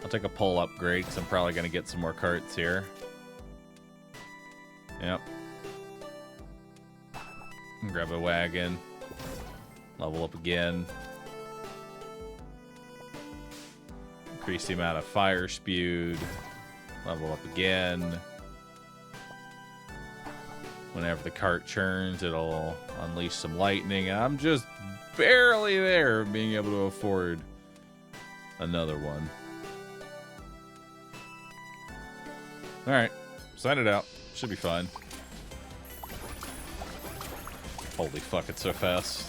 I'll take a pull upgrade because I'm probably going to get some more carts here. Yep. Grab a wagon. Level up again. Increase the amount of fire spewed. Level up again. Whenever the cart churns, it'll unleash some lightning. I'm just barely there being able to afford another one. Alright. Sign it out. Should be fine. Holy fuck, it's so fast.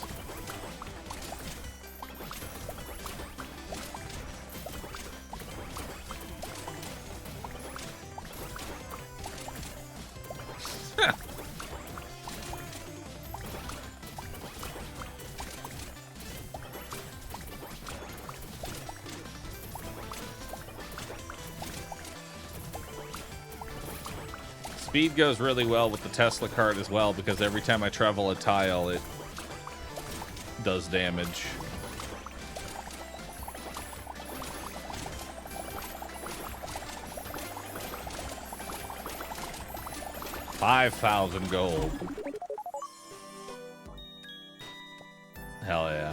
Speed goes really well with the Tesla cart as well, because every time I travel a tile, it does damage. $5,000 gold. Hell yeah.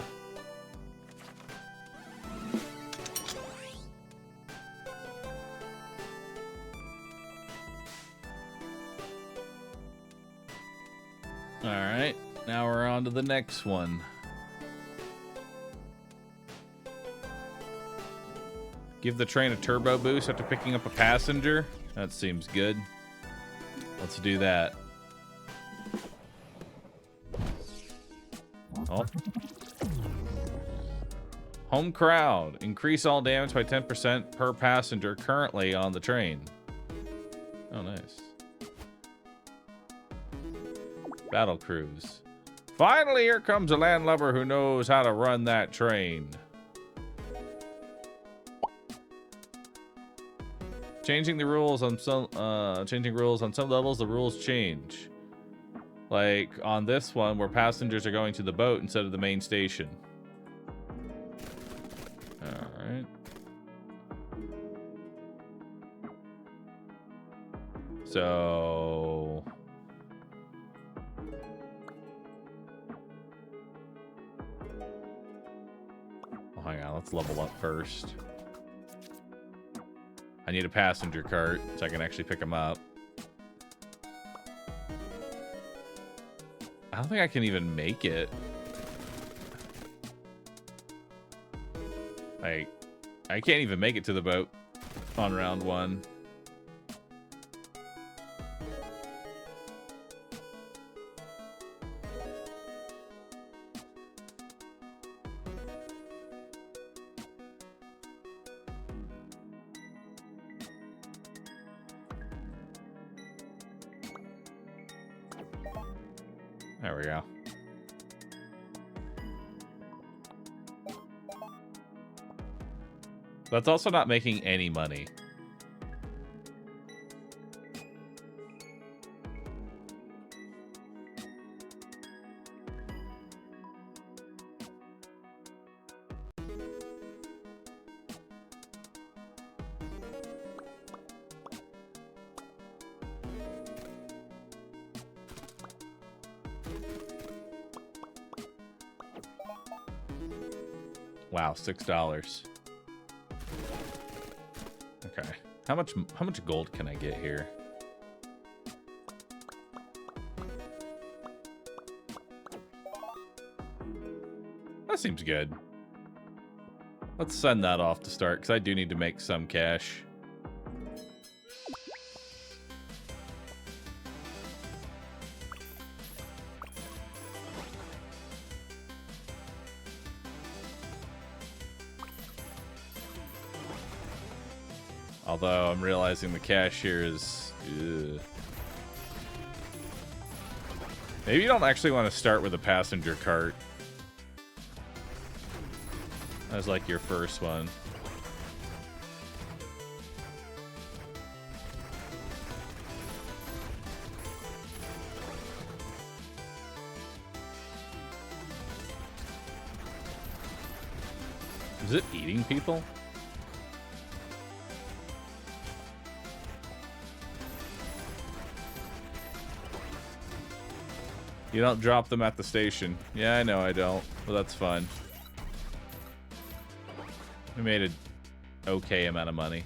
Alright, now we're on to the next one. Give the train a turbo boost after picking up a passenger. That seems good. Let's do that. Oh. Home crowd. Increase all damage by 10% per passenger currently on the train. Oh, nice. Battle cruise. Finally, here comes a landlubber who knows how to run that train. Changing rules on some levels, the rules change. Like on this one, where passengers are going to the boat instead of the main station. All right. So. Oh, hang on, let's level up first. I need a passenger cart so I can actually pick them up. I don't think I can even make it. Like, I can't even make it to the boat on round 1. There we go. That's also not making any money. Wow, $6. Okay. How much gold can I get here? That seems good. Let's send that off to start, because I do need to make some cash. Although I'm realizing the cash here is... Ugh. Maybe you don't actually want to start with a passenger cart. As like your first one. Is it eating people? You don't drop them at the station. Yeah, I know I don't. But that's fine. We made an okay amount of money.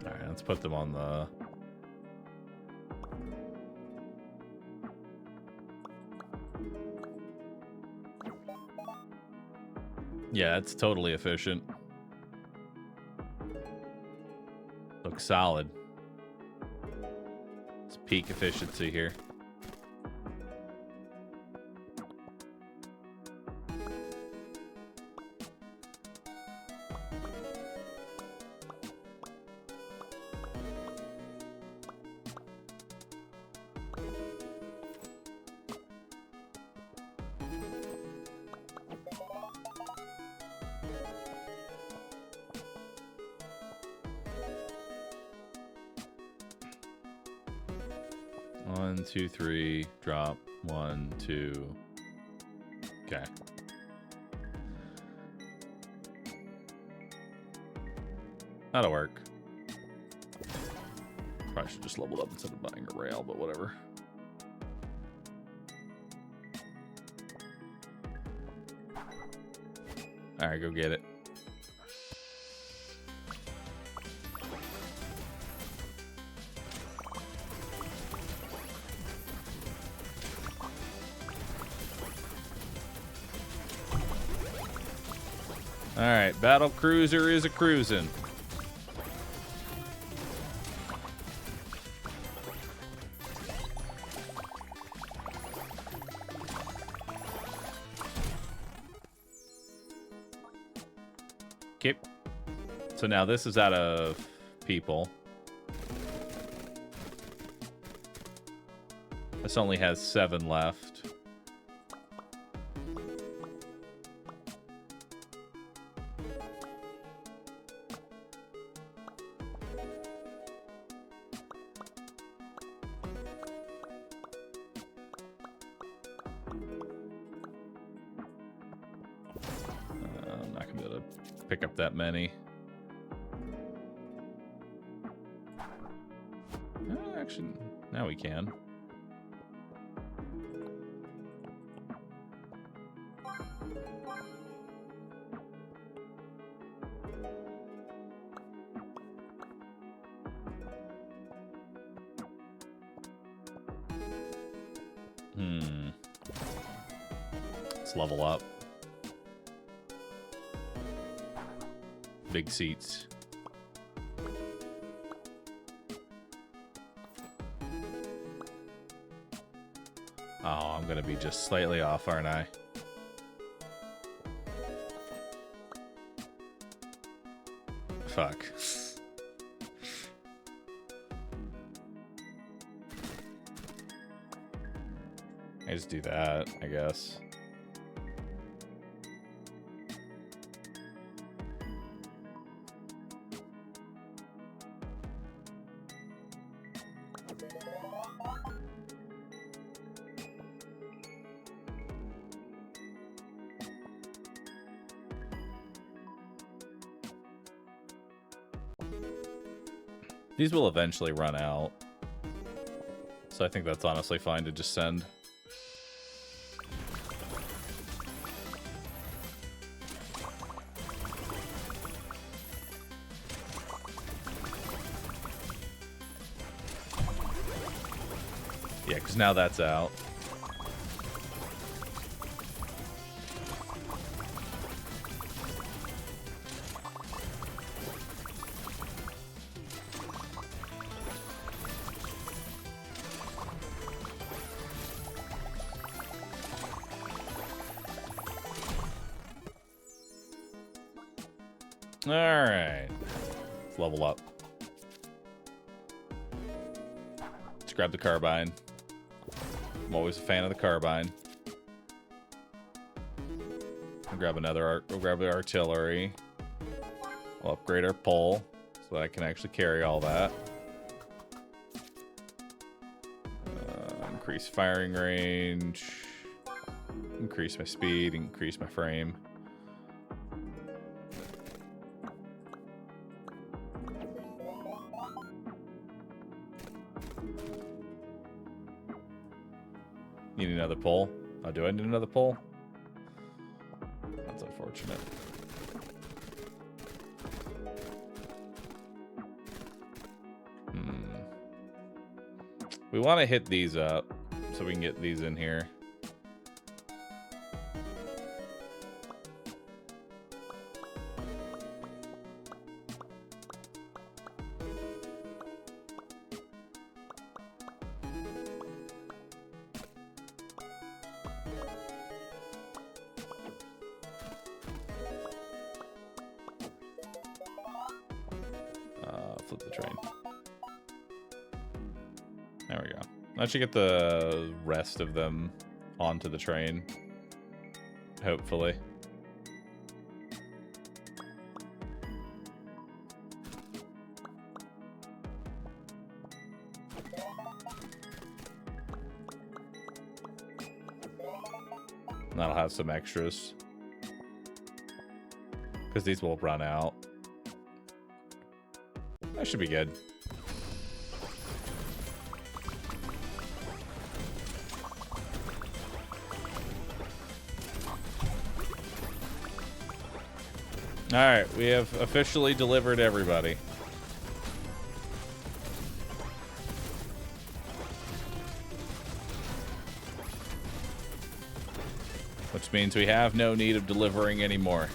Alright, let's put them on the... Yeah, it's totally efficient. Looks solid. It's peak efficiency here. One, two, three, drop. 1, 2. Okay. That'll work. Probably should just level up instead of buying a rail, but whatever. Alright, go get it. Alright, battle cruiser is a cruisin'. Okay. So now this is out of people. This only has 7 left. I'm not gonna be able to pick up that many. Actually, now we can. Let's level up. Big seats. Oh, I'm gonna be just slightly off, aren't I? Fuck. I just do that, I guess. These will eventually run out. So I think that's honestly fine to just send. Yeah, because now that's out. Alright. Let's level up. Let's grab the carbine. I'm always a fan of the carbine. We'll grab we'll grab the artillery. We'll upgrade our pole so that I can actually carry all that. Increase firing range. Increase my speed, increase my frame. Need another pole? Oh, do I need another pole? That's unfortunate. We want to hit these up so we can get these in here. Flip the train. There we go. I should get the rest of them onto the train. Hopefully. That'll have some extras. Because these will run out. That should be good. Alright, we have officially delivered everybody. Which means we have no need of delivering anymore.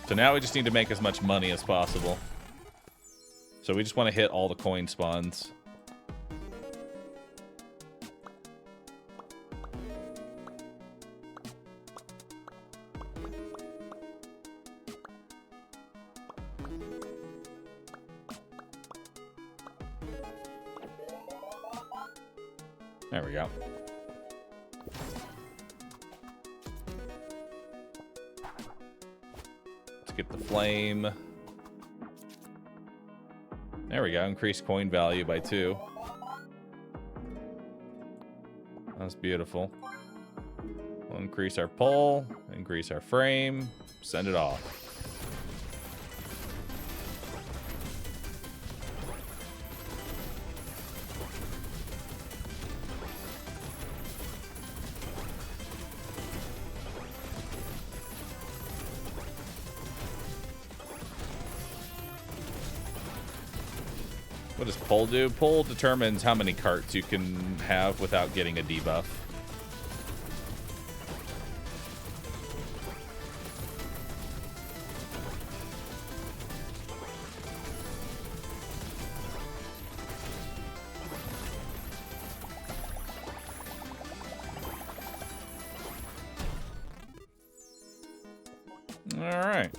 So now we just need to make as much money as possible. So we just want to hit all the coin spawns. There we go. Let's get the flame. There we go. Increase coin value by 2. That's beautiful. We'll increase our pole, increase our frame, send it off. What does pull do? Pull determines how many carts you can have without getting a debuff. All right,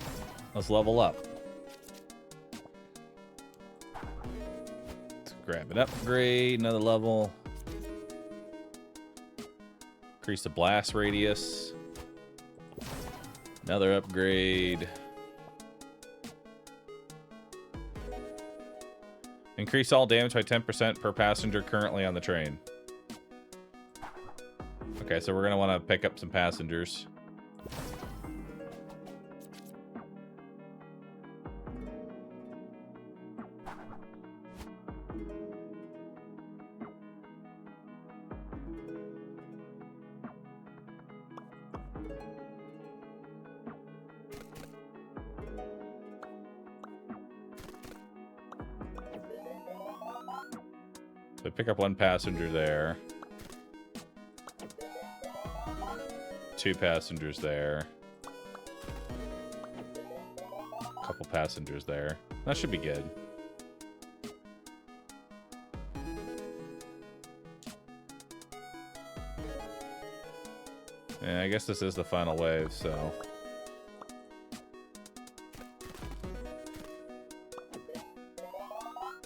let's level up. Grab an upgrade, another level. Increase the blast radius. Another upgrade. Increase all damage by 10% per passenger currently on the train. Okay, so we're going to want to pick up some passengers. So pick up 1 passenger there. 2 passengers there. A couple passengers there. That should be good. Yeah, I guess this is the final wave, so...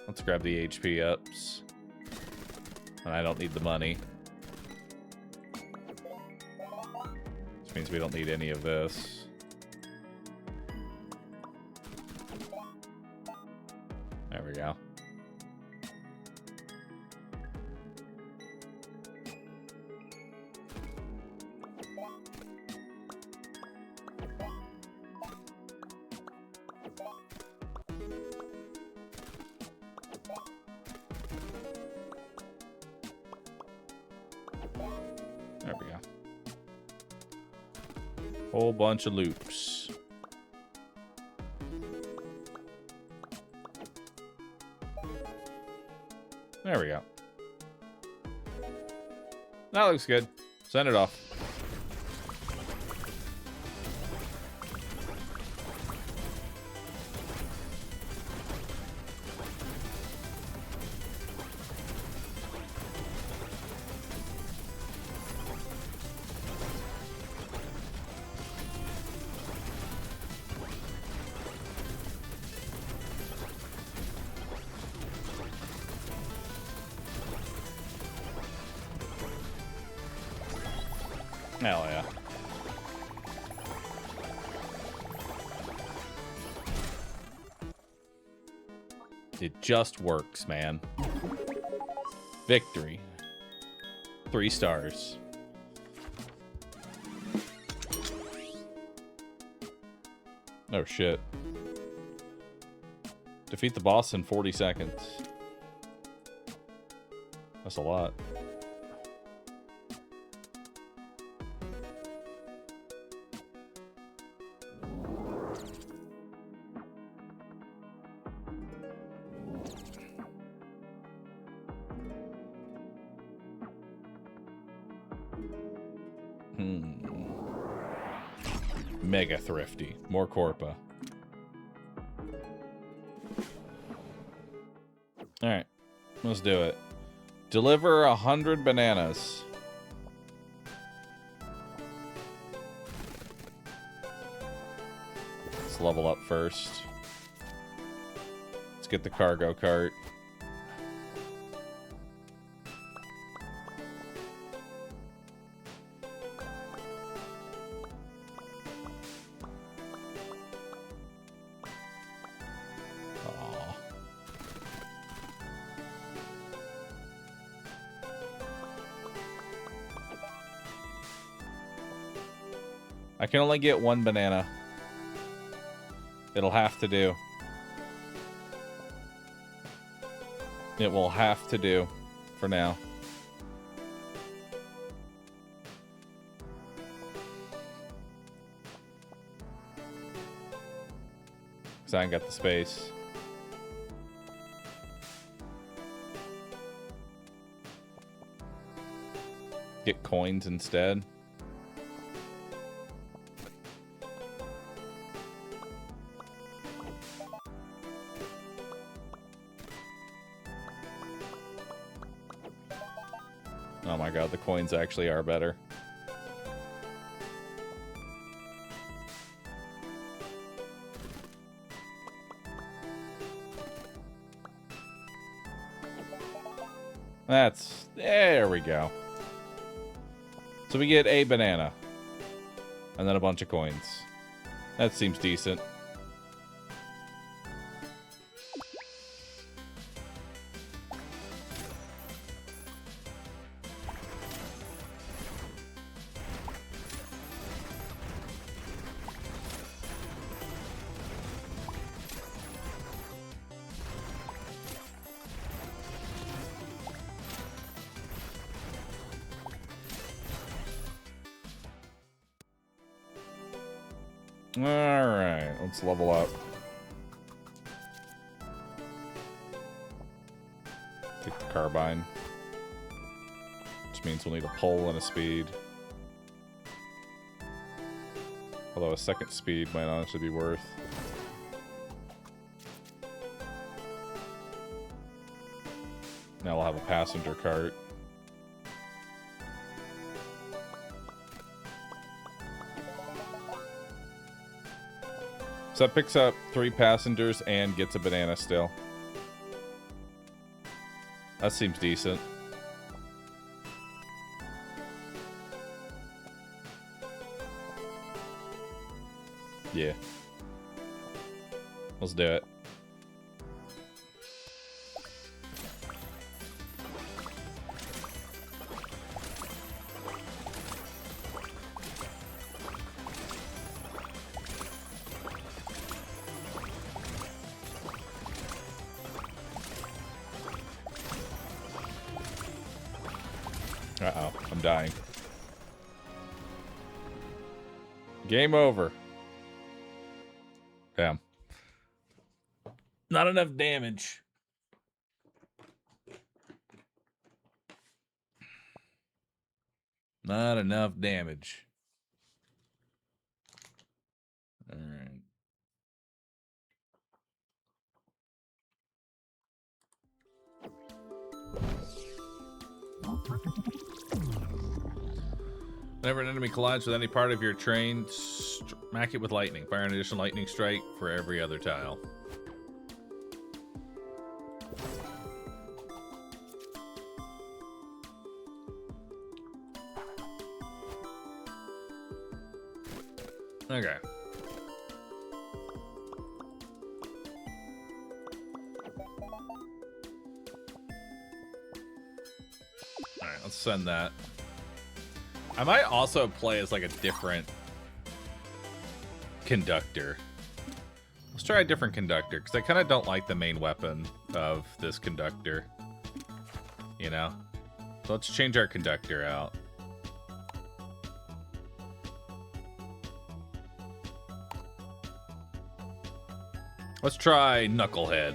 Let's grab the HP ups. And I don't need the money. Which means we don't need any of this. There we go. There we go. Whole bunch of loops. There we go. That looks good. Send it off. Hell yeah. It just works, man. Victory. 3 stars. Oh shit. Defeat the boss in 40 seconds. That's a lot. Mega thrifty. More Corpa. Alright. Let's do it. Deliver 100 bananas. Let's level up first. Let's get the cargo cart. I can only get 1 banana. It'll have to do. It will have to do for now. Because I ain't got the space. Get coins instead. Oh my god, the coins actually are better. There we go. So we get a banana. And then a bunch of coins. That seems decent. Alright, let's level up. Take the carbine. Which means we'll need a pole and a speed. Although a second speed might honestly be worth. Now we'll have a passenger cart. So that picks up 3 passengers and gets a banana still. That seems decent. Yeah. Let's do it. Uh-oh, I'm dying. Game over. Damn. Not enough damage. Not enough damage. All right. Whenever an enemy collides with any part of your train, smack it with lightning. Fire an additional lightning strike for every other tile. Okay. Alright, let's send that. I might also play as like a different conductor. Let's try a different conductor, because I kind of don't like the main weapon of this conductor. You know? So let's change our conductor out. Let's try Knucklehead.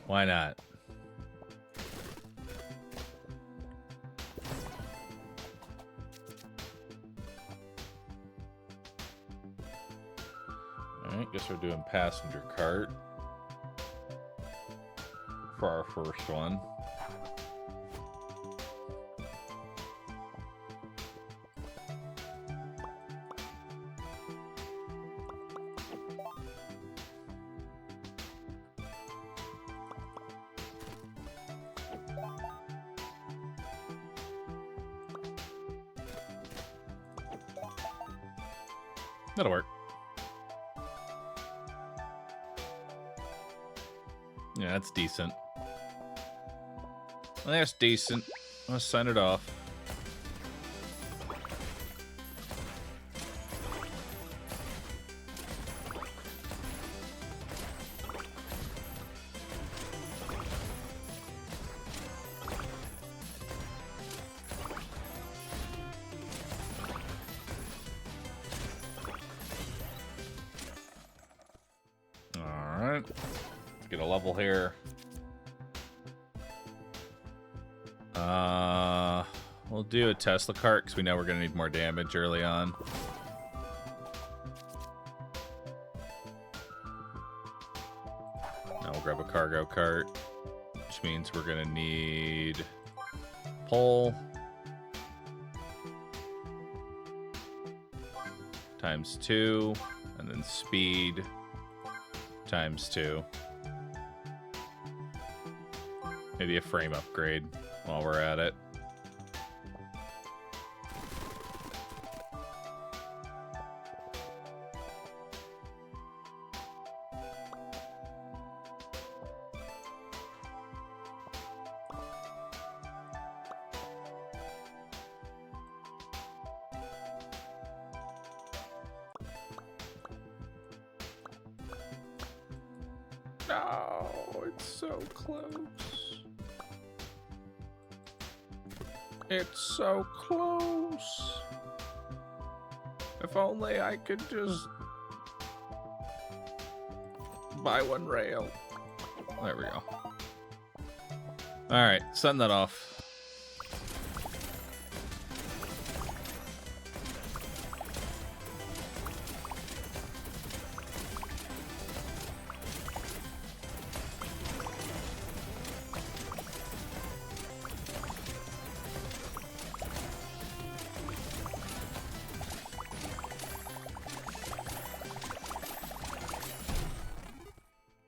Why not? Alright, guess we're doing passenger cart for our first one. That'll work. Yeah, that's decent. That's decent. Let's sign it off. Alright. Let's get a level here. We'll do a Tesla cart because we know we're going to need more damage early on. Now we'll grab a cargo cart, which means we're going to need pole times 2, and then speed times 2. Maybe a frame upgrade while we're at it. No, it's so close. It's so close. If only I could just buy one rail. There we go. Alright, send that off.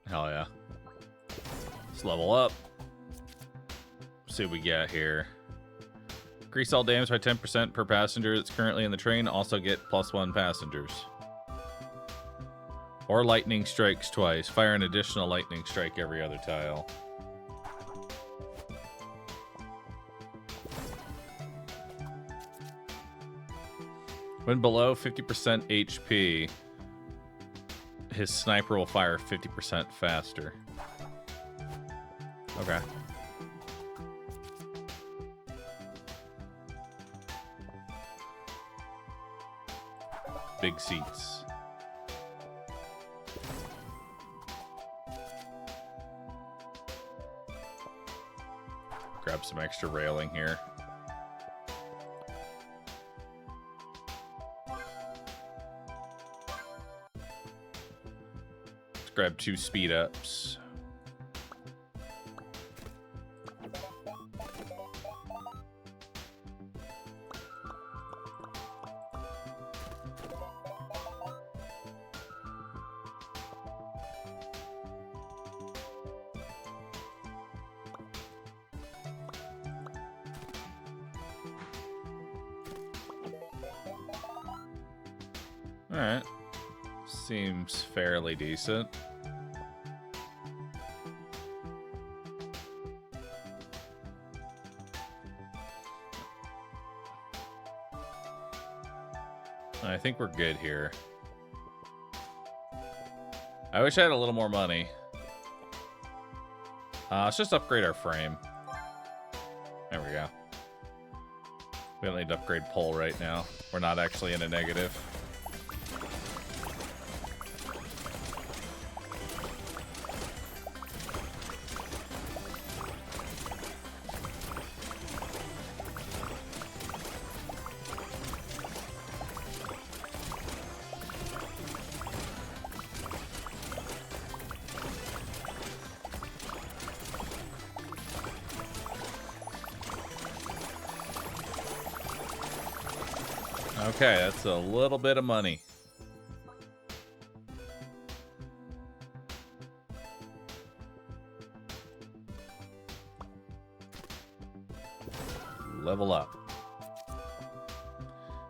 Hell yeah. Let's level up. See what we get here. Increase all damage by 10% per passenger that's currently in the train. Also get +1 passengers. Or lightning strikes twice. Fire an additional lightning strike every other tile. When below 50% HP, his sniper will fire 50% faster. Okay. Big seats. Grab some extra railing here. Let's grab 2 speed ups. Alright. Seems fairly decent. I think we're good here. I wish I had a little more money. Let's just upgrade our frame. There we go. We don't need to upgrade pole right now. We're not actually in a negative. Okay, that's a little bit of money. Level up.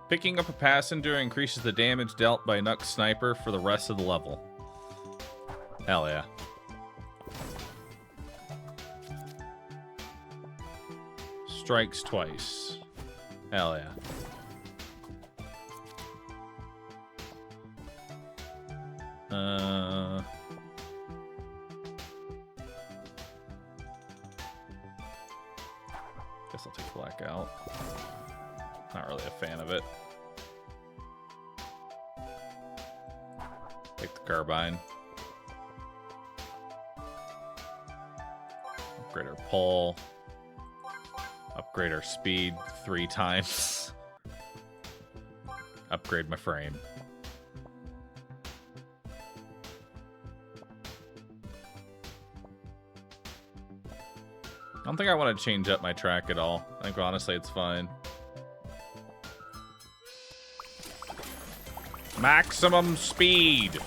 Picking up a passenger increases the damage dealt by Nuck's sniper for the rest of the level. Hell yeah. Strikes twice. Hell yeah. Guess I'll take Blackout. Not really a fan of it. Take the Carbine. Upgrade our pole. Upgrade our speed 3 times. Upgrade my frame. I don't think I want to change up my track at all. I think honestly it's fine. Maximum speed.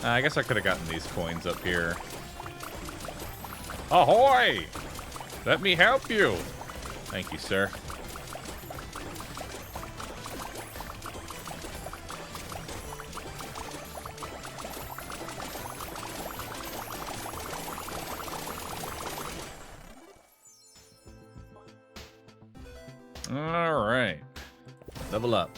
I guess I could have gotten these coins up here. Ahoy! Let me help you. Thank you, sir. All right. Level up.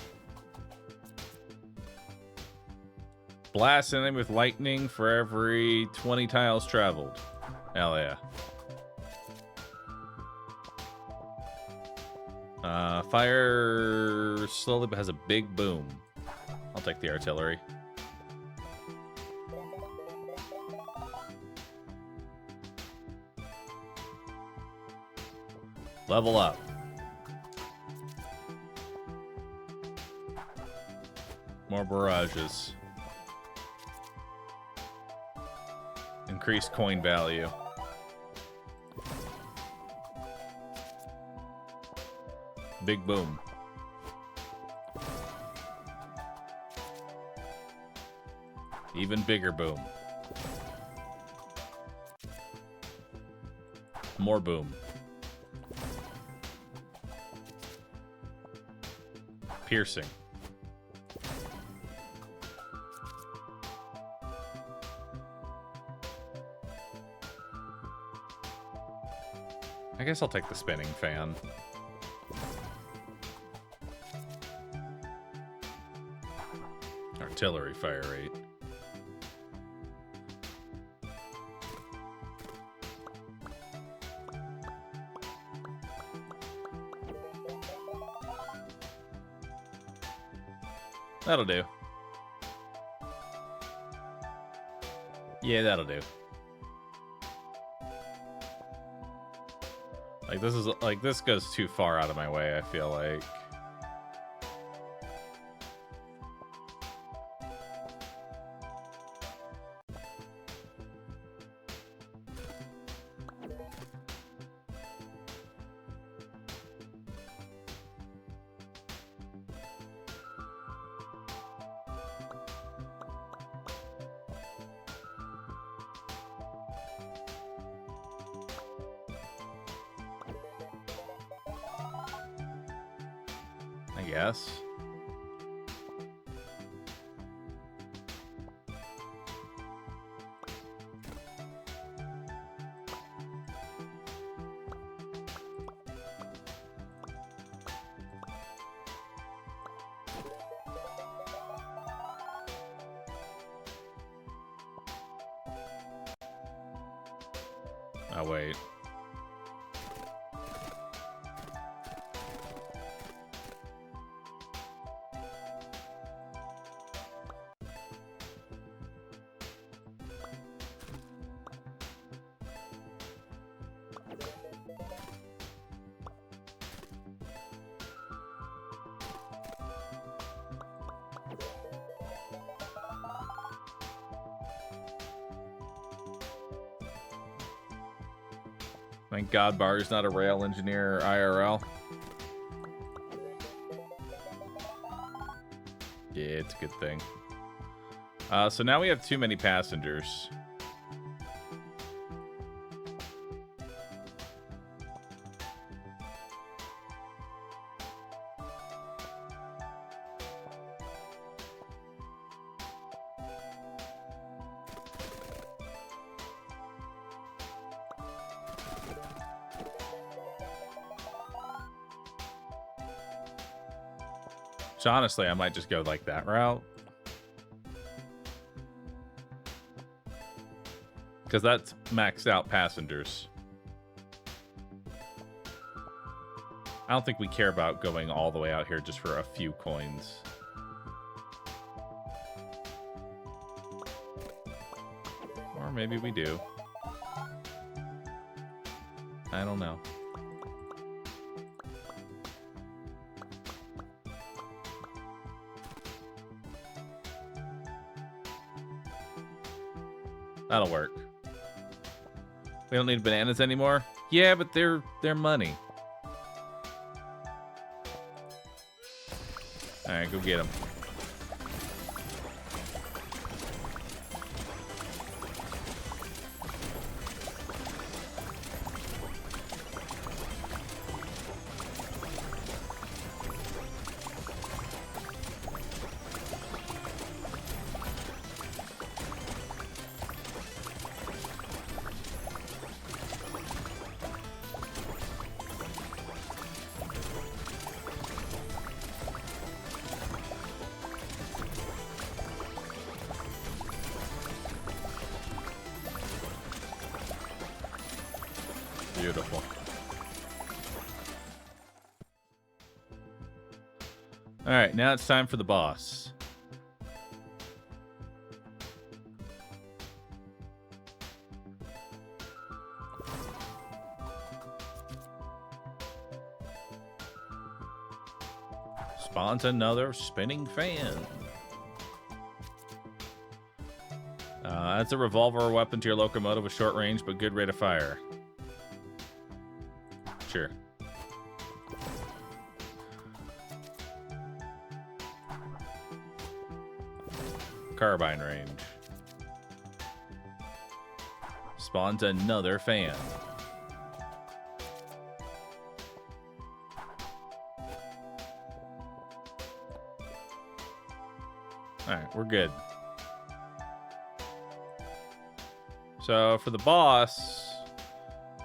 Blast an enemy with lightning for every 20 tiles traveled. Hell yeah. Fire slowly but has a big boom. I'll take the artillery. Level up. More barrages. Increased coin value. Big boom. Even bigger boom. More boom. Piercing. I guess I'll take the spinning fan. Artillery fire rate. That'll do. Yeah, that'll do. Like, this is, like, this goes too far out of my way, I feel like. I guess. Oh, wait. Thank God Bahroo's not a rail engineer IRL. Yeah, it's a good thing. So now we have too many passengers. So honestly, I might just go like that route. Because that's maxed out passengers. I don't think we care about going all the way out here just for a few coins. Or maybe we do. I don't know. That'll work. We don't need bananas anymore? Yeah, but they're money. Alright, go get them. Beautiful. All right, now it's time for the boss. Spawns another spinning fan. Adds a revolver or weapon to your locomotive with short range but good rate of fire. Sure. Carbine range. Spawns another fan. Alright, we're good. So for the boss,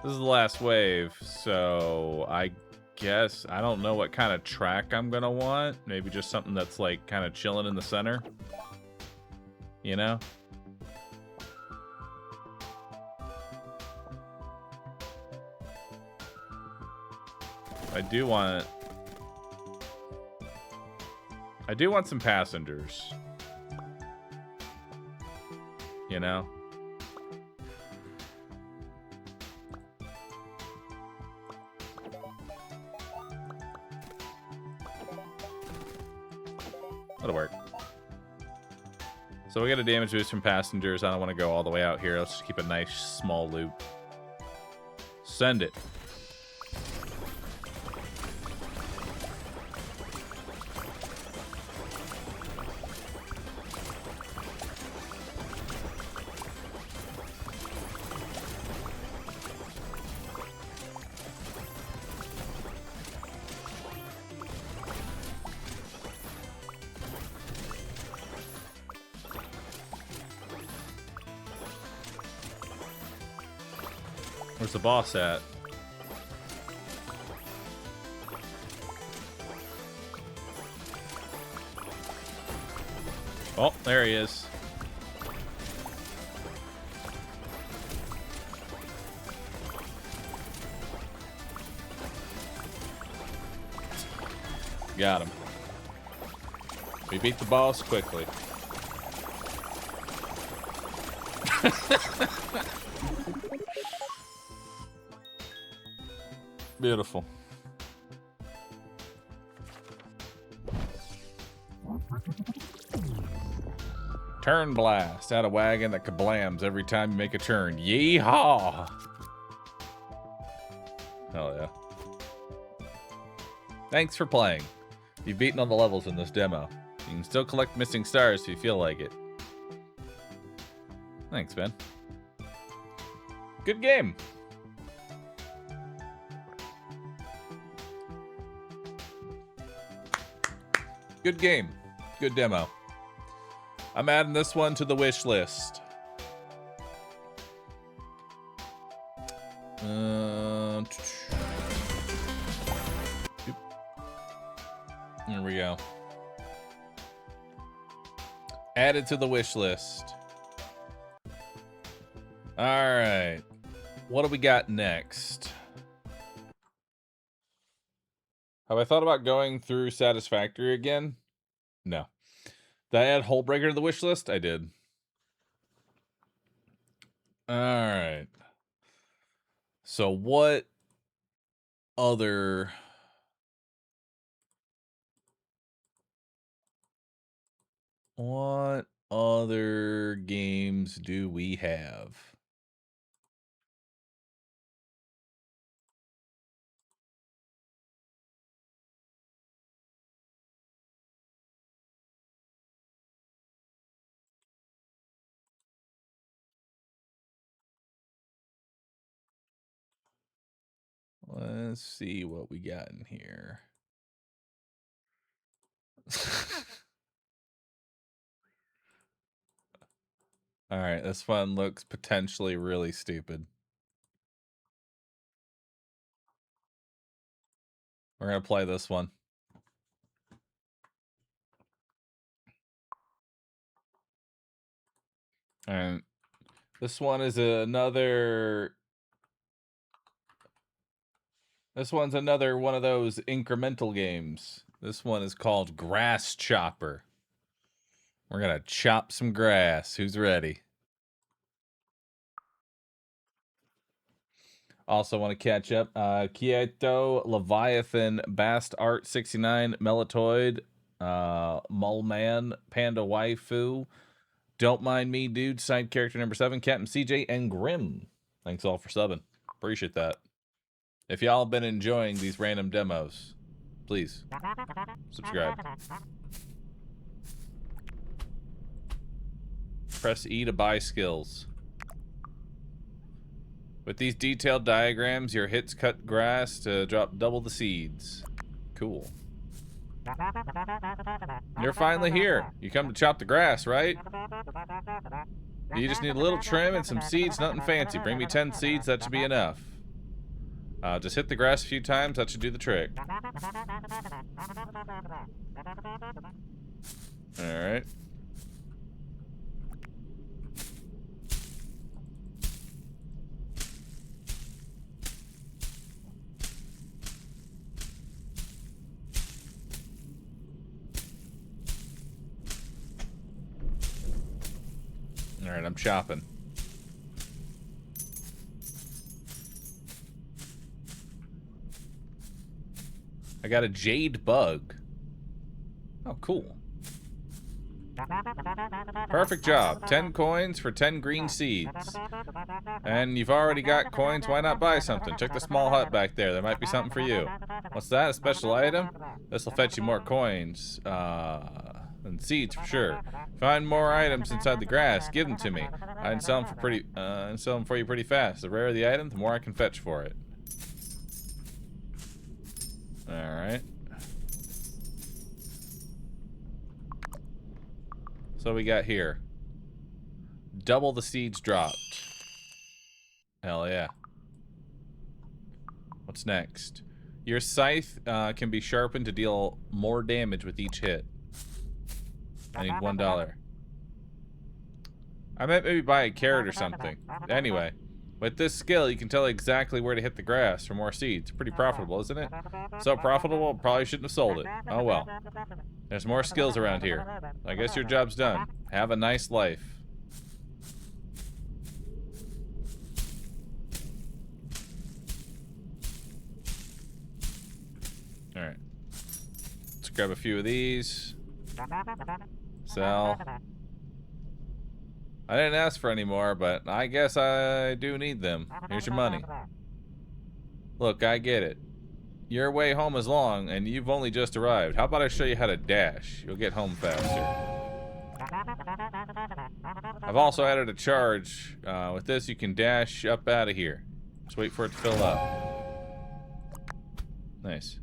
this is the last wave, so I guess I don't know what kind of track I'm gonna want. Maybe just something that's like kind of chilling in the center. You know? I do want some passengers. You know? That'll work. So we got a damage boost from passengers. I don't want to go all the way out here. Let's just keep a nice small loop. Send it. Where's the boss at? Oh, there he is. Got him. We beat the boss quickly. Beautiful. Turn blast. Add a wagon that kablams every time you make a turn. Yeehaw! Hell yeah. Thanks for playing. You've beaten all the levels in this demo. You can still collect missing stars if you feel like it. Thanks, man. Good game. Good game. Good demo. I'm adding this one to the wish list. There we go. Added to the wish list. All right. What do we got next? Have I thought about going through Satisfactory again? No. Did I add Hullbreaker to the wish list? I did. All right. So what other games do we have? Let's see what we got in here. All right, this one looks potentially really stupid. We're going to play this one. All right. This one is another This one's another one of those incremental games. This one is called GrassChopper. We're gonna chop some grass. Who's ready? Also want to catch up. Kieto, Leviathan, Bast Art 69, Melatoid, Mulman, Panda Waifu, Don't Mind Me Dude, side character number 7, Captain CJ, and Grim. Thanks all for subbing. Appreciate that. If y'all have been enjoying these random demos, please subscribe. Press E to buy skills. With these detailed diagrams, your hits cut grass to drop double the seeds. Cool. You're finally here. You come to chop the grass, right? You just need a little trim and some seeds, nothing fancy. Bring me 10 seeds, that should be enough. Just hit the grass a few times, that should do the trick. Alright. Alright, I'm chopping. I got a jade bug. Oh, cool. Perfect job. 10 coins for 10 green seeds. And you've already got coins, why not buy something? Check the small hut back there. There might be something for you. What's that? A special item? This will fetch you more coins. And seeds for sure. Find more items inside the grass. Give them to me. I can sell them for you pretty fast. The rarer the item, the more I can fetch for it. Alright. So we got here. Double the seeds dropped. Hell yeah. What's next? Your scythe can be sharpened to deal more damage with each hit. I need $1. I might maybe buy a carrot or something. Anyway, with this skill, you can tell exactly where to hit the grass for more seeds. Pretty profitable, isn't it? So profitable, probably shouldn't have sold it. Oh well. There's more skills around here. I guess your job's done. Have a nice life. Alright. Let's grab a few of these. Sell. I didn't ask for any more, but I guess I do need them. Here's your money. Look, I get it. Your way home is long, and you've only just arrived. How about I show you how to dash? You'll get home faster. I've also added a charge. With this, you can dash up out of here. Just wait for it to fill up. Nice.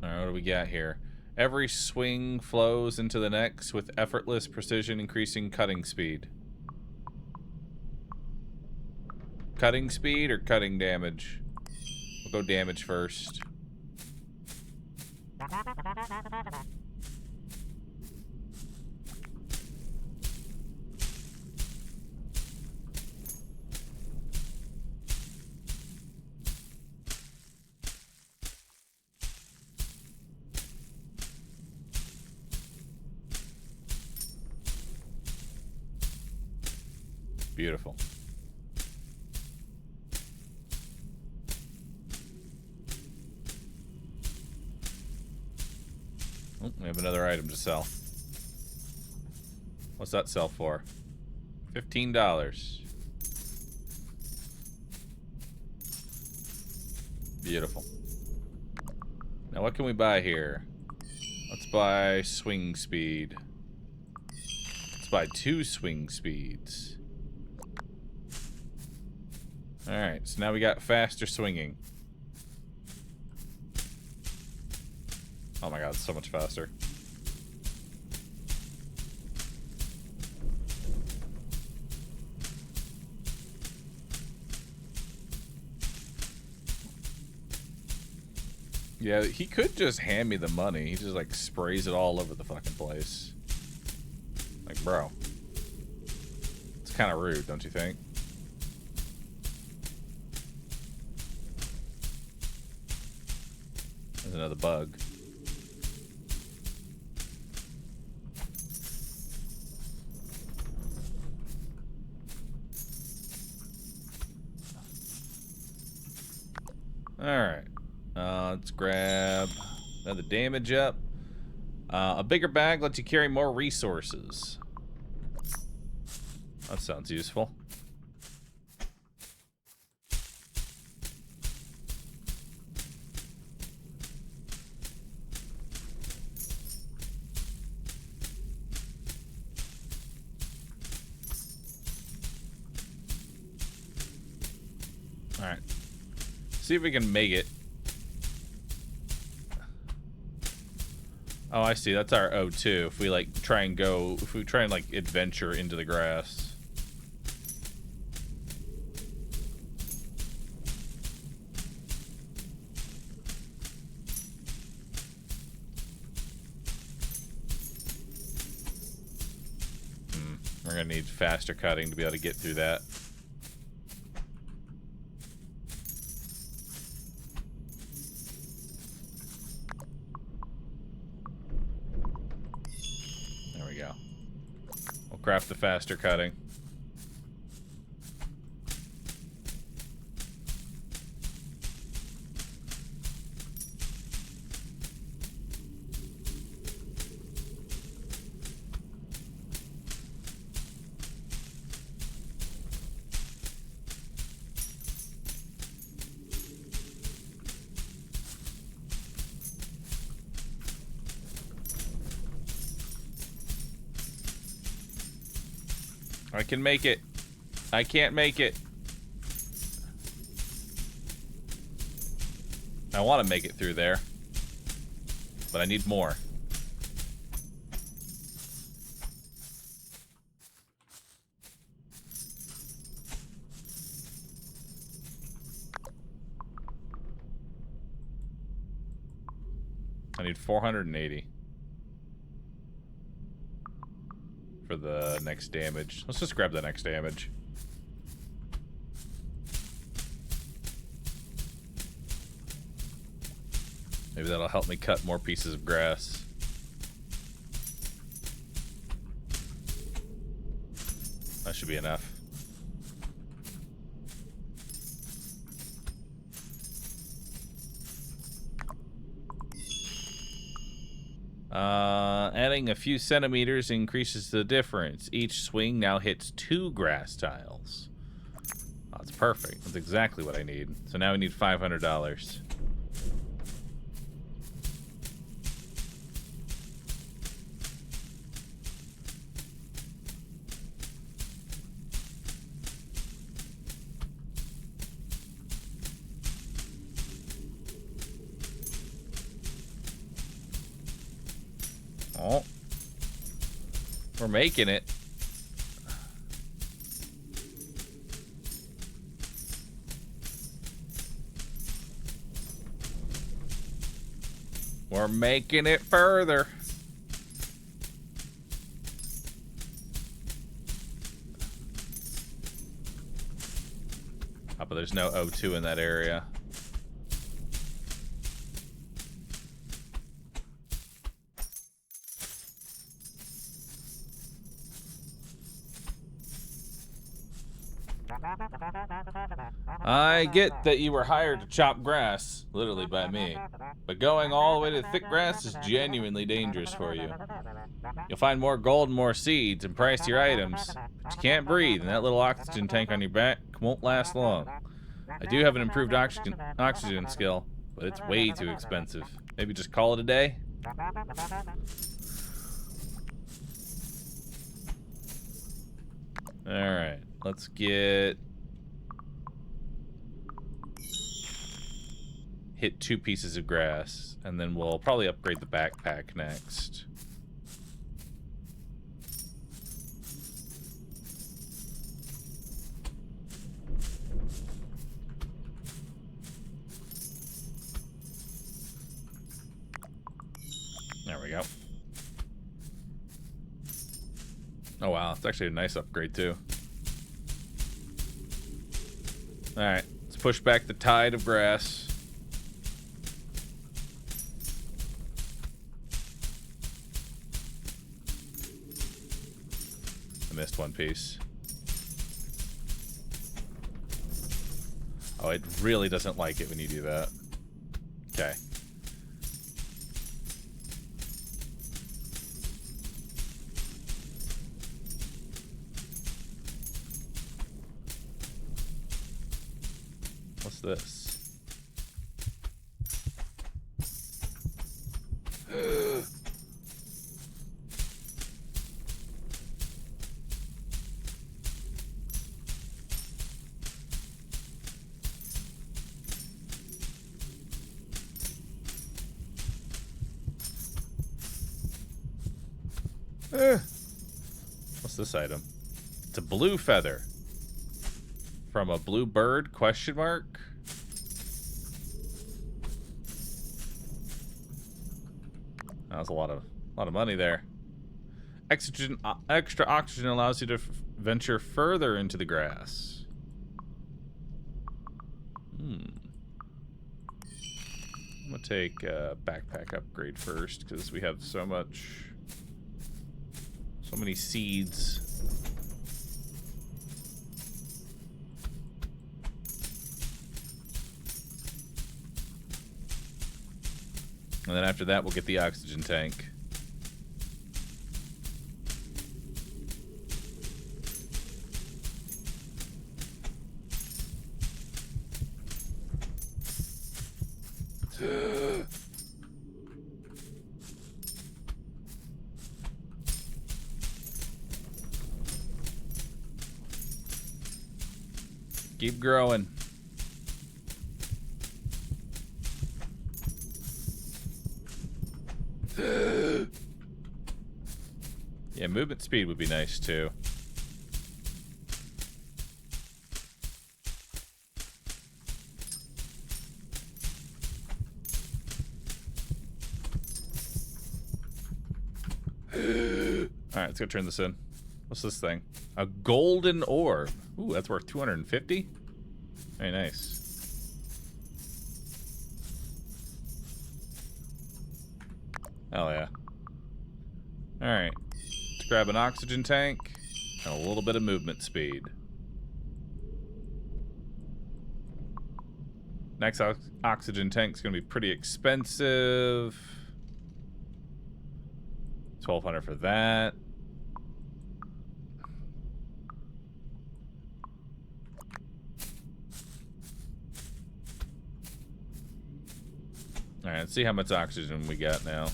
Alright, what do we got here? Every swing flows into the next with effortless precision, increasing cutting speed. Cutting speed or cutting damage? We'll go damage first. Beautiful. Oh, we have another item to sell. What's that sell for? $15. Beautiful. Now what can we buy here? Let's buy swing speed. Let's buy 2 swing speeds. Alright, so now we got faster swinging. Oh my god, so much faster. Yeah, he could just hand me the money. He just like sprays it all over the fucking place. Like, bro. It's kind of rude, don't you think? There's another bug. Alright. Let's grab another damage up. A bigger bag lets you carry more resources. That sounds useful. Alright. See if we can make it. Oh, I see. That's our O2. If we like try and like adventure into the grass. We're gonna need faster cutting to be able to get through that. There we go. We'll craft the faster cutting. I can make it. I can't make it. I want to make it through there, but I need more. I need 480. For the next damage. Let's just grab the next damage. Maybe that'll help me cut more pieces of grass. That should be enough. Adding a few centimeters increases the difference. Each swing now hits 2 grass tiles. Oh, that's perfect. That's exactly what I need. So now we need $500. Oh, we're making it. We're making it further. Oh, but there's no O2 in that area. I get that you were hired to chop grass, literally by me, but going all the way to thick grass is genuinely dangerous for you. You'll find more gold and more seeds and price your items, but you can't breathe, and that little oxygen tank on your back won't last long. I do have an improved oxygen skill, but it's way too expensive. Maybe just call it a day? Alright, let's get... hit 2 pieces of grass, and then we'll probably upgrade the backpack next. There we go. Oh wow, it's actually a nice upgrade too. Alright, let's push back the tide of grass. I missed one piece. Oh, it really doesn't like it when you do that. Okay. What's this? What's this item? It's a blue feather. From a blue bird, question mark? That was a lot of money there. Extra oxygen allows you to venture further into the grass. I'm gonna take a backpack upgrade first because we have so many seeds. And then after that, we'll get the oxygen tank. Keep growing. Yeah, movement speed would be nice too. Alright, let's go turn this in. What's this thing? A golden orb. Ooh, that's worth 250? Very nice. Hell yeah. Alright. Let's grab an oxygen tank and a little bit of movement speed. Next oxygen tank's gonna be pretty expensive. 1,200 for that. Alright, let's see how much oxygen we got now.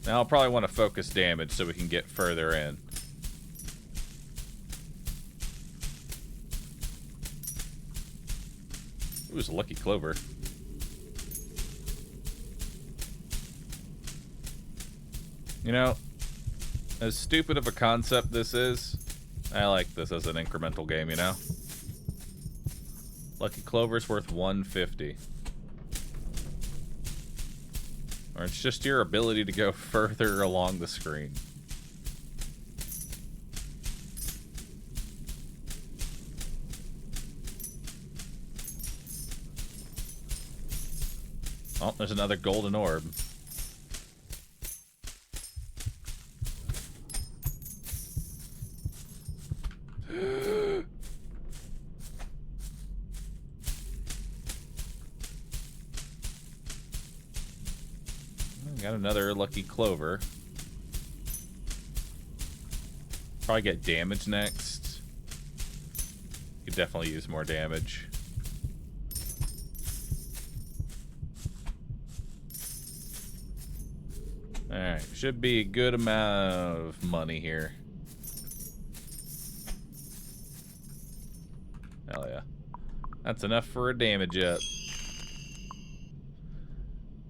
Now I'll probably want to focus damage so we can get further in. Ooh, it's a lucky clover. You know, as stupid of a concept this is, I like this as an incremental game, you know? Lucky Clover's worth 150. Or it's just your ability to go further along the screen. Oh, there's another golden orb. Got another lucky clover. Probably get damage next. Could definitely use more damage. Alright, should be a good amount of money here. Hell yeah. That's enough for a damage up.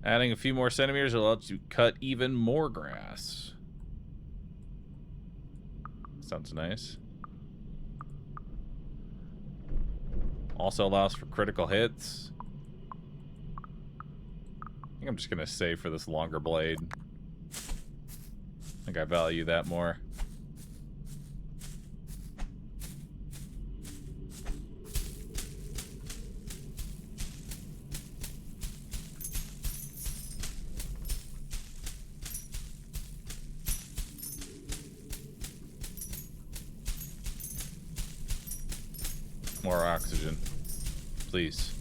Adding a few more centimeters will let you cut even more grass. Sounds nice. Also allows for critical hits. I think I'm just gonna save for this longer blade. I think I value that more. More oxygen. Please.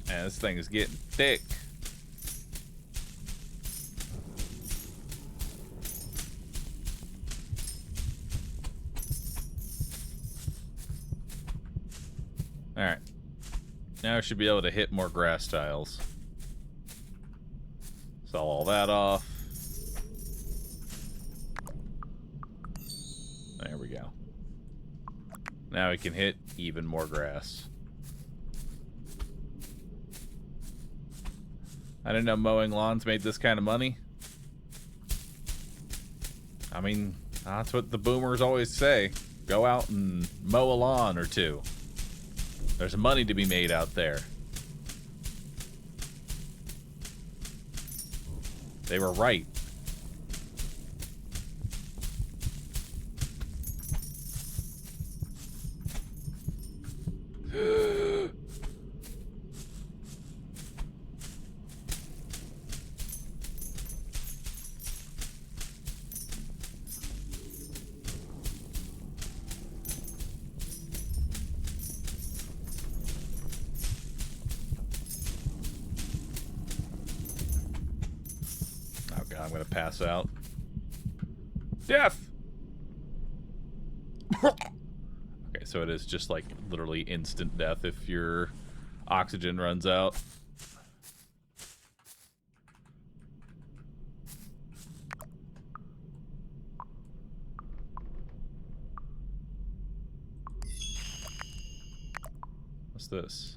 Man, this thing is getting thick. Alright. Now I should be able to hit more grass tiles. Sell all that off. There we go. Now we can hit even more grass. I didn't know mowing lawns made this kind of money. I mean, that's what the boomers always say. Go out and mow a lawn or two. There's money to be made out there. They were right. I'm gonna pass out. Death! Okay, so it is just like literally instant death if your oxygen runs out. What's this?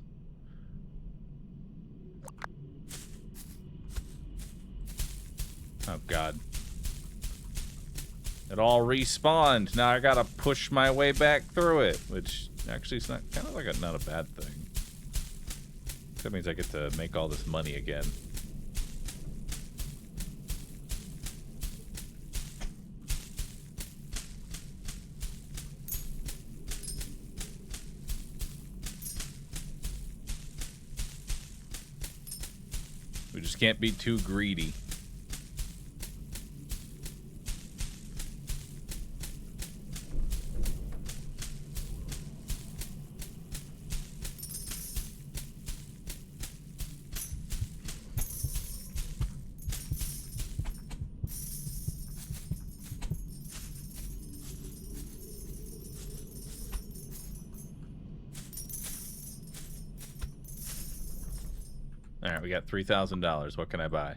Oh god. It all respawned. Now I gotta push my way back through it, which actually is not kind of like not a bad thing. That means I get to make all this money again. We just can't be too greedy. Alright, we got $3,000. What can I buy?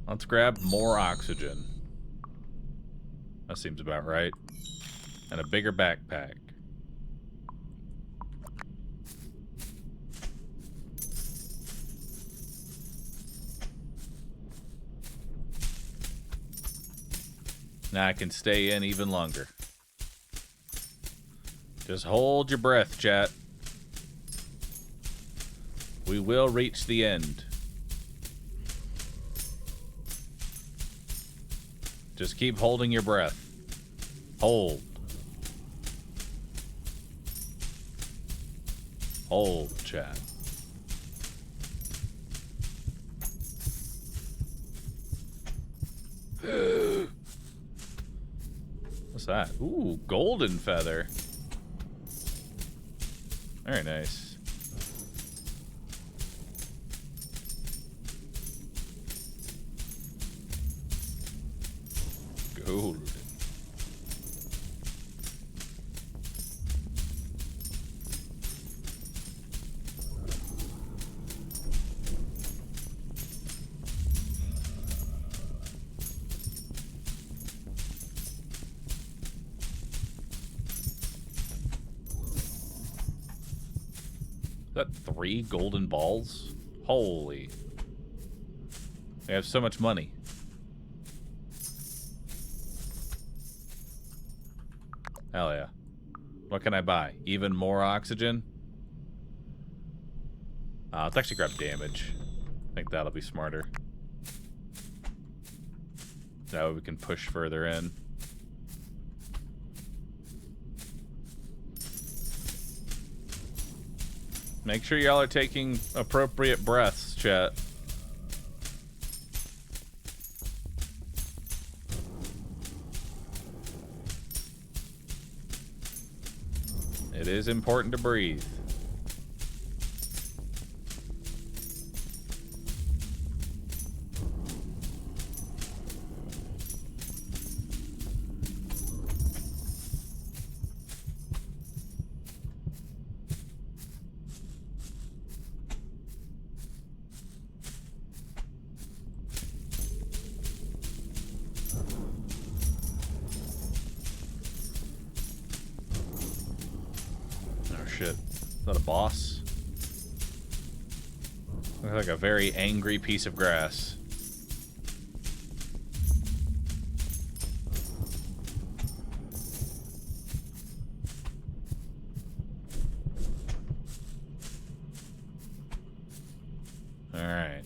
Let's grab more oxygen. That seems about right. And a bigger backpack. Now I can stay in even longer. Just hold your breath, chat. We will reach the end. Just keep holding your breath. Hold. Hold, chat. What's that? Ooh, golden feather. Very nice. Gold. Is that 3 golden balls? Holy. We have so much money. Hell yeah. What can I buy? Even more oxygen? Let's actually grab damage. I think that'll be smarter. That way we can push further in. Make sure y'all are taking appropriate breaths, chat. It is important to breathe. Is that a boss? Looks like a very angry piece of grass. Alright.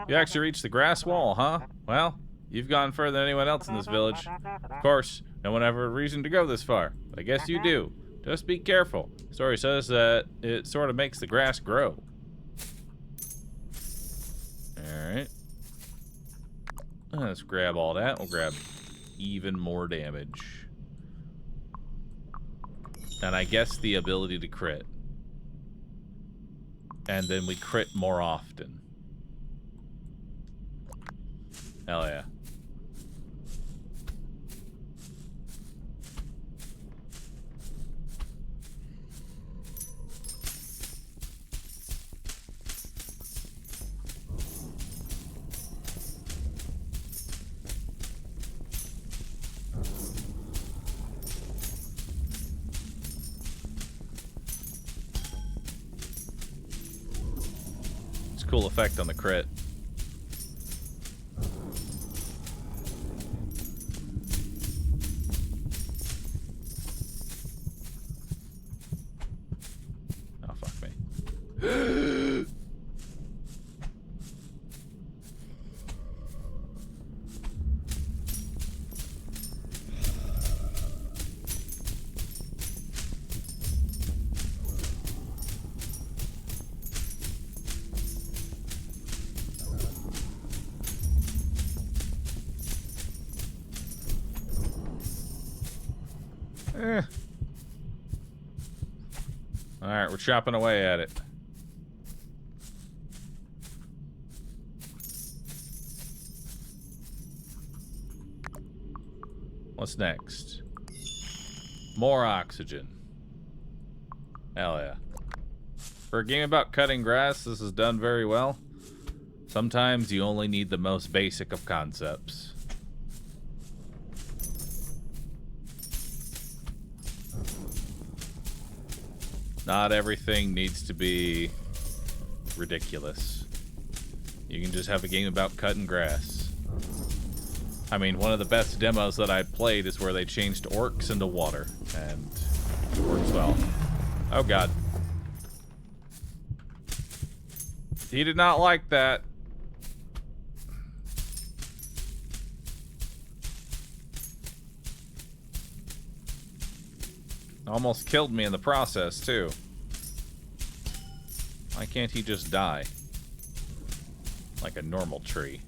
You actually reached the grass wall, huh? Well, you've gone further than anyone else in this village. Of course, no one ever had a reason to go this far, but I guess you do. Just be careful. The story says that it sort of makes the grass grow. Alright. Let's grab all that. We'll grab even more damage. And I guess the ability to crit. And then we crit more often. Hell yeah. Cool effect on the crit. Oh, fuck me. Alright, we're chopping away at it. What's next? More oxygen. Hell yeah. For a game about cutting grass, this is done very well. Sometimes you only need the most basic of concepts. Not everything needs to be ridiculous. You can just have a game about cutting grass. I mean, one of the best demos that I played is where they changed orcs into water, and it works well. Oh god. He did not like that. Almost killed me in the process, too. Why can't he just die? Like a normal tree.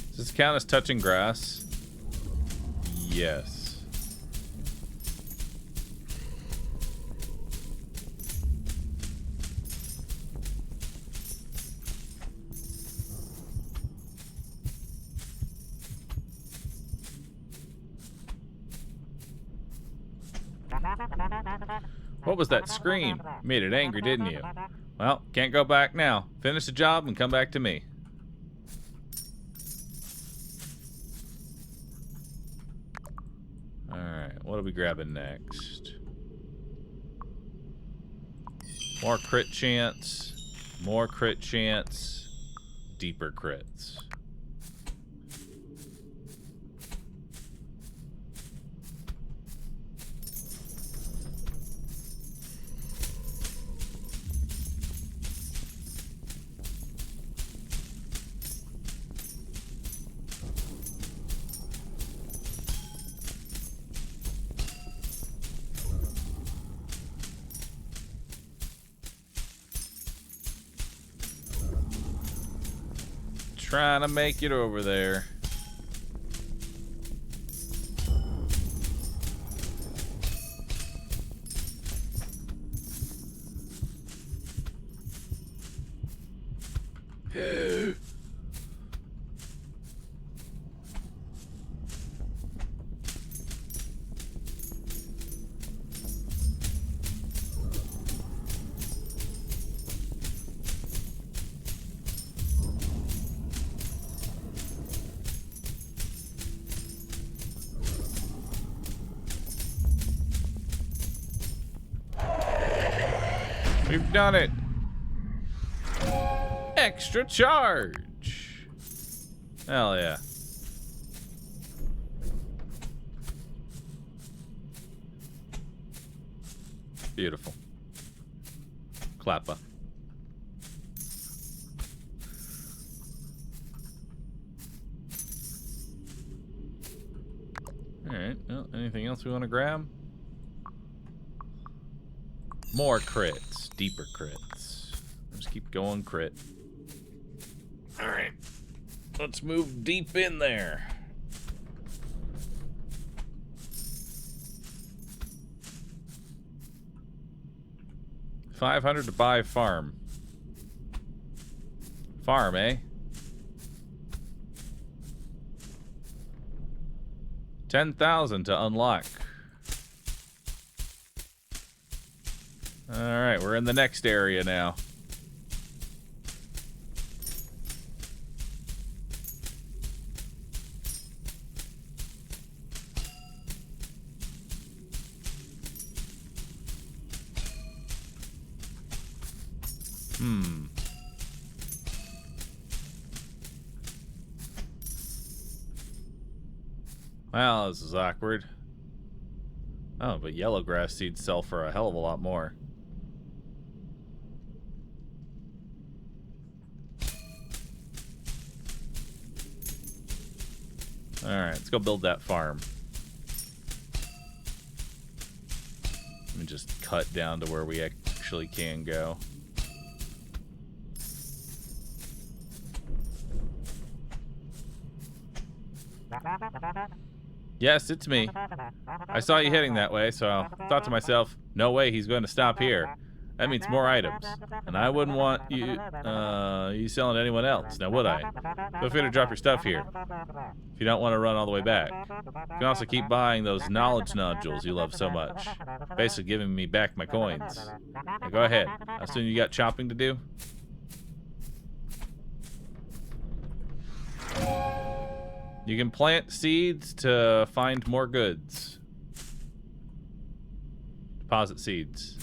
Does this count as touching grass? Yes. What was that scream? You made it angry, didn't you? Well, can't go back now. Finish the job and come back to me. Alright, what are we grabbing next? More crit chance. More crit chance. deeper crits. Trying to make it over there. We've done it. Extra charge. Hell yeah. Beautiful. Clappa. Alright, well, anything else we want to grab? More crits. Deeper crits. Let's keep going crit. Alright. Let's move deep in there. $500 to buy farm. Farm, eh? 10,000 to unlock. Alright, we're in the next area now. Well, this is awkward. Oh, but yellow grass seeds sell for a hell of a lot more. Alright, let's go build that farm. Let me just cut down to where we actually can go. Yes, it's me. I saw you heading that way, so I thought to myself, no way he's going to stop here. That means more items. And I wouldn't want you selling to anyone else, now would I? Feel free to drop your stuff here, if you don't want to run all the way back. You can also keep buying those knowledge nodules you love so much. Basically giving me back my coins. Now go ahead. How soon you got chopping to do? You can plant seeds to find more goods. Deposit seeds.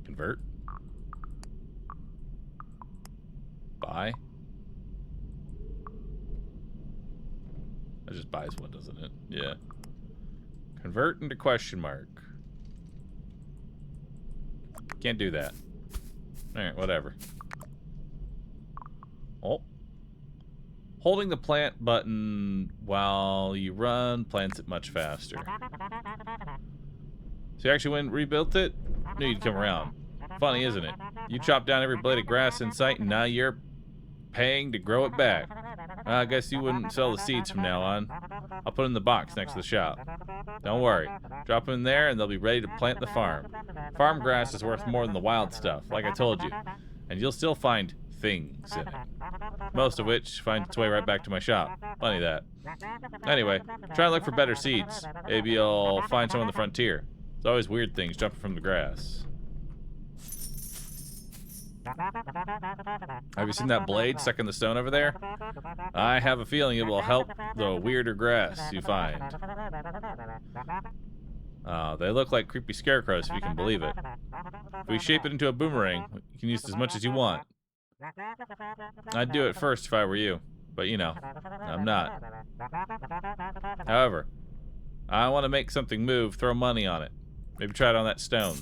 Convert. Buy. That just buys one, doesn't it? Yeah. Convert into question mark. Can't do that. Alright, whatever. Oh. Holding the plant button while you run plants it much faster. So you actually went and rebuilt it? Knew you'd come around. Funny, isn't it? You chopped down every blade of grass in sight, and now you're paying to grow it back. I guess you wouldn't sell the seeds from now on. I'll put them in the box next to the shop. Don't worry. Drop them in there, and they'll be ready to plant the farm. Farm grass is worth more than the wild stuff, like I told you. And you'll still find things in it. Most of which finds its way right back to my shop. Funny that. Anyway, try and look for better seeds. Maybe you'll find some on the frontier. There's always weird things jumping from the grass. Have you seen that blade stuck in the stone over there? I have a feeling it will help the weirder grass you find. They look like creepy scarecrows if you can believe it. If we shape it into a boomerang, you can use it as much as you want. I'd do it first if I were you, but you know, I'm not. However, I want to make something move, throw money on it. Maybe try it on that stone.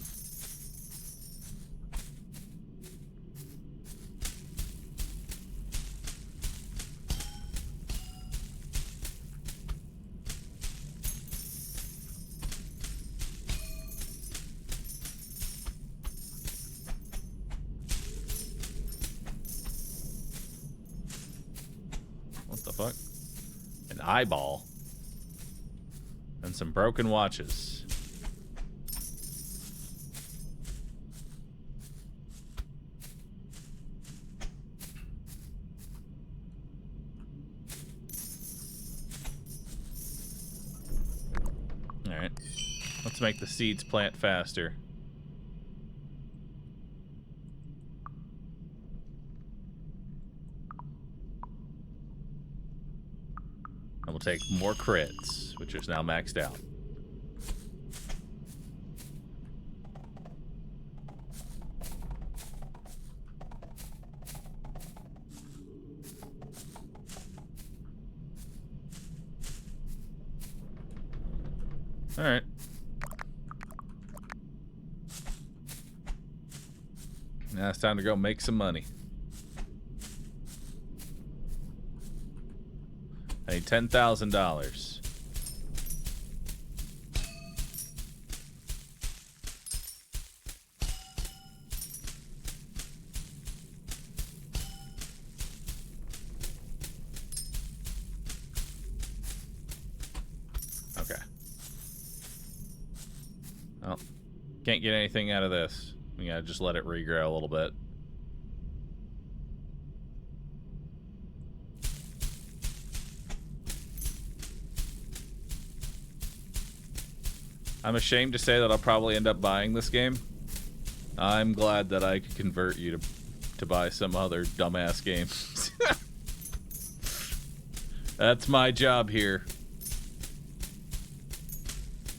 What the fuck? An eyeball. And some broken watches. Alright. Let's make the seeds plant faster. And we'll take more crits, which is now maxed out. Alright. Now it's time to go make some money. I need $10,000. Okay. Well, can't get anything out of this. We gotta just let it regrow a little bit. I'm ashamed to say that I'll probably end up buying this game. I'm glad that I could convert you to buy some other dumbass game. That's my job here.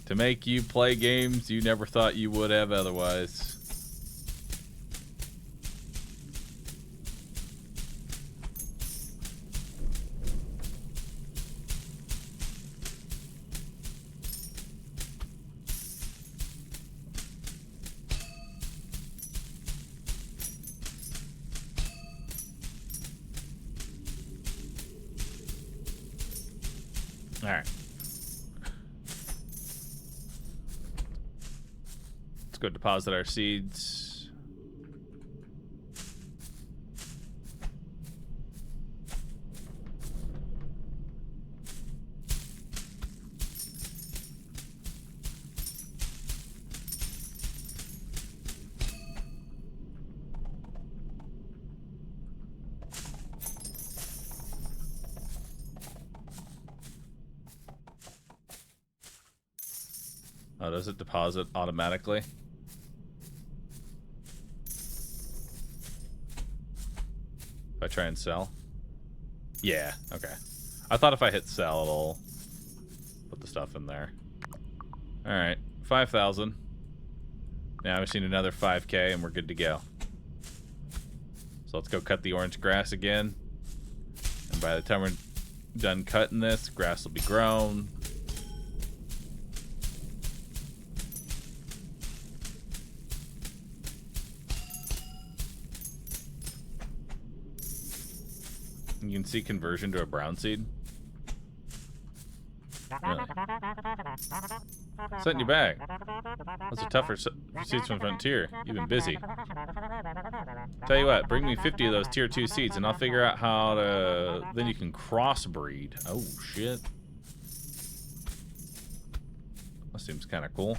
To make you play games you never thought you would have otherwise. All right. Let's go deposit our seeds. Oh, does it deposit automatically? If I try and sell? Yeah, okay. I thought if I hit sell, it'll put the stuff in there. Alright, 5,000. Now we've seen another 5K and we're good to go. So let's go cut the orange grass again. And by the time we're done cutting this, grass will be grown. You can see conversion to a brown seed. Really? Set in your bag. Those are tougher seeds from Frontier. You've been busy. Tell you what, bring me 50 of those tier 2 seeds and I'll figure out how to... Then you can crossbreed. Oh, shit. That seems kind of cool.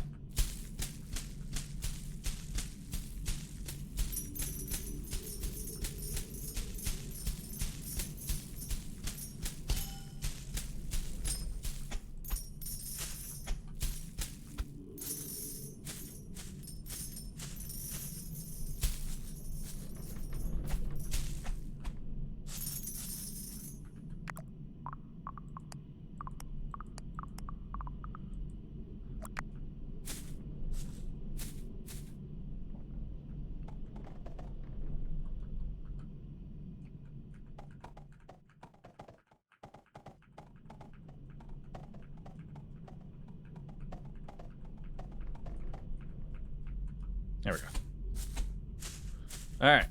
There we go. Alright.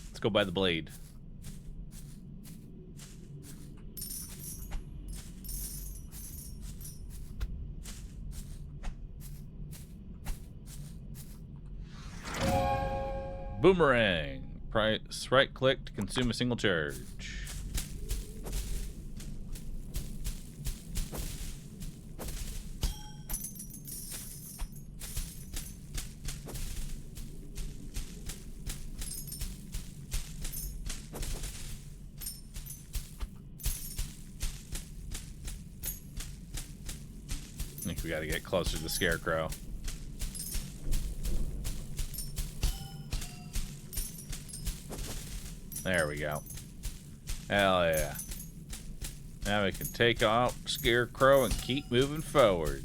Let's go buy the blade. Boomerang. Price right click to consume a single charge. I think we got to get closer to the scarecrow. There we go. Hell yeah. Now we can take out Scarecrow and keep moving forward.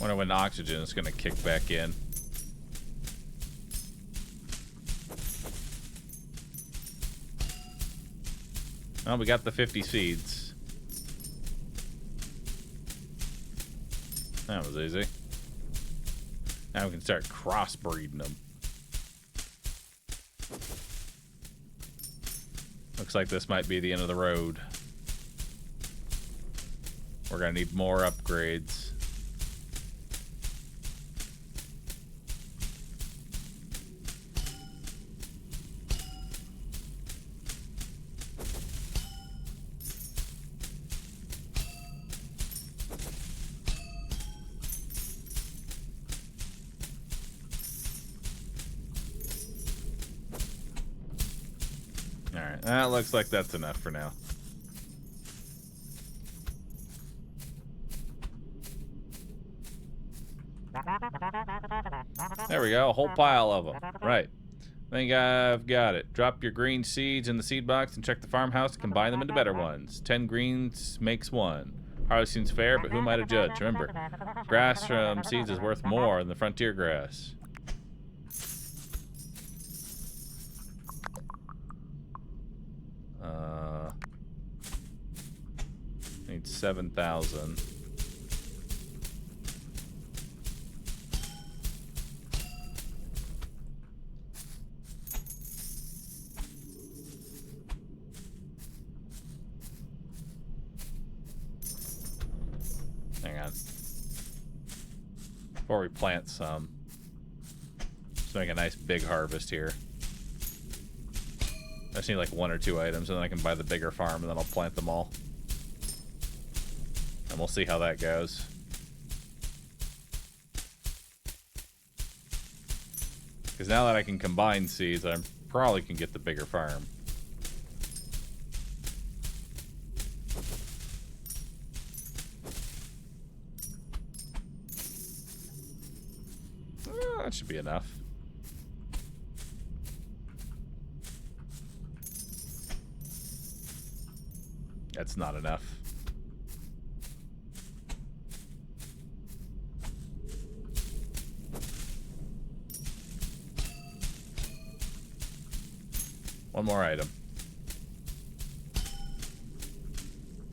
Wonder when oxygen is going to kick back in. Oh, we got the 50 seeds. That was easy. Now we can start crossbreeding them. Looks like this might be the end of the road. We're gonna need more upgrades. Alright, that looks like that's enough for now. There we go, a whole pile of them. Right. I think I've got it. Drop your green seeds in the seed box and check the farmhouse to combine them into better ones. 10 greens makes one. Hardly seems fair, but who am I to judge? Remember, grass from seeds is worth more than the frontier grass. Need 7,000. Hang on. Before we plant some, let's make a nice big harvest here. I just need like 1 or 2 items, and then I can buy the bigger farm, and then I'll plant them all. And we'll see how that goes. Because now that I can combine seeds, I probably can get the bigger farm. That should be enough. That's not enough. One more item.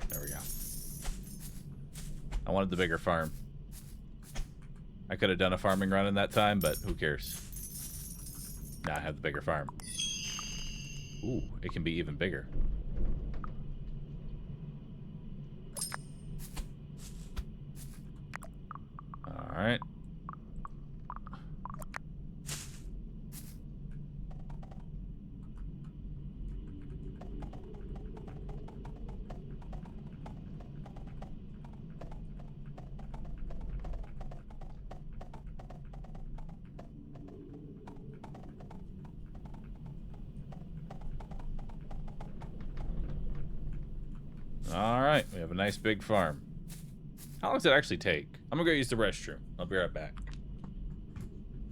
There we go. I wanted the bigger farm. I could have done a farming run in that time, but who cares? Now I have the bigger farm. Ooh, it can be even bigger. Alright. Alright, we have a nice big farm. How long does it actually take? I'm gonna go use the restroom. I'll be right back.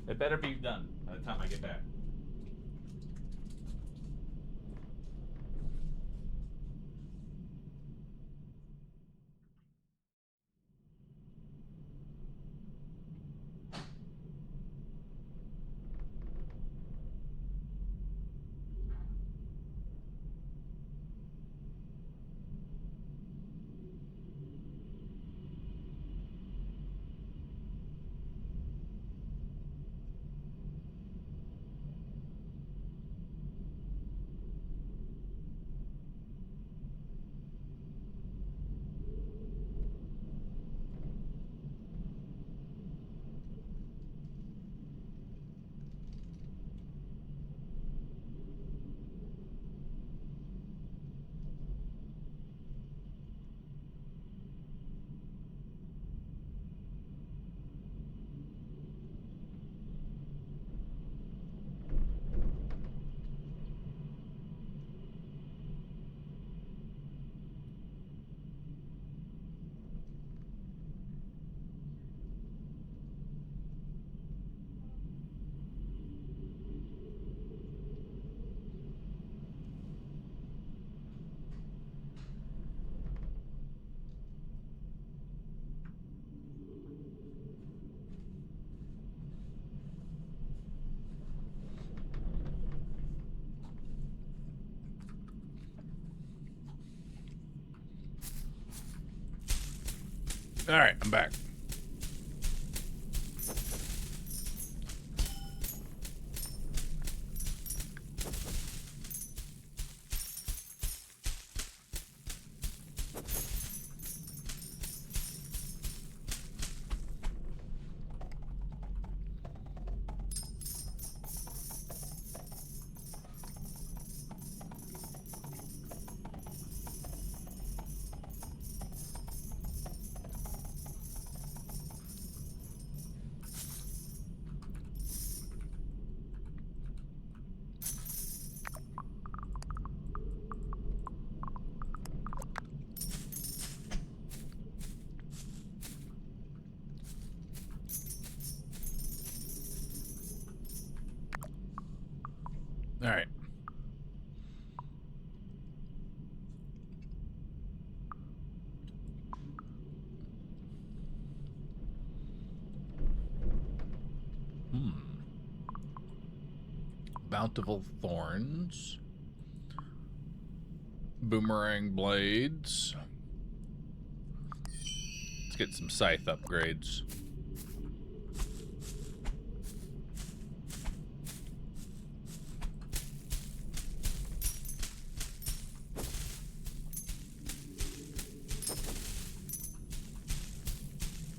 It better be done by the time I get back. All right, I'm back. All right. Bountiful thorns. Boomerang blades. Let's get some scythe upgrades.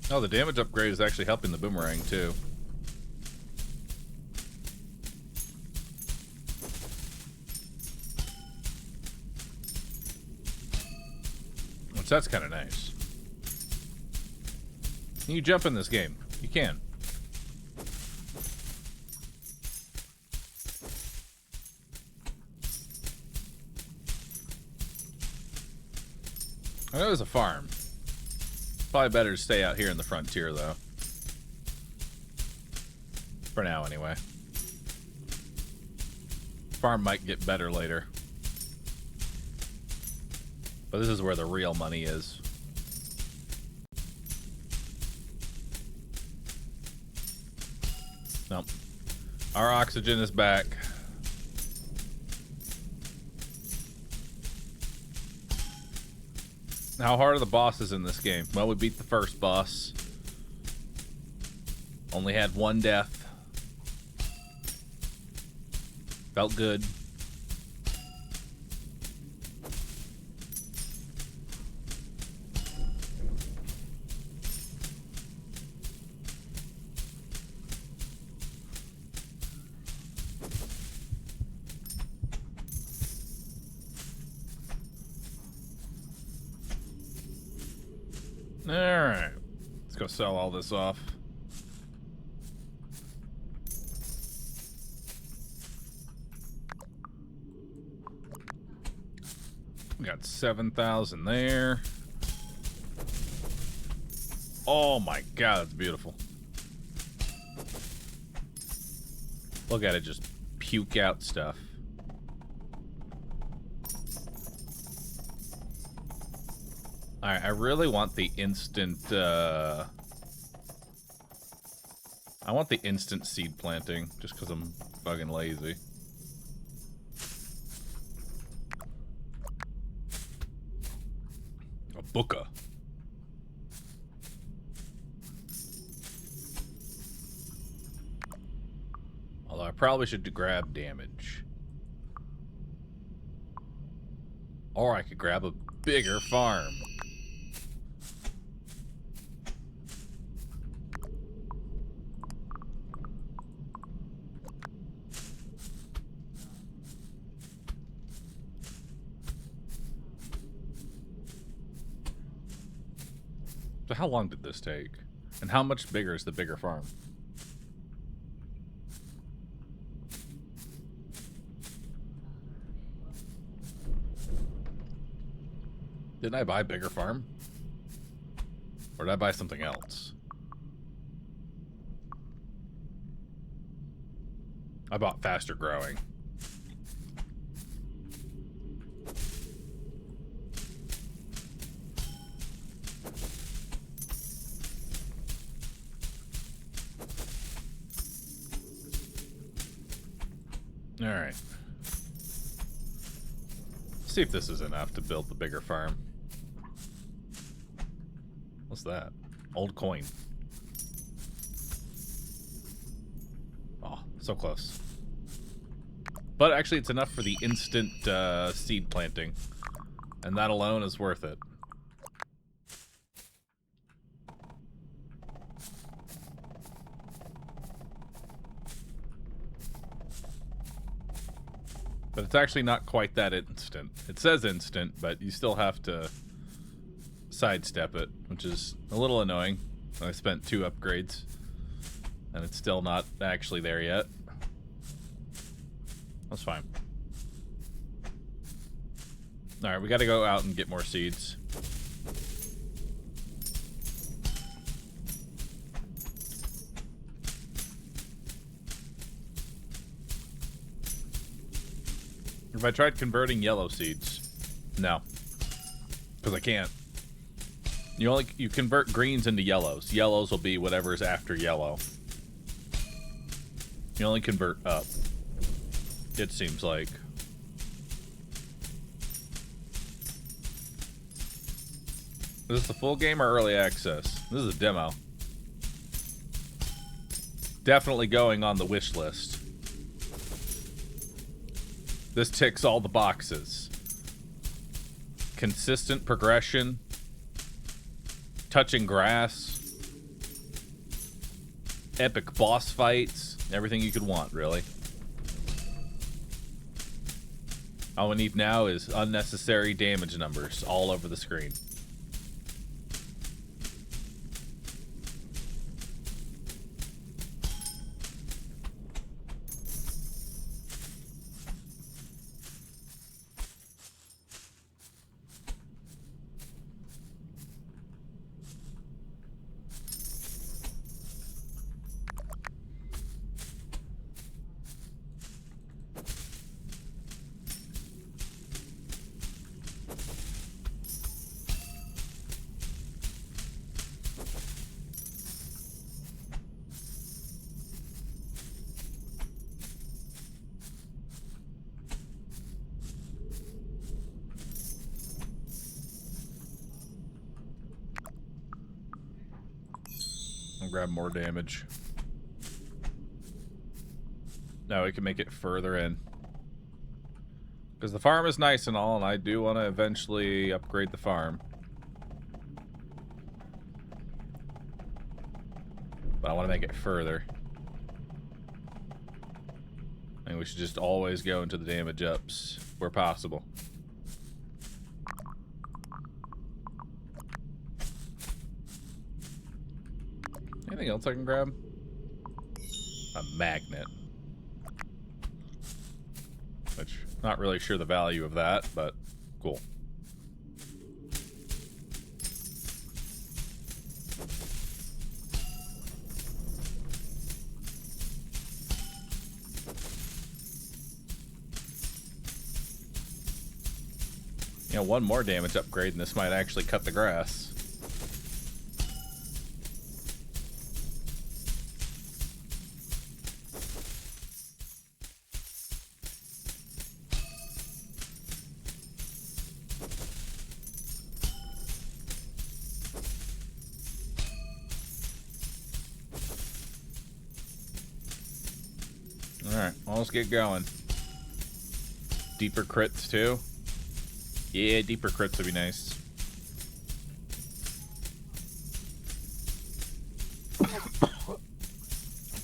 Oh, the damage upgrade is actually helping the boomerang, too. So that's kind of nice. Can you jump in this game? You can. I know there's a farm. Probably better to stay out here in the frontier, though. For now, anyway. Farm might get better later. But this is where the real money is. Nope. Our oxygen is back. How hard are the bosses in this game? Well, we beat the first boss. Only had one death. Felt good. Alright. Let's go sell all this off. We got 7,000 there. Oh my god, that's beautiful. Look at it just puke out stuff. Alright, I really want the instant, I want the instant seed planting, just because I'm fucking lazy. A booka. Although I probably should grab damage. Or I could grab a bigger farm. So how long did this take? And how much bigger is the bigger farm? Didn't I buy bigger farm? Or did I buy something else? I bought faster growing. Alright. See if this is enough to build the bigger farm. What's that? Old coin. Oh, so close. But actually, it's enough for the instant seed planting. And that alone is worth it. But it's actually not quite that instant. It says instant, but you still have to sidestep it, which is a little annoying. I spent 2 upgrades, and it's still not actually there yet. That's fine. Alright, we gotta go out and get more seeds. Have I tried converting yellow seeds? No. Because I can't. You convert greens into yellows. Yellows will be whatever's after yellow. You only convert up. It seems like. Is this the full game or early access? This is a demo. Definitely going on the wish list. This ticks all the boxes. Consistent progression. Touching grass. Epic boss fights. Everything you could want, really. All we need now is unnecessary damage numbers all over the screen. Grab more damage. Now we can make it further in. Because the farm is nice and all, and I do want to eventually upgrade the farm. But I want to make it further. I think we should just always go into the damage ups where possible. Anything else I can grab? A magnet. Which, not really sure the value of that, but cool. You know, one more damage upgrade and this might actually cut the grass. Alright, well, let's get going. Deeper crits, too? Yeah, deeper crits would be nice.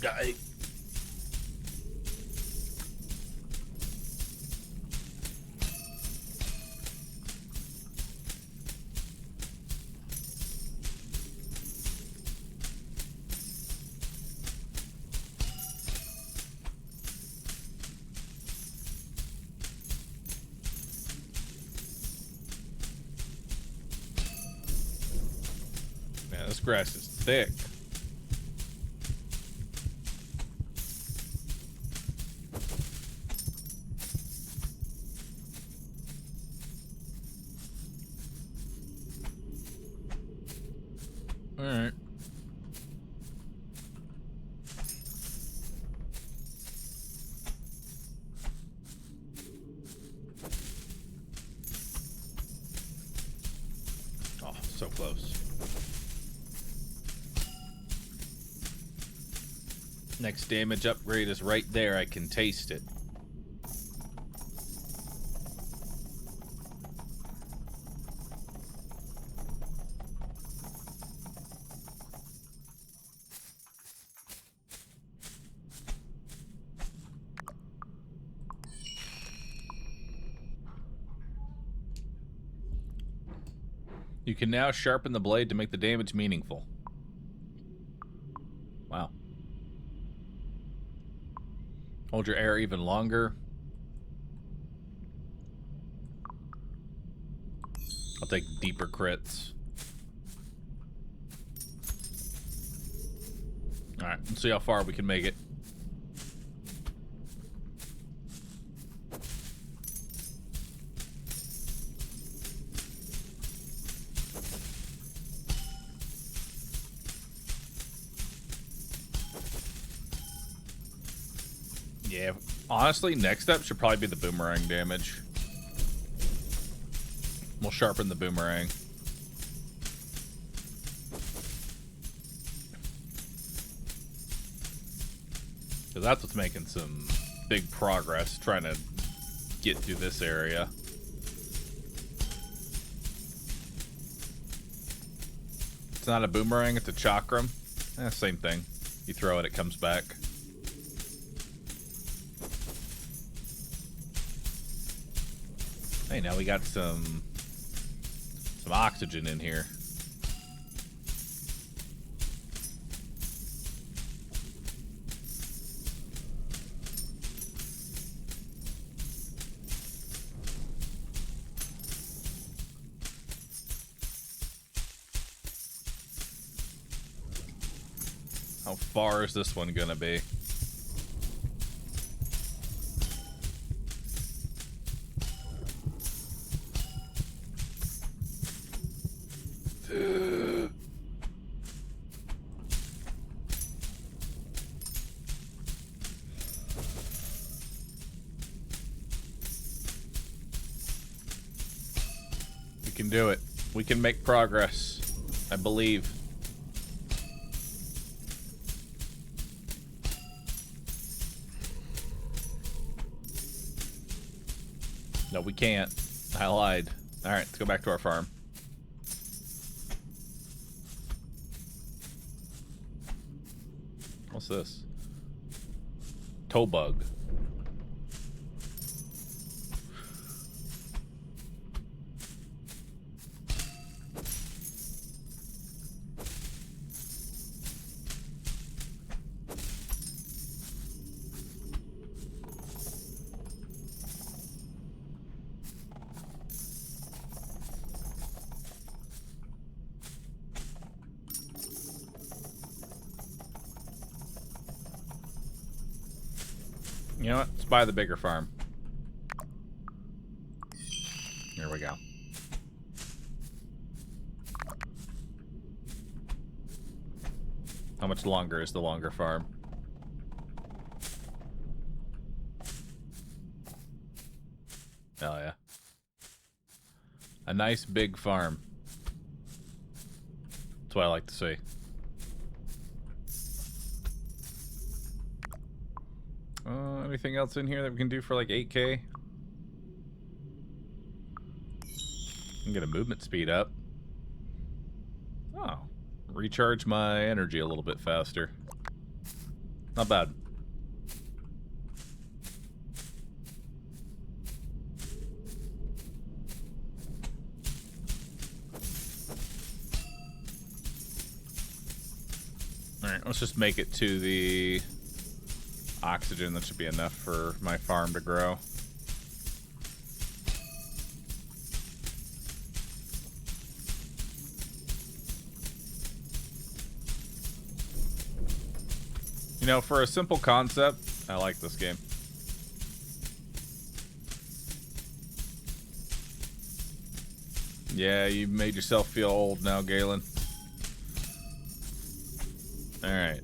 Die. Man, this grass is thick. All right. Oh, so close. Next damage upgrade is right there. I can taste it. You can now sharpen the blade to make the damage meaningful. Wow. Hold your air even longer. I'll take deeper crits. Alright, let's see how far we can make it. Yeah, honestly, next up should probably be the boomerang damage. We'll sharpen the boomerang. Because that's what's making some big progress, trying to get through this area. It's not a boomerang, it's a chakram. Same thing. You throw it, it comes back. Hey, now we got some oxygen in here. How far is this one gonna be? We can do it. We can make progress. I believe. No, we can't. I lied. Alright, let's go back to our farm. What's this? Toe bug. You know what? Let's buy the bigger farm. Here we go. How much longer is the longer farm? Hell yeah. A nice big farm. That's what I like to see. Anything else in here that we can do for like 8K? Can get a movement speed up. Oh. Recharge my energy a little bit faster. Not bad. Alright, let's just make it to the oxygen. That should be enough for my farm to grow. You know, for a simple concept, I like this game. Yeah, you made yourself feel old now, Galen. Alright.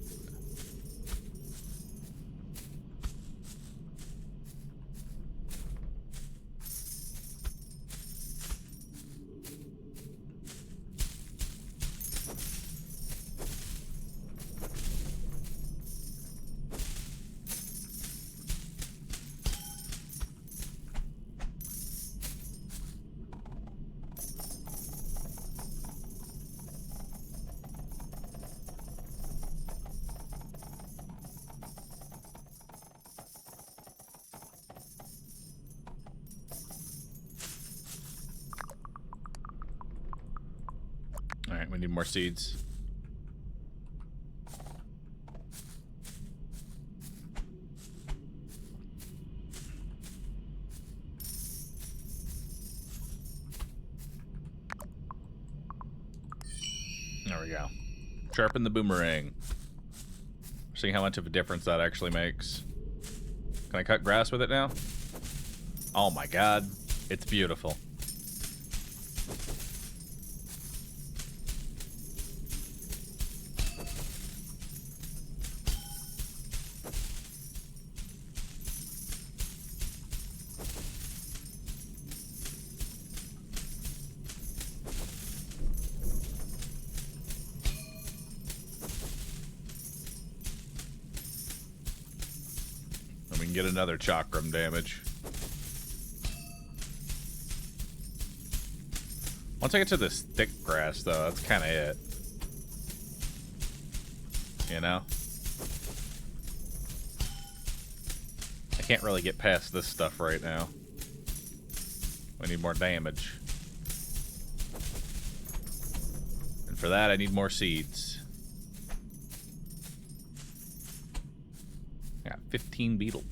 Alright, we need more seeds. There we go. Sharpen the boomerang. See how much of a difference that actually makes. Can I cut grass with it now? Oh my god. It's beautiful. And we can get another chakram damage. Once I get to this thick grass, though, that's kind of it. You know? I can't really get past this stuff right now. We need more damage. And for that, I need more seeds. I got 15 beetles.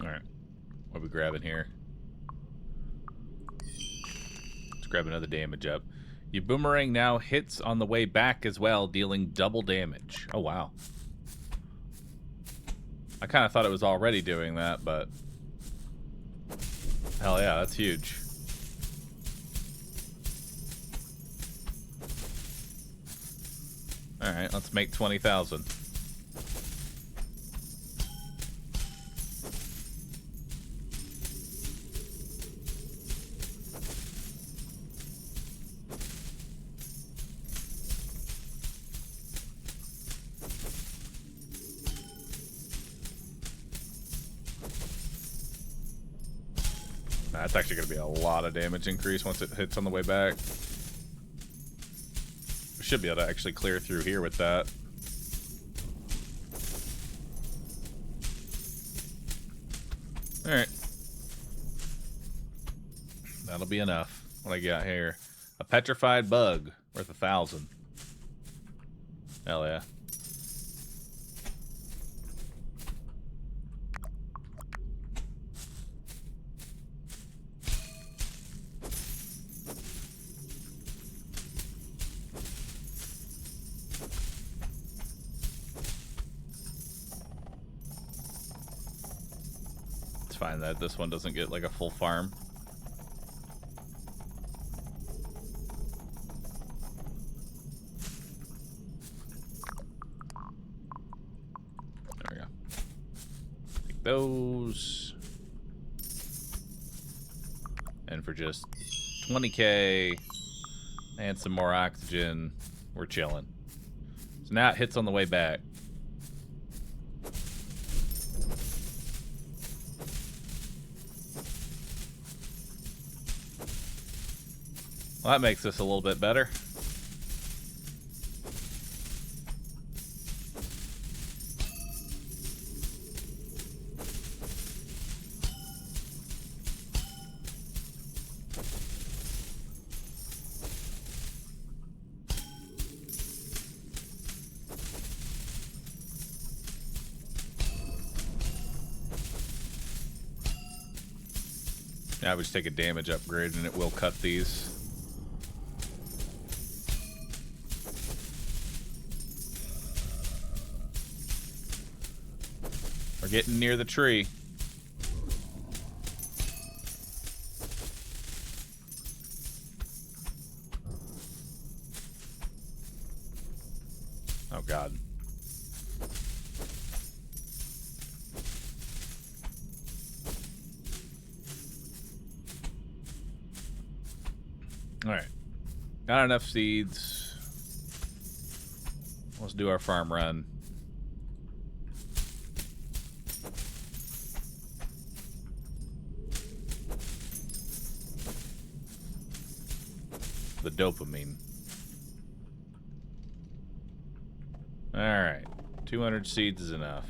Alright. What are we grabbing here? Let's grab another damage up. Your boomerang now hits on the way back as well, dealing double damage. Oh, wow. I kind of thought it was already doing that, but... hell yeah, that's huge. Alright, let's make 20,000. That's actually going to be a lot of damage increase once it hits on the way back. We should be able to actually clear through here with that. Alright. That'll be enough. What I got here? A petrified bug worth 1,000. Hell yeah. Fine that this one doesn't get like a full farm. There we go. Take those. And for just 20k and some more oxygen, we're chilling. So now it hits on the way back. Well, that makes this a little bit better. Now I would just take a damage upgrade and it will cut these. We're getting near the tree. Oh, God. Alright. Got enough seeds. Let's do our farm run. The dopamine. Alright. 200 seeds is enough.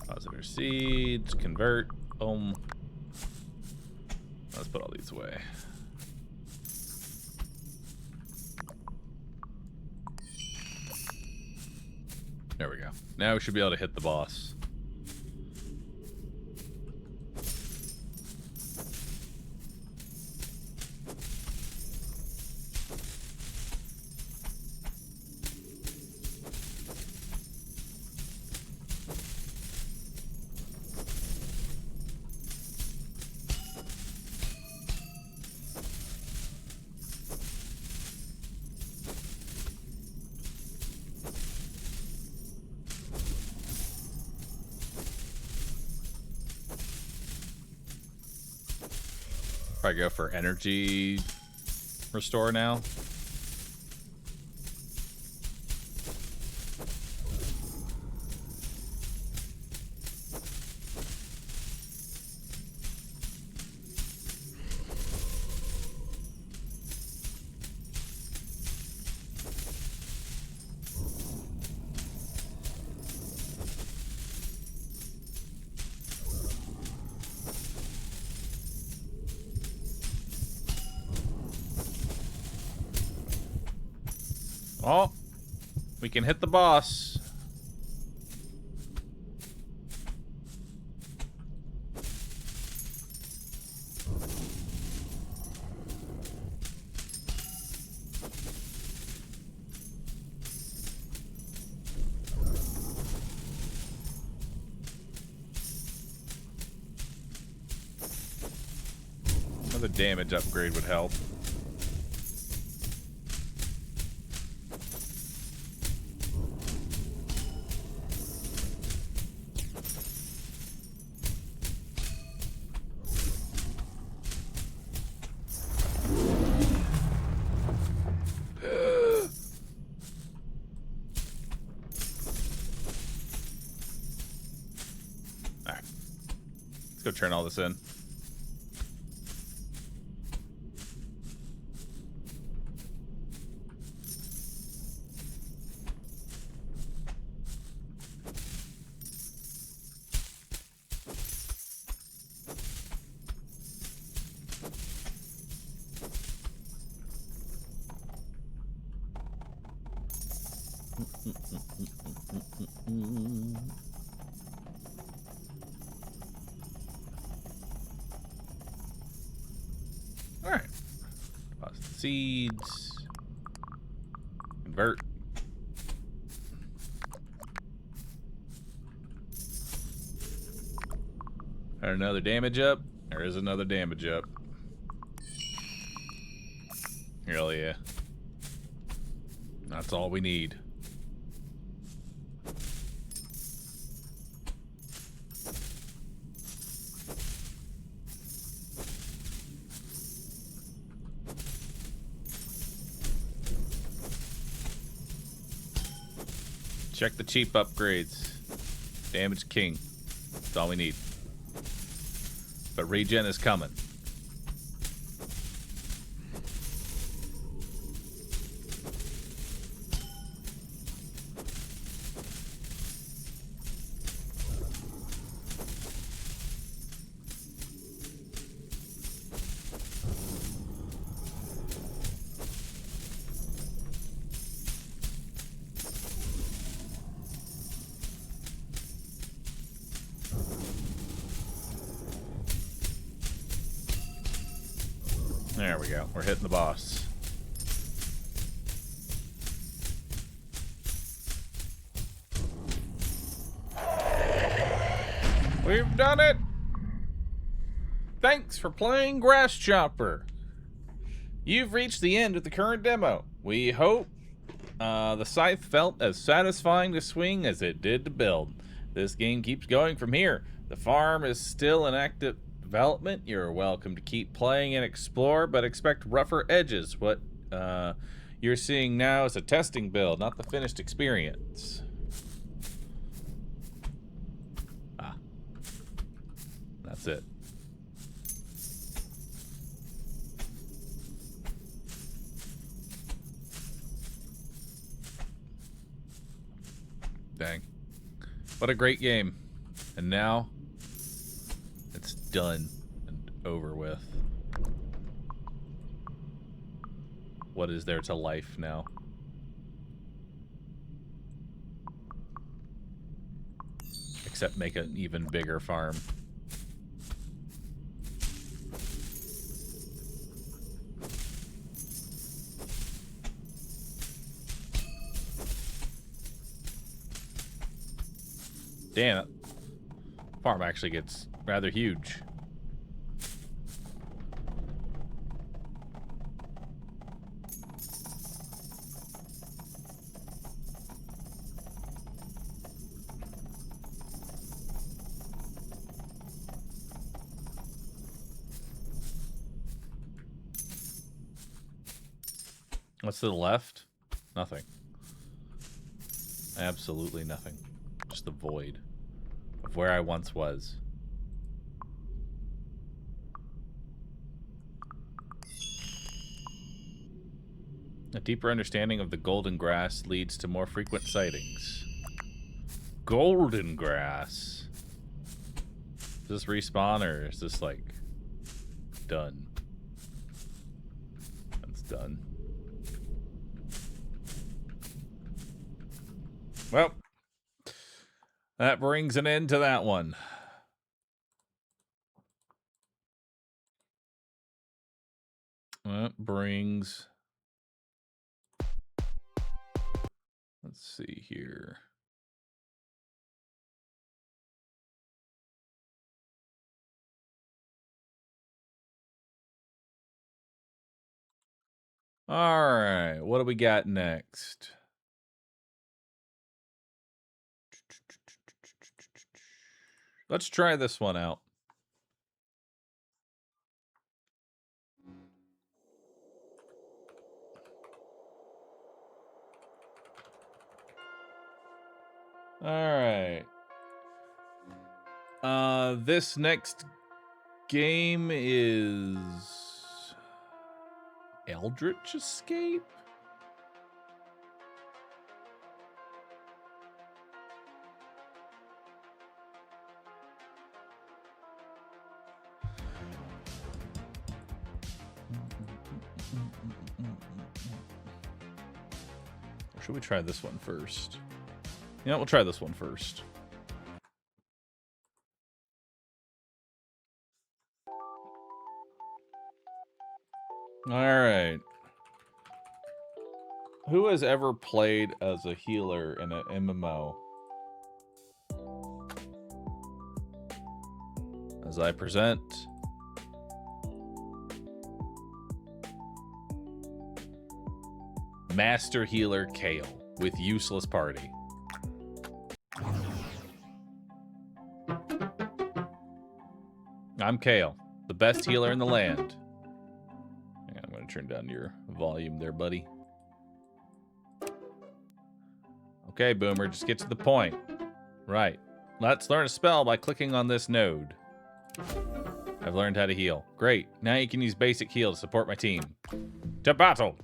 Depositor seeds, convert, boom. Let's put all these away. There we go. Now we should be able to hit the boss. Probably go for energy restore now. Oh, we can hit the boss. Another damage upgrade would help. Let's go turn all this in. All right. Deposit the seeds. Convert. Got another damage up. There is another damage up. Hell yeah. That's all we need. Check the cheap upgrades. Damage king. That's all we need. But regen is coming. There we go. We're hitting the boss. We've done it! Thanks for playing GrassChopper. You've reached the end of the current demo. We hope the scythe felt as satisfying to swing as it did to build. This game keeps going from here. The farm is still in active development. You're welcome to keep playing and explore, but expect rougher edges. What you're seeing now is a testing build, not the finished experience. Ah. That's it. Dang. What a great game. And now, it's done and over with. What is there to life now? Except make an even bigger farm. Damn it. Farm actually gets rather huge. What's to the left? Nothing. Absolutely nothing. Just the void of where I once was. A deeper understanding of the golden grass leads to more frequent sightings. Golden grass. Does this respawn or is this like done? That's done. Well, that brings an end to that one. That brings... Let's see here. All right, what do we got next? Let's try this one out. All right. This next game is Eldritch Escape? Or should we try this one first? Yeah, we'll try this one first. All right. Who has ever played as a healer in an MMO? As I present... Master Healer Kale with useless party. I'm Kale, the best healer in the land. I'm going to turn down your volume there, buddy. Okay, Boomer, just get to the point. Right. Let's learn a spell by clicking on this node. I've learned how to heal. Great. Now you can use basic heal to support my team. To battle!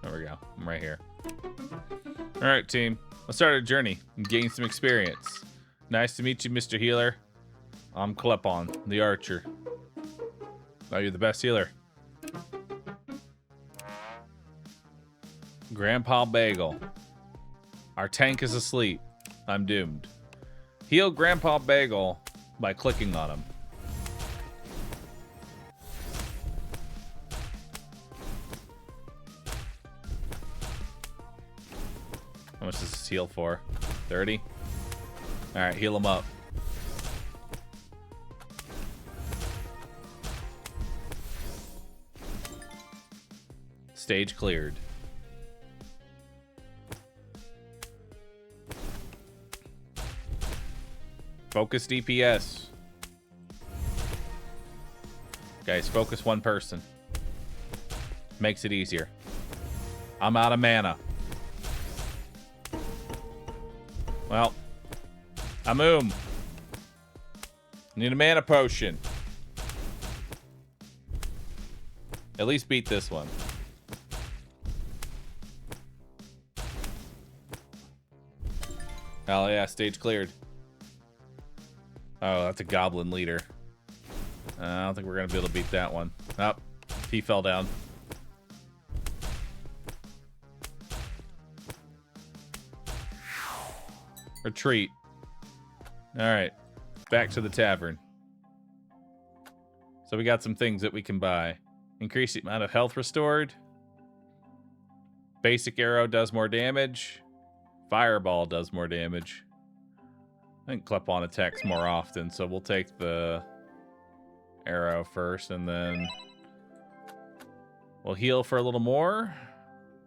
There we go. I'm right here. All right, team. Let's start our journey and gain some experience. Nice to meet you, Mr. Healer. I'm Klepon, the archer. Oh, you're the best healer. Grandpa Bagel. Our tank is asleep. I'm doomed. Heal Grandpa Bagel by clicking on him. much does this heal for? 30? Alright, heal him up. Stage cleared. Focus DPS. Guys, focus one person. Makes it easier. I'm out of mana. Well, need a mana potion. At least beat this one. Hell yeah, stage cleared. Oh, that's a goblin leader. I don't think we're going to be able to beat that one. Oh, he fell down. Retreat. Alright. Back to the tavern. So we got some things that we can buy. Increase the amount of health restored. Basic arrow does more damage. Fireball does more damage. I think Clip-on attacks more often, so we'll take the arrow first, and then we'll heal for a little more.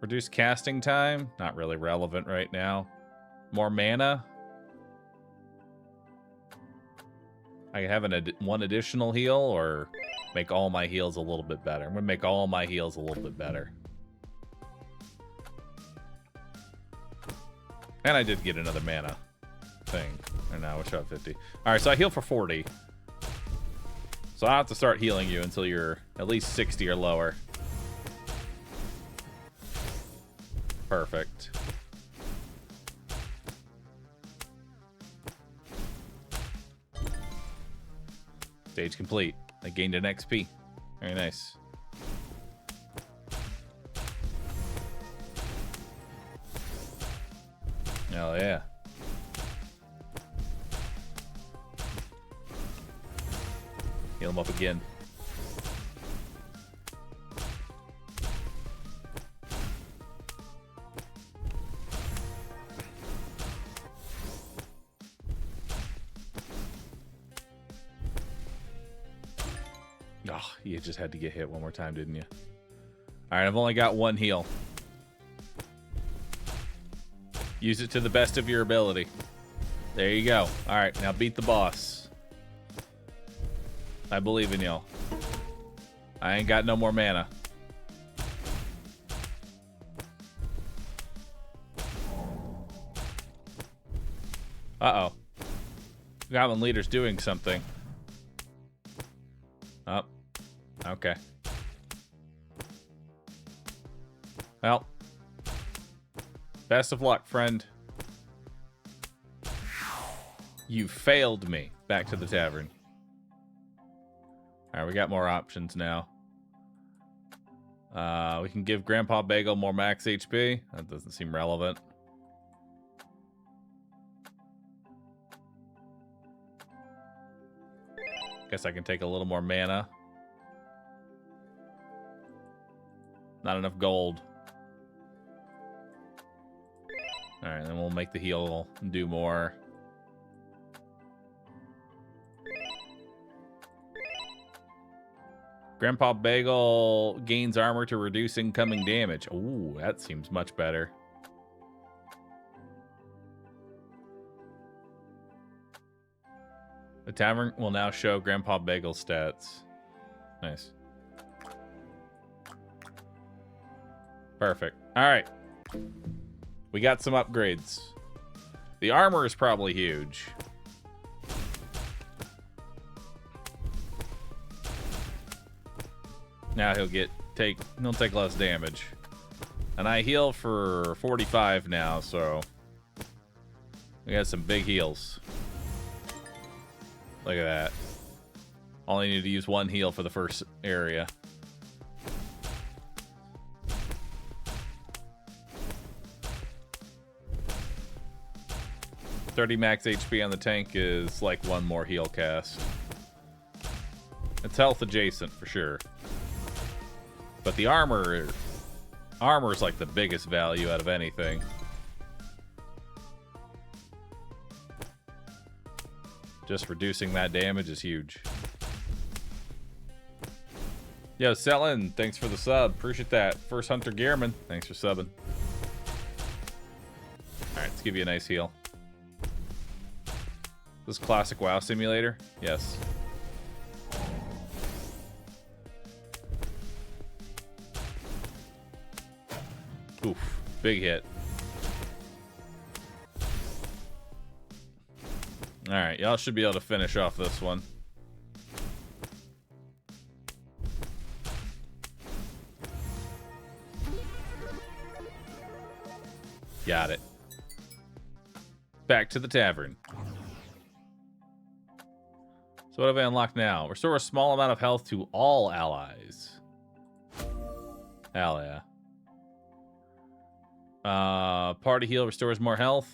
Reduce casting time. Not really relevant right now. More mana. I have one additional heal, or make all my heals a little bit better. I'm going to make all my heals a little bit better. And I did get another mana thing. And now we're at 50. Alright, so I heal for 40. So I have to start healing you until you're at least 60 or lower. Perfect. Stage complete. I gained an XP. Very nice. Hell yeah. Heal him up again. Oh, you just had to get hit one more time, didn't you? Alright, I've only got one heal. Use it to the best of your ability. There you go. Alright, now beat the boss. I believe in y'all. I ain't got no more mana. Uh-oh. Goblin leader's doing something. Oh. Okay. Well. Best of luck, friend. You failed me. Back to the tavern. Alright, we got more options now. We can give Grandpa Bagel more max HP. That doesn't seem relevant. Guess I can take a little more mana. Not enough gold. Alright, then we'll make the heal do more. Grandpa Bagel gains armor to reduce incoming damage. Ooh, that seems much better. The tavern will now show Grandpa Bagel's stats. Nice. Perfect. Alright. We got some upgrades. The armor is probably huge. Now he'll take less damage. And I heal for 45 now, so we got some big heals. Look at that. Only need to use one heal for the first area. $30 max HP on the tank is like one more heal cast. It's health adjacent for sure. But the armor is like the biggest value out of anything. Just reducing that damage is huge. Yo, Sellin, thanks for the sub. Appreciate that. First Hunter Gearman, thanks for subbing. Alright, let's give you a nice heal. This classic WoW simulator? Yes. Oof, big hit. Alright, y'all should be able to finish off this one. Got it. Back to the tavern. So what have I unlocked now? Restore a small amount of health to all allies. Hell yeah. Party heal restores more health.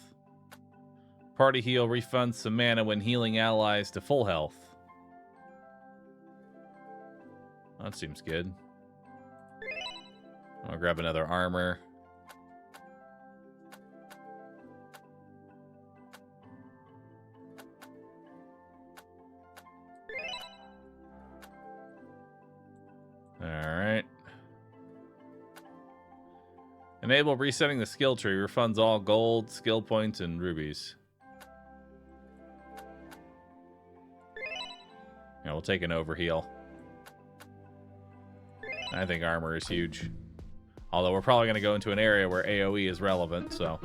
Party heal refunds some mana when healing allies to full health. That seems good. I'll grab another armor. Alright. Enable resetting the skill tree. Refunds all gold, skill points, and rubies. Yeah, we'll take an overheal. I think armor is huge. Although we're probably going to go into an area where AoE is relevant, so.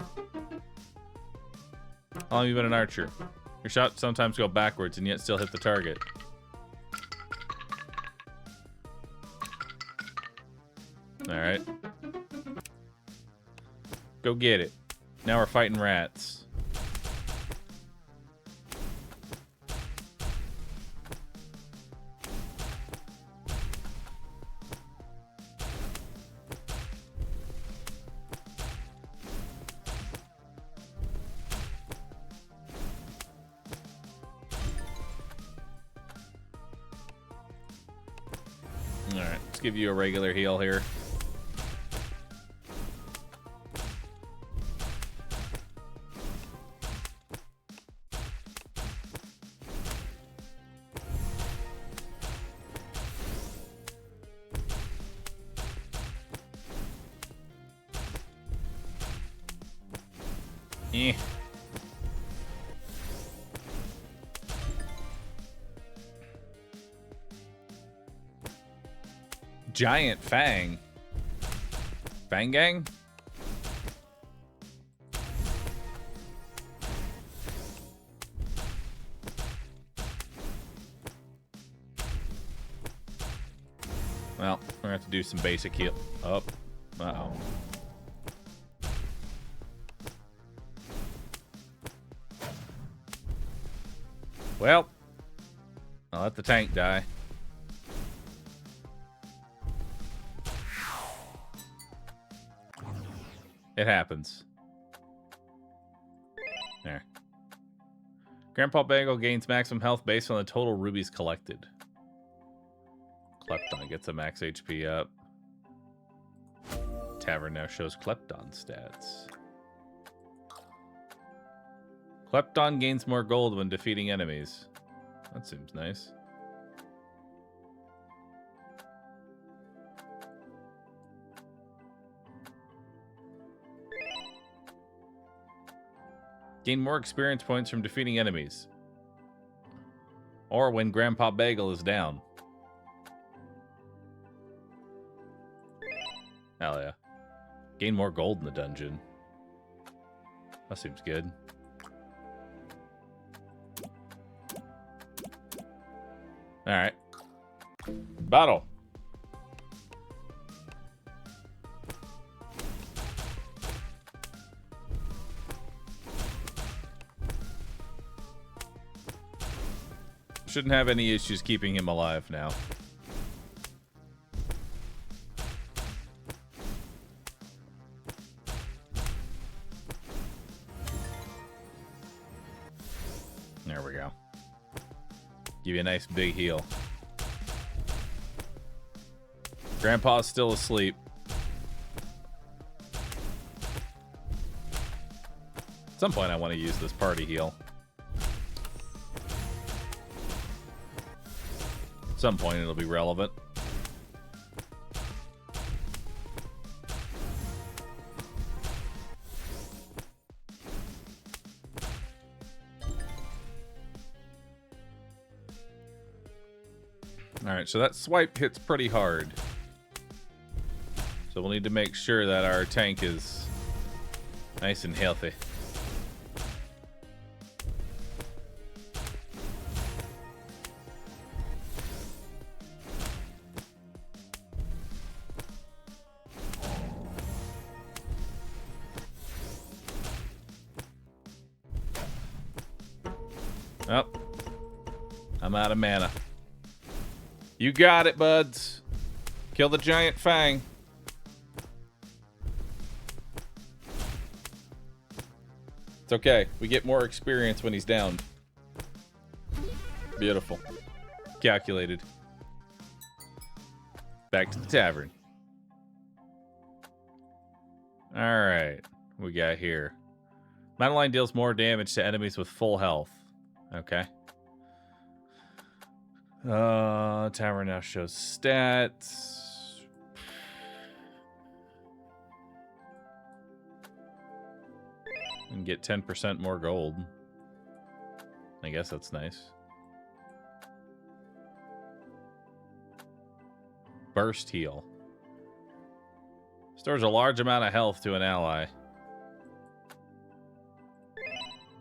How long have you been an archer? Your shots sometimes go backwards and yet still hit the target. Alright. Go get it. Now we're fighting rats. Alright, let's give you a regular heal here. Eh. Giant Fang. Fang Gang? Well, we're gonna have to do some basic heal. Oh. Uh-oh. Well, I'll let the tank die. It happens. There. Grandpa Bagel gains maximum health based on the total rubies collected. Klepton gets a max HP up. Tavern now shows Klepton stats. Klepton gains more gold when defeating enemies. That seems nice. Gain more experience points from defeating enemies. Or when Grandpa Bagel is down. Hell yeah. Gain more gold in the dungeon. That seems good. Alright. Battle. Shouldn't have any issues keeping him alive now. There we go. Give you a nice big heal. Grandpa's still asleep. At some point I want to use this party heal. some point it'll be relevant. Alright, so that swipe hits pretty hard. So we'll need to make sure that our tank is nice and healthy. Oh, I'm out of mana. You got it, buds. Kill the giant fang. It's okay. We get more experience when he's down. Beautiful. Calculated. Back to the tavern. Alright. What we got here? Madeline deals more damage to enemies with full health. Okay. Tower now shows stats. And get 10% more gold. I guess that's nice. Burst heal. Stores a large amount of health to an ally.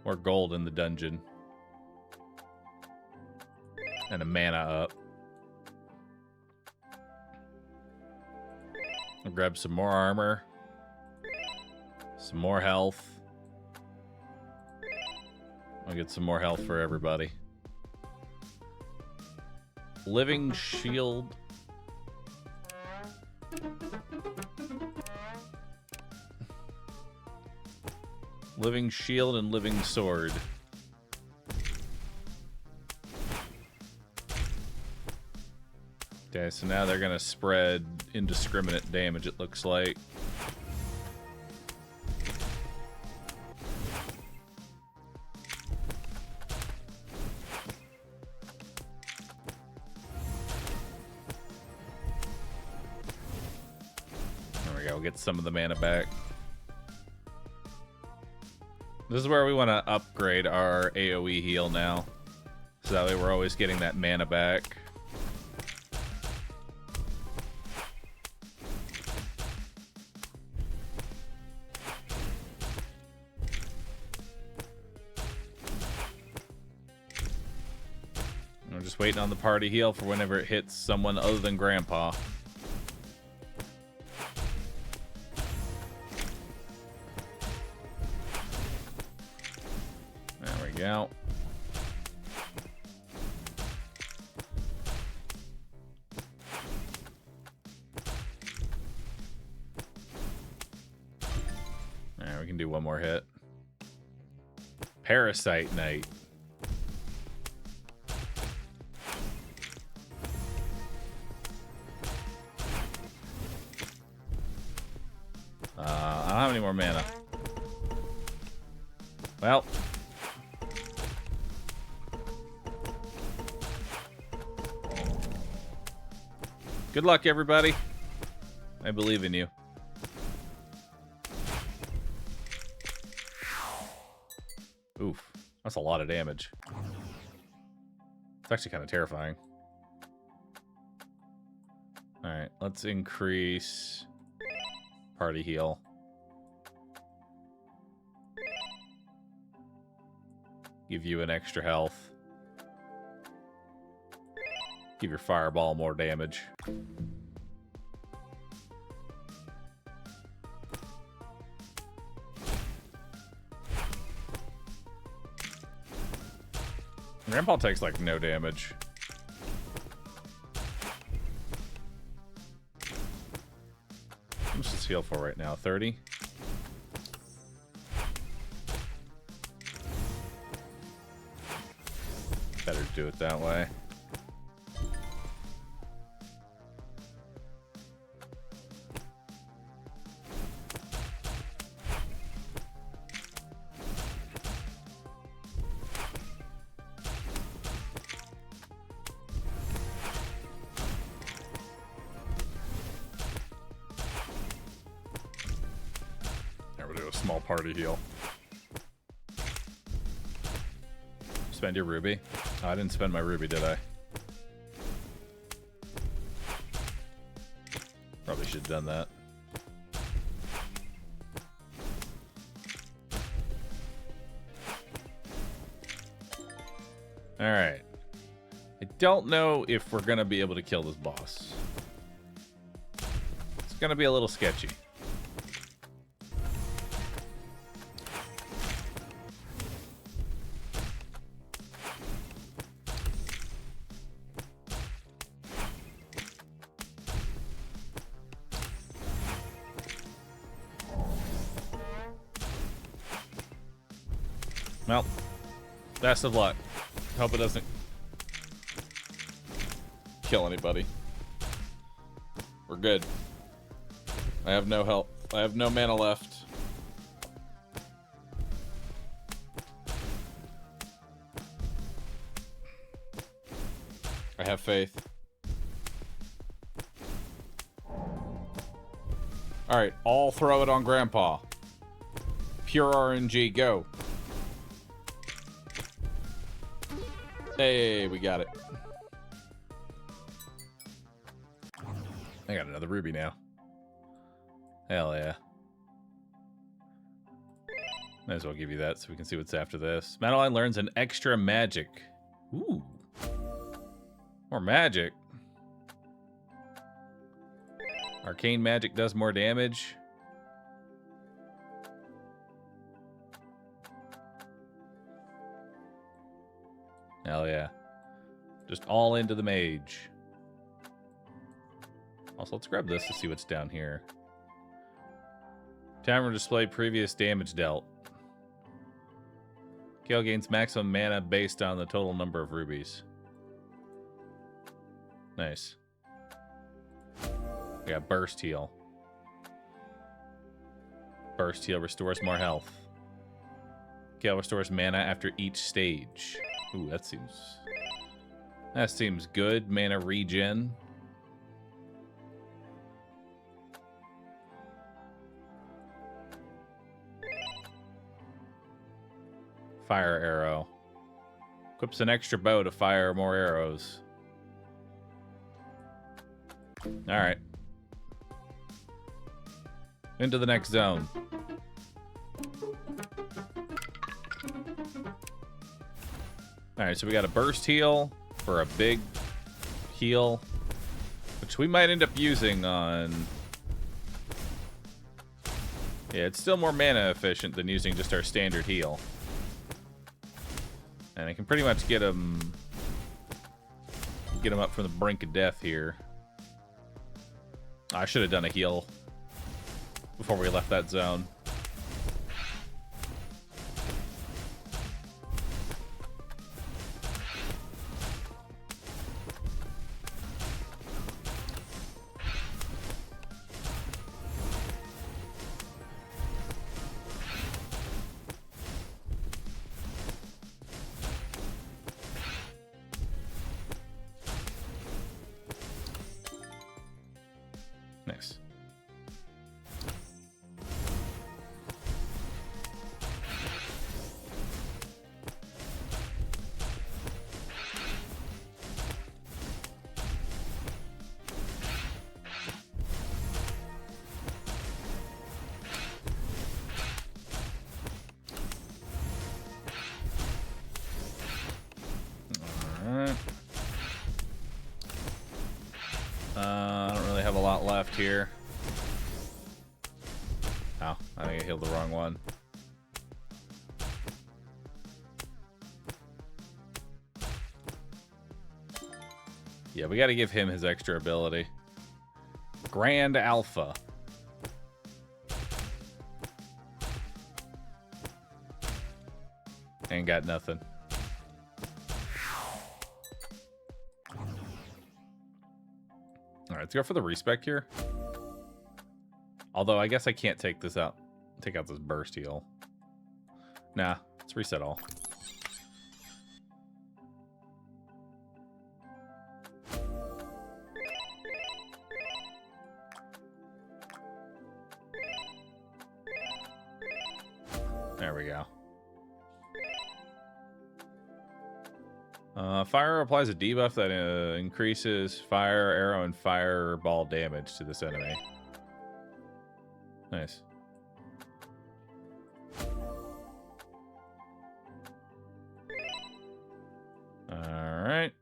More gold in the dungeon. And a mana up. I'll grab some more armor. Some more health. I'll get some more health for everybody. Living shield. Living shield and living sword. Okay, so now they're gonna spread indiscriminate damage, it looks like. There we go, get some of the mana back. This is where we want to upgrade our AoE heal now. So that way we're always getting that mana back. I'm just waiting on the party heal for whenever it hits someone other than Grandpa. Out. Alright, we can do one more hit. Parasite Knight. I don't have any more mana. Well. Good luck, everybody. I believe in you. Oof. That's a lot of damage. It's actually kind of terrifying. Alright, let's increase party heal. Give you an extra health. Give your fireball more damage. Grandpa takes like no damage. How much does heal for right now? 30? Better do it that way. small party heal. Spend your ruby. Oh, I didn't spend my ruby, did I? Probably should have done that. Alright. I don't know if we're going to be able to kill this boss. It's going to be a little sketchy. Well, best of luck. Hope it doesn't kill anybody. We're good. I have no help. I have no mana left. I have faith. Alright, all throw it on Grandpa. Pure RNG, go. Hey, we got it. I got another ruby now. Hell yeah. Might as well give you that so we can see what's after this. Madeline learns an extra magic. Ooh. More magic. Arcane magic does more damage. Hell yeah. Just all into the mage. Also, let's grab this to see what's down here. Timer display previous damage dealt. Kale gains maximum mana based on the total number of rubies. Nice. We got burst heal. Burst heal restores more health. Kale restores mana after each stage. Ooh, that seems good. Mana regen. Fire arrow. Equips an extra bow to fire more arrows. Alright. Into the next zone. Alright, so we got a burst heal for a big heal, which we might end up using on... Yeah, it's still more mana efficient than using just our standard heal. And I can pretty much get him up from the brink of death here. I should have done a heal before we left that zone. Nice. Alright. I don't really have a lot left here. Oh, I think I healed the wrong one. Yeah, we got to give him his extra ability. Grand Alpha. Ain't got nothing. Alright, let's go for the respec here. Although, I guess I can't take this out. Take out this burst heal. Nah, let's reset all. There we go. Fire applies a debuff that increases fire, arrow, and fireball damage to this enemy. Nice. Alright.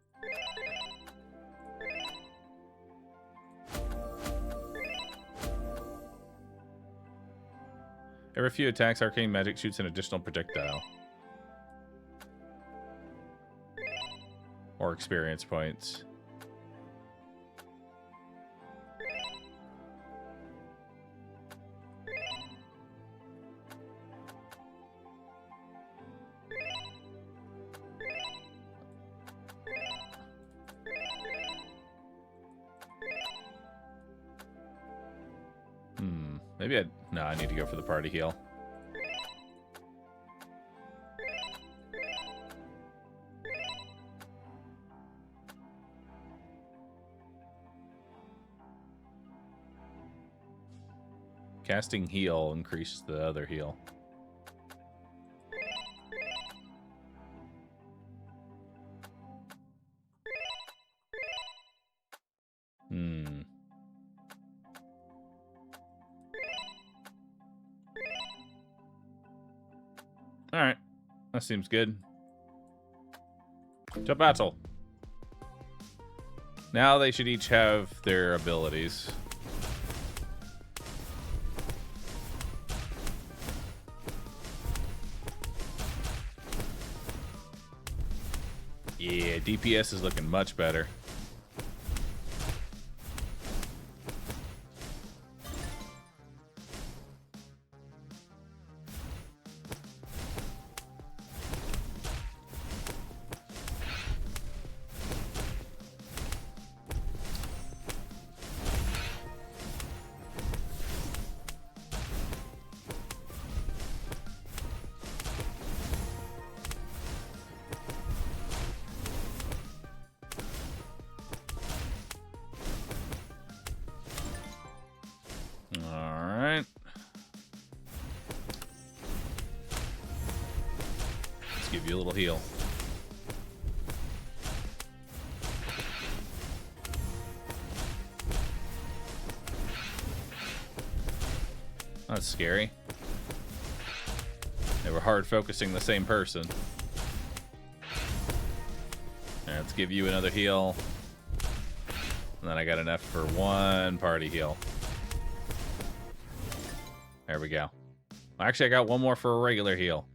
Every few attacks, arcane magic shoots an additional projectile. Or experience points. Maybe I need to go for the party heal. Casting heal increases the other heal. Alright. That seems good. To battle. Now they should each have their abilities. Yeah, DPS is looking much better. Give you a little heal. That's scary. They were hard focusing the same person. Right, let's give you another heal. And then I got enough for one party heal. There we go. Actually, I got one more for a regular heal.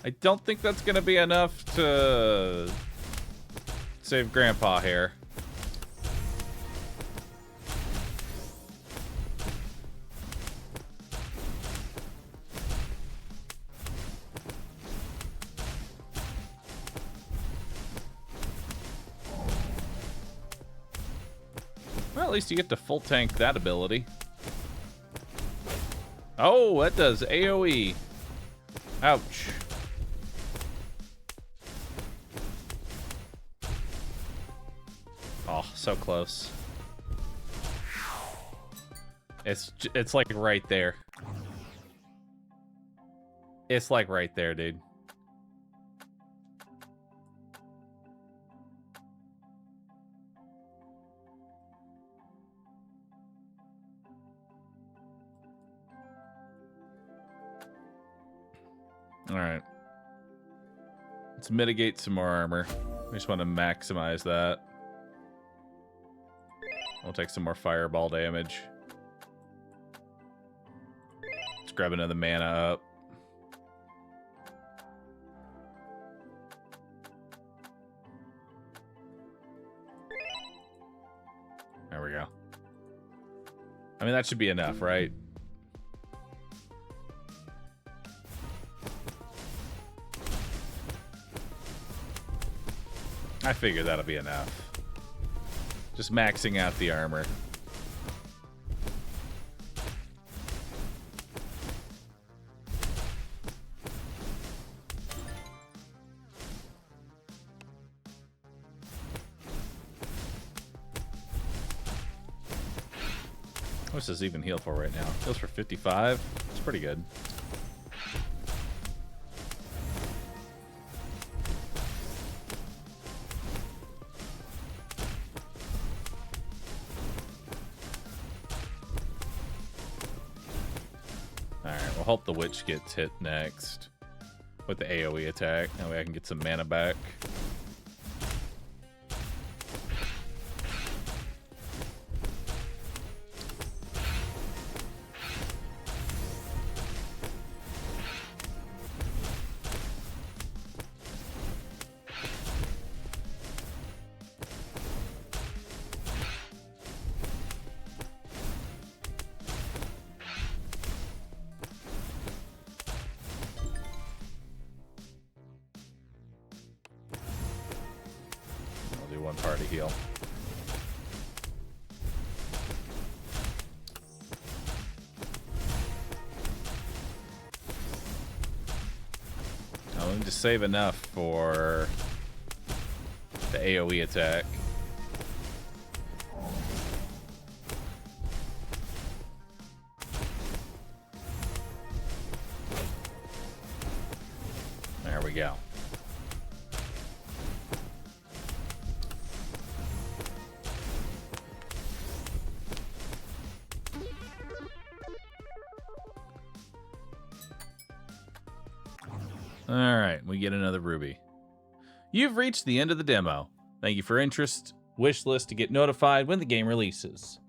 I don't think that's going to be enough to save Grandpa here. Well, at least you get to full tank that ability. Oh, that does AoE. Ouch. Oh, so close. It's like right there. It's like right there, dude. All right. Let's mitigate some more armor. We just want to maximize that. We'll take some more fireball damage. Let's grab another mana up. There we go. I mean, that should be enough, right? I figure that'll be enough. Just maxing out the armor. What's this even heal for right now? Heals for 55? It's pretty good. hope the witch gets hit next with the AoE attack. That way I can get some mana back. One party heal. I'll need to save enough for the AoE attack. There we go. Alright, we get another ruby. You've reached the end of the demo. Thank you for interest. Wish list to get notified when the game releases.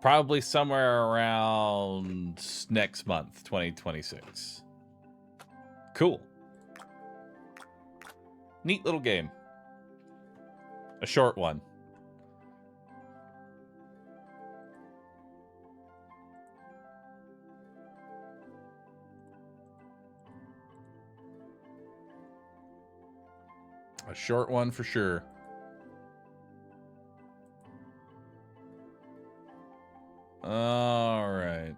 Probably somewhere around next month, 2026. Cool. Neat little game. A short one. A short one for sure. All right.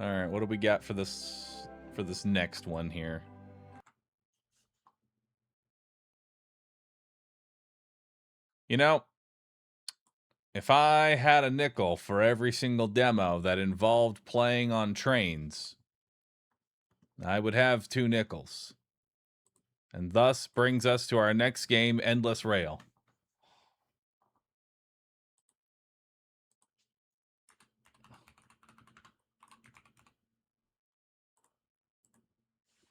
All right, what do we got for this next one here? You know, if I had a nickel for every single demo that involved playing on trains, I would have 2 nickels. And thus brings us to our next game, Endless Rail.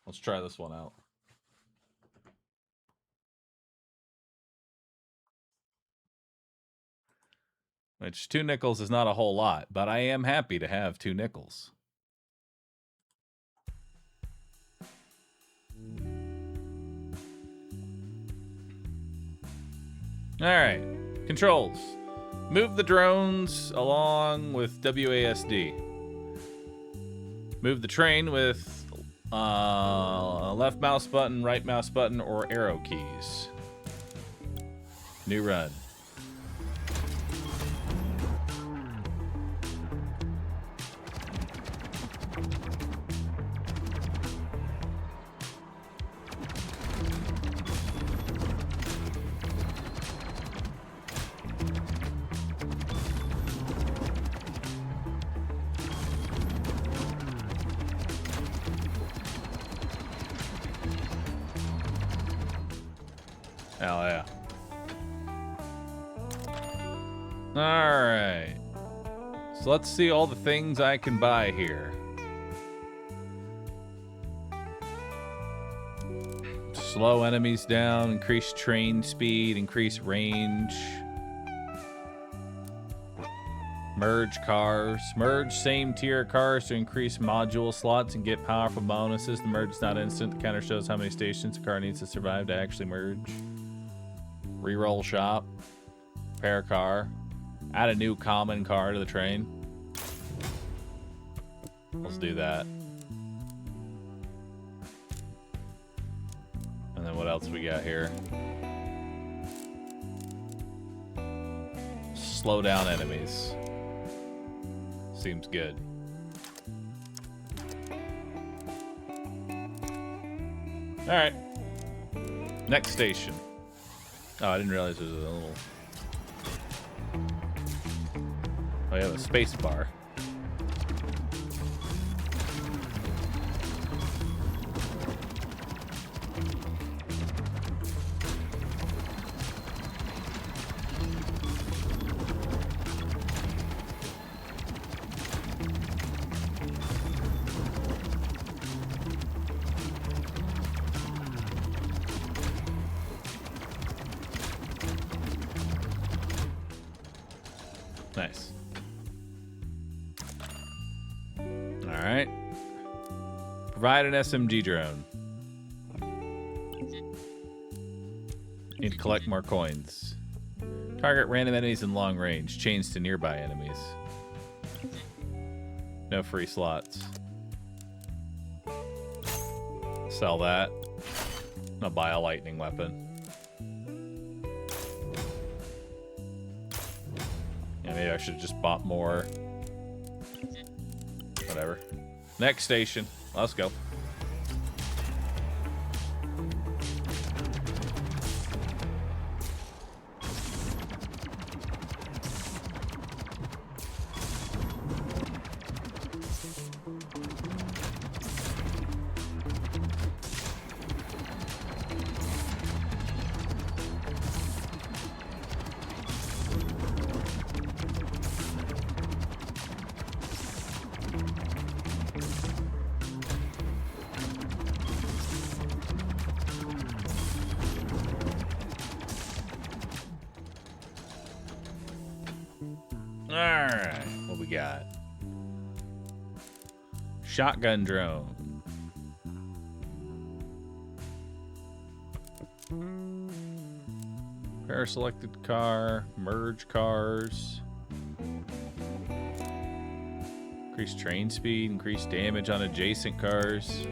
Let's try this one out. Which 2 nickels is not a whole lot, but I am happy to have 2 nickels. Alright, controls. Move the drones along with WASD. Move the train with left mouse button, right mouse button, or arrow keys. New run. Hell yeah. Alright. So let's see all the things I can buy here. Slow enemies down, increase train speed, increase range. Merge cars. Merge same tier cars to increase module slots and get powerful bonuses. The merge is not instant. The counter shows how many stations a car needs to survive to actually merge. Reroll shop. Repair car. Add a new common car to the train. Let's do that. And then what else we got here? Slow down enemies. Seems good. Alright. Next station. Oh, I didn't realize there was a little... Oh, yeah, a space bar. Nice. Alright. Provide an SMG drone. Need to collect more coins. Target random enemies in long range. Change to nearby enemies. No free slots. Sell that. I'll buy a lightning weapon. Yeah, maybe I should have just bought more. Whatever. Next station. Let's go. Alright, what we got? Shotgun drone. Pair selected car. Merge cars. Increase train speed. Increase damage on adjacent cars.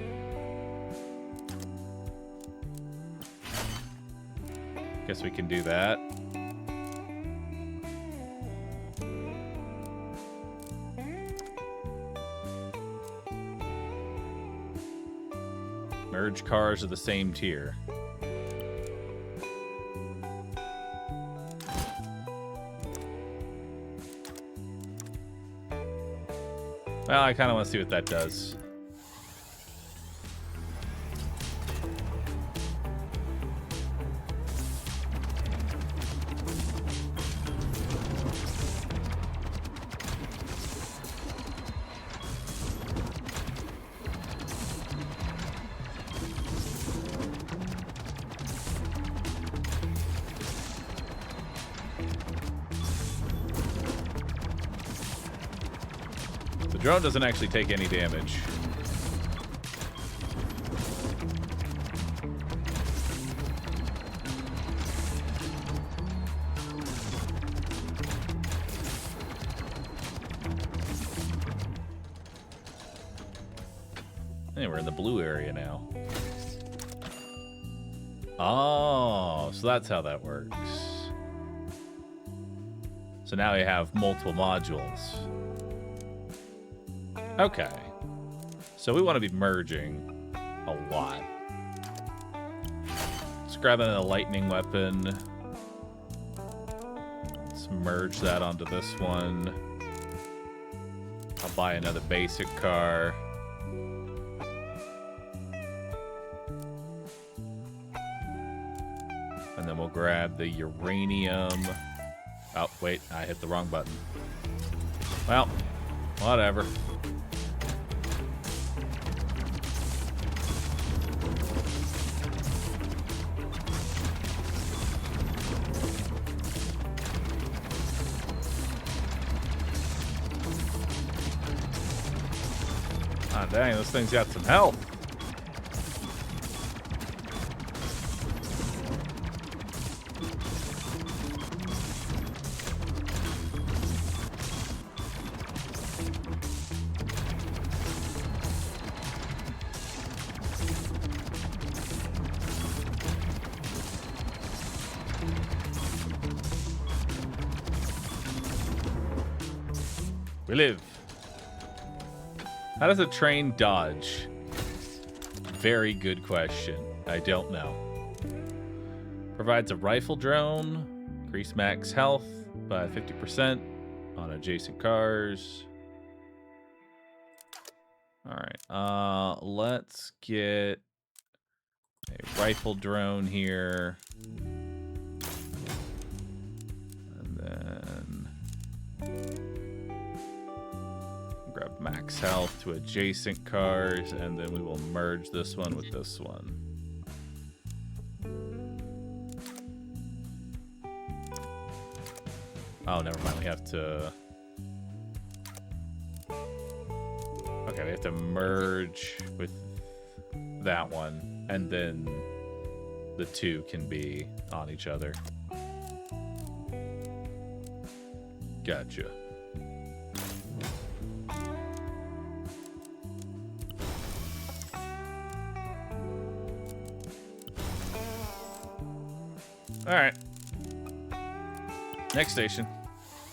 Guess we can do that. Merge cars of the same tier. Well, I kind of want to see what that does. The drone doesn't actually take any damage. Hey, we're in the blue area now. Oh, so that's how that works. So now we have multiple modules. Okay. So we want to be merging a lot. Let's grab a lightning weapon. Let's merge that onto this one. I'll buy another basic car. And then we'll grab the uranium. Oh, wait, I hit the wrong button. Well, whatever. Ah, dang, this thing's got some health. We live. How does a train dodge? Very good question. I don't know. Provides a rifle drone. Increase max health by 50% on adjacent cars. Alright, let's get a rifle drone here. And then grab max health to adjacent cars, and then we will merge this one with this one. Oh, never mind. We have to... Okay, we have to merge with that one, and then the two can be on each other. Gotcha. All right. Next station.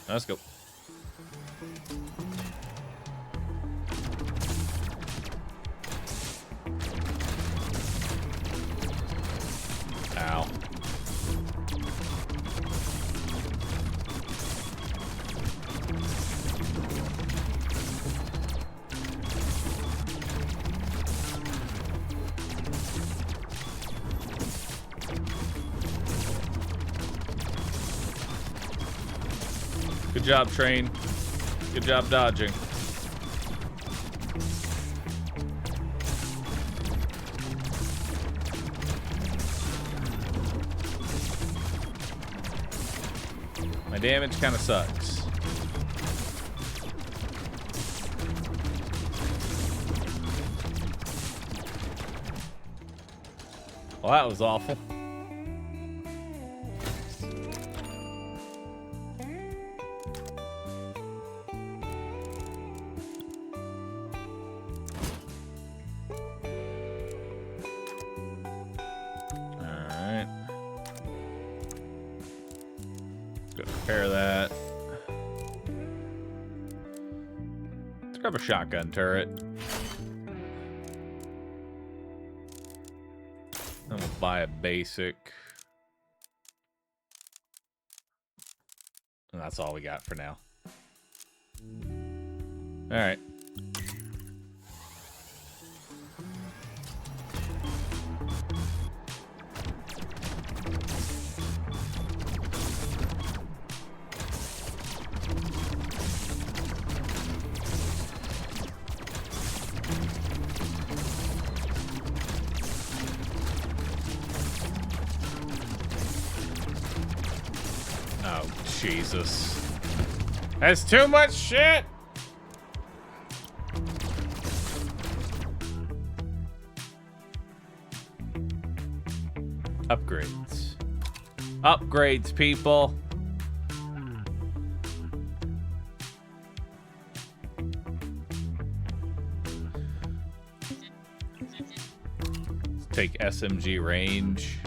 Let's go. Ow. Good job, train. Good job dodging. My damage kind of sucks. Well, that was awful. Repair that. Let's grab a shotgun turret. Then we'll buy a basic. And that's all we got for now. Alright. Jesus. That's too much shit! Upgrades. Upgrades, people. Let's take SMG range.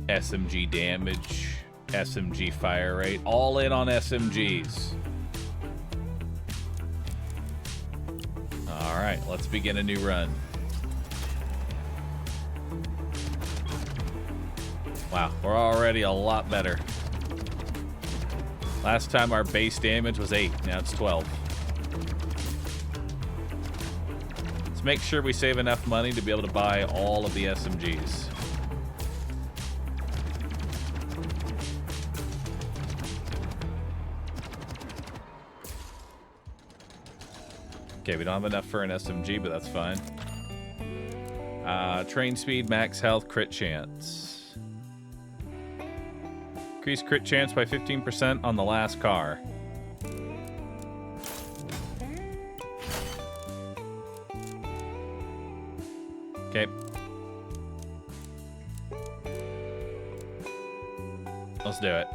SMG damage, SMG fire rate, all in on SMGs. All right, let's begin a new run. Wow, we're already a lot better. Last time our base damage was 8, now it's 12. Let's make sure we save enough money to be able to buy all of the SMGs. Okay, we don't have enough for an SMG, but that's fine. Train speed, max health, crit chance. Increase crit chance by 15% on the last car. Okay. Let's do it.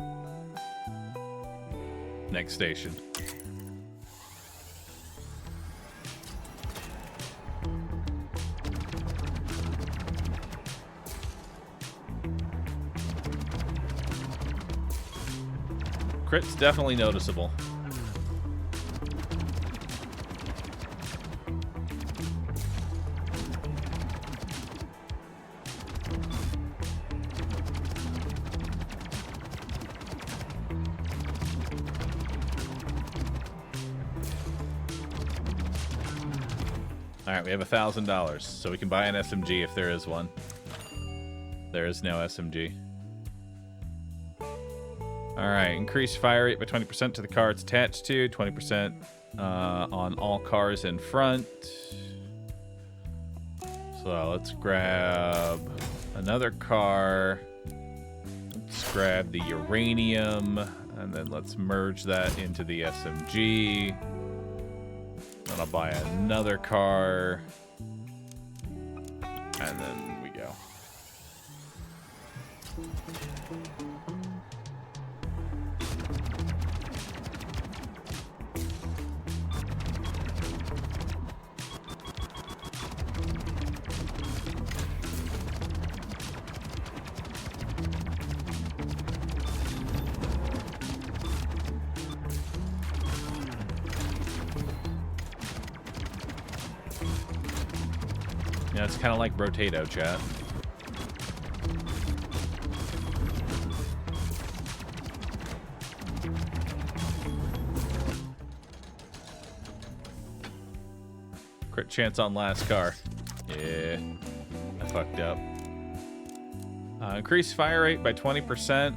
Next station. Crit's definitely noticeable. Alright, we have $1,000, so we can buy an SMG if there is one. There is no SMG. Alright, increase fire rate by 20% to the car it's attached to, 20% on all cars in front. So let's grab another car. Let's grab the uranium, and then let's merge that into the SMG. Then I'll buy another car. And then we go. Yeah, it's kind of like Rotato, chat. Crit chance on last car. Yeah, I fucked up. Increase fire rate by 20%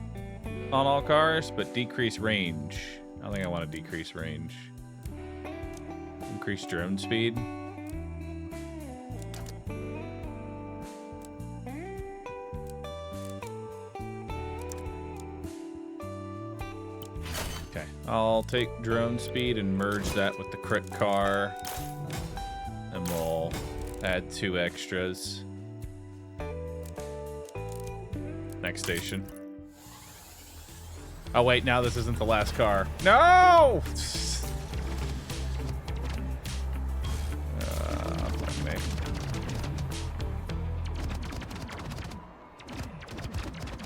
on all cars, but decrease range. I don't think I want to decrease range. Increase drone speed. I'll take drone speed and merge that with the crit car. And we'll add 2 extras. Next station. Oh wait, now this isn't the last car. No! Fuck me.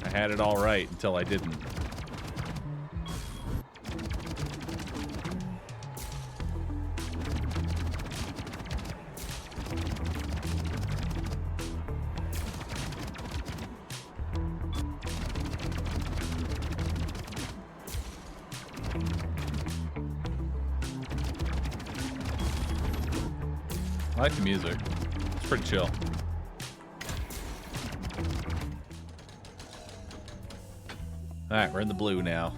I had it all right until I didn't. I like the music. It's pretty chill. Alright, we're in the blue now.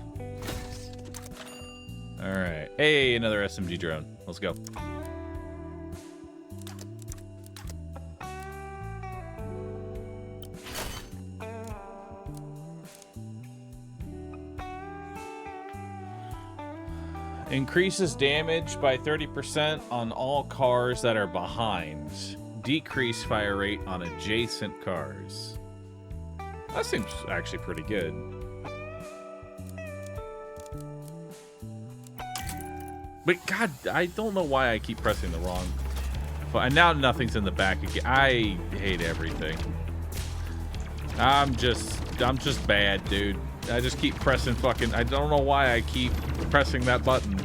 Alright. Hey, another SMG drone. Let's go. Increases damage by 30% on all cars that are behind. Decrease fire rate on adjacent cars. That seems actually pretty good. But God, I don't know why I keep pressing the wrong. And now nothing's in the back again. I hate everything. I'm just bad, dude. I just keep pressing fucking... I don't know why I keep pressing that button.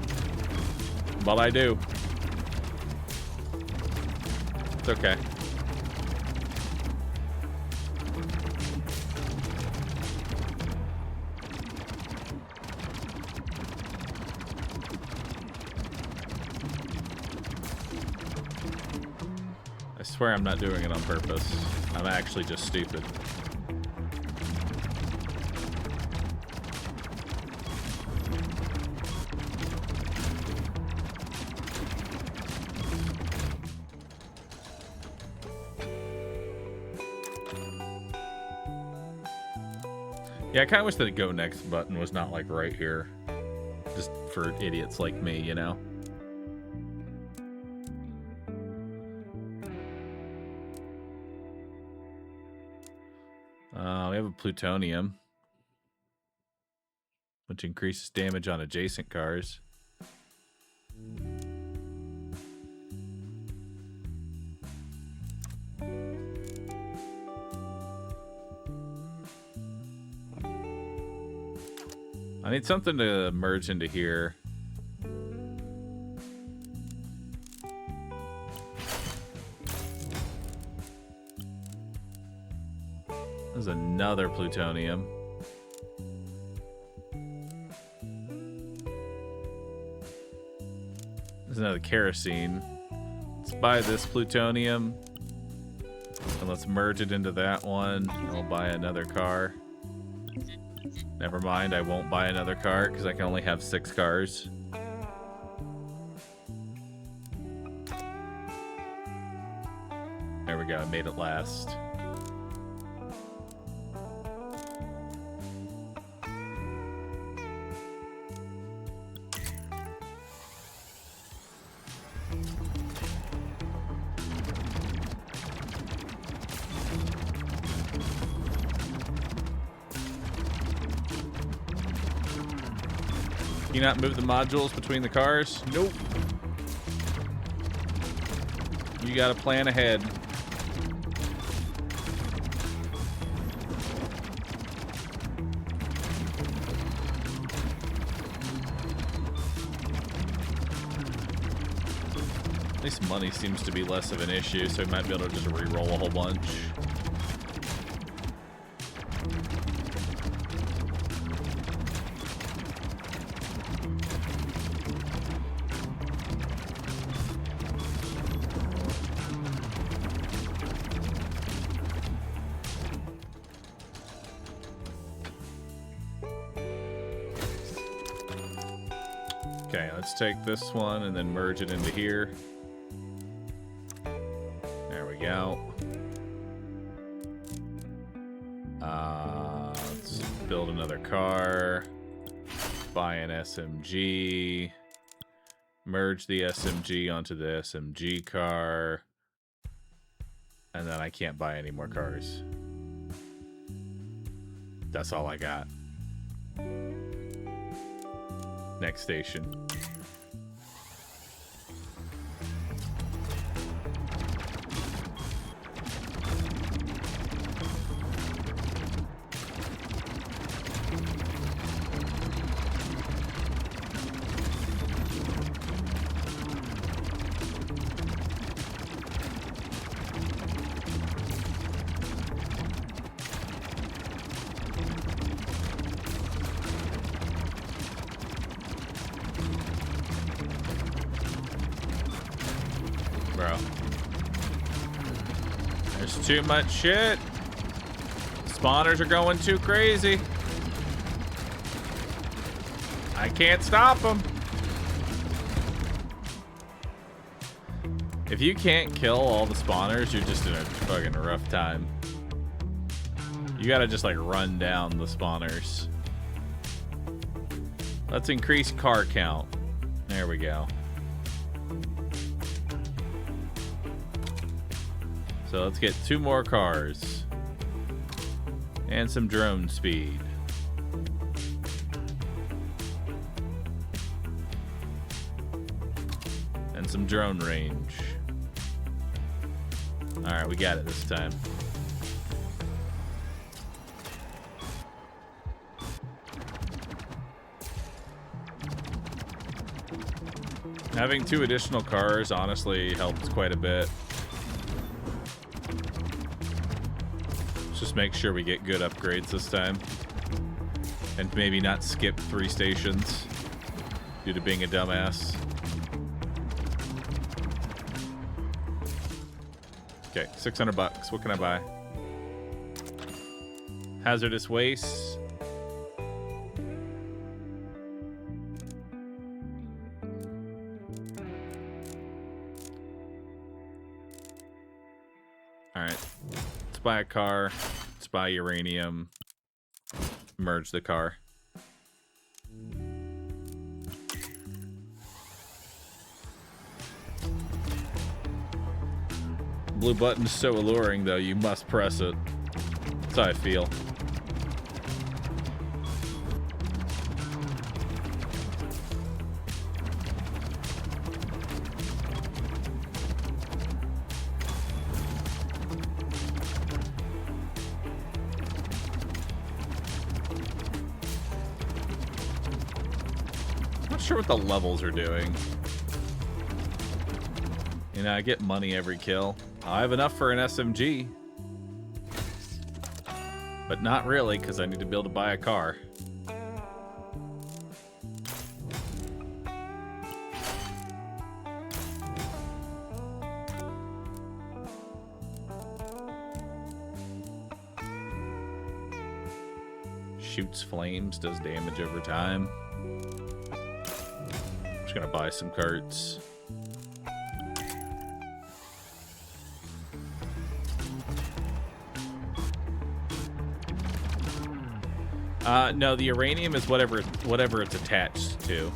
But I do. It's okay. I swear I'm not doing it on purpose. I'm actually just stupid. Yeah, I kind of wish that the go next button was not like right here. Just for idiots like me, you know? We have a plutonium, which increases damage on adjacent cars. I need something to merge into here. There's another plutonium. There's another kerosene. Let's buy this plutonium. And let's merge it into that one. And we'll buy another car. Never mind, I won't buy another car because I can only have 6 cars. There we go, I made it last. Can you not move the modules between the cars? Nope. You gotta plan ahead. At least money seems to be less of an issue, so we might be able to just re-roll a whole bunch. Okay, let's take this one and then merge it into here. There we go. Let's build another car. Buy an SMG. Merge the SMG onto the SMG car. And then I can't buy any more cars. That's all I got. Next station. Bro. There's too much shit. Spawners are going too crazy. I can't stop them. If you can't kill all the spawners, you're just in a fucking rough time. You gotta just like run down the spawners. Let's increase car count. There we go. So let's get 2 more cars. And some drone speed. And some drone range. Alright, we got it this time. Having 2 additional cars honestly helps quite a bit. Just make sure we get good upgrades this time. And maybe not skip 3 stations due to being a dumbass. Okay, $600. What can I buy? Hazardous waste. Alright. Let's buy a car. Let's buy uranium. Merge the car. Blue button's so alluring, though, you must press it. That's how I feel. Not sure what the levels are doing. You know, I get money every kill. I have enough for an SMG. But not really, because I need to be able to buy a car. Shoots flames, does damage over time. I'm just gonna buy some carts. No, the uranium is whatever it's attached to.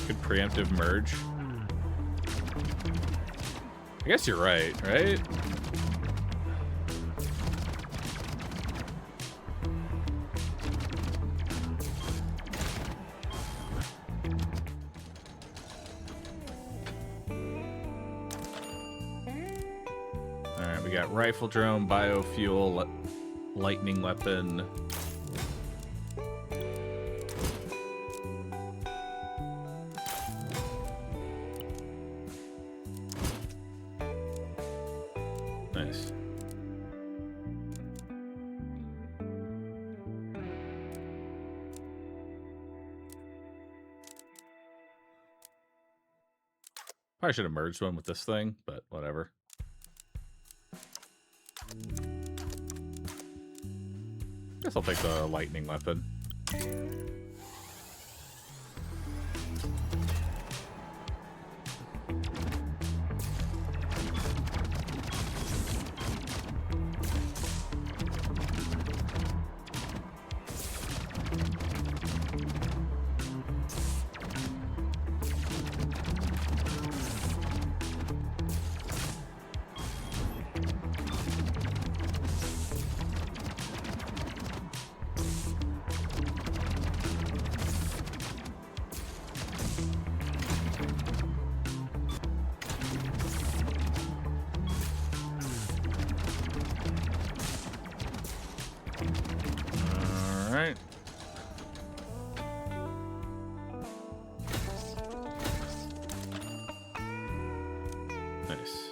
Good preemptive merge. I guess you're right, right? Alright, we got rifle drone, biofuel, lightning weapon. Nice. Probably should have merged one with this thing, but whatever. Guess I'll take the lightning weapon. Alright. Nice.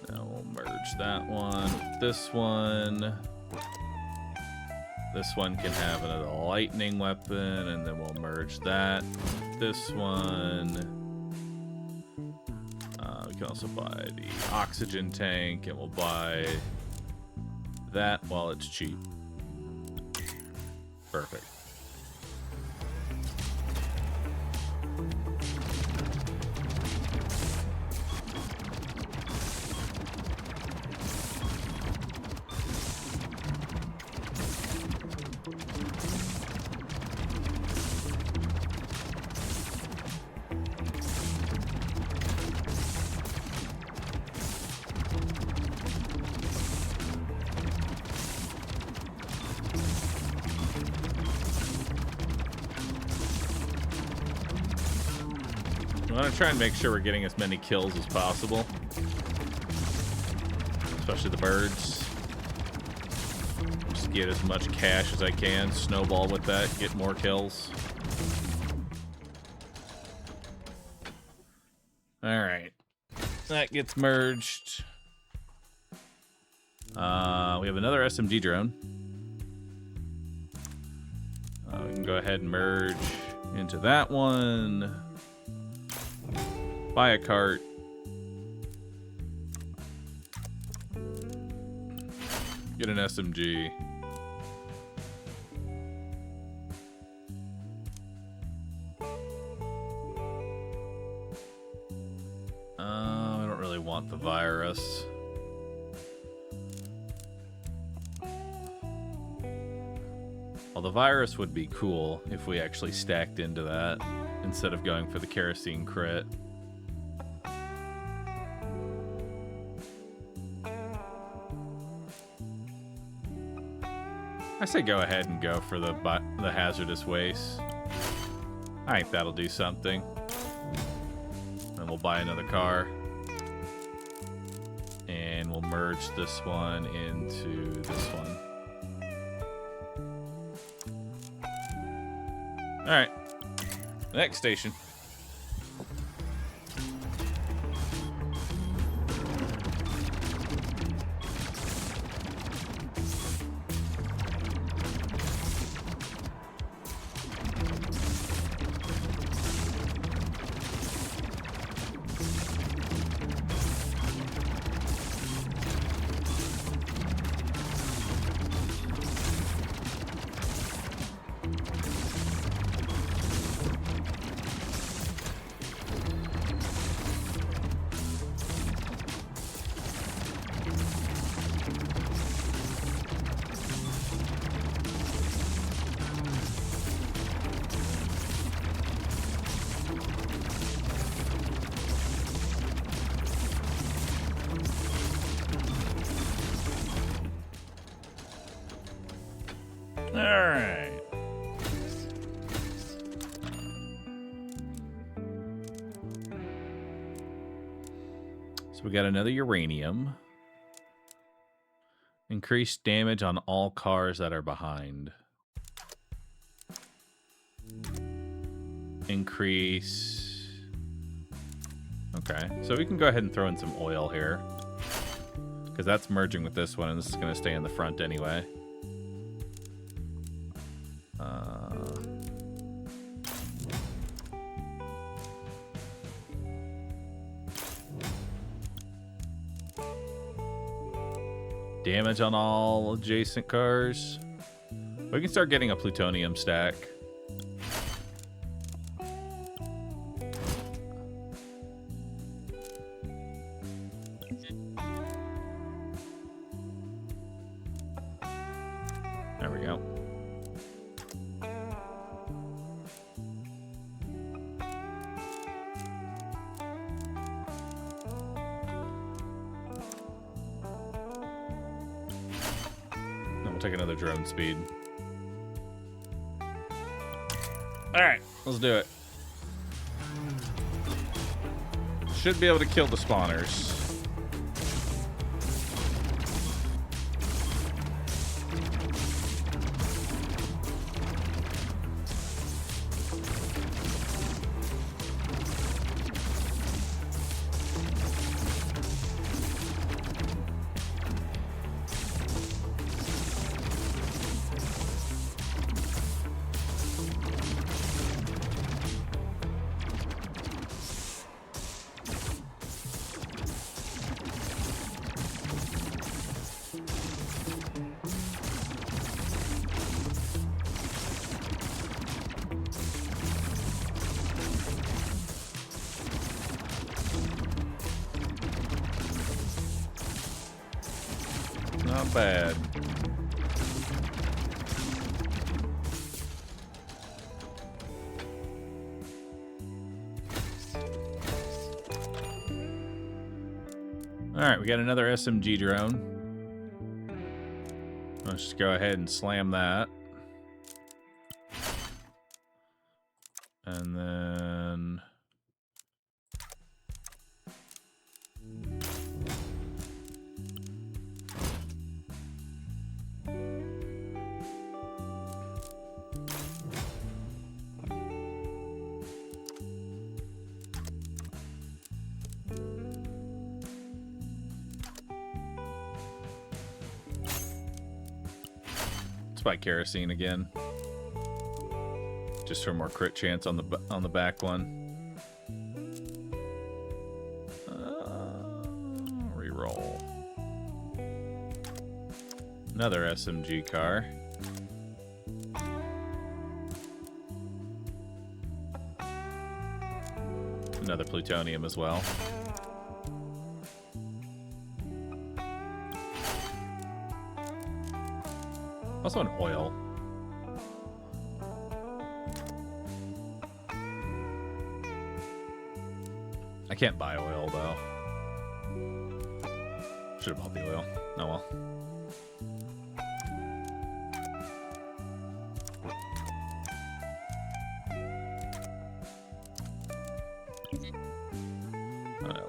Now we'll merge that one with this one. This one can have another lightning weapon, and then we'll merge that with this one. We can also buy the oxygen tank, and we'll buy that while it's cheap. Perfect. I want to try and make sure we're getting as many kills as possible. Especially the birds. Just get as much cash as I can. Snowball with that. Get more kills. Alright. That gets merged. We have another SMG drone. We can go ahead and merge into that one. Buy a cart. Get an SMG. I don't really want the virus. Well, the virus would be cool if we actually stacked into that instead of going for the kerosene crit. I say go ahead and go for the hazardous waste. I think that'll do something. And we'll buy another car. And we'll merge this one into this one. Alright. Next station. Alright. So we got another uranium. Increased damage on all cars that are behind. Increase. Okay, so we can go ahead and throw in some oil here. Because that's merging with this one, and this is going to stay in the front anyway. Damage on all adjacent cars. We can start getting a plutonium stack. There we go. Take another drone speed. All right, let's do it. Should be able to kill the spawners. Not bad. All right, we got another SMG drone. Let's just go ahead and slam that. And then... Let's buy kerosene again, just for more crit chance on the back one. Reroll. Another SMG car. Another plutonium as well. Also an oil. I can't buy oil though. Should have bought the oil. Oh well.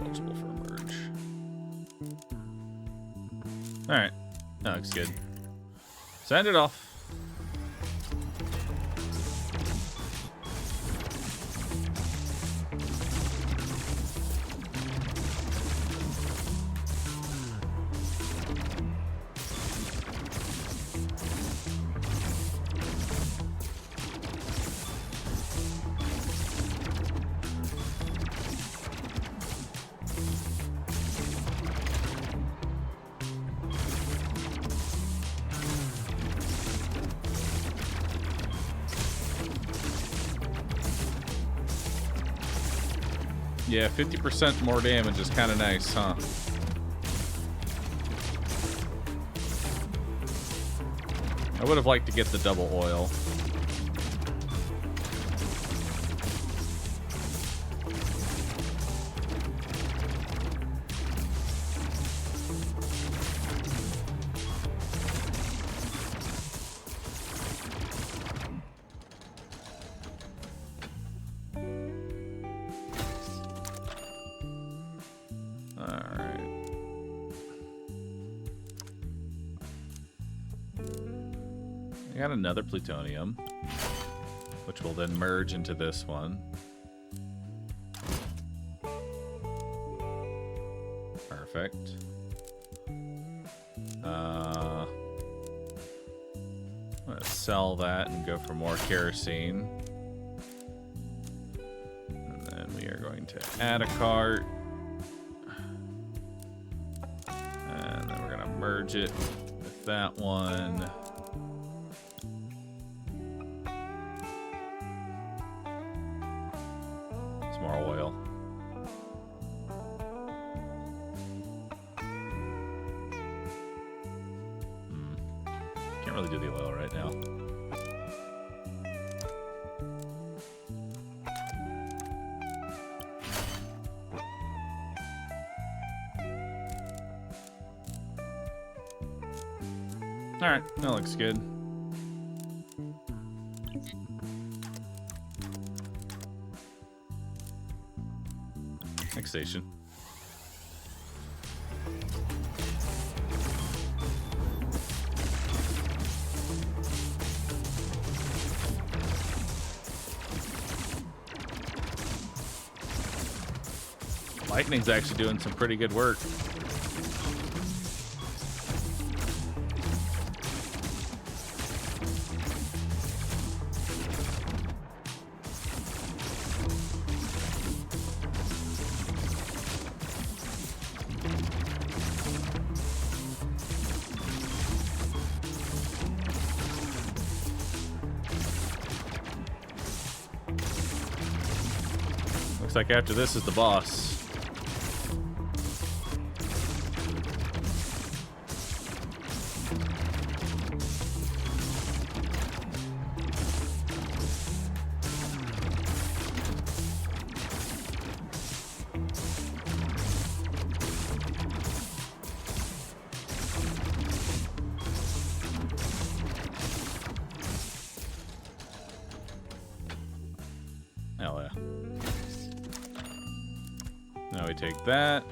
Eligible for a merge. Alright. That looks good. Send it off. Yeah, 50% more damage is kind of nice, huh? I would have liked to get the double oil. I got another plutonium, which will then merge into this one. Perfect. I'm gonna sell that and go for more kerosene. And then we are going to add a cart. And then we're gonna merge it with that one. Some more oil. Can't really do the oil right now. Alright, that looks good. Next station. Lightning's actually doing some pretty good work. Looks like after this is the boss. Hell yeah. Now we take that,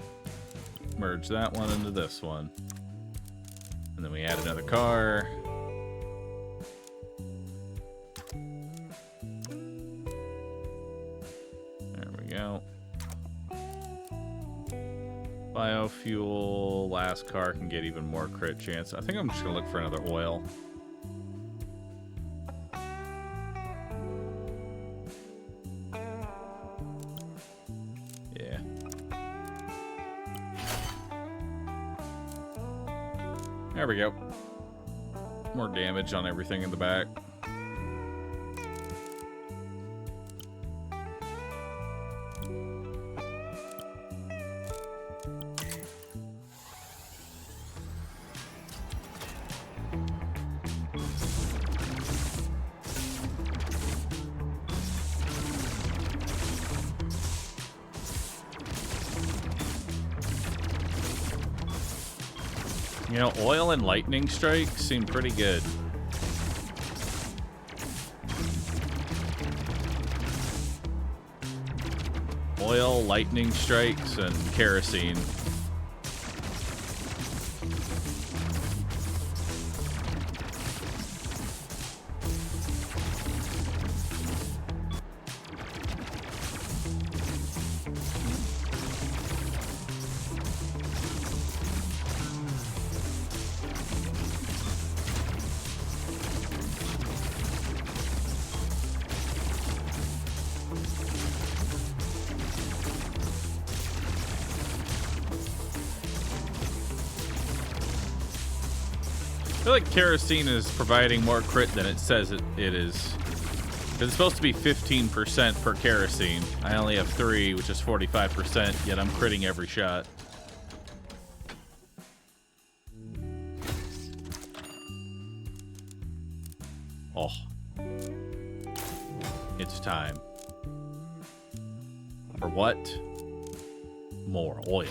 merge that one into this one. And then we add another car. There we go. Biofuel, last car can get even more crit chance. I think I'm just gonna look for another oil. Yeah. There we go. More damage on everything in the back. You know, oil and lightning strikes seem pretty good. Oil, lightning strikes, and kerosene. I feel like kerosene is providing more crit than it says it is. It's supposed to be 15% for kerosene. I only have 3, which is 45%, yet I'm critting every shot. Oh. It's time. For what? More oil.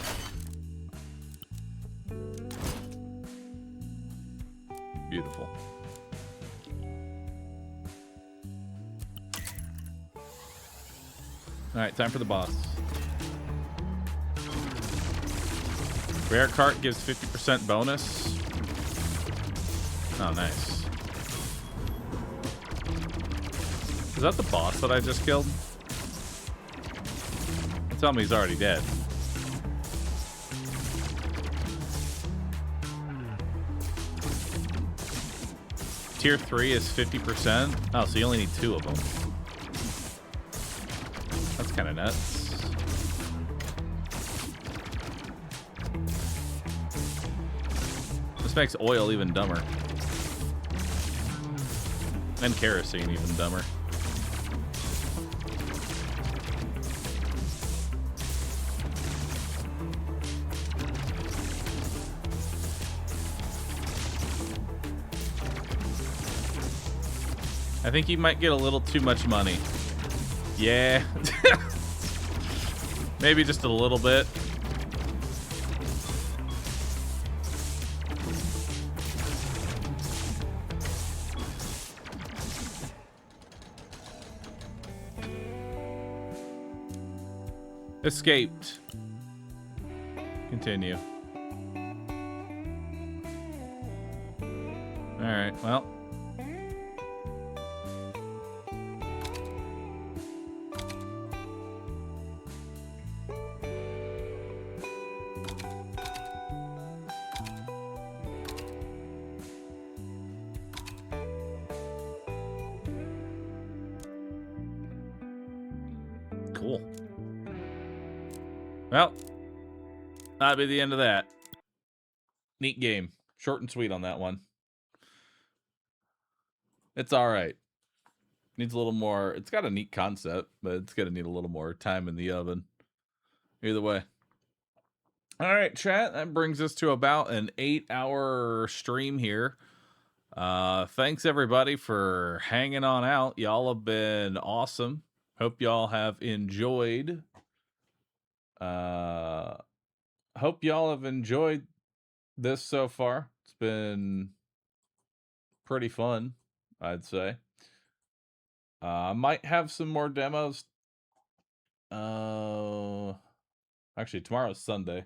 Beautiful. Alright, time for the boss. Rare cart gives 50% bonus. Oh, nice. Is that the boss that I just killed? Tell me he's already dead. Tier 3 is 50%. Oh, so you only need 2 of them. That's kind of nuts. This makes oil even dumber. And kerosene even dumber. I think you might get a little too much money. Yeah. Maybe just a little bit. Escaped. Continue. All right, well. Cool. Well, that'll be the end of that. Neat game. Short and sweet on that one. It's all right. Needs a little more. It's got a neat concept, but it's going to need a little more time in the oven. Either way. All right, chat. That brings us to about an 8-hour stream here. Thanks, everybody, for hanging on out. Y'all have been awesome. Hope y'all have enjoyed. Hope y'all have enjoyed this so far. It's been pretty fun, I'd say. I might have some more demos. Actually, tomorrow's Sunday.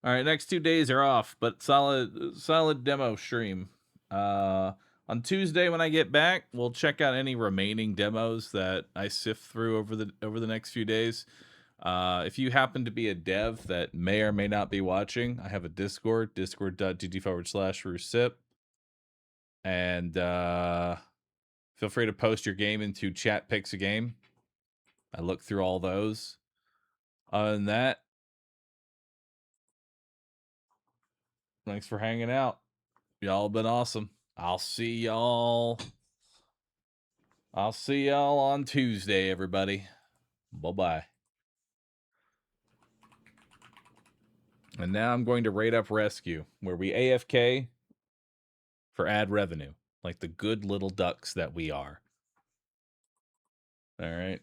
All right, next 2 days are off, but solid demo stream. On Tuesday when I get back, we'll check out any remaining demos that I sift through over the next few days. If you happen to be a dev that may or may not be watching, I have a Discord, discord.gg/RuSip. And feel free to post your game into chat picks a game. I look through all those. Other than that, thanks for hanging out. Y'all have been awesome. I'll see y'all on Tuesday, everybody. Bye-bye. And now I'm going to rate up Rescue, where we AFK for ad revenue, like the good little ducks that we are. All right.